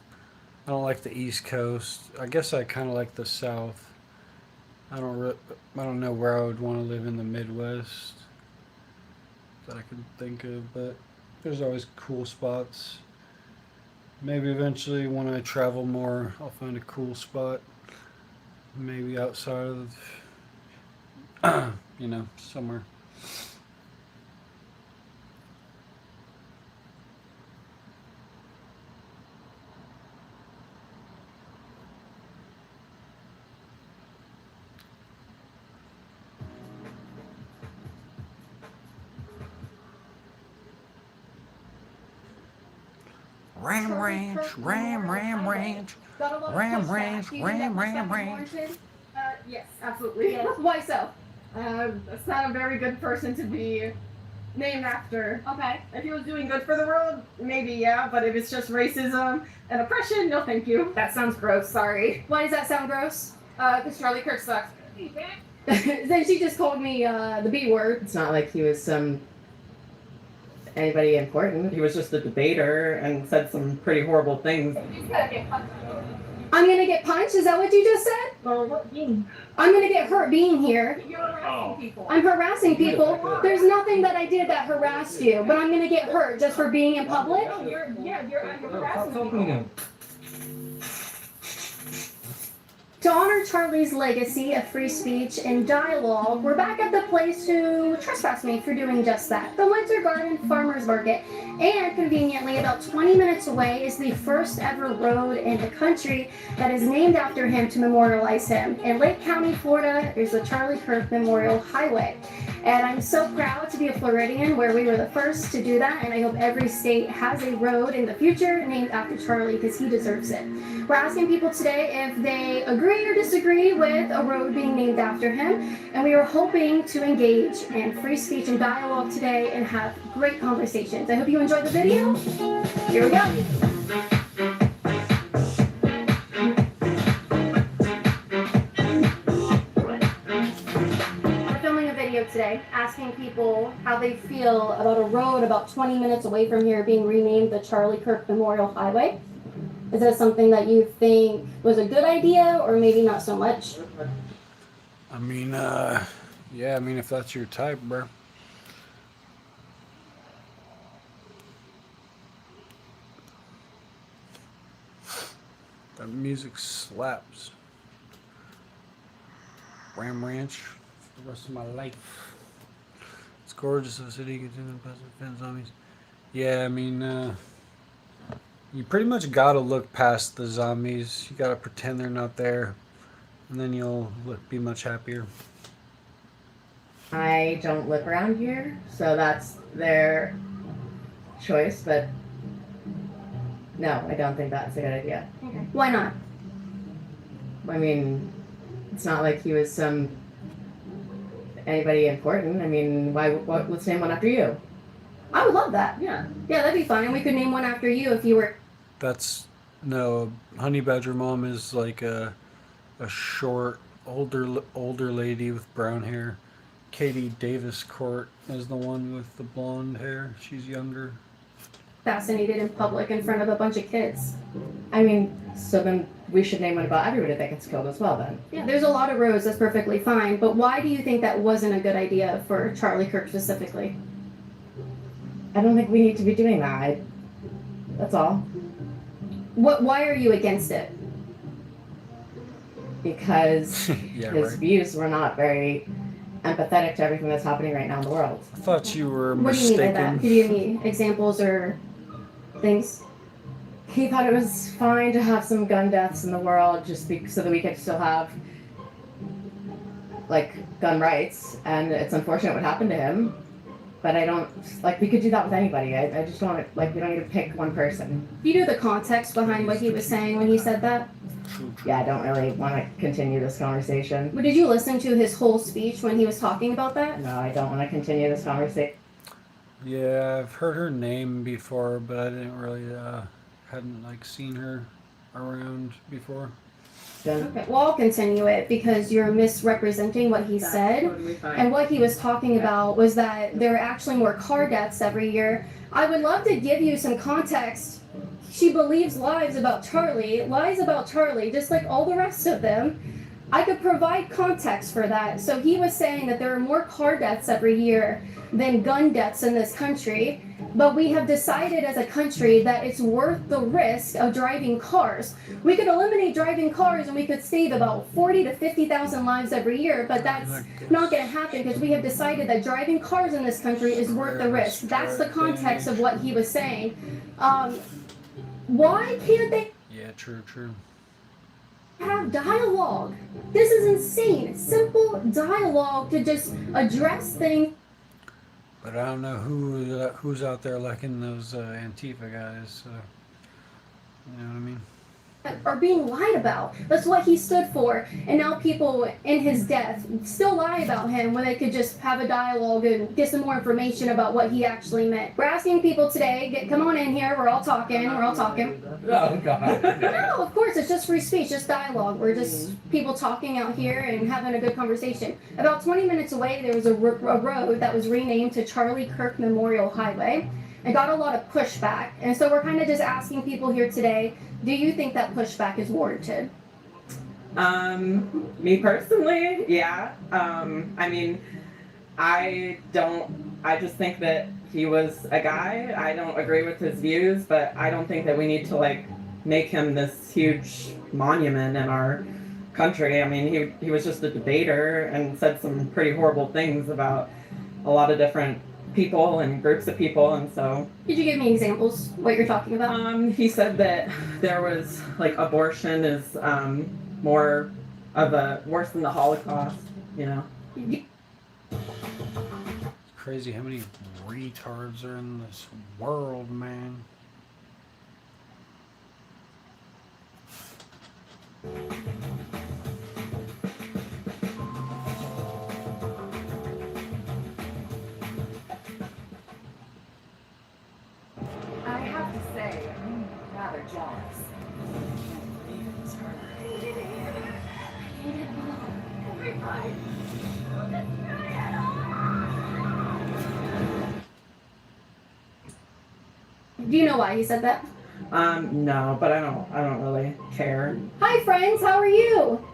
don't like the East Coast. I guess I kind of like the South. I don't know where I would want to live in the Midwest that I can think of, but there's always cool spots. Maybe eventually when I travel more, I'll find a cool spot. Maybe outside of, you know, somewhere. Ram Ranch, Ram Ranch, Ram Ranch, Ram Ranch. Yes, absolutely. Yes. Why so? It's not a very good person to be named after. Okay. If he was doing good for the world, maybe yeah, but if it's just racism and oppression, no thank you. That sounds gross, sorry. Why does that sound gross? Because Charlie Kirk sucks. Then she just called me the B word. It's not like he was anybody important. He was just a debater and said some pretty horrible things. I'm gonna get punched? Is that what you just said? Well, what mean? I'm gonna get hurt being here. You're harassing people. I'm harassing people. There's nothing that I did that harassed you, but I'm gonna get hurt just for being in public? No, you're harassing people. To honor Charlie's legacy of free speech and dialogue, we're back at the place who trespassed me for doing just that, the Winter Garden Farmers Market. And conveniently, about 20 minutes away is the first ever road in the country that is named after him to memorialize him. In Lake County, Florida, is the Charlie Kirk Memorial Highway. And I'm so proud to be a Floridian where we were the first to do that, and I hope every state has a road in the future named after Charlie because he deserves it. We're asking people today if they agree or disagree with a road being named after him, and we are hoping to engage in free speech and dialogue today and have great conversations. I hope you enjoyed the video. Here we go. Today, asking people how they feel about a road about 20 minutes away from here being renamed the Charlie Kirk Memorial Highway. Is that something that you think was a good idea or maybe not so much? I mean, yeah, I mean, if that's your type, bro. That music slaps. Ram Ranch for the rest of my life. It's gorgeous. The city continues to defend zombies. Yeah, I mean, you pretty much gotta look past the zombies. You gotta pretend they're not there, and then you'll be much happier. I don't live around here, so that's their choice, but no, I don't think that's a good idea. Okay. Why not? I mean, it's not like he was anybody important. I mean, let's name one after you. I would love that. Yeah. Yeah, that'd be fun. And we could name one after you if you were. That's no. Honey Badger Mom is like a short, older lady with brown hair. Katie Davis Court is the one with the blonde hair. She's younger. Fascinated in public in front of a bunch of kids. I mean, so then we should name one about everybody that gets killed as well then. Yeah, there's a lot of roads, that's perfectly fine, but why do you think that wasn't a good idea for Charlie Kirk specifically? I don't think we need to be doing that. That's all. Why are you against it? Because Yeah, his right. views were not very empathetic to everything that's happening right now in the world. I thought you were What do you mean by that? mistaken. Could you give me examples or things? He thought it was fine to have some gun deaths in the world so that we could still have like gun rights, and it's unfortunate what happened to him. But I don't we could do that with anybody. I just don't we don't need to pick one person. Do you know the context behind what he was saying when he said that? Yeah, I don't really want to continue this conversation. But did you listen to his whole speech when he was talking about that? No, I don't want to continue this conversation. Yeah, I've heard her name before, but I didn't really hadn't like seen her around before. Okay, well, I'll continue it because you're misrepresenting what he said. Totally fine. And what he was talking about was that there are actually more car deaths every year. I would love to give you some context. She believes lies about Charlie, just like all the rest of them. I could provide context for that. So he was saying that there are more car deaths every year than gun deaths in this country. But we have decided as a country that it's worth the risk of driving cars. We could eliminate driving cars and we could save about 40 to 50,000 lives every year, but that's not going to happen because we have decided that driving cars in this country is worth the risk. That's the context of what he was saying. Why can't they Yeah, true. have dialogue? This is insane. Simple dialogue to just address things. But I don't know who's out there liking those Antifa guys. So, you know what I mean? Are being lied about. That's what he stood for. And now people in his death still lie about him when they could just have a dialogue and get some more information about what he actually meant. We're asking people today, come on in here, we're all talking. Oh, God. No, of course, it's just free speech, just dialogue. We're just people talking out here and having a good conversation. About 20 minutes away, there was a road that was renamed to Charlie Kirk Memorial Highway. It got a lot of pushback. And so we're kind of just asking people here today, do you think that pushback is warranted? Me personally, yeah. I mean, I just think that he was a guy. I don't agree with his views, but I don't think that we need to make him this huge monument in our country. I mean, he was just a debater and said some pretty horrible things about a lot of different people and groups of people, and so. Could you give me examples what you're talking about? He said that there was abortion is more of worse than the Holocaust, you know. It's crazy how many retards are in this world, man. I have to say, I'm rather jealous. Do you know why he said that? No, but I don't really care. Hi friends, how are you?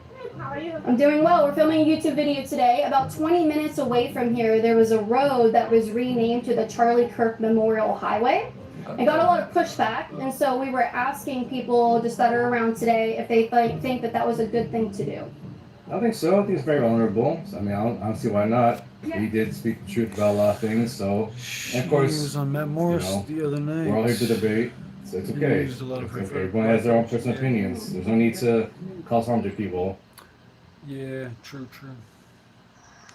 How are you? I'm doing well. We're filming a YouTube video today. About 20 minutes away from here, there was a road that was renamed to the Charlie Kirk Memorial Highway. It got a lot of pushback, and so we were asking people just that are around today if they think that that was a good thing to do. I think so. I think it's very honorable. I mean, I don't see why not. He did speak the truth about a lot of things, so. And of course, He was on Matt Morris the other night. we're all here to debate, so it's okay. used a lot of It's okay. Everyone has their own personal opinions. There's no need to cause harm to people. Yeah, true.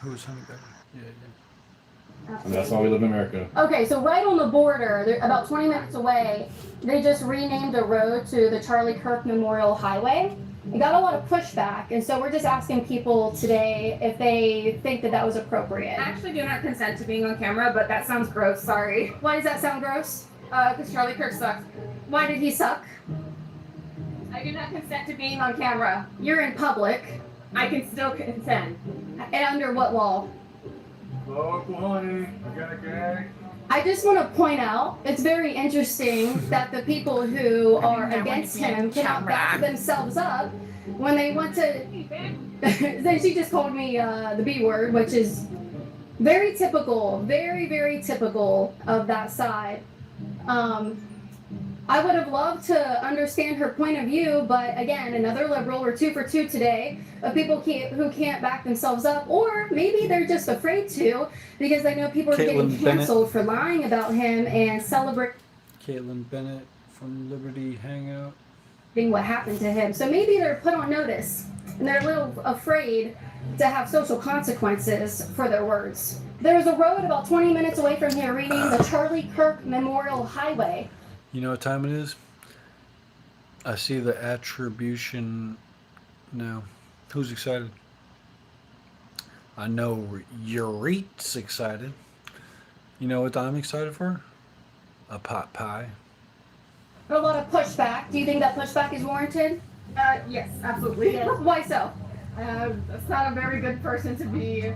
Who's Honey Bear? Yeah. And that's why we live in America. Okay, so right on the border, about 20 minutes away, they just renamed a road to the Charlie Kirk Memorial Highway. It got a lot of pushback, and so we're just asking people today if they think that that was appropriate. I actually do not consent to being on camera, but that sounds gross. Sorry. Why does that sound gross? Because Charlie Kirk sucks. Why did he suck? I do not consent to being on camera. You're in public. I can still consent. And under what law? Look, honey, I got a gag. I just want to point out, it's very interesting that the people who are against him cannot back themselves up when they want to. Then she just called me the B word, which is very typical, very typical of that side. I would have loved to understand her point of view, but again, another liberal. We're 2 for 2 today of people who can't back themselves up, or maybe they're just afraid to because they know people are getting canceled for lying about him and celebrating Caitlin Bennett from Liberty Hangout. What happened to him. So maybe they're put on notice and they're a little afraid to have social consequences for their words. There's a road about 20 minutes away from here renamed the Charlie Kirk Memorial Highway. You know what time it is? I see the attribution now. Who's excited? I know Yurit's excited. You know what I'm excited for? A pot pie. A lot of pushback. Do you think that pushback is warranted? Yes, absolutely. Why so? That's not a very good person to be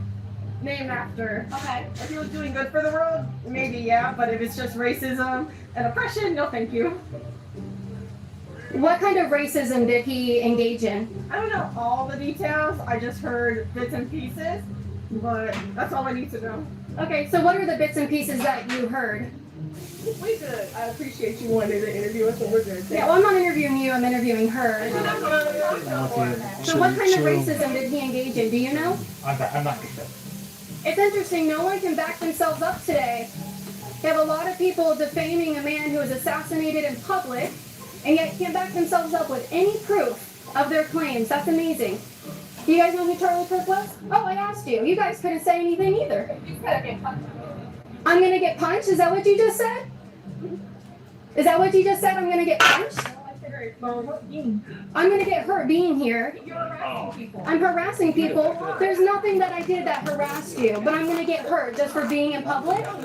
named after. Okay. If he was doing good for the world, maybe yeah, but if it's just racism and oppression, no thank you. What kind of racism did he engage in? I don't know all the details, I just heard bits and pieces, but that's all I need to know. Okay, so what are the bits and pieces that you heard? We good. I appreciate you wanting to interview us, and we're good. Yeah, well, I'm not interviewing you, I'm interviewing her. So what kind of racism did he engage in? Do you know? I'm not good. It's interesting, no one can back themselves up today. You have a lot of people defaming a man who was assassinated in public, and yet can't back themselves up with any proof of their claims. That's amazing. Do you guys know who Charlie Kirk was? Oh, I asked you. You guys couldn't say anything either. I'm gonna get punched? Is that what you just said? Is that what you just said? I'm gonna get punched? I'm gonna get hurt being here. I'm harassing people. There's nothing that I did that harassed you, but I'm gonna get hurt just for being in public? I'm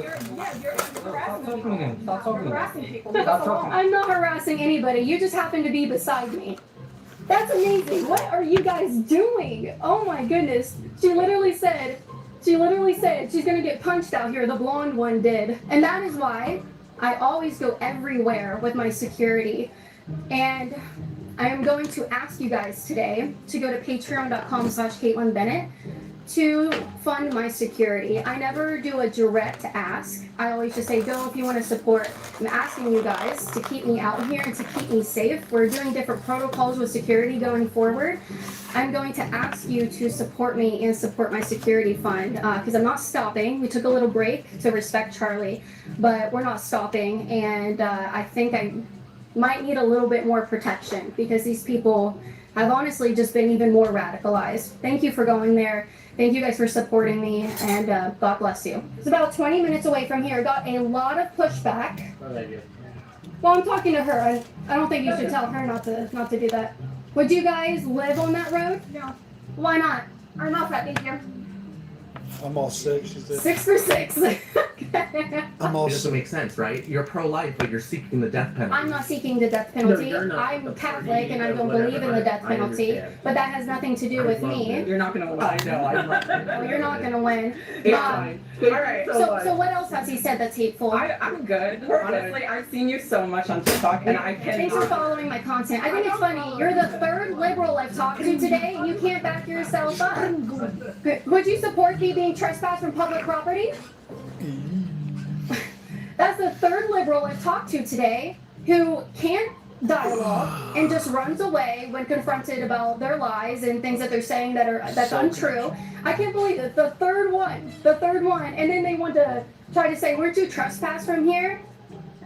not harassing anybody. You just happen to be beside me. That's amazing. What are you guys doing? Oh my goodness. She literally said she's gonna get punched out here. The blonde one did. And that is why I always go everywhere with my security. And I am going to ask you guys today to go to patreon.com/Caitlin Bennett to fund my security. I never do a direct ask. I always just say, go if you want to support. I'm asking you guys to keep me out here and to keep me safe. We're doing different protocols with security going forward. I'm going to ask you to support me and support my security fund because I'm not stopping. We took a little break to respect Charlie, but we're not stopping. And I think I might need a little bit more protection because these people have honestly just been even more radicalized. Thank you for going there. Thank you guys for supporting me, and God bless you. It's about 20 minutes away from here. Got a lot of pushback. Well, I'm talking to her. I don't think you should tell her not to do that. Would you guys live on that road? No. Why not? I'm not that, thank you. I'm all 6. She's 6 for 6. I'm It doesn't make sense, right? You're pro-life, but you're seeking the death penalty. I'm not seeking the death penalty. No, you're not. I'm Catholic and I don't believe in the death I penalty. understand. But that has nothing to do I with love me. it. You're not gonna win. I know, I love it. Well, you're not gonna win. It's But- fine. All right. So what else has he said that's hateful? I'm good. Honestly, I've seen you so much on TikTok, and I cannot. Thanks for following my content. I think it's funny. You're the third liberal I've talked to today, and you can't back yourself up. Would you support me being trespassed from public property? That's the third liberal I've talked to today who can't dialogue and just runs away when confronted about their lies and things that they're saying that's untrue. I can't believe it. The third one, and then they want to try to say, weren't you trespassed from here?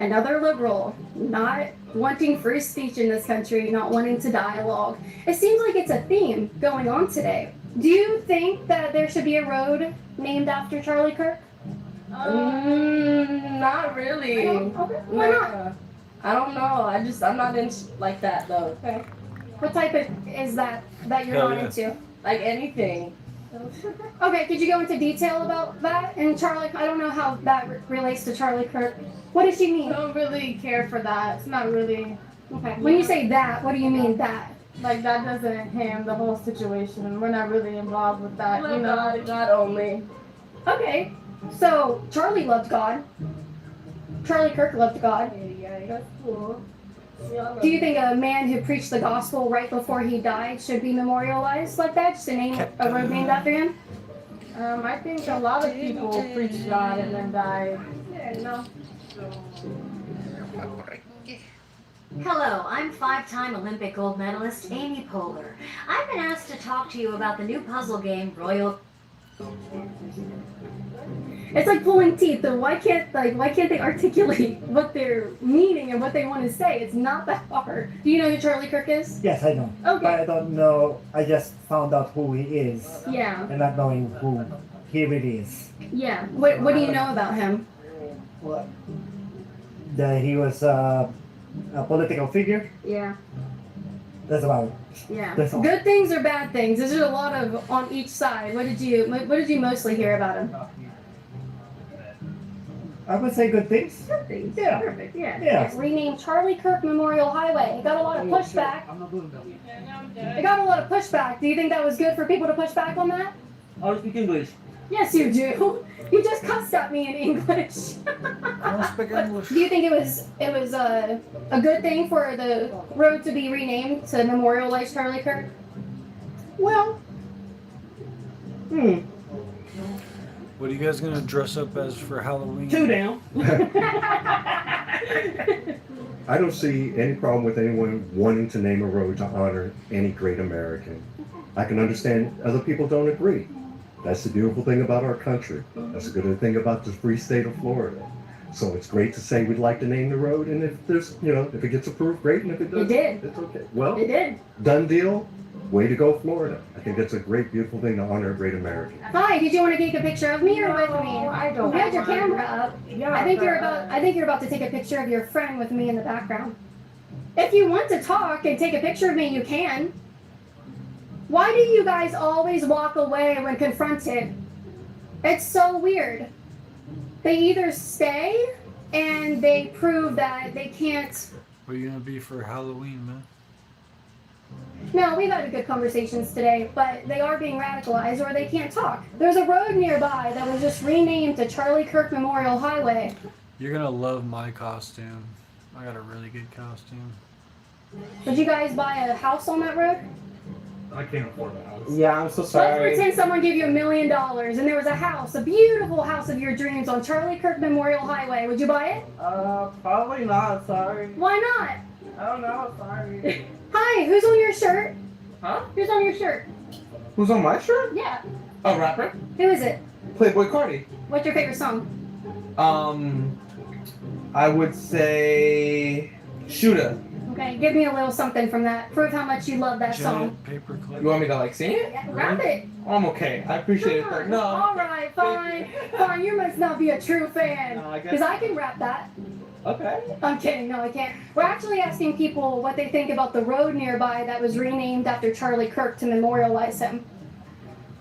Another liberal, not wanting free speech in this country, not wanting to dialogue. It seems like it's a theme going on today. Do you think that there should be a road named after Charlie Kirk? Not really. Okay. Why not? I don't know. I'm not into like that though. Okay. What type of is that you're Hell not yeah. into? Like anything. Okay, could you go into detail about that? And Charlie, I don't know how that relates to Charlie Kirk. What does she mean? I don't really care for that. It's not really. Okay. When you say that, what do you mean that? Like that doesn't ham the whole situation. We're not really involved with that. Love You know, God. God only. Okay. So Charlie loved God. Charlie Kirk loved God. Yeah, that's cool. Do you think a man who preached the gospel right before he died should be memorialized like that? Just a road named after him? I think a lot of people preach God and then die. Yeah, you know. Hello, I'm five-time Olympic gold medalist Amy Poehler. I've been asked to talk to you about the new puzzle game, Royal... It's like pulling teeth. So why can't they articulate what they're meaning and what they want to say? It's not that hard. Do you know who Charlie Kirk is? Yes, I know. Okay. But I don't know. I just found out who he is. Yeah. And not knowing who he really is. Yeah. What do you know about him? What? That he was a political figure. Yeah. That's about it. Yeah. That's all. Good things or bad things? There's a lot of on each side. What did you mostly hear about him? I would say good things. Good things. Yeah. Perfect. Yeah. Yeah. It's renamed Charlie Kirk Memorial Highway. It got a lot of pushback. I'm not doing that. It got a lot of pushback. Do you think that was good for people to push back on that? I speak English. Yes, you do. You just cussed at me in English. I don't speak English. Do you think it was a good thing for the road to be renamed to memorialize Charlie Kirk? Well, What are you guys gonna dress up as for Halloween? two down. I don't see any problem with anyone wanting to name a road to honor any great American. I can understand other people don't agree. That's the beautiful thing about our country. That's the good thing about the free state of Florida. So it's great to say we'd like to name the road, and if there's, if it gets approved, great, and if it doesn't, did. it's okay. Well, It did. done deal. Way to go, Florida. I think that's a great, beautiful thing to honor a great American. Hi, did you want to take a picture of me or with me? I don't You had your mind. camera up. Yeah, I think you're about to take a picture of your friend with me in the background. If you want to talk and take a picture of me, you can. Why do you guys always walk away when confronted? It's so weird. They either stay and they prove that they can't. What are you gonna be for Halloween, man? No, we've had good conversations today, but they are being radicalized or they can't talk. There's a road nearby that was just renamed to Charlie Kirk Memorial Highway. You're gonna love my costume. I got a really good costume. Did you guys buy a house on that road? I can't afford a house. Yeah, I'm so Let's sorry. pretend someone gave you $1 million and there was a house, a beautiful house of your dreams on Charlie Kirk Memorial Highway. Would you buy it? Probably not. Sorry. Why not? I don't know. Sorry. Hi, who's on your shirt? Huh? Who's on your shirt? Who's on my shirt? Yeah. A rapper? Who is it? Playboy Cardi. What's your favorite song? I would say Shooter. Okay, give me a little something from that. Prove how much you love that song. You want me to like sing it? Yeah, rap it. I'm okay. I appreciate it. No. All right, fine. Fine, you must not be a true fan. No, I guess- Because I can rap that. Okay. I'm kidding. No, I can't. We're actually asking people what they think about the road nearby that was renamed after Charlie Kirk to memorialize him.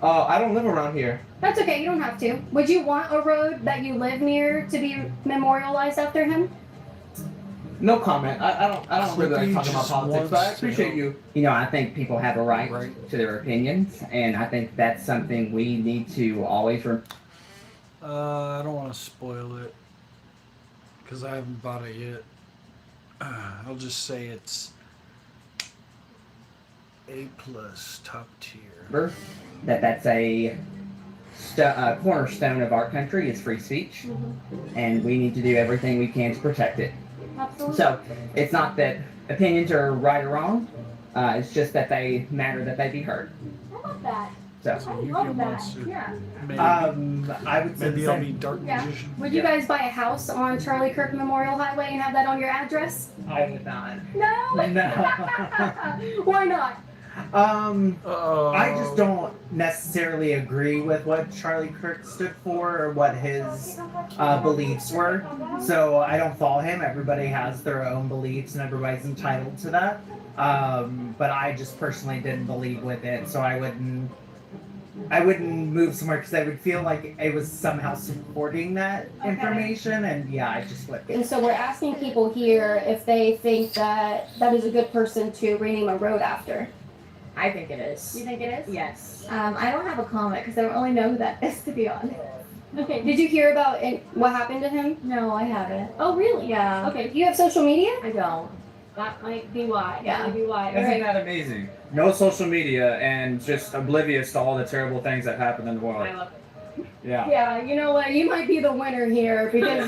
I don't live around here. That's okay, you don't have to. Would you want a road that you live near to be memorialized after him? No comment. I don't really like talking about politics, but I appreciate you. You know, I think people have a right to their opinions, and I think that's something we need to always I don't want to spoil it because I haven't bought it yet. I'll just say it's A+, top tier. That's a cornerstone of our country is free speech, and we need to do everything we can to protect it. Absolutely. So it's not that opinions are right or wrong. It's just that they matter that they be heard. I love that. So I love that. Yeah. Maybe, I would say maybe the I'll same. be Dark Yeah. Magician. Would you guys buy a house on Charlie Kirk Memorial Highway and have that on your address? I would not. No? No. Why not? I just don't necessarily agree with what Charlie Kirk stood for or what his beliefs were. So I don't follow him. Everybody has their own beliefs and everybody's entitled to that. But I just personally didn't believe with it, so I wouldn't move somewhere because I would feel like it was somehow supporting that information, and yeah, I just wouldn't. And so we're asking people here if they think that that is a good person to rename a road after. I think it is. You think it is? Yes. I don't have a comment because I don't really know who that is, to be honest. Okay. Did you hear about what happened to him? No, I haven't. Oh, really? Yeah. Okay. Do you have social media? I don't. That might be why. Yeah. That might be why. Isn't Alright. that amazing? No social media and just oblivious to all the terrible things that happen in the world. I love it. Yeah. Yeah, you know what? You might be the winner here because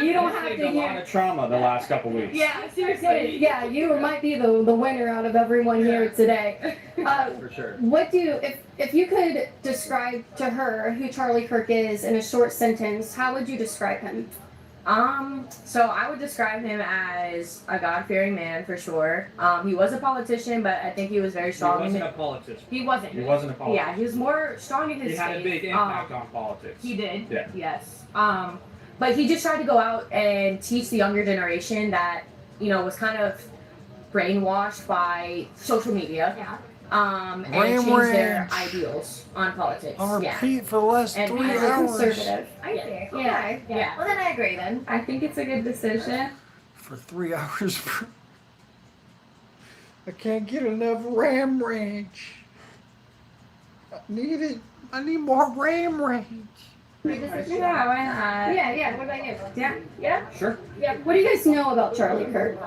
you don't have to A lot hear. of trauma the last couple weeks. Yeah, seriously. Yeah, you might be the winner out of everyone here today. For sure. What do if you could describe to her who Charlie Kirk is in a short sentence? How would you describe him? So I would describe him as a God-fearing man for sure. He was a politician, but I think he was very strong. He wasn't in a politician. He wasn't. He wasn't a politician. Yeah, he was more strong in his He had a faith. big impact on politics. He did. Yeah. Yes. But he just tried to go out and teach the younger generation that, was kind of brainwashed by social media. Yeah. And Ram change their ranch. ideals on politics. I'll Yeah. repeat for the last And 3 he's hours. Conservative. I see. Okay. Yeah. Yeah. Well, then I agree then. I think it's a good decision. For 3 hours. I can't get enough Ram Ranch. I need it. I need more Ram Ranch. Yeah, why not? Yeah. What about you? Yeah. Yeah. Sure. Yeah. What do you guys know about Charlie Kirk?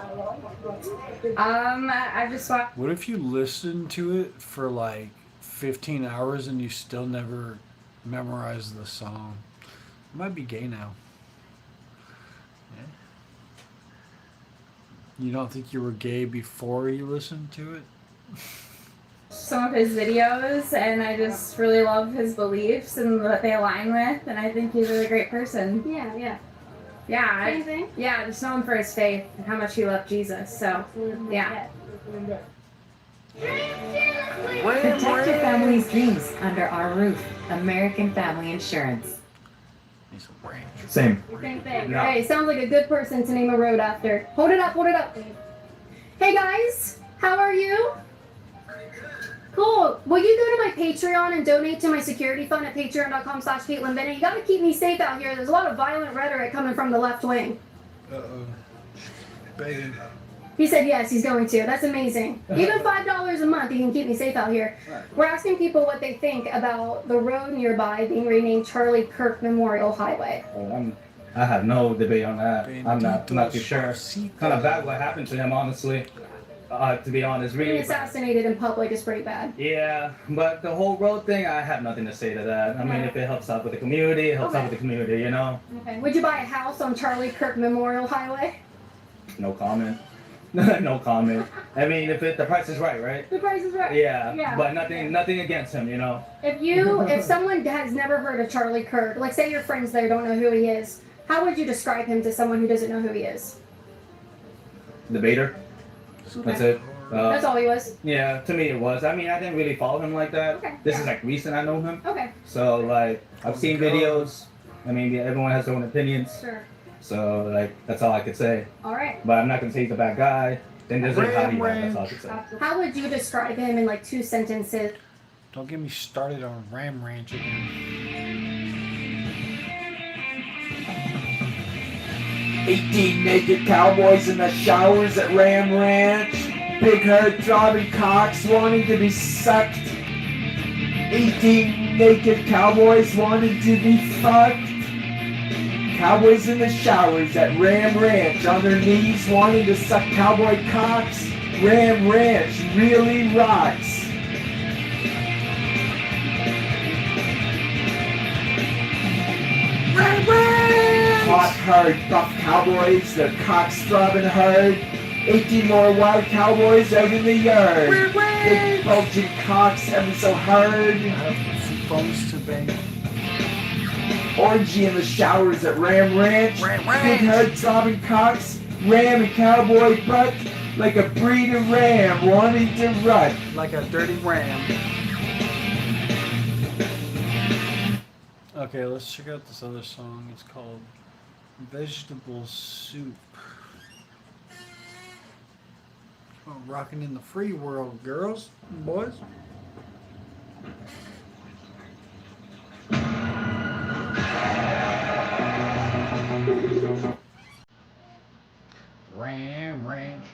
I just watched. What if you listen to it for like 15 hours and you still never memorize the song? I might be gay now. Yeah. You don't think you were gay before you listened to it? Some of his videos, and I just really love his beliefs and what they align with, and I think he's a really great person. Yeah. Yeah. Same thing? Yeah, I just know him for his faith and how much he loved Jesus. So, yeah. Protect your family's dreams under our roof. American Family Insurance. Same. Same thing. Yeah. Hey, sounds like a good person to name a road after. Hold it up. Hey guys, how are you? Cool. Will you go to my Patreon and donate to my security fund at patreon.com/Caitlin Bennett? You gotta keep me safe out here. There's a lot of violent rhetoric coming from the left wing. Uh-oh. Babe. He said yes, he's going to. That's amazing. Even $5 a month, you can keep me safe out here. We're asking people what they think about the road nearby being renamed Charlie Kirk Memorial Highway. I have no debate on that. I'm not too sure. Kind of bad what happened to him, honestly. To be honest, Being really. assassinated in public is pretty bad. Yeah, but the whole road thing, I have nothing to say to that. I mean, if it helps out with the community, it helps out with the community, you know? Okay. Would you buy a house on Charlie Kirk Memorial Highway? No comment. No comment. I mean, if the price is right? The price is right. Yeah, but nothing against him, you know? If someone has never heard of Charlie Kirk, like say your friends there don't know who he is, how would you describe him to someone who doesn't know who he is? Debater. That's it. That's all he was? Yeah, to me it was. I mean, I didn't really follow him like that. Okay. This is like recent I know him. Okay. So like, I've seen videos. I mean, everyone has their own opinions. Sure. So like, that's all I could say. All right. But I'm not gonna say he's a bad guy. Then there's a how he bad. That's all I could say. How would you describe him in like 2 sentences? Don't get me started on Ram Ranch again. 18 naked cowboys in the showers at Ram Ranch. Big herd throbbing cocks wanting to be sucked. 18 naked cowboys wanting to be fucked. Cowboys in the showers at Ram Ranch on their knees wanting to suck cowboy cocks. Ram Ranch really rocks. Ram Ranch! Hot, hard, buff cowboys, their cocks throbbing hard. 18 more wild cowboys out in the yard. Big bulging cocks ever so hard. Some phones to bang. Orgy in the showers at Ram Ranch. Big hard throbbing cocks. Ram and cowboy butt. Like a breed of ram wanting to rut. Like a dirty ram. Okay, let's check out this other song. It's called Vegetable Soup. Oh, rocking in the free world, girls and boys. Ram Ranch.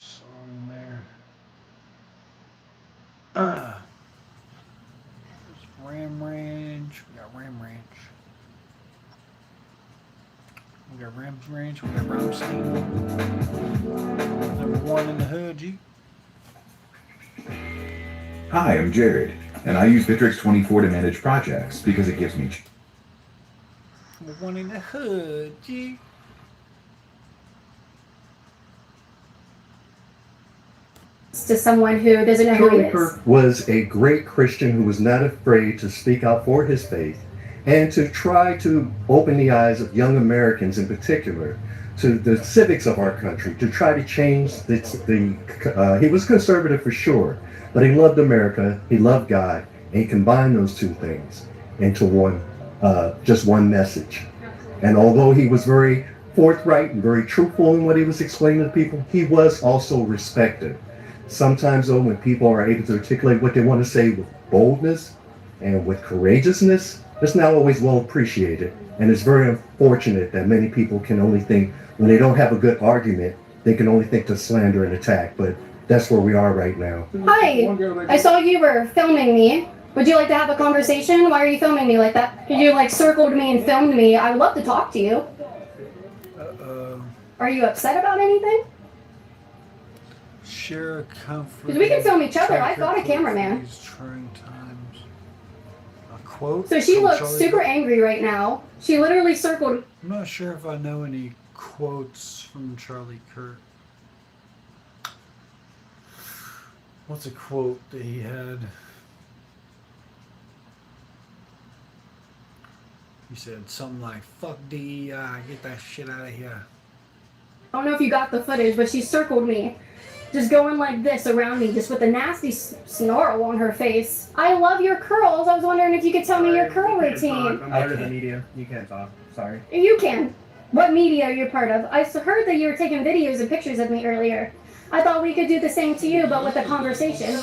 Song there. Ram Ranch. We got Ram Ranch. We got Rams Ranch. We got Ramstein. Number one in the hood, G. Hi, I'm Jared, and I use Bittrex 24 to manage projects because it gives me. Number one in the hood, G. To someone who doesn't know who he is. Kirk was a great Christian who was not afraid to speak out for his faith and to try to open the eyes of young Americans in particular to the civics of our country, to try to change he was conservative for sure, but he loved America, he loved God, and he combined those two things into one, just one message. And although he was very forthright and very truthful in what he was explaining to people, he was also respected. Sometimes though, when people are able to articulate what they want to say with boldness and with courageousness, it's not always well appreciated. And it's very unfortunate that many people can only think, when they don't have a good argument, they can only think to slander and attack. But that's where we are right now. Hi, I saw you were filming me. Would you like to have a conversation? Why are you filming me like that? You like circled me and filmed me. I would love to talk to you. Are you upset about anything? Share comfort. Because we can film each other. I've got a cameraman. These trying times. A quote. So she from looks Charlie super Kirk? angry right now. She literally circled. I'm not sure if I know any quotes from Charlie Kirk. What's a quote that he had? He said something like, "Fuck DEI, get that shit out of here." I don't know if you got the footage, but she circled me. Just going like this around me, just with a nasty snarl on her face. I love your curls. I was wondering if you could tell me your curl routine. I'm part of the media. You can't talk. Sorry. You can. What media are you part of? I heard that you were taking videos and pictures of me earlier. I thought we could do the same to you, but with a conversation.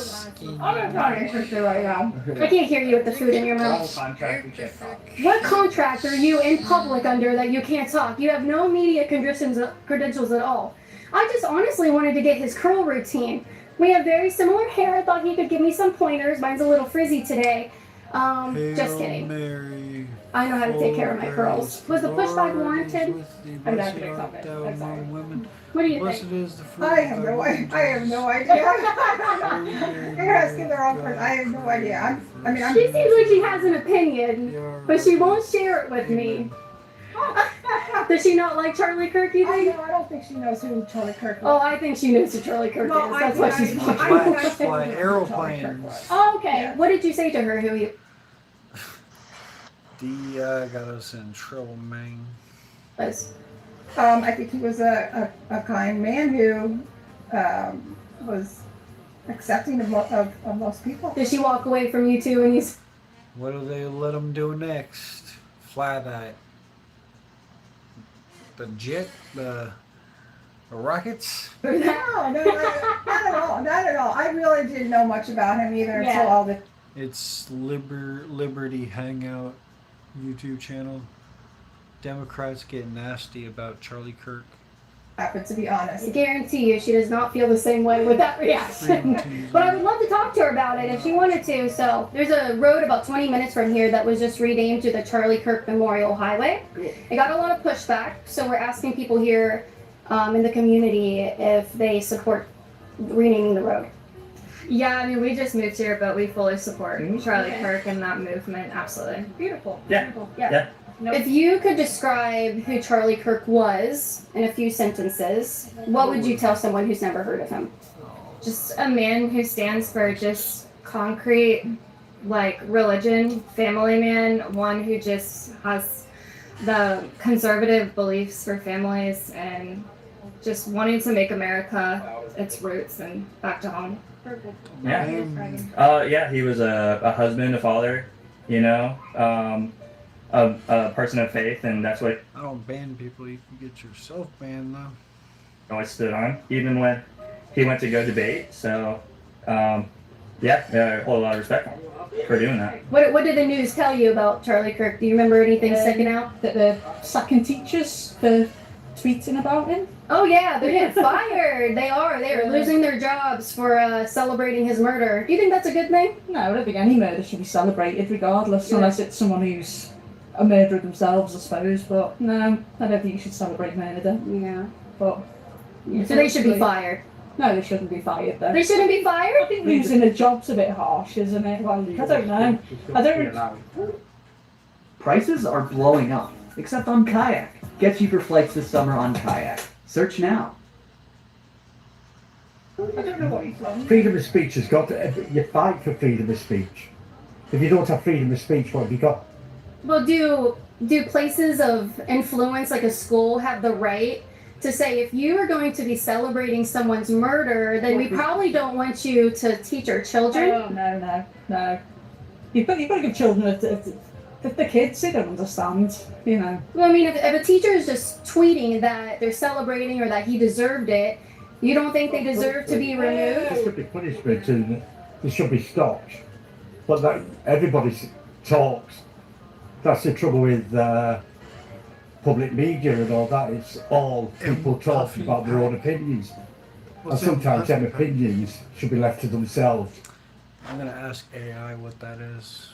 I'm in Charlie Kirk right now. I can't hear you with the food in your mouth. What contract are you in public under that you can't talk? You have no media credentials at all. I just honestly wanted to get his curl routine. We have very similar hair. I thought he could give me some pointers. Mine's a little frizzy today. Just kidding. Mary, I know how to take care of my curls. Was the pushback warranted? I'm not gonna comment. I'm sorry. What do you think? I have no idea. You're asking the wrong person. I have no idea. She seems like she has an opinion, but she won't share it with me. Does she not like Charlie Kirk, you think? I don't think she knows who Charlie Kirk is. Oh, I think she knows who Charlie Kirk No, is. That's why she's watching. Flying aeroplanes. Oh, okay. What did you say to her? Who you? DEI got us in trouble, man. I think he was a kind man who was accepting of most people. Did she walk away from you too? And he's. What do they let them do next? Fly that. The jet, the rockets. No, not at all. Not at all. I really didn't know much about him either until all the. It's Liberty Hangout YouTube channel. Democrats get nasty about Charlie Kirk. Happened to be honest. I guarantee you, she does not feel the same way with that reaction. But I would love to talk to her about it if she wanted to. So there's a road about 20 minutes from here that was just renamed to the Charlie Kirk Memorial Highway. It got a lot of pushback, so we're asking people here in the community if they support renaming the road. Yeah, I mean, we just moved here, but we fully support Charlie Kirk and that movement. Absolutely. Beautiful. Yeah. Beautiful. Yeah. If you could describe who Charlie Kirk was in a few sentences, what would you tell someone who's never heard of him? Just a man who stands for just concrete, like, religion, family man, one who just has the conservative beliefs for families and just wanting to make America its roots and back to home. Yeah, he was a husband, a father, you know, a person of faith, and that's what I don't ban people. You can get yourself banned though. always stood on, even when he went to go debate. So, I hold a lot of respect for doing that. What did the news tell you about Charlie Kirk? Do you remember anything sticking out? That they're sacking teachers for tweeting about him. Oh yeah, they're getting fired. They are. They are losing their jobs for celebrating his murder. Do you think that's a good thing? No, I don't think any murder should be celebrated regardless, unless it's someone who's a murderer themselves, I suppose. But no, I don't think you should celebrate murder. Yeah. But So they should be fired. No, they shouldn't be fired though. They shouldn't be fired? I think losing a job's a bit harsh, isn't it? Well, I don't know. I don't. Prices are blowing up, except on Kayak. Get cheaper flights this summer on Kayak. Search now. I don't know what he's on. Freedom of speech has got to. You fight for freedom of speech. If you don't have freedom of speech, what have you got? Well, do places of influence like a school have the right to say if you are going to be celebrating someone's murder, then we probably don't want you to teach our children? Oh, no. You've got to give children if the kids, they don't understand, you know. Well, I mean, if a teacher is just tweeting that they're celebrating or that he deserved it, you don't think they deserve to be removed? There should be punishment and they should be stopped. But that, everybody talks. That's the trouble with public media and all that. It's all people talking about their own opinions. And sometimes them opinions should be left to themselves. I'm going to ask AI what that is.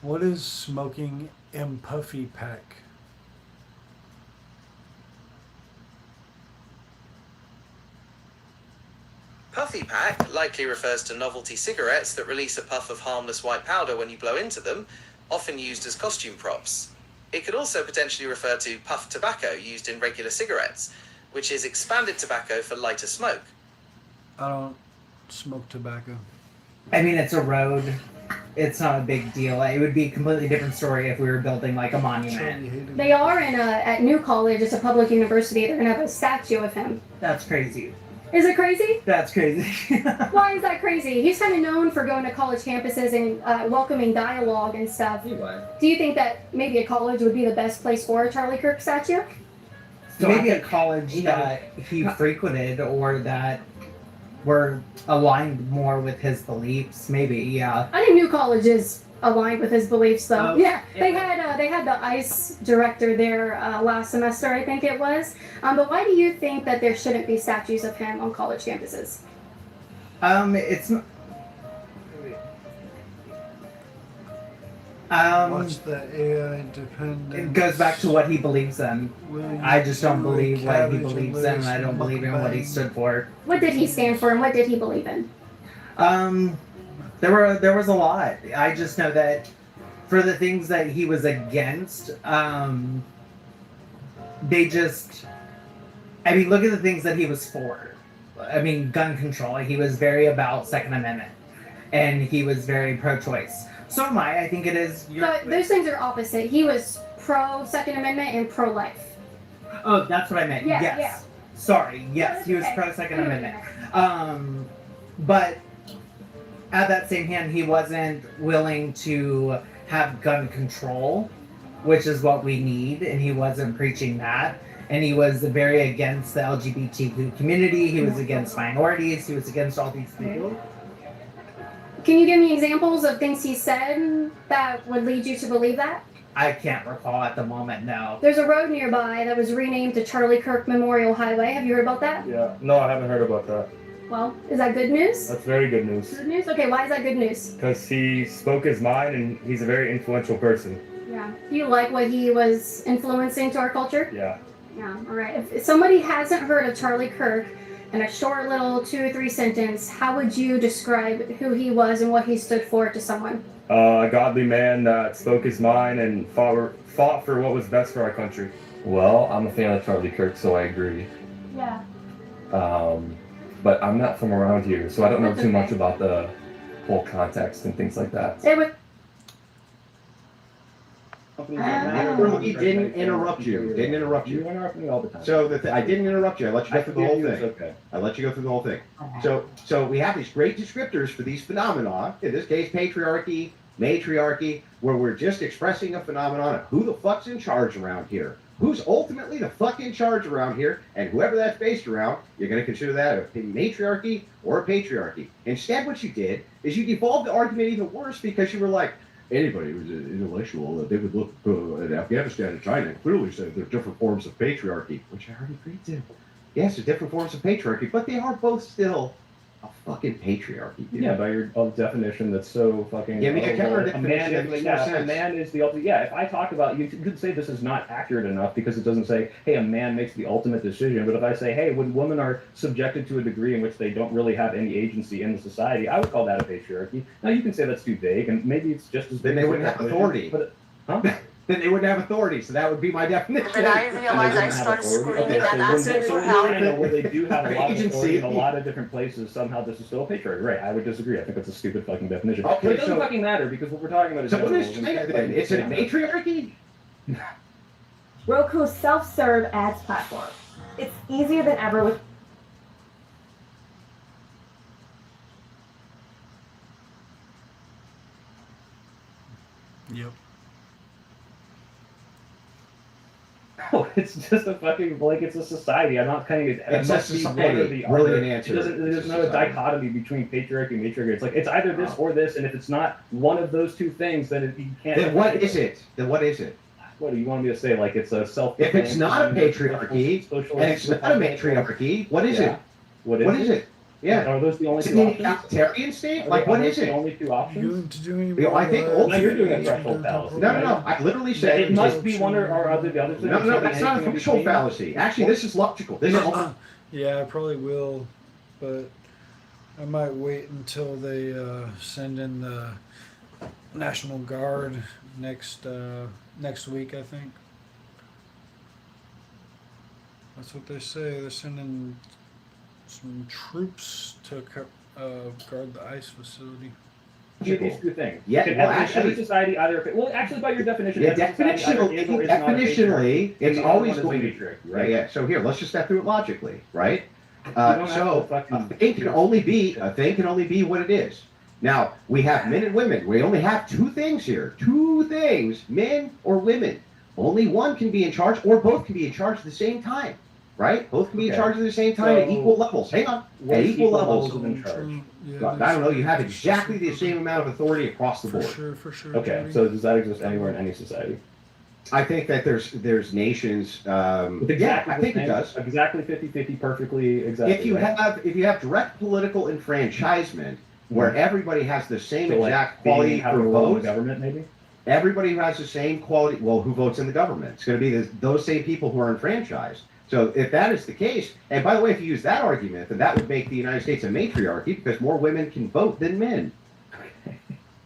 What is smoking in Puffy Pack? Puffy pack likely refers to novelty cigarettes that release a puff of harmless white powder when you blow into them, often used as costume props. It could also potentially refer to puff tobacco used in regular cigarettes, which is expanded tobacco for lighter smoke. I don't smoke tobacco. I mean, it's a road. It's not a big deal. It would be a completely different story if we were building like a monument. They are at New College. It's a public university. They're going to have a statue of him. That's crazy. Is it crazy? That's crazy. Why is that crazy? He's kind of known for going to college campuses and welcoming dialogue and stuff. Do you think that maybe a college would be the best place for a Charlie Kirk statue? So maybe a college that he frequented or that were aligned more with his beliefs. Maybe, yeah. I think New College is aligned with his beliefs, though. Oh, Yeah, they had the ICE director there last semester, I think it was. But why do you think that there shouldn't be statues of him on college campuses? It's. What's the AI dependent? It goes back to what he believes in. I just don't believe what he believes in, and I don't believe in what he stood for. What did he stand for, and what did he believe in? There was a lot. I just know that for the things that he was against, they just. I mean, look at the things that he was for. I mean, gun control. He was very about Second Amendment, and he was very pro-choice. So am I. I think it is. But those things are opposite. He was pro Second Amendment and pro life. Oh, that's what I meant. Yeah, yes. yeah. Sorry. Yes, he was pro Second Amendment. But at that same hand, he wasn't willing to have gun control, which is what we need, and he wasn't preaching that. And he was very against the LGBTQ community. He was against minorities. He was against all these people. Can you give me examples of things he said that would lead you to believe that? I can't recall at the moment, no. There's a road nearby that was renamed to Charlie Kirk Memorial Highway. Have you heard about that? Yeah. No, I haven't heard about that. Well, is that good news? That's very good news. Good news? Okay, why is that good news? Because he spoke his mind and he's a very influential person. Yeah. Do you like what he was influencing to our culture? Yeah. Yeah, all right. If somebody hasn't heard of Charlie Kirk, in a short little 2 or 3 sentence, how would you describe who he was and what he stood for to someone? A godly man that spoke his mind and fought for what was best for our country. Well, I'm a fan of Charlie Kirk, so I agree. Yeah. But I'm not from around here, so I don't know too much about the whole context and things like that. It would. He didn't interrupt you. Didn't interrupt you. You interrupt me all the time. So I didn't interrupt you. I let you go through the whole thing. Okay. I let you go through the whole thing. So we have these great descriptors for these phenomena. In this case, patriarchy, matriarchy, where we're just expressing a phenomenon of who the fuck's in charge around here. Who's ultimately the fuck in charge around here, and whoever that's based around, you're going to consider that a matriarchy or a patriarchy. Instead, what you did is you devolved the argument even worse because you were like, anybody who's an intellectual, they would look at Afghanistan and China and clearly say they're different forms of patriarchy, which I already agreed to. Yes, they're different forms of patriarchy, but they are both still a fucking patriarchy, dude. Yeah, by your definition that's so fucking... Give me a counter a man, definition that makes more a sense. man is the ultimate... Yeah, if I talk about... You could say this is not accurate enough because it doesn't say, hey, a man makes the ultimate decision. But if I say, hey, when women are subjected to a degree in which they don't really have any agency in the society, I would call that a patriarchy. Now, you can say that's too vague, and maybe it's just as Then big they as wouldn't a have definition, authority. But, Then they wouldn't have authority, so that would be my definition. Then I realized I started screaming and asking for help. Where they do have a lot of Agency. authority in a lot of different places, somehow this is still a patriarchy. Right, I would disagree. I think that's a stupid fucking definition. Okay, But it doesn't so- fucking matter because what we're talking about is... So what is general- China then? It's a matriarchy? Roku's self-serve ads platform. It's easier than ever with Yep. No, it's just a fucking, like, it's a society. I'm not kind of... It's a society. Brilliant answer. There's no dichotomy between patriarchy and matriarchy. It's like, it's either this or this, and if it's not one of those two things, then you can't... Then what is it? Then what is it? What do you want me to say? Like, it's a self... If it's not a patriarchy, and it's not a matriarchy, what is it? What is it? Yeah. Are those the only Is two it an options? egalitarian state? Are Like, they- what are is those it? the only two options? Going to do any You know, I think more, ultimately you're doing a threshold fallacy. No. I literally said It must be one or other. The other thing. No, that's not a threshold fallacy. Actually, this is logical. This is Yeah, I probably will, but I might wait until they send in the National Guard next week, I think. That's what they say. They're sending some troops to guard the ICE facility. These two things. Yeah, Can well, every society either... Well, actually, by your definition, Yeah, every society either is or is not a definitionally, patriarchy. it's The other always one is going a to matriarchy, be right? Yeah. So here, let's just step through it logically, right? don't have So to fucking- a thing can only be what it is. Now we have men and women. We only have two things here. Two things: men or women. only one can be in charge, or both can be in charge at the same time, right? Both can be in charge at the same time at equal levels. Hang on, at equal levels. of in charge? I don't know. You have exactly the same amount of authority across the board. For sure. Okay, so does that exist anywhere in any society? I think that there's nations. Yeah, I think it does. Exactly 50-50, perfectly exactly. If you have direct political enfranchisement where everybody has the same exact quality for votes, government maybe. Everybody who has the same quality, well, who votes in the government? It's going to be those same people who are enfranchised. So if that is the case, and by the way, if you use that argument, then that would make the United States a matriarchy because more women can vote than men.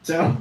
So.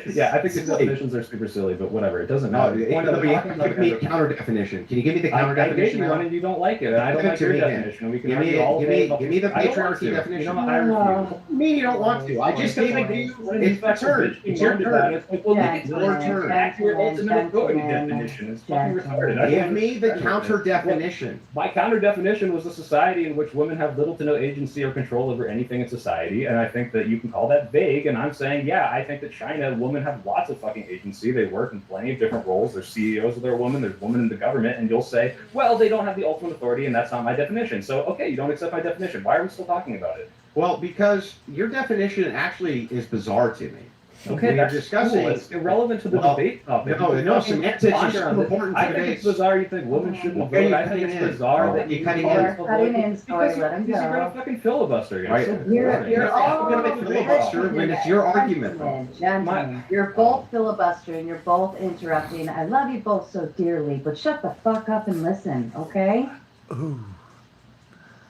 Yeah, I think the definitions are super silly, but whatever. It doesn't matter. Give me a counter definition. Can you give me the counter definition? I gave you one and you don't like it, and I don't like your definition. And we can argue all day. Give me the patriarchy definition. You know, I refuse. Me, you don't want to. I just gave it to you. It's your turn. It's your turn. It's your turn. Accurate ultimate authority definition. It's fucking retarded. Give me the counter definition. My counter definition was a society in which women have little to no agency or control over anything in society, and I think that you can call that vague. And I'm saying, yeah, I think that China, women have lots of fucking agency. They work in plenty of different roles. There's CEOs of their women. There's women in the government, and you'll say, well, they don't have the ultimate authority, and that's not my definition. So, okay, you don't accept my definition. Why are we still talking about it? Well, because your definition actually is bizarre to me. Okay, that's discussing. Cool. It's irrelevant to the debate topic. No, semantics is so important to I think it's bizarre you think women shouldn't vote. I think it's bizarre that you cutting in. Because you're gonna fucking filibuster. You're all gonna filibuster when it's your argument. Gentlemen, you're both filibustering. You're both interrupting. I love you both so dearly, but shut the fuck up and listen, okay? Ooh,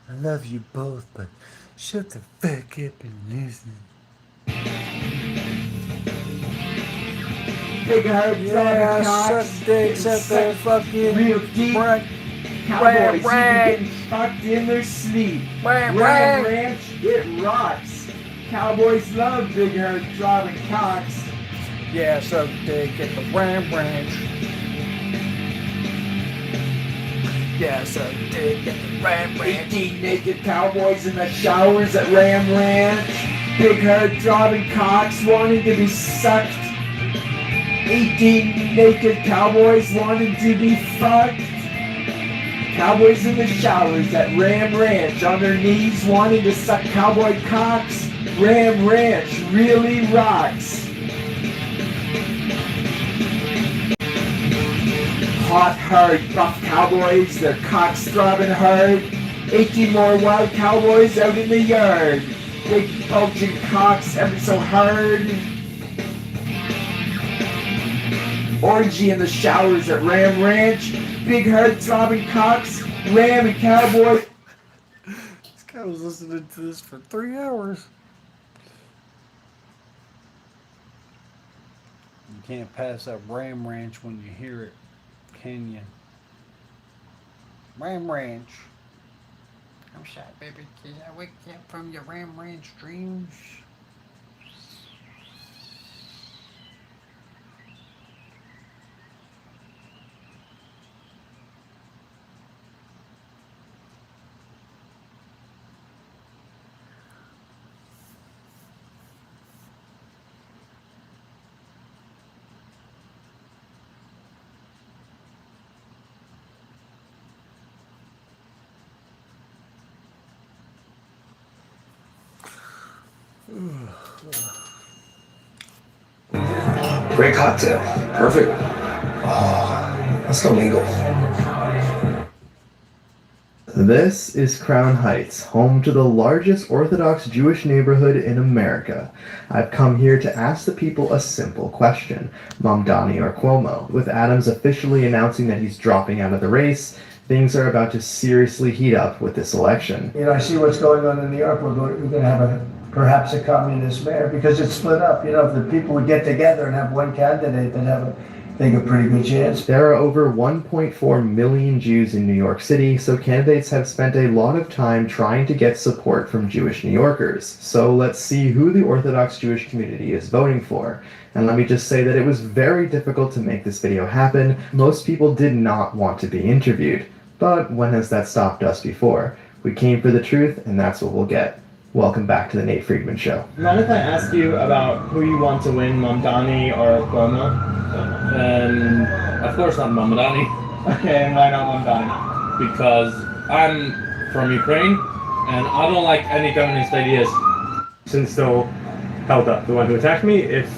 I love you both, but shut the fuck up and listen. Big hard suck dicks at the fucking real deep. Cowboys even getting fucked in their sleep. Ram Ranch, it rocks. Cowboys love big hard throbbing cocks. Yeah, suck dick at the Ram Ranch. Yeah, suck dick at the Ram Ranch. 18 naked cowboys in the showers at Ram Ranch. Big hard throbbing cocks wanting to be sucked. 18 naked cowboys wanting to be fucked. Cowboys in the showers at Ram Ranch on their knees wanting to suck cowboy cocks. Ram Ranch really rocks. Hot, hard, buff cowboys, their cocks throbbing hard. 18 more wild cowboys out in the yard. Big bulging cocks ever so hard. Orgy in the showers at Ram Ranch. Big hard throbbing cocks. Ram and cowboy. This guy was listening to this for 3 hours. You can't pass up Ram Ranch when you hear it, can you? Ram Ranch. I'm sorry, baby. Did I wake you up from your Ram Ranch dreams? Great cocktail. Perfect. Oh, that's illegal. This is Crown Heights, home to the largest Orthodox Jewish neighborhood in America. I've come here to ask the people a simple question, Mamdani or Cuomo. With Adams officially announcing that he's dropping out of the race, things are about to seriously heat up with this election. You know, I see what's going on in New York. We're going to have perhaps a communist mayor because it's split up. You know, if the people would get together and have one candidate, they'd have a pretty good chance. There are over 1.4 million Jews in New York City, so candidates have spent a lot of time trying to get support from Jewish New Yorkers. So let's see who the Orthodox Jewish community is voting for. And let me just say that it was very difficult to make this video happen. Most people did not want to be interviewed. But when has that stopped us before? We came for the truth, and that's what we'll get. Welcome back to the Nate Friedman Show. Mind if I ask you about who you want to win, Mamdani or Cuomo? Of course not Mamdani. Okay, and why not Mamdani? Because I'm from Ukraine, and I don't like any communist ideas. Since still held up, the one who attacked me, if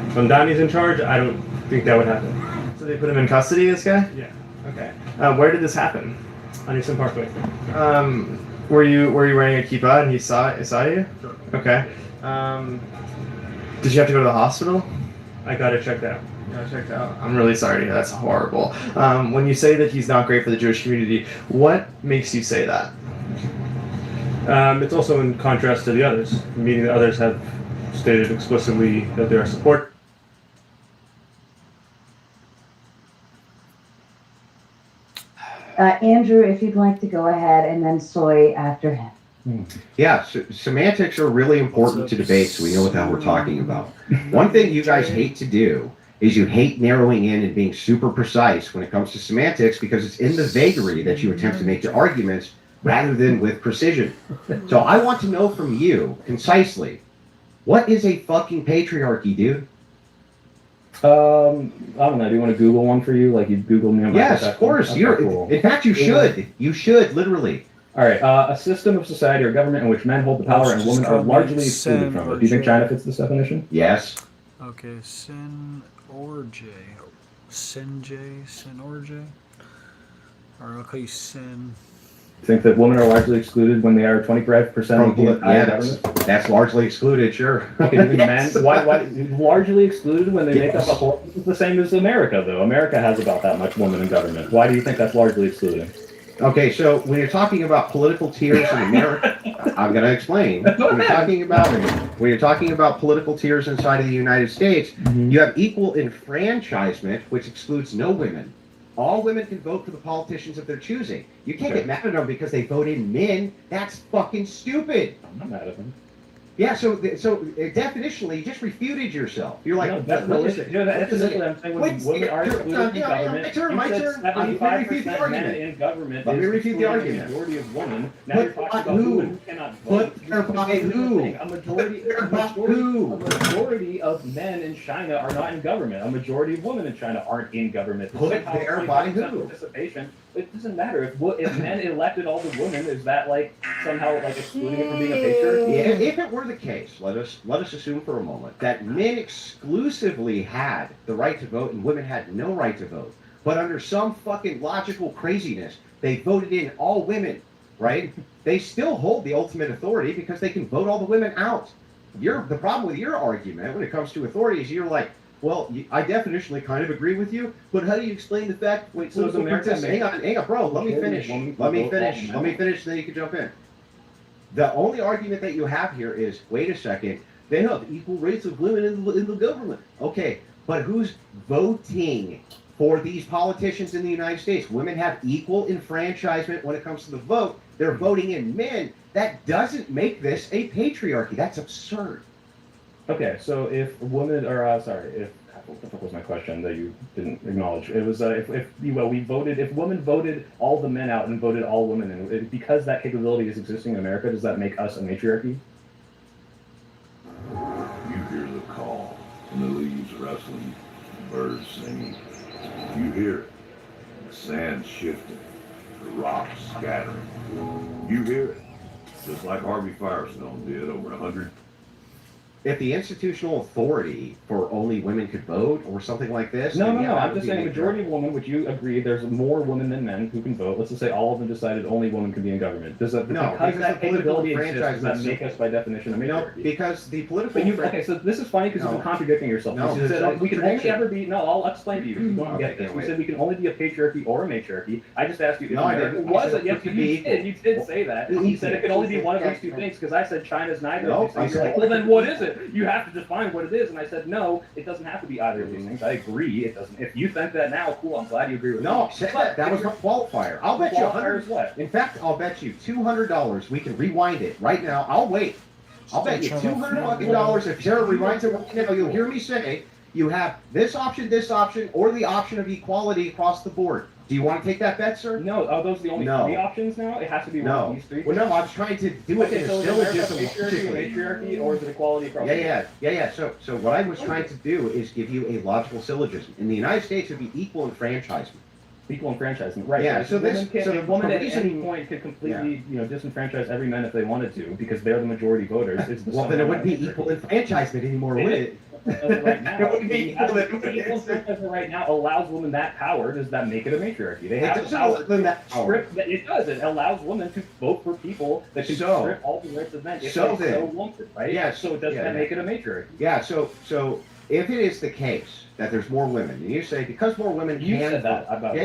Mamdani's in charge, I don't think that would happen. So they put him in custody, this guy? Yeah. Okay. Where did this happen? Anderson Parkway. Were you wearing a kippah and he saw you? Sure. Okay. Did you have to go to the hospital? I got it checked out. Got it checked out. I'm really sorry to hear. That's horrible. When you say that he's not great for the Jewish community, what makes you say that? It's also in contrast to the others, meaning the others have stated explicitly that they are support. Andrew, if you'd like to go ahead, and then Soy after him. Yeah, semantics are really important to debate, so we know what the hell we're talking about. One thing you guys hate to do is you hate narrowing in and being super precise when it comes to semantics, because it's in the vagary that you attempt to make your arguments rather than with precision. So I want to know from you, concisely, what is a fucking patriarchy, dude? I don't know. Do you want to Google one for you? Like you Google me on my Yes, of course. Okay, cool. In fact, you should. You should, literally. All right. A system of society or government in which men hold the power and women are largely excluded from it. Do you think China fits this definition? Yes. Okay, sin or J. Sin J, sin or J? Or okay, sin. Think that women are largely excluded when they are 25% of the entire government? That's largely excluded, sure. Okay, do you think men, why largely excluded when they make up a whole? It's the same as America, though. America has about that much women in government. Why do you think that's largely excluding? Okay, so when you're talking about political tiers in America, I'm going to explain. When you're talking about political tiers inside of the United States, you have equal enfranchisement, which excludes no women. All women can vote for the politicians of their choosing. You can't get mad at them because they vote in men. That's fucking stupid. I'm not mad at them. Yeah, so definitionally, you just refuted yourself. You're like, no, that's definitionally, I'm saying when women are excluded from government, my turn. 75% men in government. Let me refute the argument. Majority of women. Now you're talking about who cannot vote. A majority of men in China are not in government. A majority of women in China aren't in government. Put there by who? Participation. It doesn't matter if men elected all the women. Is that like somehow like excluding it from being a patriarchy? Yeah, if it were the case, let us assume for a moment that men exclusively had the right to vote and women had no right to vote, but under some fucking logical craziness, they voted in all women, right? They still hold the ultimate authority because they can vote all the women out. The problem with your argument when it comes to authority is you're like, well, I definitionally kind of agree with you, but how do you explain the fact? Wait, so hang on, bro. Let me finish. Let me finish. Then you can jump in. The only argument that you have here is, wait a second, they have equal rates of women in the government. Okay, but who's voting for these politicians in the United States? Women have equal enfranchisement when it comes to the vote. They're voting in men. That doesn't make this a patriarchy. That's absurd. Okay, so if women, or if what the fuck was my question that you didn't acknowledge? It was if women voted all the men out and voted all women in, because that capability is existing in America, does that make us a matriarchy? You hear the call from the leaves rustling, birds singing. You hear it. The sand shifting, the rocks scattering. You hear it. Just like Harvey Firestone did over 100. If the institutional authority for only women could vote or something like this... No. I'm just saying a majority of women, which you agree, there's more women than men who can vote. Let's just say all of them decided only women can be in government. Because that capability exists, does that make us by definition a matriarchy? No, because the political... Okay, so this is funny because you've been contradicting yourself. You said we can only ever be... No, I'll explain to you. You don't get this. We said we can only be a patriarchy or a matriarchy. I just asked you if America was it. Yes, you did say that. You said it could only be one of these two things because I said China's neither of these things. You're like, well, then what is it? You have to define what it is, and I said no, it doesn't have to be either of these things. I agree, it doesn't. If you think that now, cool. I'm glad you agree with me. No, that was my qualifier. I'll bet you $100. What? In fact, I'll bet you $200. We can rewind it right now. I'll wait. I'll bet you $200 if Sarah rewinds it right now. You'll hear me say you have this option, or the option of equality across the board. Do you want to take that bet, sir? No. Are those the only three options now? It has to be one of these three. Well, no, I was trying to do it in a So is America syllogism. patriarchy, or is it equality across the board? Yeah. So what I was trying to do is give you a logical syllogism. In the United States, it would be equal enfranchisement. Equal enfranchisement, right? Yeah. So the woman at reason, any point could completely, disenfranchise every man if they wanted to, because they're the majority voters. Well, then it wouldn't be equal enfranchisement anymore, would it? Right now, It wouldn't be equal enfranchisement right now allows women that power. Does that make it a matriarchy? They have It doesn't allow them that power. It does. It allows women to vote for people that can strip all the rights of men if they so wanted, right? Yeah. So does that make it a matriarchy? Yeah. So if it is the case that there's more women, and you say because more women You can said that vote, about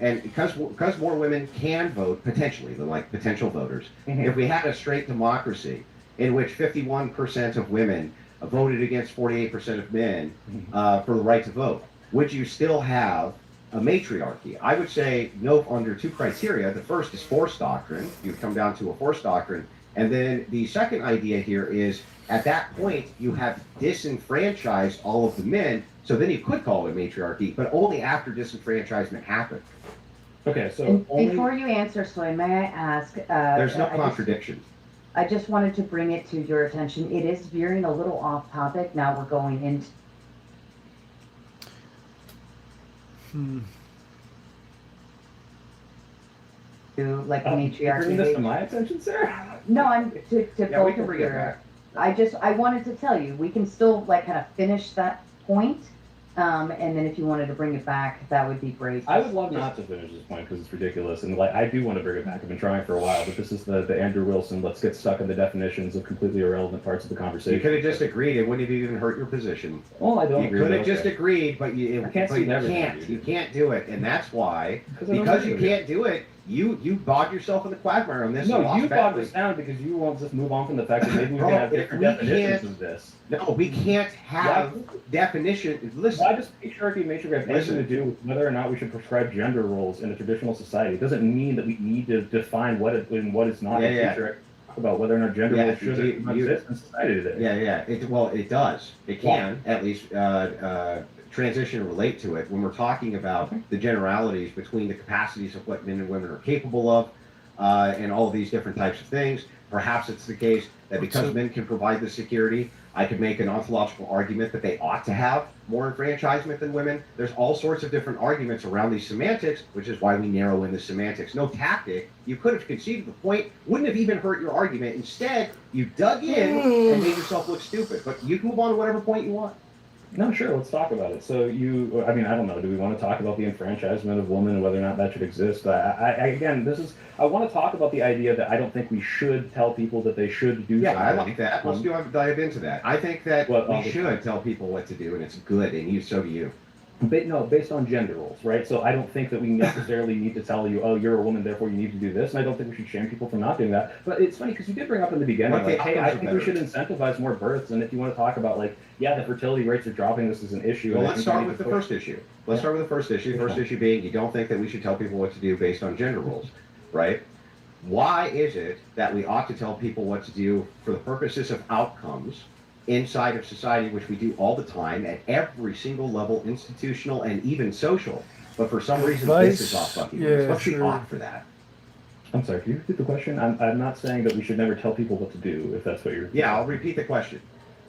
and because more women can vote potentially, they're like potential voters. If we had a straight democracy in which 51% of women voted against 48% of men for the right to vote, would you still have a matriarchy? I would say no, under two criteria. The first is force doctrine. You come down to a force doctrine. And then the second idea here is at that point you have disenfranchised all of the men, so then you could call it a matriarchy, but only after disenfranchisement happened. Okay, so before you answer, Soy, may I ask? There's no contradiction. I just wanted to bring it to your attention. It is veering a little off topic. Now we're going into. Like matriarchy. Bring this to my attention, Sarah? No, I'm to Yeah, we can bring it back. I wanted to tell you, we can still like kind of finish that point, and then if you wanted to bring it back, that would be great. I would love not to finish this point because it's ridiculous, and like I do want to bring it back. I've been trying for a while, but this is the Andrew Wilson. Let's get stuck in the definitions of completely irrelevant parts of the conversation. You could have just agreed; it wouldn't have even hurt your position. Well, I don't. You could have just agreed, but you can't. You can't do it, and that's why because you can't do it. You bogged yourself in the quagmire on this. No, you bogged us down because you won't just move on from the fact that maybe we can have different definitions of this. No, we can't have definition. Listen, why does patriarchy and matriarchy have anything to do with whether or not we should prescribe gender roles in a traditional society? It doesn't mean that we need to define what is not in patriarchy. Talk about whether or not gender roles should exist in society today. It does. It can at least transition and relate to it when we're talking about the generalities between the capacities of what men and women are capable of and all of these different types of things. Perhaps it's the case that because men can provide the security, I could make an ontological argument that they ought to have more enfranchisement than women. There's all sorts of different arguments around these semantics, which is why we narrow in the semantics. No tactic. You could have conceded the point, wouldn't have even hurt your argument. Instead, you dug in and made yourself look stupid. But you can move on to whatever point you want. No, sure, let's talk about it. So I don't know, do we want to talk about the enfranchisement of women and whether or not that should exist? I want to talk about the idea that I don't think we should tell people that they should do something. Yeah, I like that. Let's dive into that. I think that we should tell people what to do, and it's good, and so do you. Based on gender roles, right? So I don't think that we necessarily need to tell you, oh, you're a woman, therefore you need to do this. And I don't think we should shame people for not doing that. But it's funny because you did bring up in the beginning, hey, I think we should incentivize more births. And if you want to talk about, the fertility rates are dropping, this is an issue. Well, let's start with the first issue. Let's start with the first issue. First issue being you don't think that we should tell people what to do based on gender roles, right? Why is it that we ought to tell people what to do for the purposes of outcomes inside of society, which we do all the time at every single level, institutional and even social, but for some reason this is off fucking what's the ought for that? I'm sorry, can you repeat the question? I'm not saying that we should never tell people what to do, if that's what you're... Yeah, I'll repeat the question.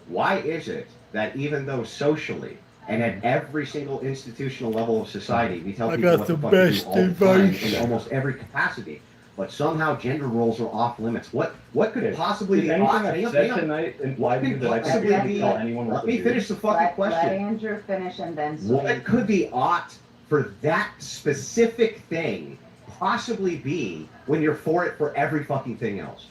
Why is it that even though socially and at every single institutional level of society we tell people what the fuck to do all the time in almost every capacity, but somehow gender roles are off limits? What could possibly be off? Let me finish the fucking question. Let Andrew finish and then... What could the ought for that specific thing possibly be when you're for it for every fucking thing else?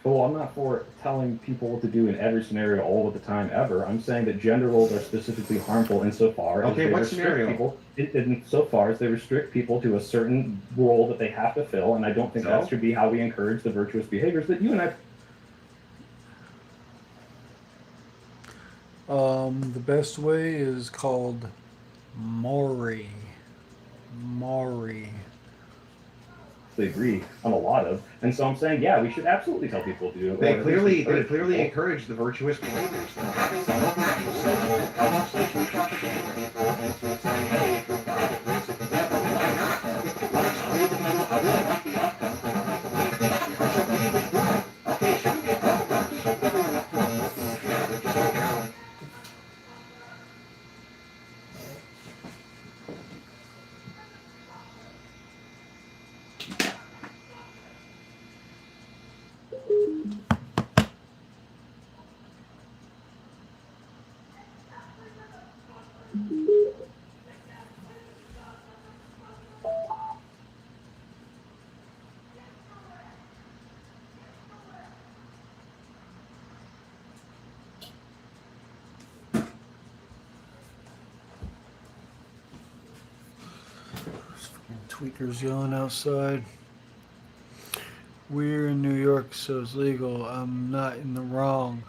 Well, I'm not for telling people what to do in every scenario all of the time ever. I'm saying that gender roles are specifically harmful insofar as they restrict people. Insofar as they restrict people to a certain role that they have to fill, and I don't think that should be how we encourage the virtuous behaviors that you and I... The best way is called Maury. They agree on a lot of, and so I'm saying, yeah, we should absolutely tell people to do it. They clearly encourage the virtuous behaviors. tweakers yelling outside. We're in New York, so it's legal. I'm not in the wrong.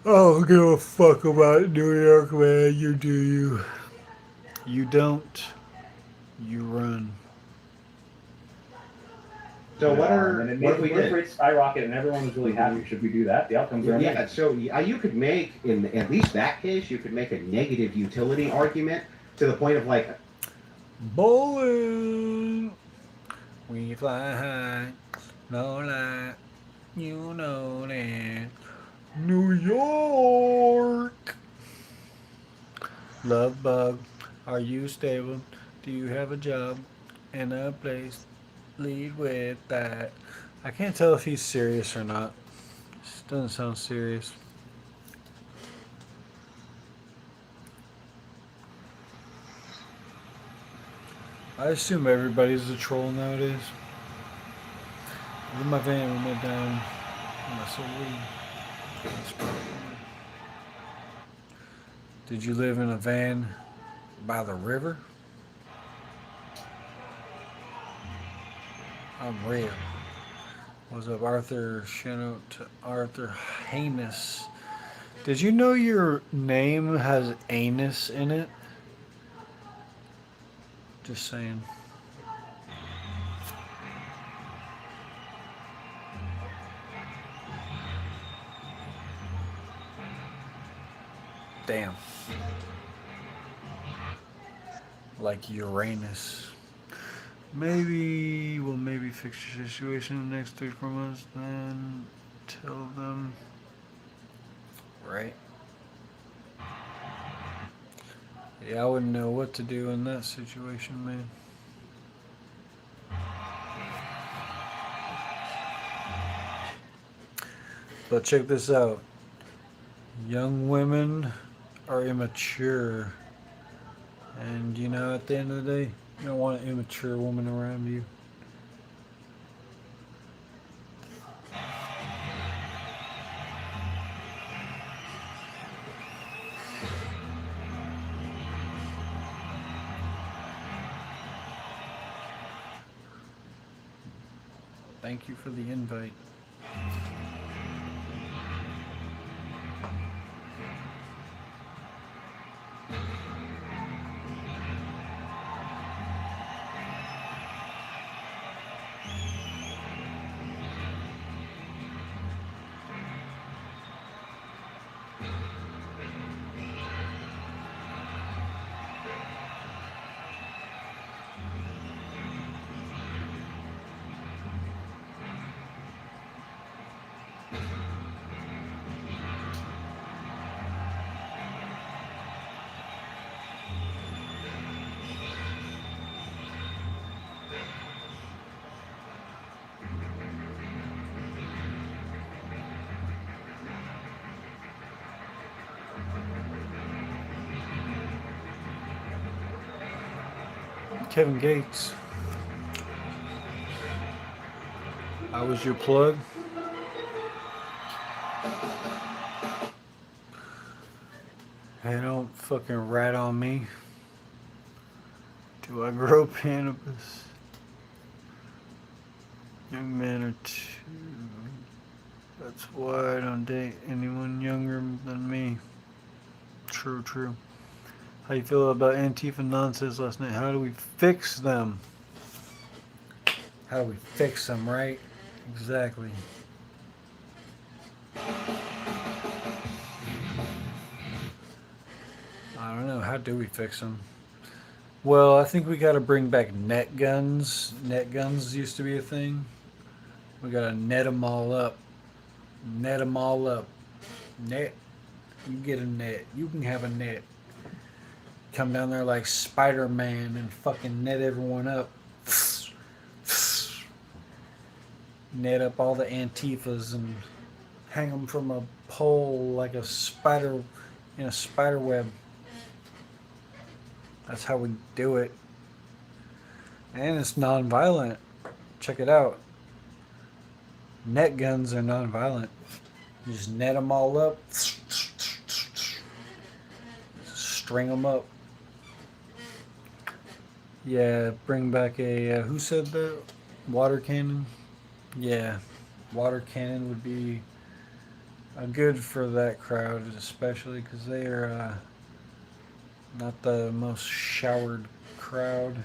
I don't give a fuck about New York, man. You do you. You don't. You run. So what And it made if the we birth did? rate skyrocket and everyone was really happy. Should we do that? The outcomes are Yeah, amazing. so you could make, in at least that case, you could make a negative utility argument to the point of like, Bowling. We fly high. No lie. You know that. New York. Love bug. Are you stable? Do you have a job and a place? Lead with that. I can't tell if he's serious or not. This doesn't sound serious. I assume everybody's a troll nowadays. Then my van went down. And I sold weed. Did you live in a van by the river? I'm real. What's up, Arthur? Shout out to Arthur Heinous. Did you know your name has anus in it? Just saying. Damn. Like Uranus. Maybe we'll fix your situation in the next 3-4 months, then tell them. Right? Yeah, I wouldn't know what to do in that situation, man. But check this out. Young women are immature. And you know, at the end of the day, you don't want an immature woman around you. Thank you for the invite. Kevin Gates. I was your plug. Hey, don't fucking rat on me. Do I grow cannabis? Young men are too. That's why I don't date anyone younger than me. True, true. How you feel about Antifa nonsense last night? How do we fix them? How do we fix them, right? Exactly. I don't know. How do we fix them? Well, I think we got to bring back net guns. Net guns used to be a thing. We got to net them all up. Net them all up. Net. You get a net. You can have a net. Come down there like Spider-Man and fucking net everyone up. Net up all the Antifas and hang them from a pole like a spider in a spider web. That's how we do it. And it's non-violent. Check it out. Net guns are non-violent. You just net them all up. String them up. Yeah, bring back a. Who said that? Water cannon? Yeah, water cannon would be good for that crowd, especially because they are not the most showered crowd.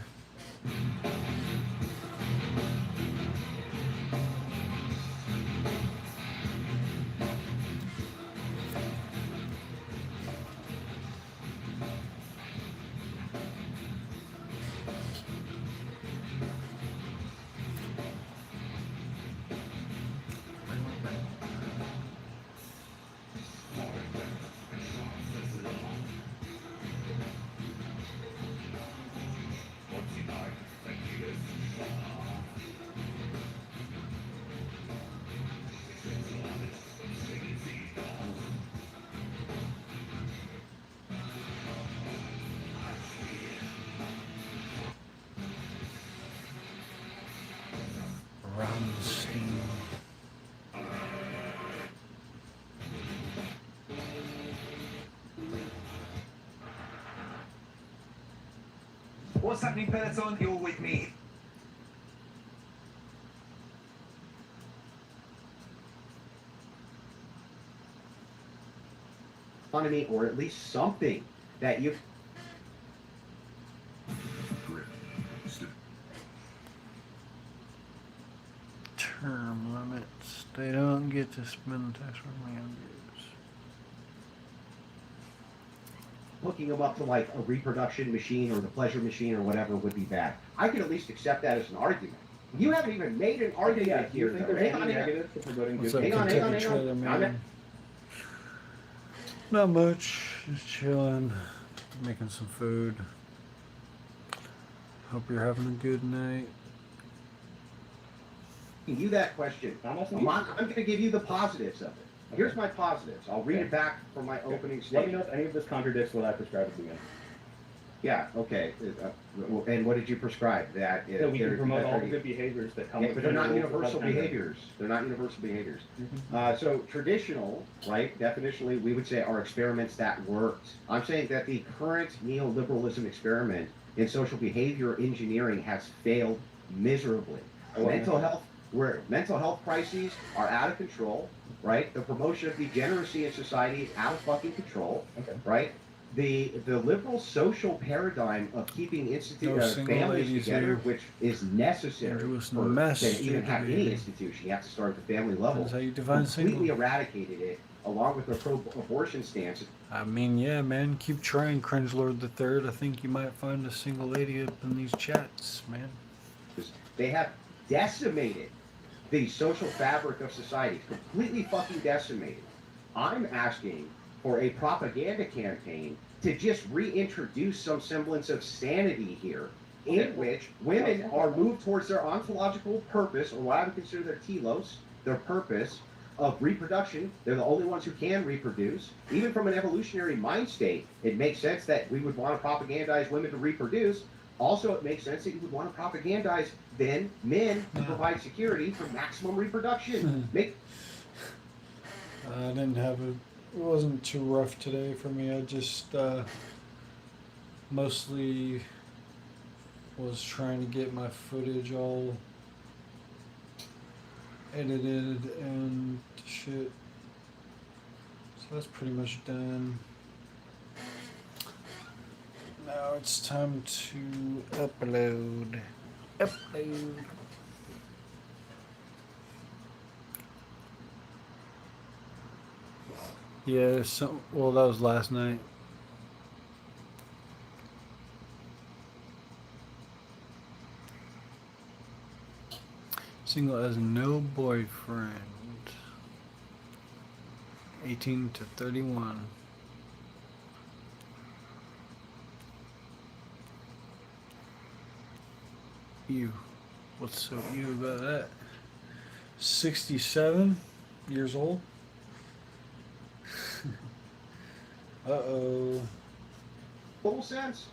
Rammstein. What's happening, Peloton? You're with me. Economy, or at least something that you. Term limits. They don't get to spend tax on land use. Hooking them up to like a reproduction machine or the pleasure machine or whatever would be bad. I can at least accept that as an argument. You haven't even made an argument Do you here. think though. there's Hang on, any hang on. negatives to promoting What's good up, behavior? Kentucky Trailer Man? Not much. Just chilling, making some food. Hope you're having a good night. You that question. I'm going to give you the positives of it. Here's my positives. I'll read it back from my opening Let me statement. know if any of this contradicts what I prescribed at the beginning. Yeah, okay. And what did you prescribe? That That we can promote all the good behaviors that come Yeah, with but they're not general universal conduct. behaviors. They're not universal behaviors. Mm-hmm. So traditional, right, definitionally, we would say are experiments that worked. I'm saying that the current neoliberalism experiment in social behavior engineering has failed miserably. Mental health, where mental health crises are out of control, right? The promotion of degeneracy in society is out of fucking control, right? The liberal social paradigm of keeping No families single ladies together, here. which is necessary There was for no mess to even to have be any here. institution. You have to start at the family level. That's how you define Completely single. eradicated it, along with their pro-abortion stance. I mean, yeah, man. Keep trying, Cringe Lord the Third. I think you might find a single lady up in these chats, man. They have decimated the social fabric of society, completely fucking decimated. I'm asking for a propaganda campaign to just reintroduce some semblance of sanity here, in which women are moved towards their ontological purpose, or what I would consider their telos, their purpose of reproduction. They're the only ones who can reproduce. Even from an evolutionary mind state, it makes sense that we would want to propagandize women to reproduce. Also, it makes sense that you would want to propagandize then men to provide security for maximum reproduction. I didn't have a. It wasn't too rough today for me. I just mostly was trying to get my footage all edited and shit. So that's pretty much done. Now it's time to upload. Upload. Yeah, well, that was last night. Single has no boyfriend. 18 to 31. You. What's so you about that? 67 years old. Full sense.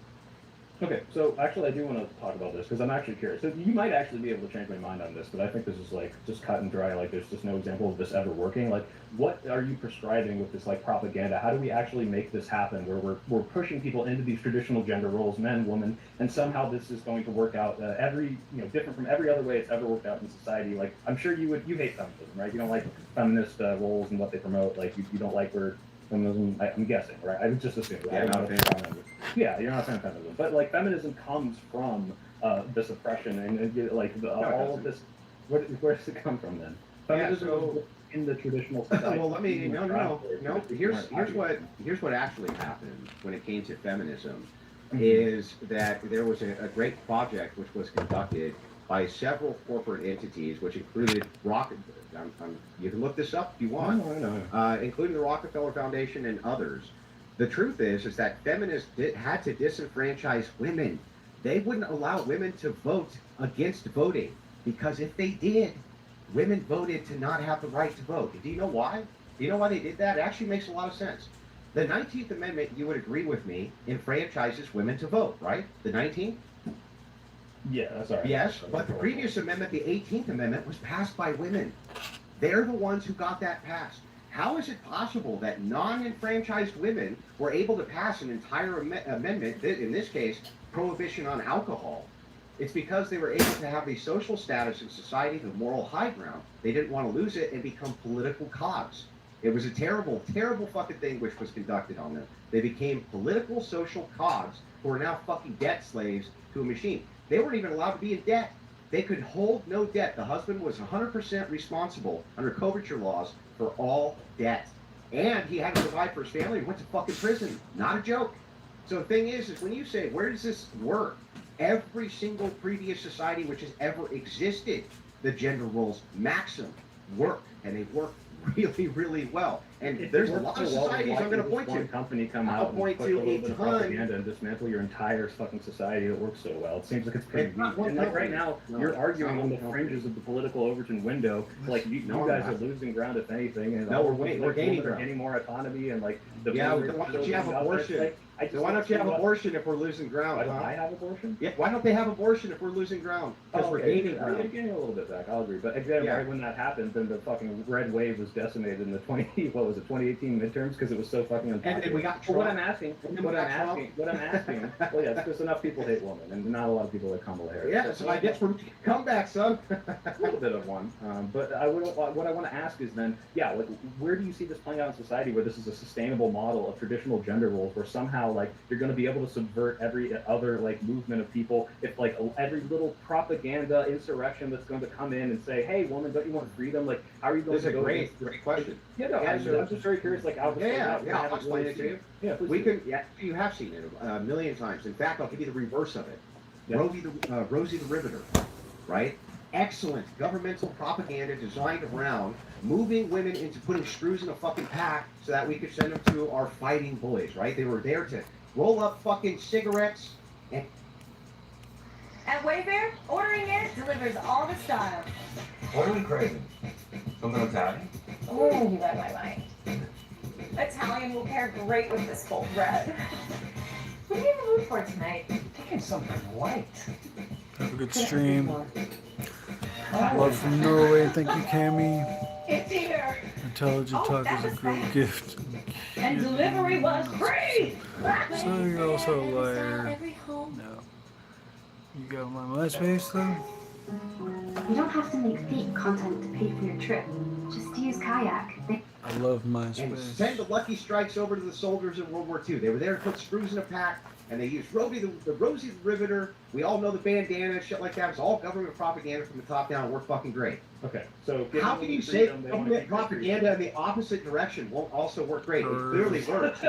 Okay, so actually I do want to talk about this because I'm actually curious. So you might actually be able to change my mind on this, but I think this is like just cut and dry. Like there's just no example of this ever working. Like what are you prescribing with this like propaganda? How do we actually make this happen where we're pushing people into these traditional gender roles, men, women, and somehow this is going to work out different from every other way it's ever worked out in society? Like I'm sure you hate feminism, right? You don't like feminist roles and what they promote. Like you don't like where feminism, I'm guessing, right? I would just assume. Yeah, Right? Yeah, you're not a fan of feminism, but like feminism comes from this oppression and all of this. Where does it come from then? Feminism is in the traditional society. Well, let me no. Here's what actually happened when it came to feminism, is that there was a great project which was conducted by several corporate entities, which included you can look this up if you want, including the Rockefeller Foundation and others. The truth is that feminists had to disenfranchise women. They wouldn't allow women to vote against voting, because if they did, women voted to not have the right to vote. Do you know why? Do you know why they did that? It actually makes a lot of sense. The 19th Amendment, you would agree with me, enfranchises women to vote, right? The 19th? Yeah, that's all right. Yes, but the previous amendment, the 18th Amendment, was passed by women. They're the ones who got that passed. How is it possible that non-enfranchised women were able to pass an entire amendment, in this case, prohibition on alcohol? It's because they were able to have the social status in society, the moral high ground. They didn't want to lose it and become political cogs. It was a terrible, terrible fucking thing which was conducted on them. They became political social cogs who are now fucking debt slaves to a machine. They weren't even allowed to be in debt. They could hold no debt. The husband was 100% responsible under coverture laws for all debt. And he had to provide for his family and went to fucking prison. Not a joke. So the thing is when you say, where does this work? Every single previous society which has ever existed, the gender roles maxim work, and they work really, really well. And there's a lot of societies I'm going to point to. One company come I'll out point and to push a little a bit of ton. propaganda and dismantle your entire fucking society that works so well. It seems like it's pretty It's weak. not one And like company. right now, No, you're it's arguing not on the one fringes of the political Overton window. Like you guys are losing ground, if anything. And No, all we're these, gaining women are ground. getting more autonomy and like the Yeah, voters why are don't you have building up. abortion? It's like, I just Why don't you have see what- abortion if we're losing ground? Why don't huh? I have abortion? Yeah, why don't they have abortion if we're losing ground? Because we're gaining You're ground. gaining a little bit back. I'll agree. But again, Yeah. right when that happened, then the fucking red wave was decimated in the 2018 midterms because it was so fucking unpopular. And we got Well, what Trump. I'm asking, And then we got Trump. well, yeah, because enough people hate women, and not a lot of people like Kamala Harris. Yeah, so I guess we're comeback, son. A little bit of one, but what I want to ask is then, yeah, like where do you see this playing out in society where this is a sustainable model of traditional gender roles, where somehow like you're going to be able to subvert every other like movement of people, if like every little propaganda insurrection that's going to come in and say, hey, woman, don't you want freedom? Like, how are you going This to is a go? great question. Yeah, no, Yeah, I'm so- just very curious, like how. I'll explain it to you. Yeah, please We do. can. Yeah, you have seen it a million times. In fact, I'll give you the reverse of it. Yeah. Rosie the Riveter, right? Excellent governmental propaganda designed around moving women into putting screws in a fucking pack so that we could send them to our fighting boys, right? They were there to roll up fucking cigarettes and At Wayfair, ordering it delivers all the style. What are we craving? Something Italian? Oh, you read my mind. Italian will pair great with this cold bread. What are you in the mood for tonight? Thinking something light. Have a good stream. Love from Norway. Thank you, Cammy. It's here. Intelligent Talk is a great gift. And delivery was free. So you're also a liar. Every home. No. You got my MySpace though? You don't have to make fake content to pay for your trip. Just use Kayak. I love and MySpace. send the Lucky Strikes over to the soldiers in World War II. They were there to put screws in a pack, and they used Rosie the Riveter. We all know the bandana, shit like that. It's all government propaganda from the top down. We're fucking great. Okay, so How can you say government propaganda in the opposite direction won't also work great? It clearly works.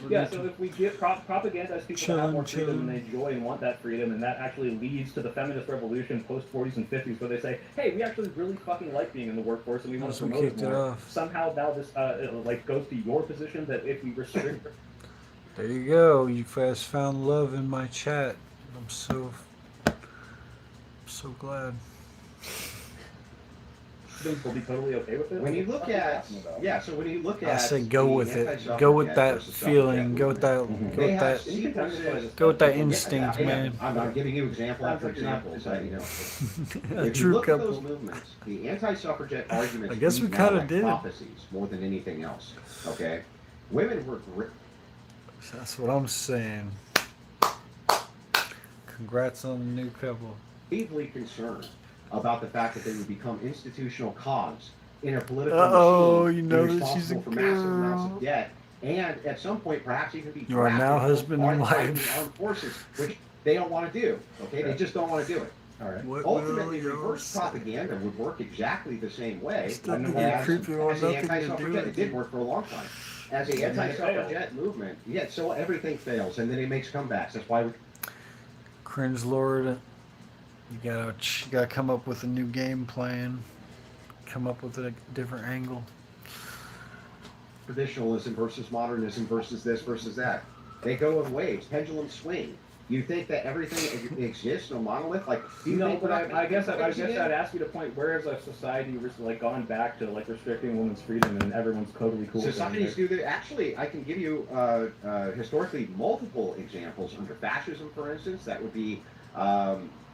Yeah, so if we give propagandize people to have more freedom and Chillin. they enjoy and want that freedom, and that actually leads to the feminist revolution post 40s and 50s, where they say, hey, we actually really fucking like being in the workforce and we want to So we promote it kicked it more. off. Somehow now this like goes to your position that if we restrict. There you go. You guys found love in my chat. I'm so glad. them will be totally okay with it. When you What look the fuck are you at, talking about? yeah, so when you look at I said go the with it. anti-suffragette Go with that versus feeling. suffragette Go with that. movement, Go they with have that. sequences. Go with that Yeah, instinct, man. I'm giving you example after example, so you know. A If you true look at those couple. movements, the anti-suffragette arguments I guess we read now kinda like did. prophecies more than anything else. Okay, women were That's what I'm saying. Congrats on the new couple. deeply concerned about the fact that they would become institutional cogs in a political Uh-oh, machine you know and that she's a responsible for massive amounts girl. of debt, and at some point perhaps even be You are now drafted husband and by the wife. armed forces, which they don't want to do. Okay, they just don't want to do it. All right. What Ultimately, will you reverse say? propaganda would work exactly the same way Still as, think you're creepy or as the nothing to do anti-suffragette. with It did it. work for a long time. As the anti-suffragette movement, yeah, so everything fails, and then it makes comebacks. That's why we Cringe Lord, you gotta come up with a new game plan. Come up with a different angle. traditionalism versus modernism versus this versus that. They go in waves, pendulum swing. You think that everything exists, no monolith? Like, do you No, think but I guess I'd again? ask you to point, where has a society like gone back to like restricting women's freedom and everyone's totally cool with Societies it? do that. Actually, I can give you historically multiple examples under fascism, for instance. That would be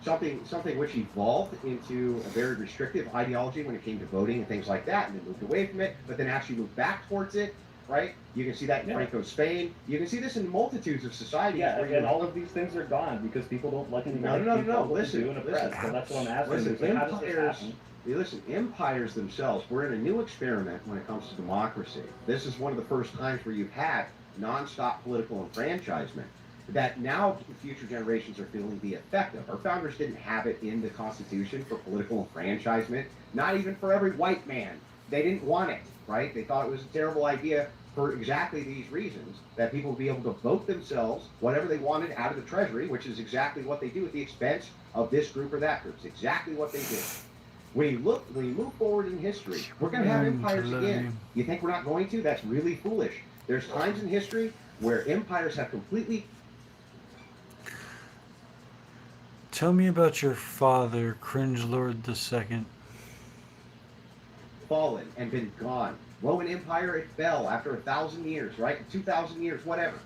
something which evolved into a very restrictive ideology when it came to voting and things like that, and then moved away from it, but then actually moved back towards it. Right? You can see that in Franco Spain. You can see this in multitudes of societies. Yeah, where and all of these things are gone because people don't like No. Listen, in a press. So that's what I'm asking. Listen, is, like, how does this empires. happen? Listen, empires themselves. We're in a new experiment when it comes to democracy. This is one of the first times where you've had nonstop political enfranchisement that now future generations are feeling the effect of. Our founders didn't have it in the Constitution for political enfranchisement, not even for every white man. They didn't want it, right? They thought it was a terrible idea for exactly these reasons, that people would be able to vote themselves whatever they wanted out of the treasury, which is exactly what they do at the expense of this group or that group. It's exactly what they do. When you move forward in history, we're going to have empires again. You think we're not going to? That's really foolish. There's times in history where empires have completely Tell me about your father, Cringe Lord II. fallen and been gone. Roman Empire, it fell after 1,000 years, right? 2,000 years, whatever,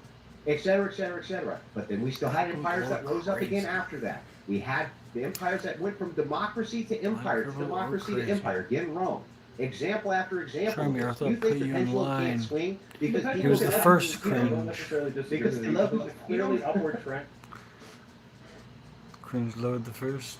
et cetera, et cetera, et cetera. But then we still had empires that rose up again after that. We had the empires that went from democracy to empire, to democracy to empire. Again, Rome. Example after example. Try me, Arthur, You I'll put think the you in pendulum line. can't swing because He people was the love first who- Don't cringe. necessarily disagree because with they you. love There's who- a clearly upward trend. Cringe Lord the First.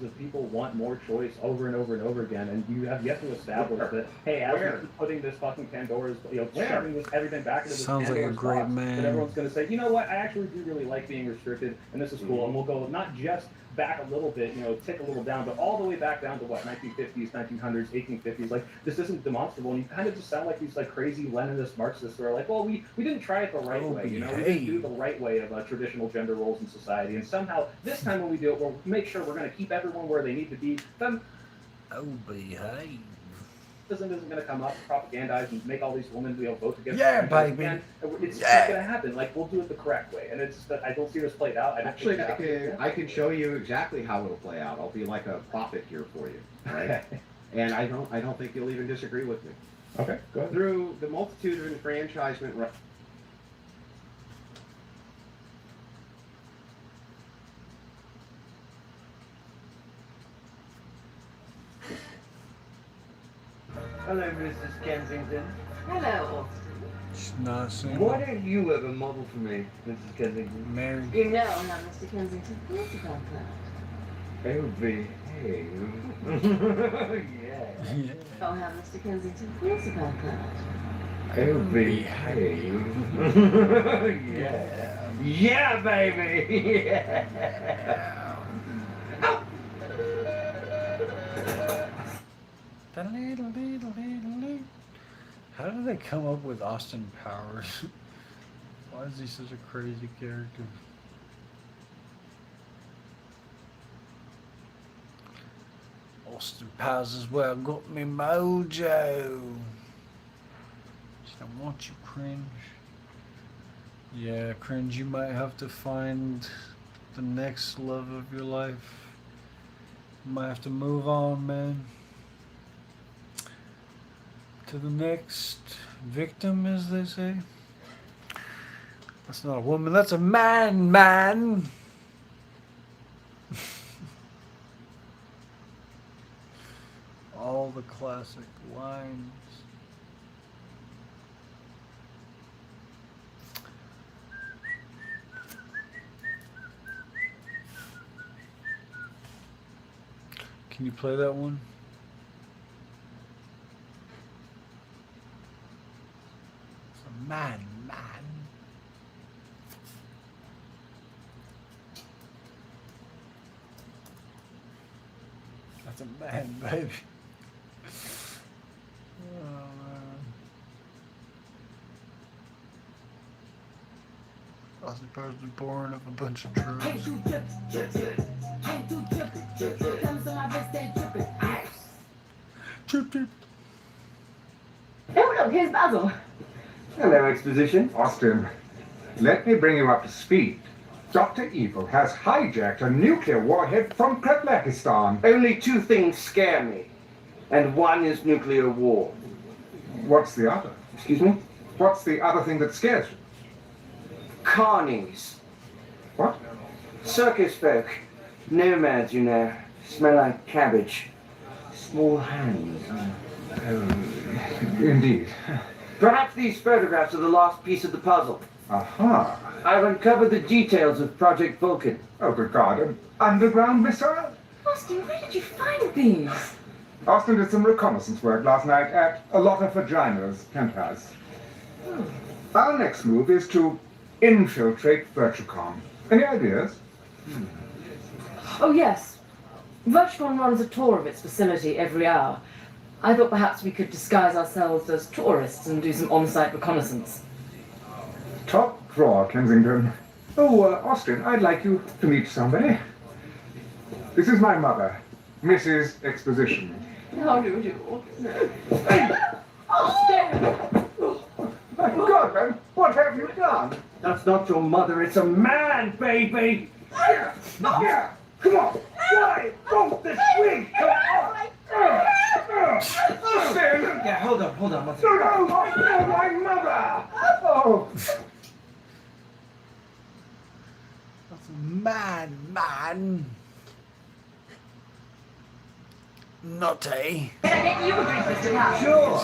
The people want more choice over and over and over again, and you have yet to establish that. Hey, as we keep putting this fucking Pandora's, shoving this everything back into this Sounds like a Pandora's great box, man. that everyone's going to say, you know what? I actually do really like being restricted, and this is cool. And we'll go not just back a little bit, tick a little down, but all the way back down to what 1950s, 1900s, 1850s. Like this isn't demonstrable, and you kind of just sound like these like crazy Leninist Marxists who are like, well, we didn't try it the right way, we didn't do the right way of traditional gender roles in society, and somehow this time when we do it, we'll make sure we're going to keep everyone where they need to be. Then behave. isn't going to come up, propagandize, and make all these women vote together. Yeah, baby. And it's Yeah. not going to happen. Like we'll do it the correct way, and it's I don't see this played out. Actually, I can show you exactly how it'll play out. I'll be like a prophet here for you, right? And I don't think you'll even disagree with me. Okay, go ahead. Through the multitude of enfranchisement. Hello, Mrs. Kensington. Hello. She's not saying. Why don't you ever model for me, Mrs. Kensington? Mary. You know how Mr. Kensington feels about that. Oh, behave. Yeah. Oh, how Mr. Kensington feels about that. Oh, behave. Yeah. Yeah, baby. Yeah. How did they come up with Austin Powers? Why is he such a crazy character? Austin Powers as well got me mojo. I want you, Cringe. Yeah, Cringe, you might have to find the next love of your life. You might have to move on, man. to the next victim, as they say. That's not a woman, that's a man. All the classic lines. Can you play that one? It's a man. That's a man, baby. Oh, man. Austin Powers was born of a bunch of drugs. Oh, look, here's Basil. Hello, Exposition. Austin, let me bring you up to speed. Dr. Evil has hijacked a nuclear warhead from Kazakhstan. Only two things scare me, and one is nuclear war. What's the other? Excuse me? What's the other thing that scares you? Carnies. What? Circus folk. Nomads, you know. Smell like cabbage. Small hands. Indeed. Perhaps these photographs are the last piece of the puzzle. Aha. I've uncovered the details of Project Vulcan. Oh, good God. An underground missile? Austin, where did you find these? Austin did some reconnaissance work last night at a lot of vaginas penthouse. Our next move is to infiltrate Virtucom. Any ideas? Oh, yes. Virtucom runs a tour of its facility every hour. I thought perhaps we could disguise ourselves as tourists and do some on-site reconnaissance. Top drawer, Kensington. Oh, Austin, I'd like you to meet somebody. This is my mother, Mrs. Exposition. How do you do? My God, man, what have you done? That's not your mother, it's a man, baby! Yeah, come on! Why? Don't this wig! Come on! Austin! Yeah, hold on. No, my mother! Oh! That's a man. Nutty. Can I get you a drink, Mr. Powell? Sure!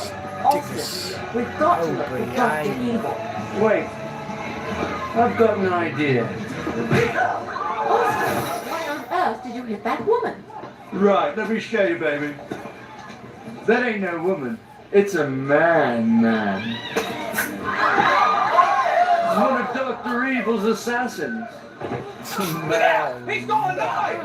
Austin, we've got to look for Dr. Evil. Wait. I've got an idea. Austin, why on earth did you hit that woman? Right, let me show you, baby. That ain't no woman. It's a man. It's one of Dr. Evil's assassins. It's a man. He's going to die!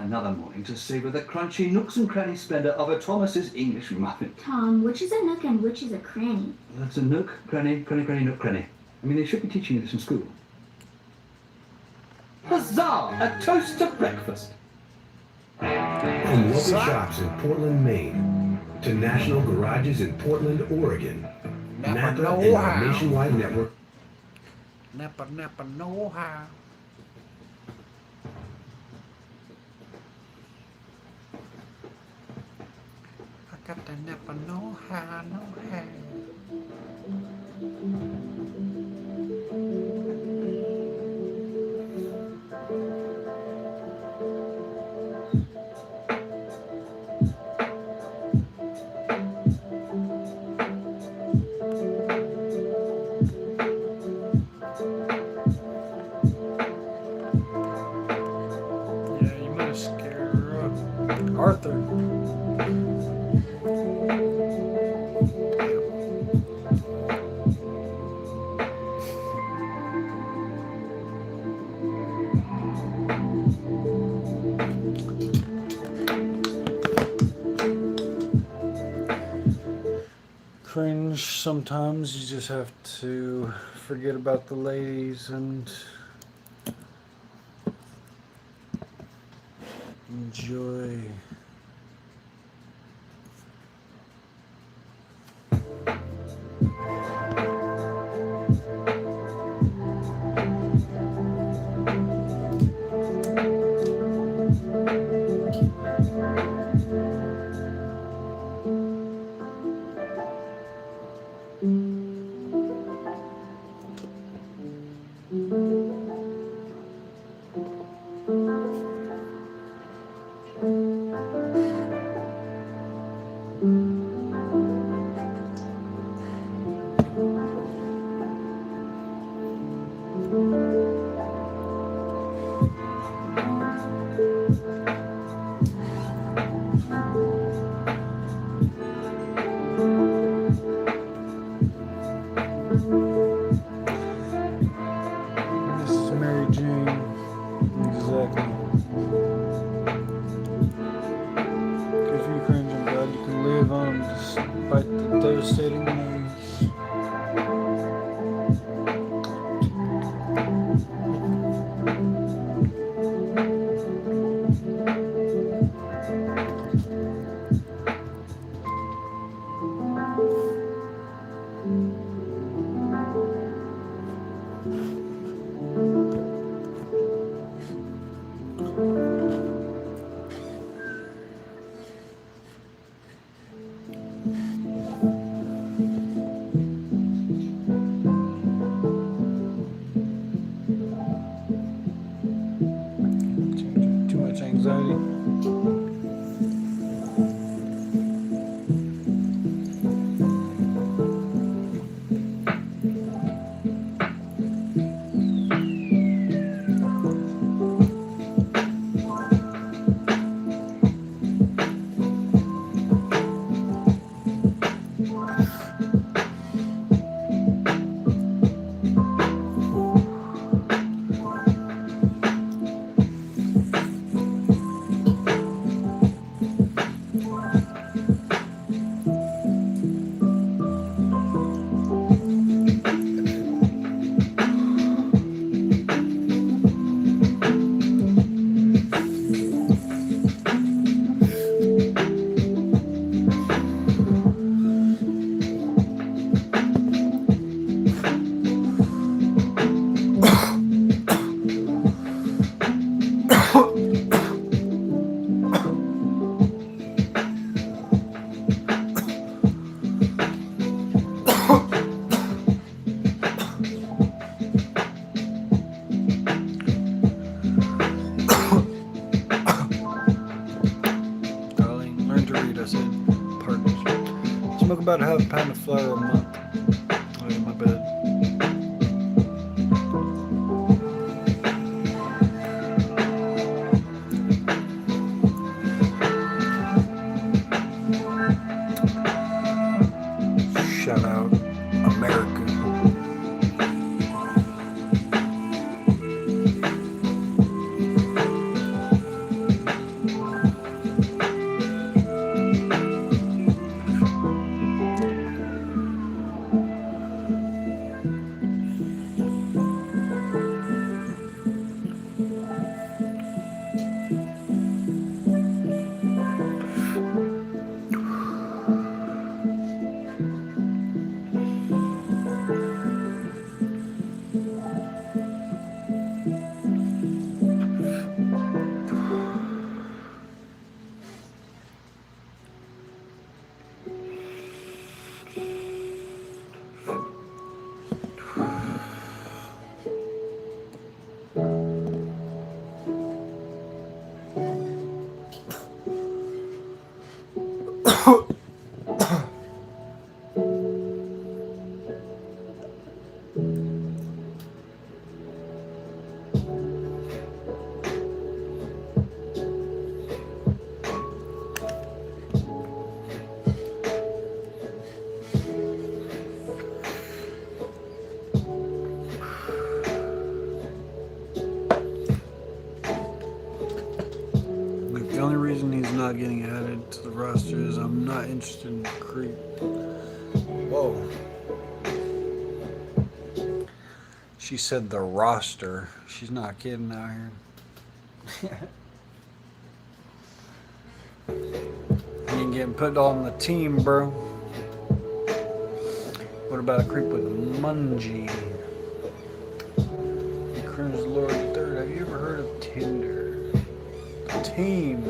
Another morning to savor the crunchy nooks and cranny splendor of a Thomas's English muffin. Tom, which is a nook and which is a cranny? That's a nook, cranny, nook, cranny. I mean, they should be teaching you this in school. Huzzah! A toast to breakfast. From local shops in Portland, Maine, to national garages in Portland, Oregon, Napa and our nationwide network. Napa, know how. I got the Napa, know how. Yeah, you might have scared her up. Arthur. Cringe sometimes. You just have to forget about the ladies and enjoy. anxiety. Darling, learn to read. I said partners. Smoke about half a pound of flour a month. Oh, yeah, my bad. Shout out America. The only reason he's not getting added to the roster is I'm not interested in the creep. Whoa. She said the roster. She's not kidding out here. He ain't getting put on the team, bro. What about a creep with Mungie? Cringe Lord III. Have you ever heard of Tinder? Team.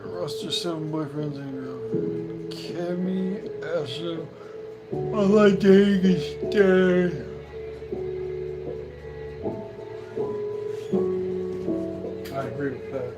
Roster 7 boyfriends and girlfriend. Cammy, Asha. I like dating and stay. I agree with that.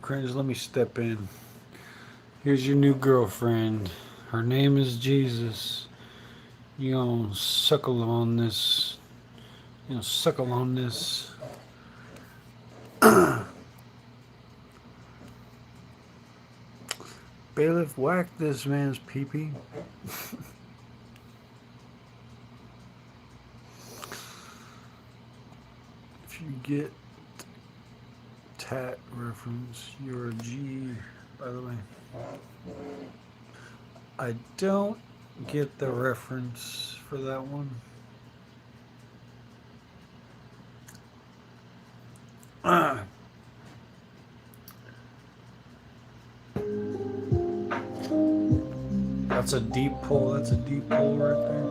Cringe, let me step in. Here's your new girlfriend. Her name is Jesus. You gonna suckle on this. You know, suckle on this. Bailiff, whack this man's pee-pee. If you get tat reference, you're a G, by the way. I don't get the reference for that one. That's a deep pull. That's a deep pull right there.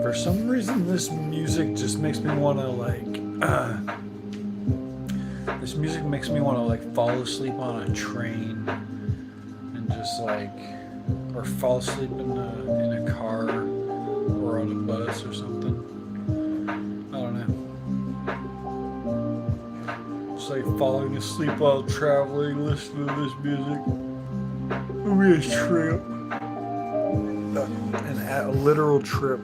For some reason, this music just makes me want to this music makes me want to like fall asleep on a train and just like, or fall asleep in a car or on a bus or something. I don't know. Just like falling asleep while traveling, listening to this music. It'll be a trip, a literal trip.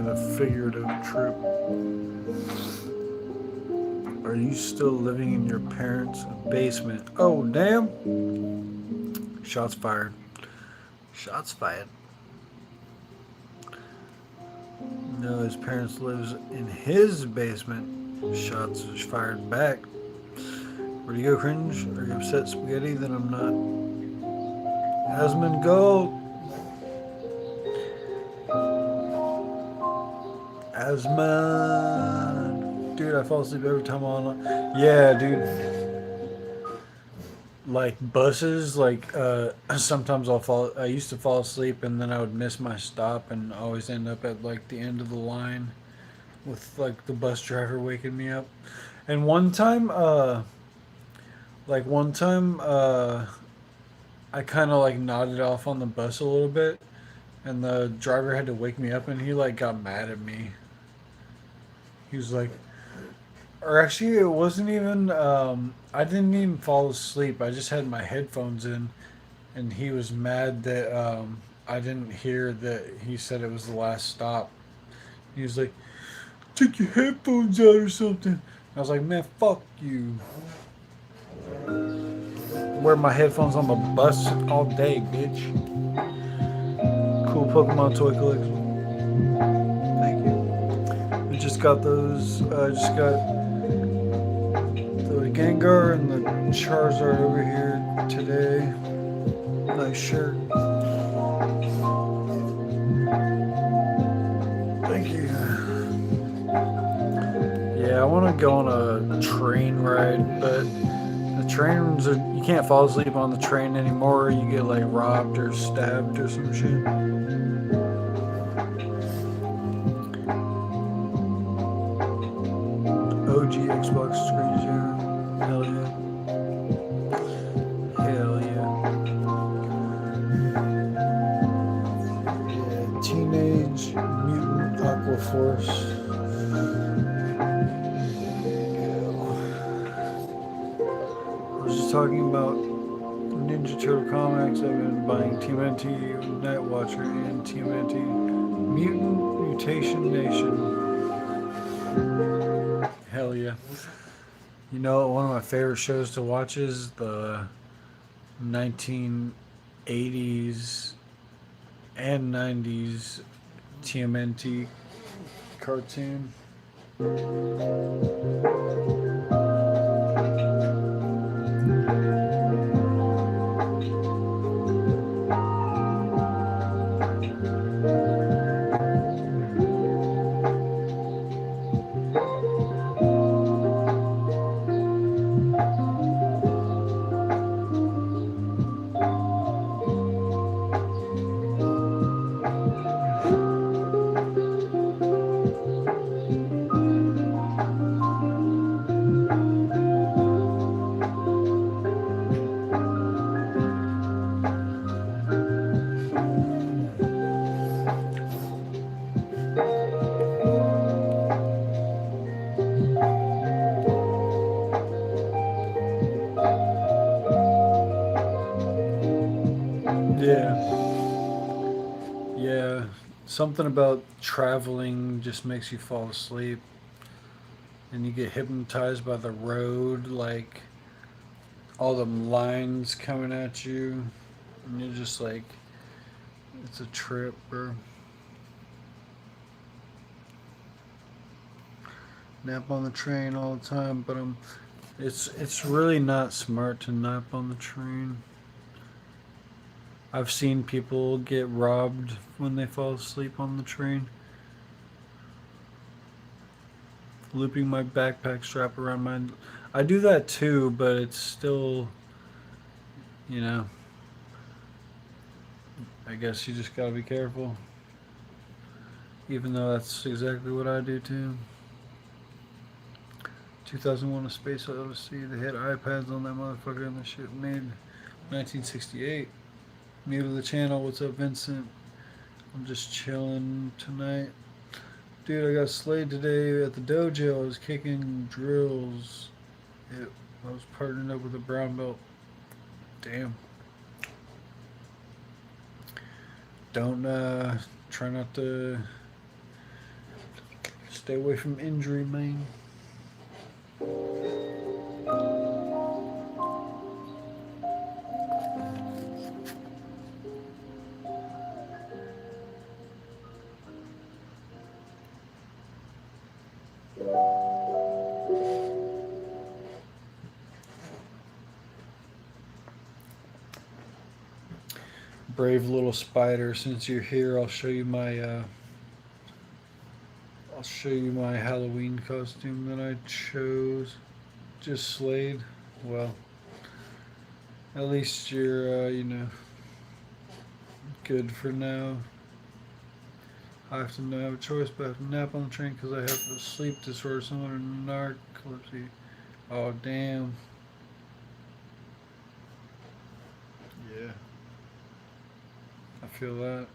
A figurative trip. Are you still living in your parents' basement? Oh, damn. Shots fired. Shots fired. No, his parents lives in his basement. Shots fired back. Where do you go, Cringe? Are you upset, Spaghetti? Then I'm not. Asmund, go. Asmund. Dude, I fall asleep every time I'm on. Yeah, dude. Like buses, like sometimes I used to fall asleep and then I would miss my stop and always end up at like the end of the line with like the bus driver waking me up. And one time I kind of like nodded off on the bus a little bit and the driver had to wake me up and he like got mad at me. He was like, or actually it wasn't even, I didn't even fall asleep. I just had my headphones in and he was mad that I didn't hear that he said it was the last stop. He was like, take your headphones out or something. I was like, man, fuck you. Wear my headphones on the bus all day, bitch. Cool Pokemon toy collection. Thank you. We just got those. I just got the Gengar and the Charizard over here today. Nice shirt. Thank you. Yeah, I want to go on a train ride, but the trains are, you can't fall asleep on the train anymore. You get like robbed or stabbed or some shit. OG Xbox screen share. Hell yeah. Hell yeah. Yeah, Teenage Mutant Aqua Force. Talking about Ninja Turtle comics. I've been buying TMNT, Night Watcher, and TMNT Mutant Mutation Nation. Hell Hell yeah. You know, one of my favorite shows to watch is the 1980s and 90s TMNT cartoon. Yeah. Yeah. Something about traveling just makes you fall asleep. And you get hypnotized by the road, like all them lines coming at you. And you're just like, it's a trip, bro. Nap on the train all the time, but it's really not smart to nap on the train. I've seen people get robbed when they fall asleep on the train. Looping my backpack strap around my... I do that too, but it's still, you know, I guess you just gotta be careful. Even though that's exactly what I do too. 2001: A Space Odyssey. They had iPads on that motherfucker and the shit made 1968. New to the channel. What's up, Vincent? I'm just chilling tonight. Dude, I got slayed today at the dojo. I was kicking drills. I was partnering up with a brown belt. Damn. Don't, try not to stay away from injury, man. Brave little spider, since you're here, I'll show you my Halloween costume that I chose. Just slayed. Well, at least you're you know, good for now. I have to have a choice, but I have to nap on the train because I have a sleep disorder, similar to narcolepsy. Oh damn. Yeah. I feel that.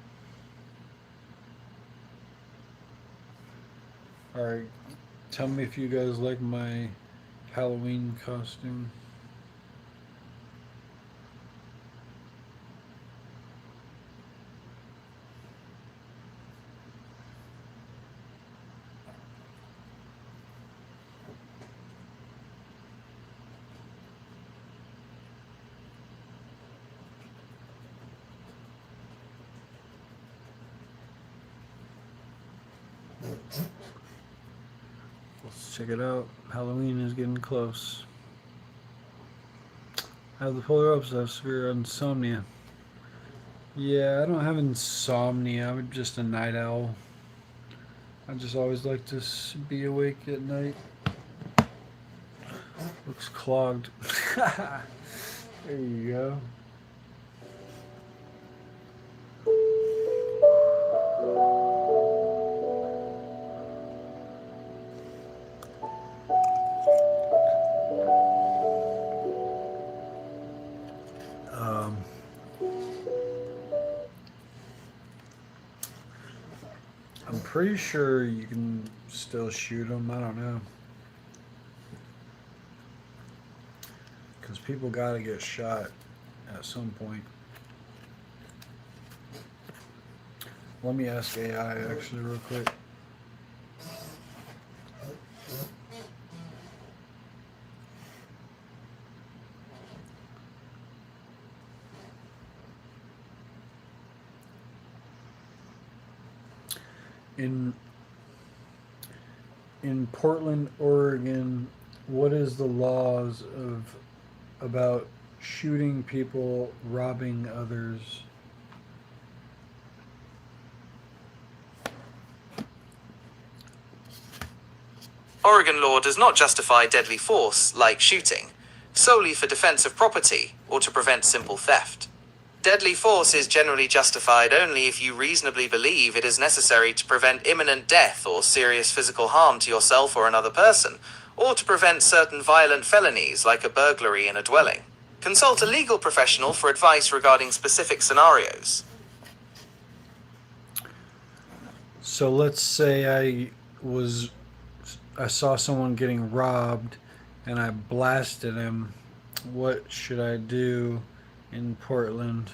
Alright, tell me if you guys like my Halloween costume. Let's check it out. Halloween is getting close. I have the polar opposite of severe insomnia. Yeah, I don't have insomnia. I'm just a night owl. I just always like to be awake at night. Looks clogged. There you go. I'm pretty sure you can still shoot them. I don't know. Because people gotta get shot at some point. Let me ask AI actually real quick. in Portland, Oregon, what is the laws about shooting people, robbing others? Oregon law does not justify deadly force, like shooting, solely for defense of property or to prevent simple theft. Deadly force is generally justified only if you reasonably believe it is necessary to prevent imminent death or serious physical harm to yourself or another person, or to prevent certain violent felonies like a burglary in a dwelling. Consult a legal professional for advice regarding specific scenarios. So let's say I saw someone getting robbed and I blasted him. What should I do in Portland?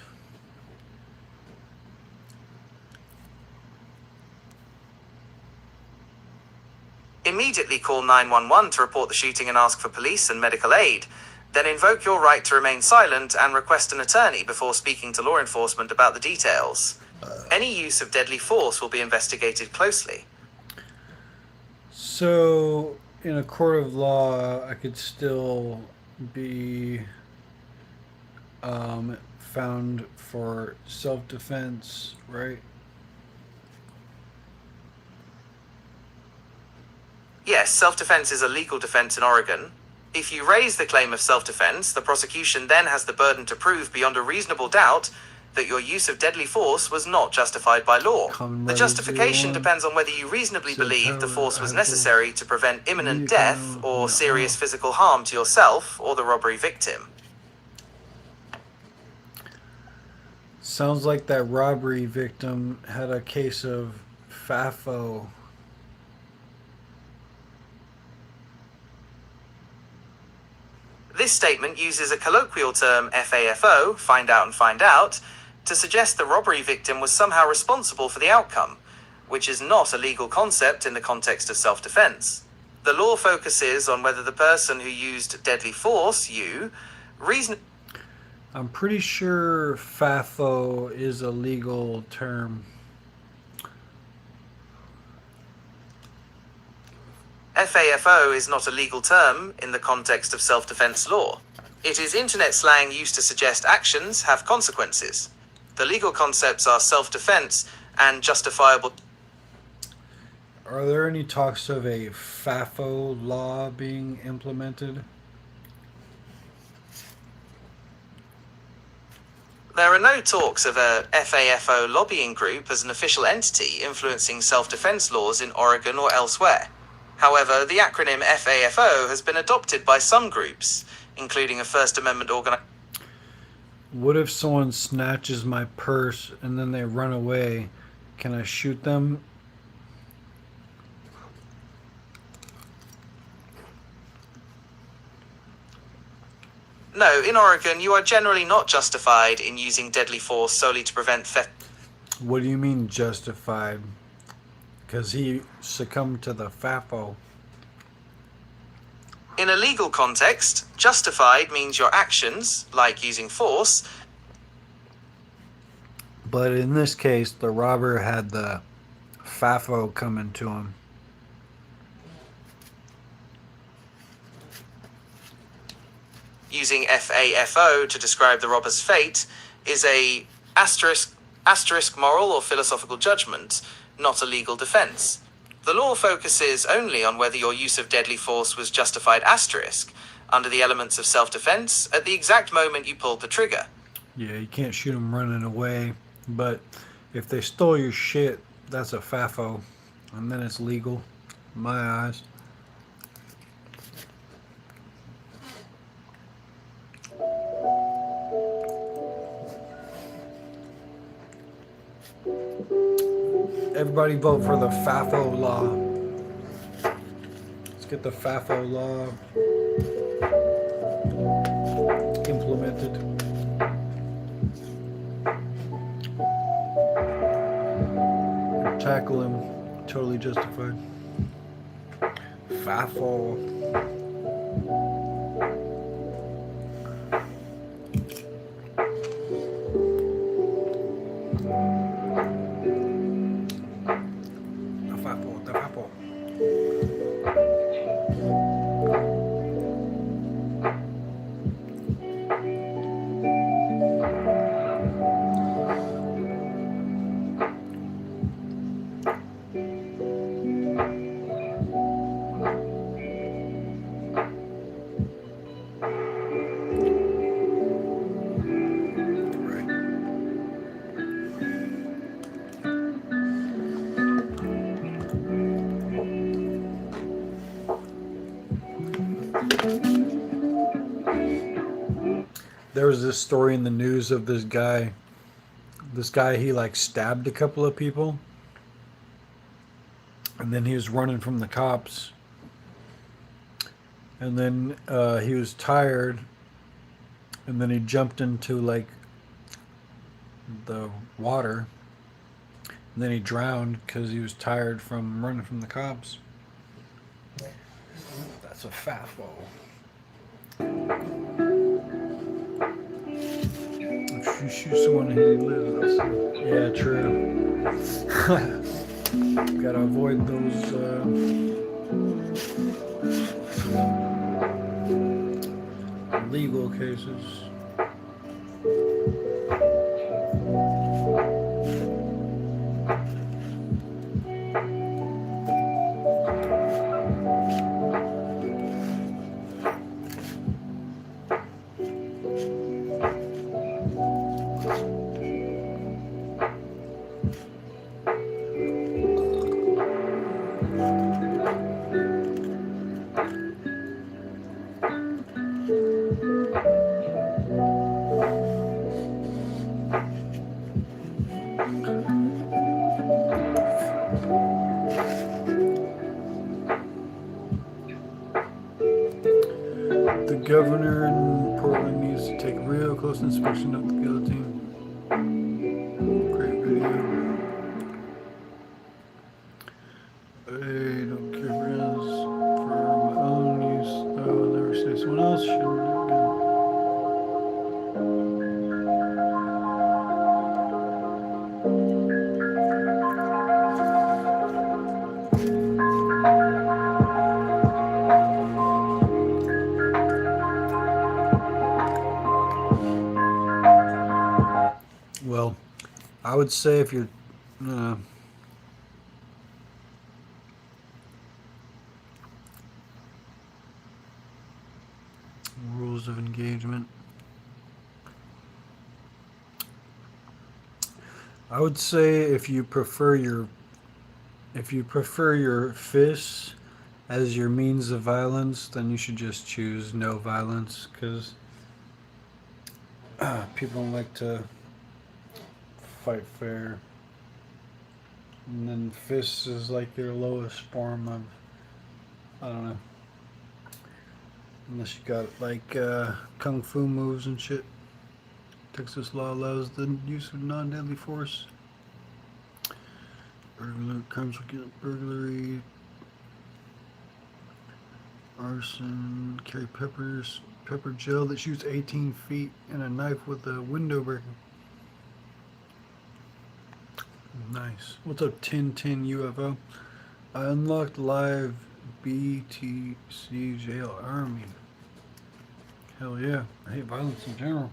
Immediately call 911 to report the shooting and ask for police and medical aid. Then invoke your right to remain silent and request an attorney before speaking to law enforcement about the details. Any use of deadly force will be investigated closely. So, in a court of law, I could still be found for self-defense, right? Yes, self-defense is a legal defense in Oregon. If you raise the claim of self-defense, the prosecution then has the burden to prove beyond a reasonable doubt that your use of deadly force was not justified by law. The justification depends on whether you reasonably believe the force was necessary to prevent imminent death or serious physical harm to yourself or the robbery victim. Sounds like that robbery victim had a case of FAFO. This statement uses a colloquial term, FAFO, find out and find out, to suggest the robbery victim was somehow responsible for the outcome, which is not a legal concept in the context of self-defense. The law focuses on whether the person who used deadly force, I'm pretty sure FAFO is a legal term. FAFO is not a legal term in the context of self-defense law. It is internet slang used to suggest actions have consequences. The legal concepts are self-defense and justifiable. Are there any talks of a FAFO law being implemented? There are no talks of a FAFO lobbying group as an official entity influencing self-defense laws in Oregon or elsewhere. However, the acronym FAFO has been adopted by some groups, including a First Amendment organization. What if someone snatches my purse and then they run away? Can I shoot them? No, in Oregon, you are generally not justified in using deadly force solely to prevent theft. What do you mean justified? Because he succumbed to the FAFO. In a legal context, justified means your actions, like using force. But in this case, the robber had the FAFO coming to him. Using FAFO to describe the robber's fate is a asterisk moral or philosophical judgment, not a legal defense. The law focuses only on whether your use of deadly force was justified under the elements of self-defense at the exact moment you pulled the trigger. Yeah, you can't shoot them running away, but if they stole your shit, that's a FAFO, and then it's legal, in my eyes. Everybody vote for the FAFO law. Let's get the FAFO law implemented. Tackle him. Totally justified. FAFO. there was this story in the news of this guy. This guy, he like stabbed a couple of people, and then he was running from the cops. And then he was tired, and then he jumped into like the water, and then he drowned because he was tired from running from the cops. That's a fafo. If you shoot someone and he lives, yeah, true. Gotta avoid those legal cases. The governor in Portland needs to take a real close inspection of the guillotine. Great video. I don't care for this. For my own use, I will never say someone else should do it again. Well, I would say if you're rules of engagement, I would say if you prefer your fists as your means of violence, then you should just choose no violence, because people don't like to fight fair. And then fists is like their lowest form of, I don't know, unless you got like kung fu moves and shit. Texas law allows the use of non-deadly force. Crimes against burglary, arson, carry pepper gel that shoots 18 feet, and a knife with a window breaker. Nice. What's up, Tin UFO? I unlocked live BTC jail army. Hell yeah. I hate violence in general.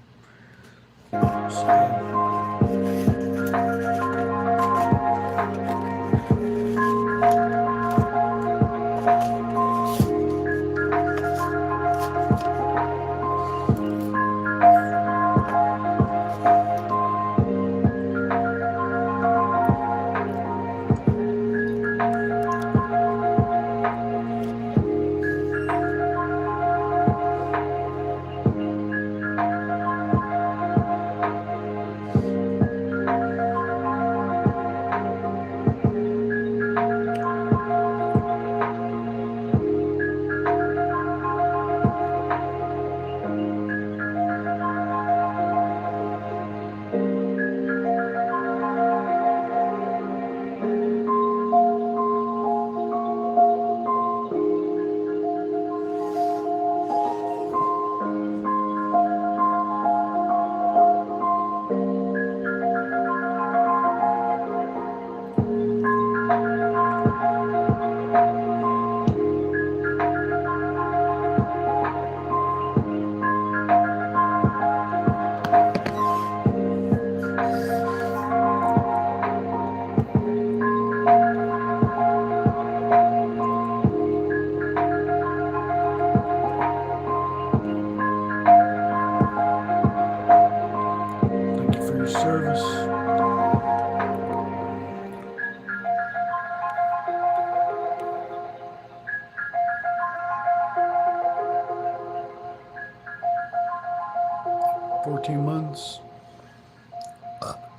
14 months.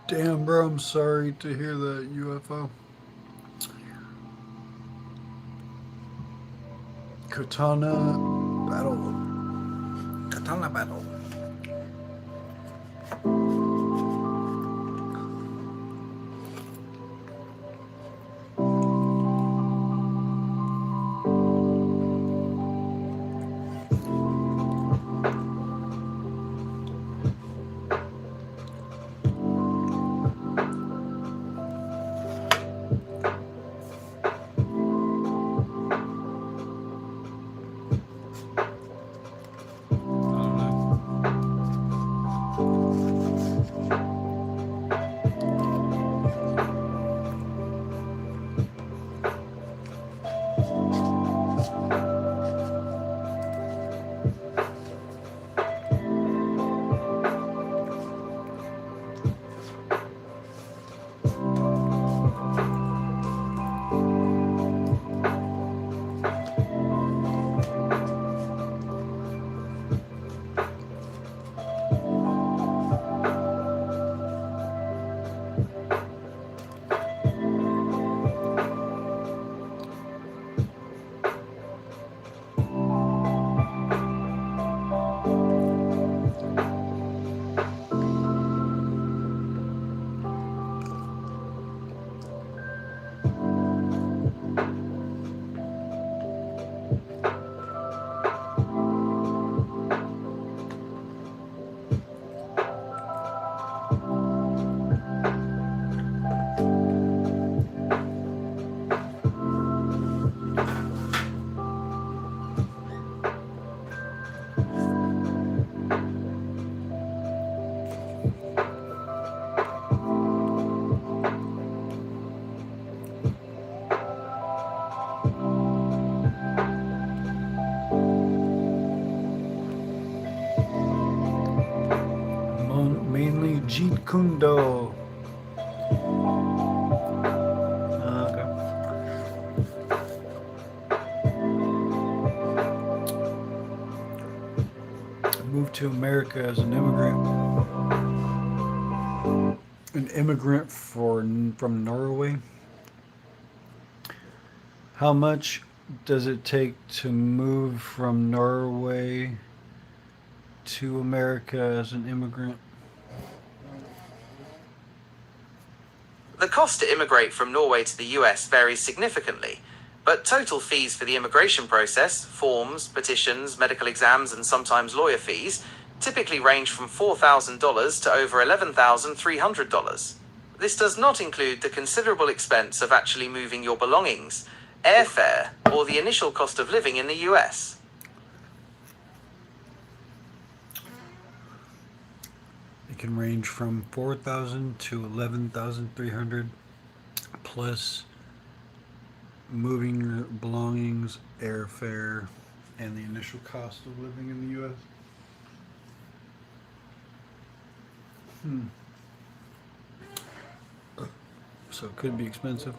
Damn, bro, I'm sorry to hear that, UFO. Katana battle. Katana battle. Mainly Jeet Kundo. Okay. Moved to America as an immigrant. An immigrant from Norway. How much does it take to move from Norway to America as an immigrant? The cost to immigrate from Norway to the US varies significantly, but total fees for the immigration process, forms, petitions, medical exams, and sometimes lawyer fees, typically range from $4,000 to over $11,300. This does not include the considerable expense of actually moving your belongings, airfare, or the initial cost of living in the US. It can range from $4,000 to $11,300 plus moving your belongings, airfare, and the initial cost of living in the U.S. So it could be expensive.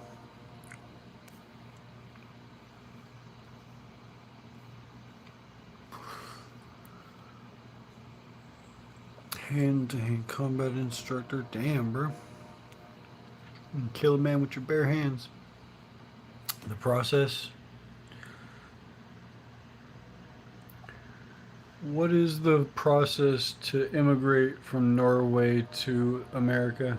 Hand-to-hand combat instructor. Damn, bro. You can kill a man with your bare hands. The process. What is the process to immigrate from Norway to America?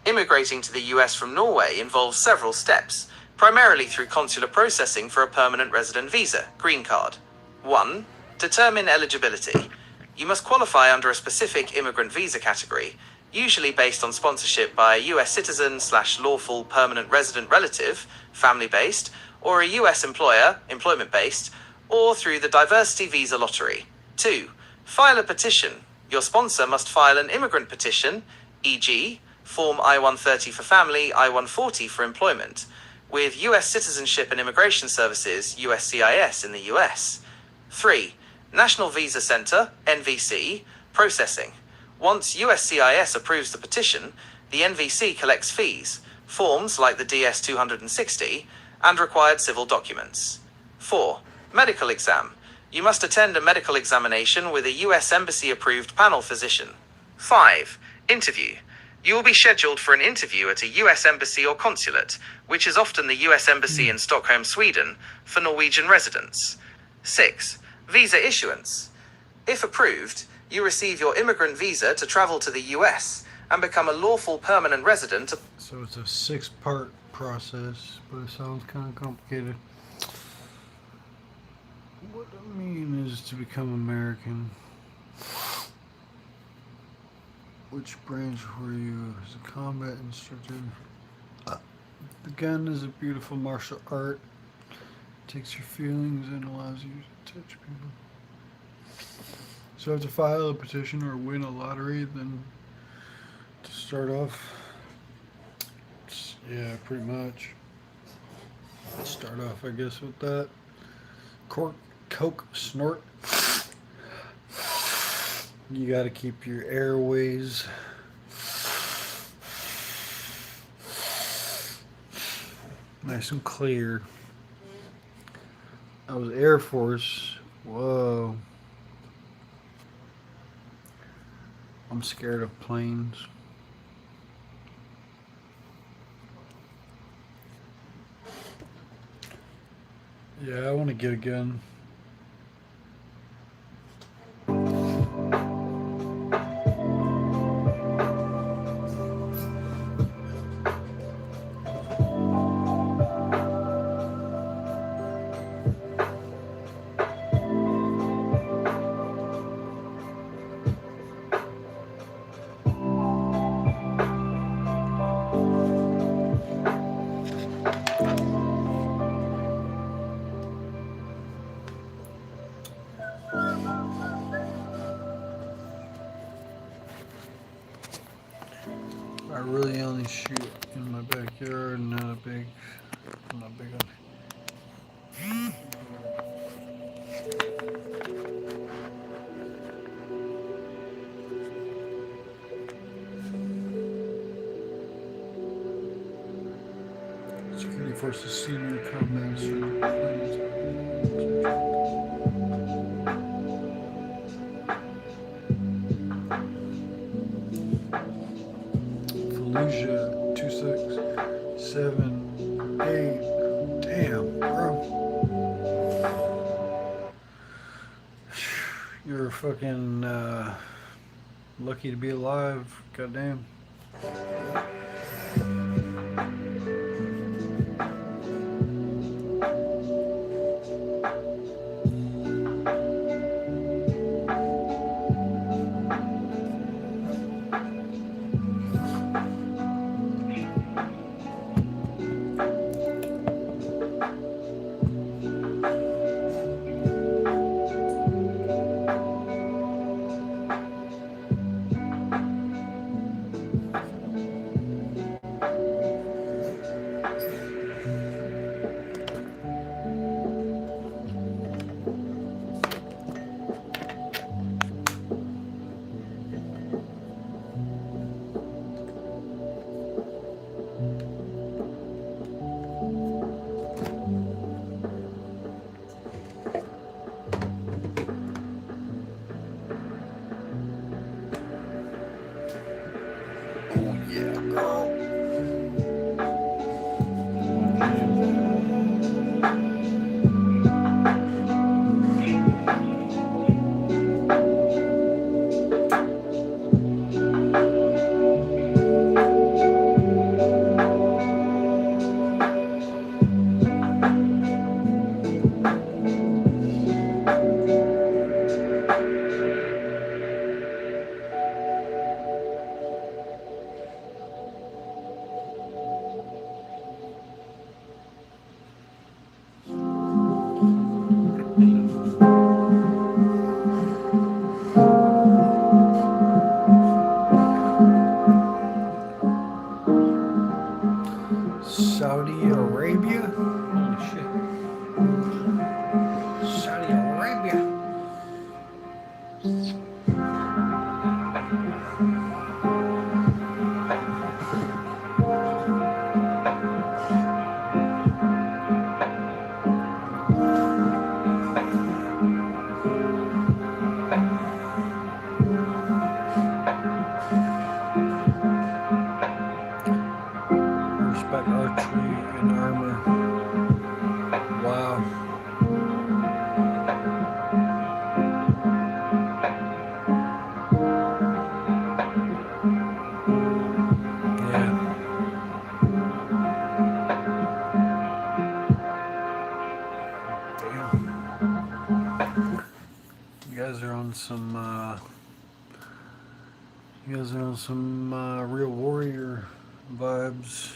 Immigrating to the US from Norway involves several steps, primarily through consular processing for a permanent resident visa, green card. 1. Determine eligibility. You must qualify under a specific immigrant visa category, usually based on sponsorship by a US citizen/lawful permanent resident relative, family-based, or a US employer, employment-based, or through the diversity visa lottery. 2. File a petition. Your sponsor must file an immigrant petition, e.g., Form I-130 for family, I-140 for employment, with US Citizenship and Immigration Services, USCIS, in the US. 3. National Visa Center, NVC, processing. Once USCIS approves the petition, the NVC collects fees, forms like the DS-260, and required civil documents. 4. Medical exam. You must attend a medical examination with a U.S. Embassy-approved panel physician. 5. Interview. You will be scheduled for an interview at a U.S. Embassy or consulate, which is often the U.S. Embassy in Stockholm, Sweden, for Norwegian residents. 6. Visa issuance. If approved, you receive your immigrant visa to travel to the U.S. and become a lawful permanent resident. So it's a 6-part process, but it sounds kind of complicated. What I mean is to become American. Which branch were you as a combat instructor? The gun is a beautiful martial art. It takes your feelings and allows you to touch people. So I have to file a petition or win a lottery, then to start off. Yeah, pretty much. Let's start off, I guess, with that. Coke snort. You got to keep your airways nice and clear. I was Air Force. Whoa. I'm scared of planes. Yeah, I want to get a gun. I really only shoot in my backyard, I'm not big on Security Forces Senior Combat Fallujah 2678. Damn, bro. You're fucking lucky to be alive. Goddamn. Saudi Arabia? Holy shit. Saudi Arabia. guys are on some. You guys are on some real warrior vibes.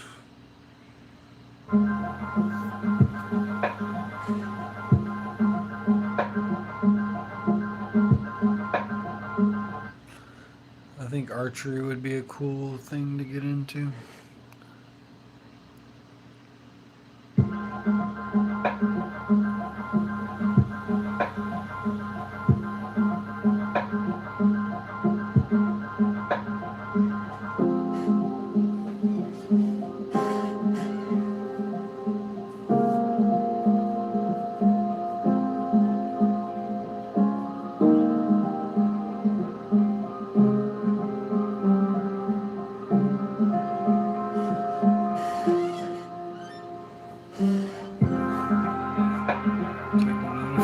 I think archery would be a cool thing to get into.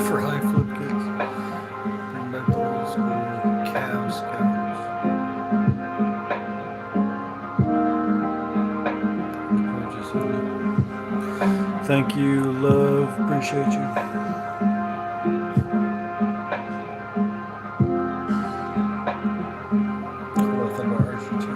For high flip kicks. Bring back the old school calf scouts. Thank you, love. Appreciate you. What I thought about archery too.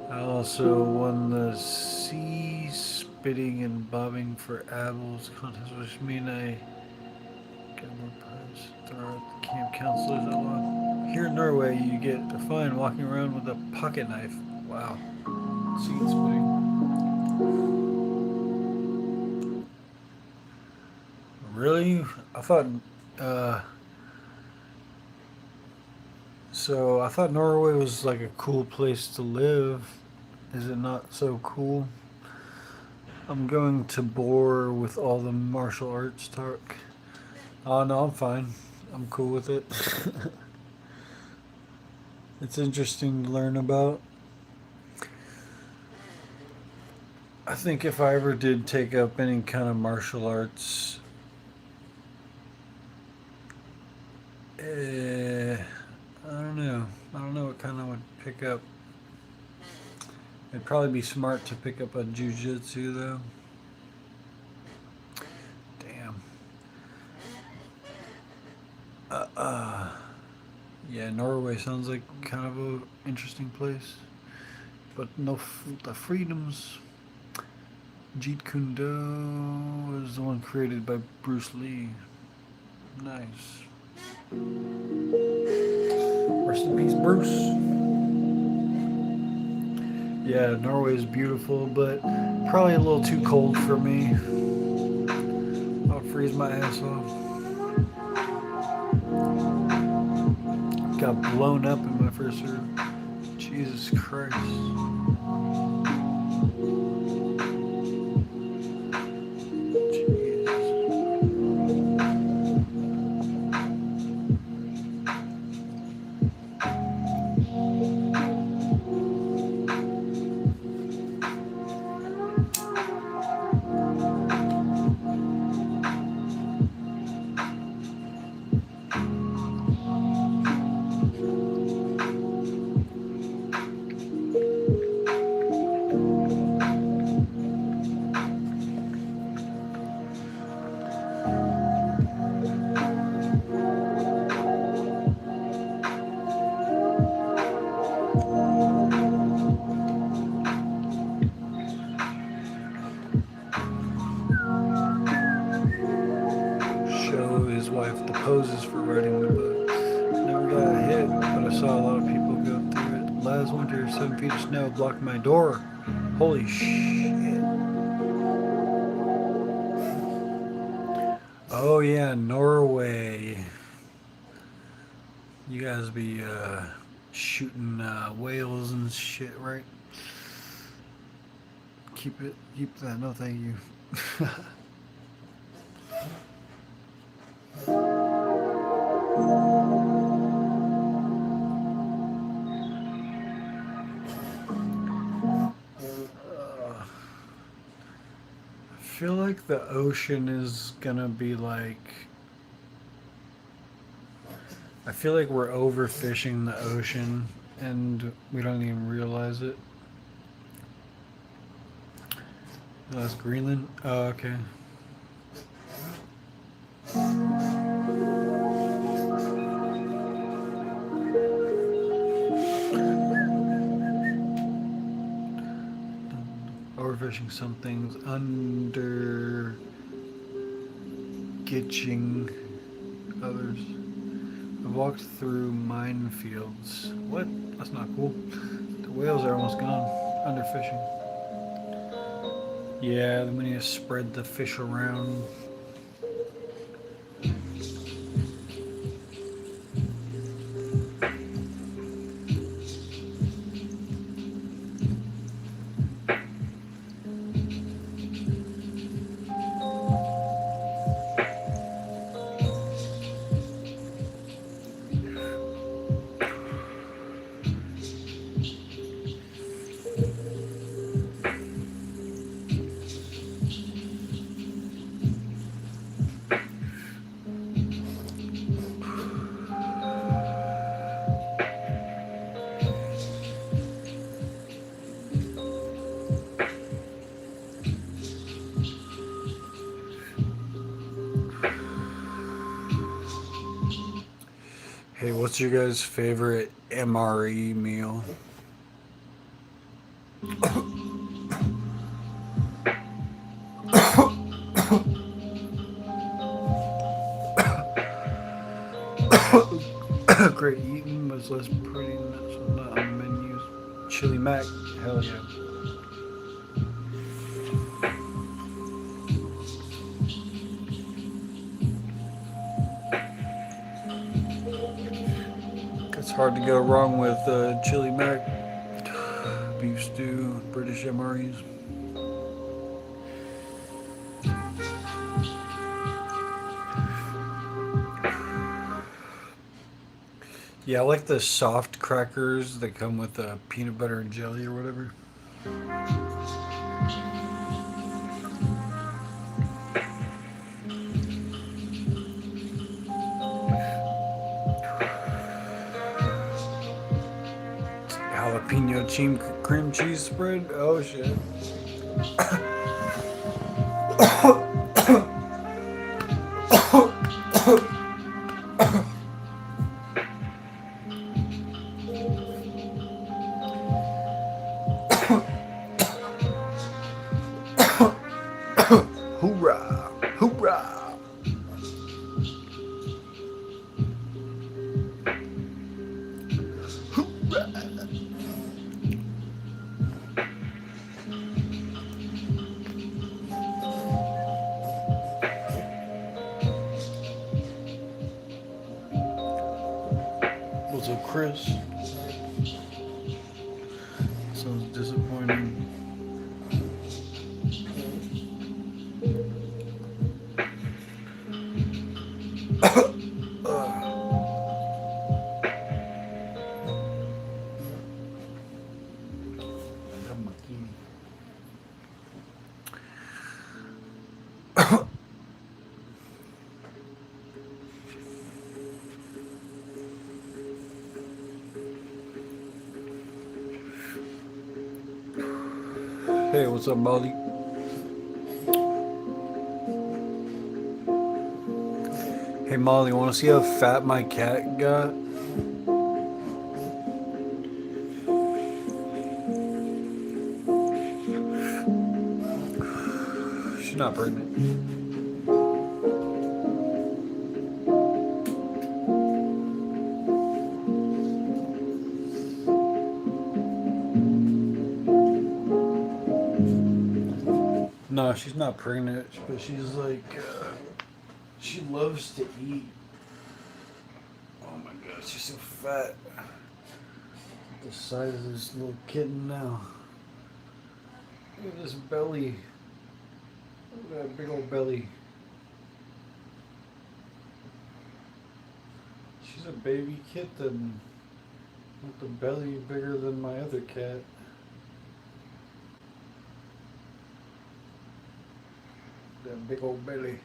I also won the sea spitting and bobbing for apples contest, which mean I got more prize. Throw at the camp counselors a lot. Here in Norway, you get a fine walking around with a pocket knife. Wow. Seed spitting. Really? I thought. So I thought Norway was like a cool place to live. Is it not so cool? I'm going to bore with all the martial arts talk. Oh no, I'm fine. I'm cool with it. It's interesting to learn about. I think if I ever did take up any kind of martial arts, I don't know. I don't know what kind I would pick up. It'd probably be smart to pick up a jiu-jitsu though. Damn. Yeah, Norway sounds like kind of a interesting place, but no the freedoms. Jeet Kune Do is the one created by Bruce Lee. Nice. Rest in peace, Bruce. Yeah, Norway is beautiful, but probably a little too cold for me. I'll freeze my ass off. Got blown up in my first serve. Jesus Christ. Show his wife the poses for riding the boat. Never got hit, but I saw a lot of people go through it. Last winter, 7 feet of snow blocked my door. Holy shit. Oh yeah, Norway. You guys be shooting whales and shit, right? Keep that. No, thank you. like the ocean is gonna be like. I feel like we're overfishing the ocean and we don't even realize it. Oh, that's Greenland? Oh, okay. Overfishing some things, under getching others. I've walked through minefields. What? That's not cool. The whales are almost gone. Underfishing. Yeah, then we need to spread the fish around. Hey, what's your guys' favorite MRE meal? Great eating was less pretty, so not on menus. Chili Mac, hell yeah. It's hard to go wrong with Chili Mac, beef stew, British MREs. Yeah, I like the soft crackers that come with peanut butter and jelly or whatever. Jalapeno cream cheese spread? Oh shit. Hoorah! Hoorah! What's up, Chris? Sounds disappointing. Hey, what's up, Molly? Hey, Molly, want to see how fat my cat got? She's not pregnant. No, she's not pregnant, but she's like, she loves to eat. Oh my god, she's so fat. The size of this little kitten now. Look at this belly. Look at that big old belly. She's a baby kitten with the belly bigger than my other cat. That big old belly.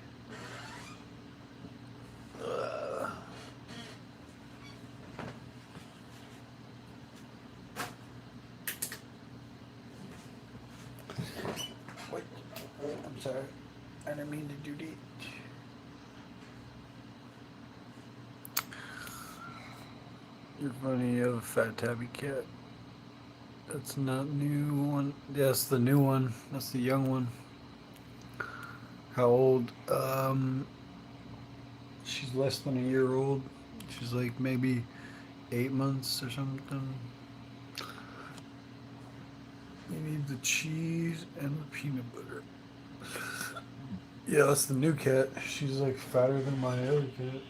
Wait, I'm sorry. I didn't mean to do that. You're funny, you have a fat tabby cat. That's not new one. That's the new one. That's the young one. How old? She's less than a year old. She's like maybe 8 months or something. You need the cheese and the peanut butter. Yeah, that's the new cat. She's like fatter than my other cat.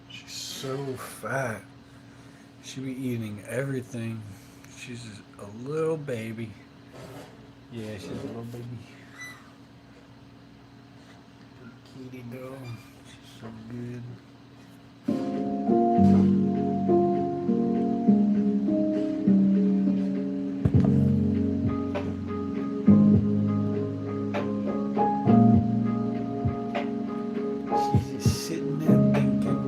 She's so fat. She be eating everything. She's just a little baby. Yeah, she's a little baby. Kitty girl. She's so good. She's just sitting there thinking.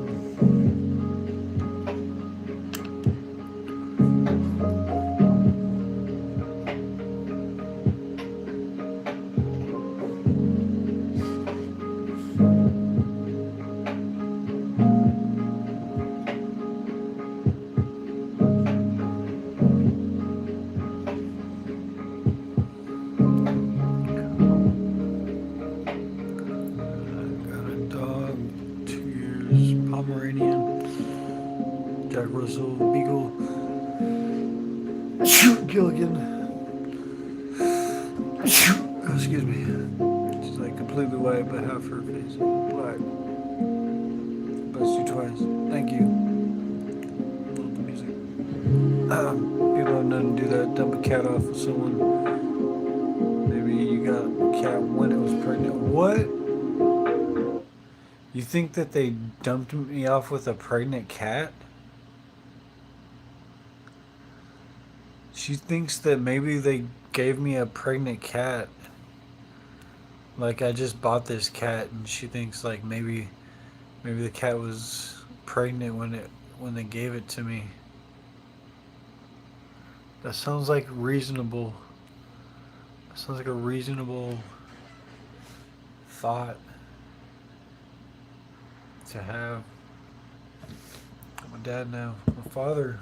Pomeranian, Jack Russell, Beagle, Gilligan. Excuse me. She's like completely white, but half her face is black. Bless you twice. Thank you. Love the music. People have nothing to do that. Dump a cat off with someone. Maybe you got a cat when it was pregnant. What? You think that they dumped me off with a pregnant cat? She thinks that maybe they gave me a pregnant cat. Like I just bought this cat and she thinks like maybe the cat was pregnant when they gave it to me. That sounds like reasonable. That sounds like a reasonable thought to have. I'm a dad now. My father.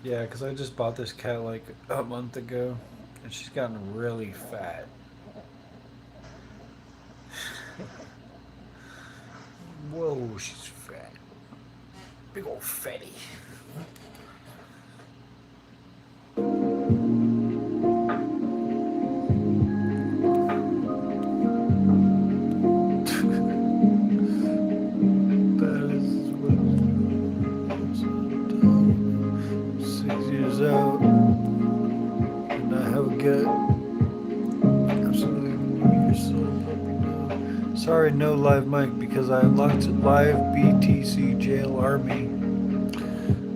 Yeah, because I just bought this cat like a month ago, and she's gotten really fat. Whoa, she's fat. Big old fatty. Out and I have a gut. Absolutely you're so puppy now. Sorry, no live mic because I unlocked live BTC jail army.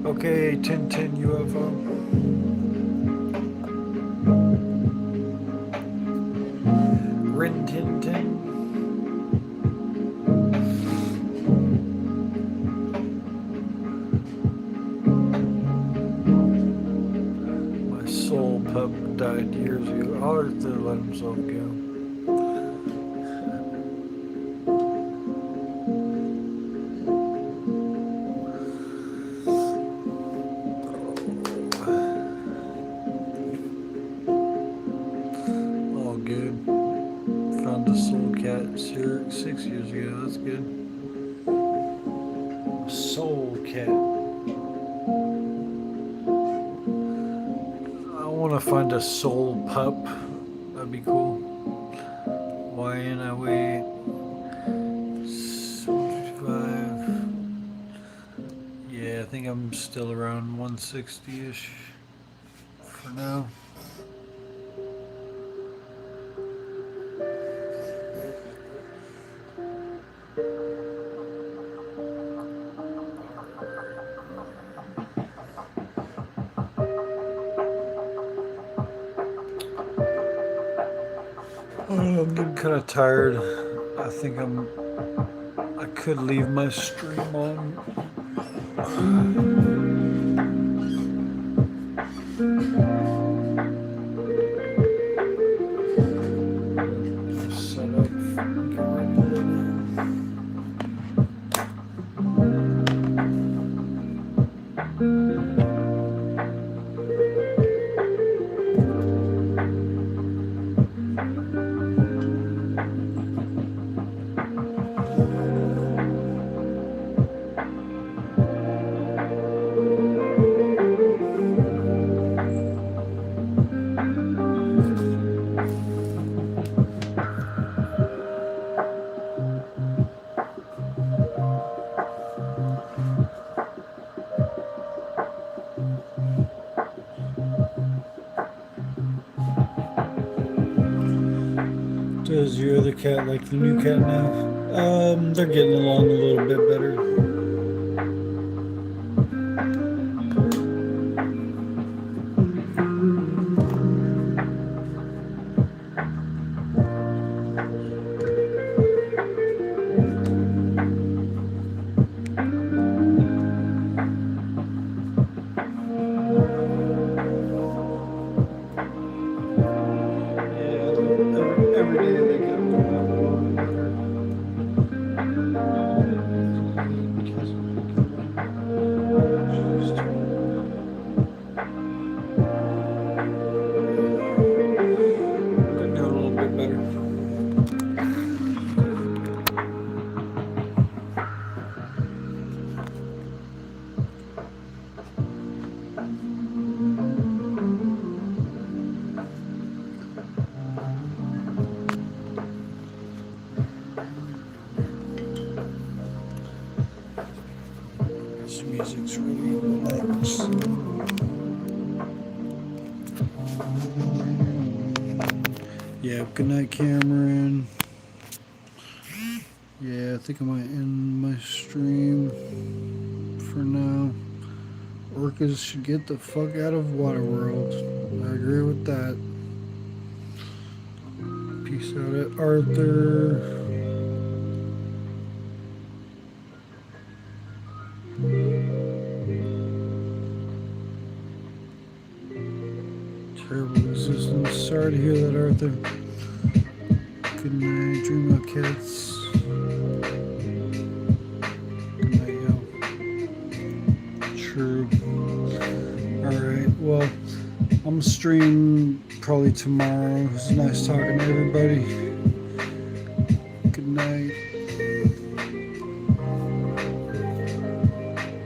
Okay, 1010 UFO. Rin Tin Tin. Pup died years ago. I'll have to let himself go. All good. Found a soul cat 6 years ago. That's good. A soul cat. I want to find a soul pup. That'd be cool. YN I weigh 75. Yeah, I think I'm still around 160-ish for now. I'm getting kind of tired. I think I could leave my stream on. Set up. Does your other cat like the new cat now? They're getting along a little bit better. Every day they get along better. They're doing a little bit better. This music's really nice. Yeah, good night, Cameron. Yeah, I think I might end my stream for now. Orcas should get the fuck out of Waterworld. I agree with that. Peace out, Arthur. Terrible existence. Sorry to hear that, Arthur. Good night, dream about cats. Good night, yo. True. Alright, well, I'm gonna stream probably tomorrow. It was nice talking to everybody. Good night.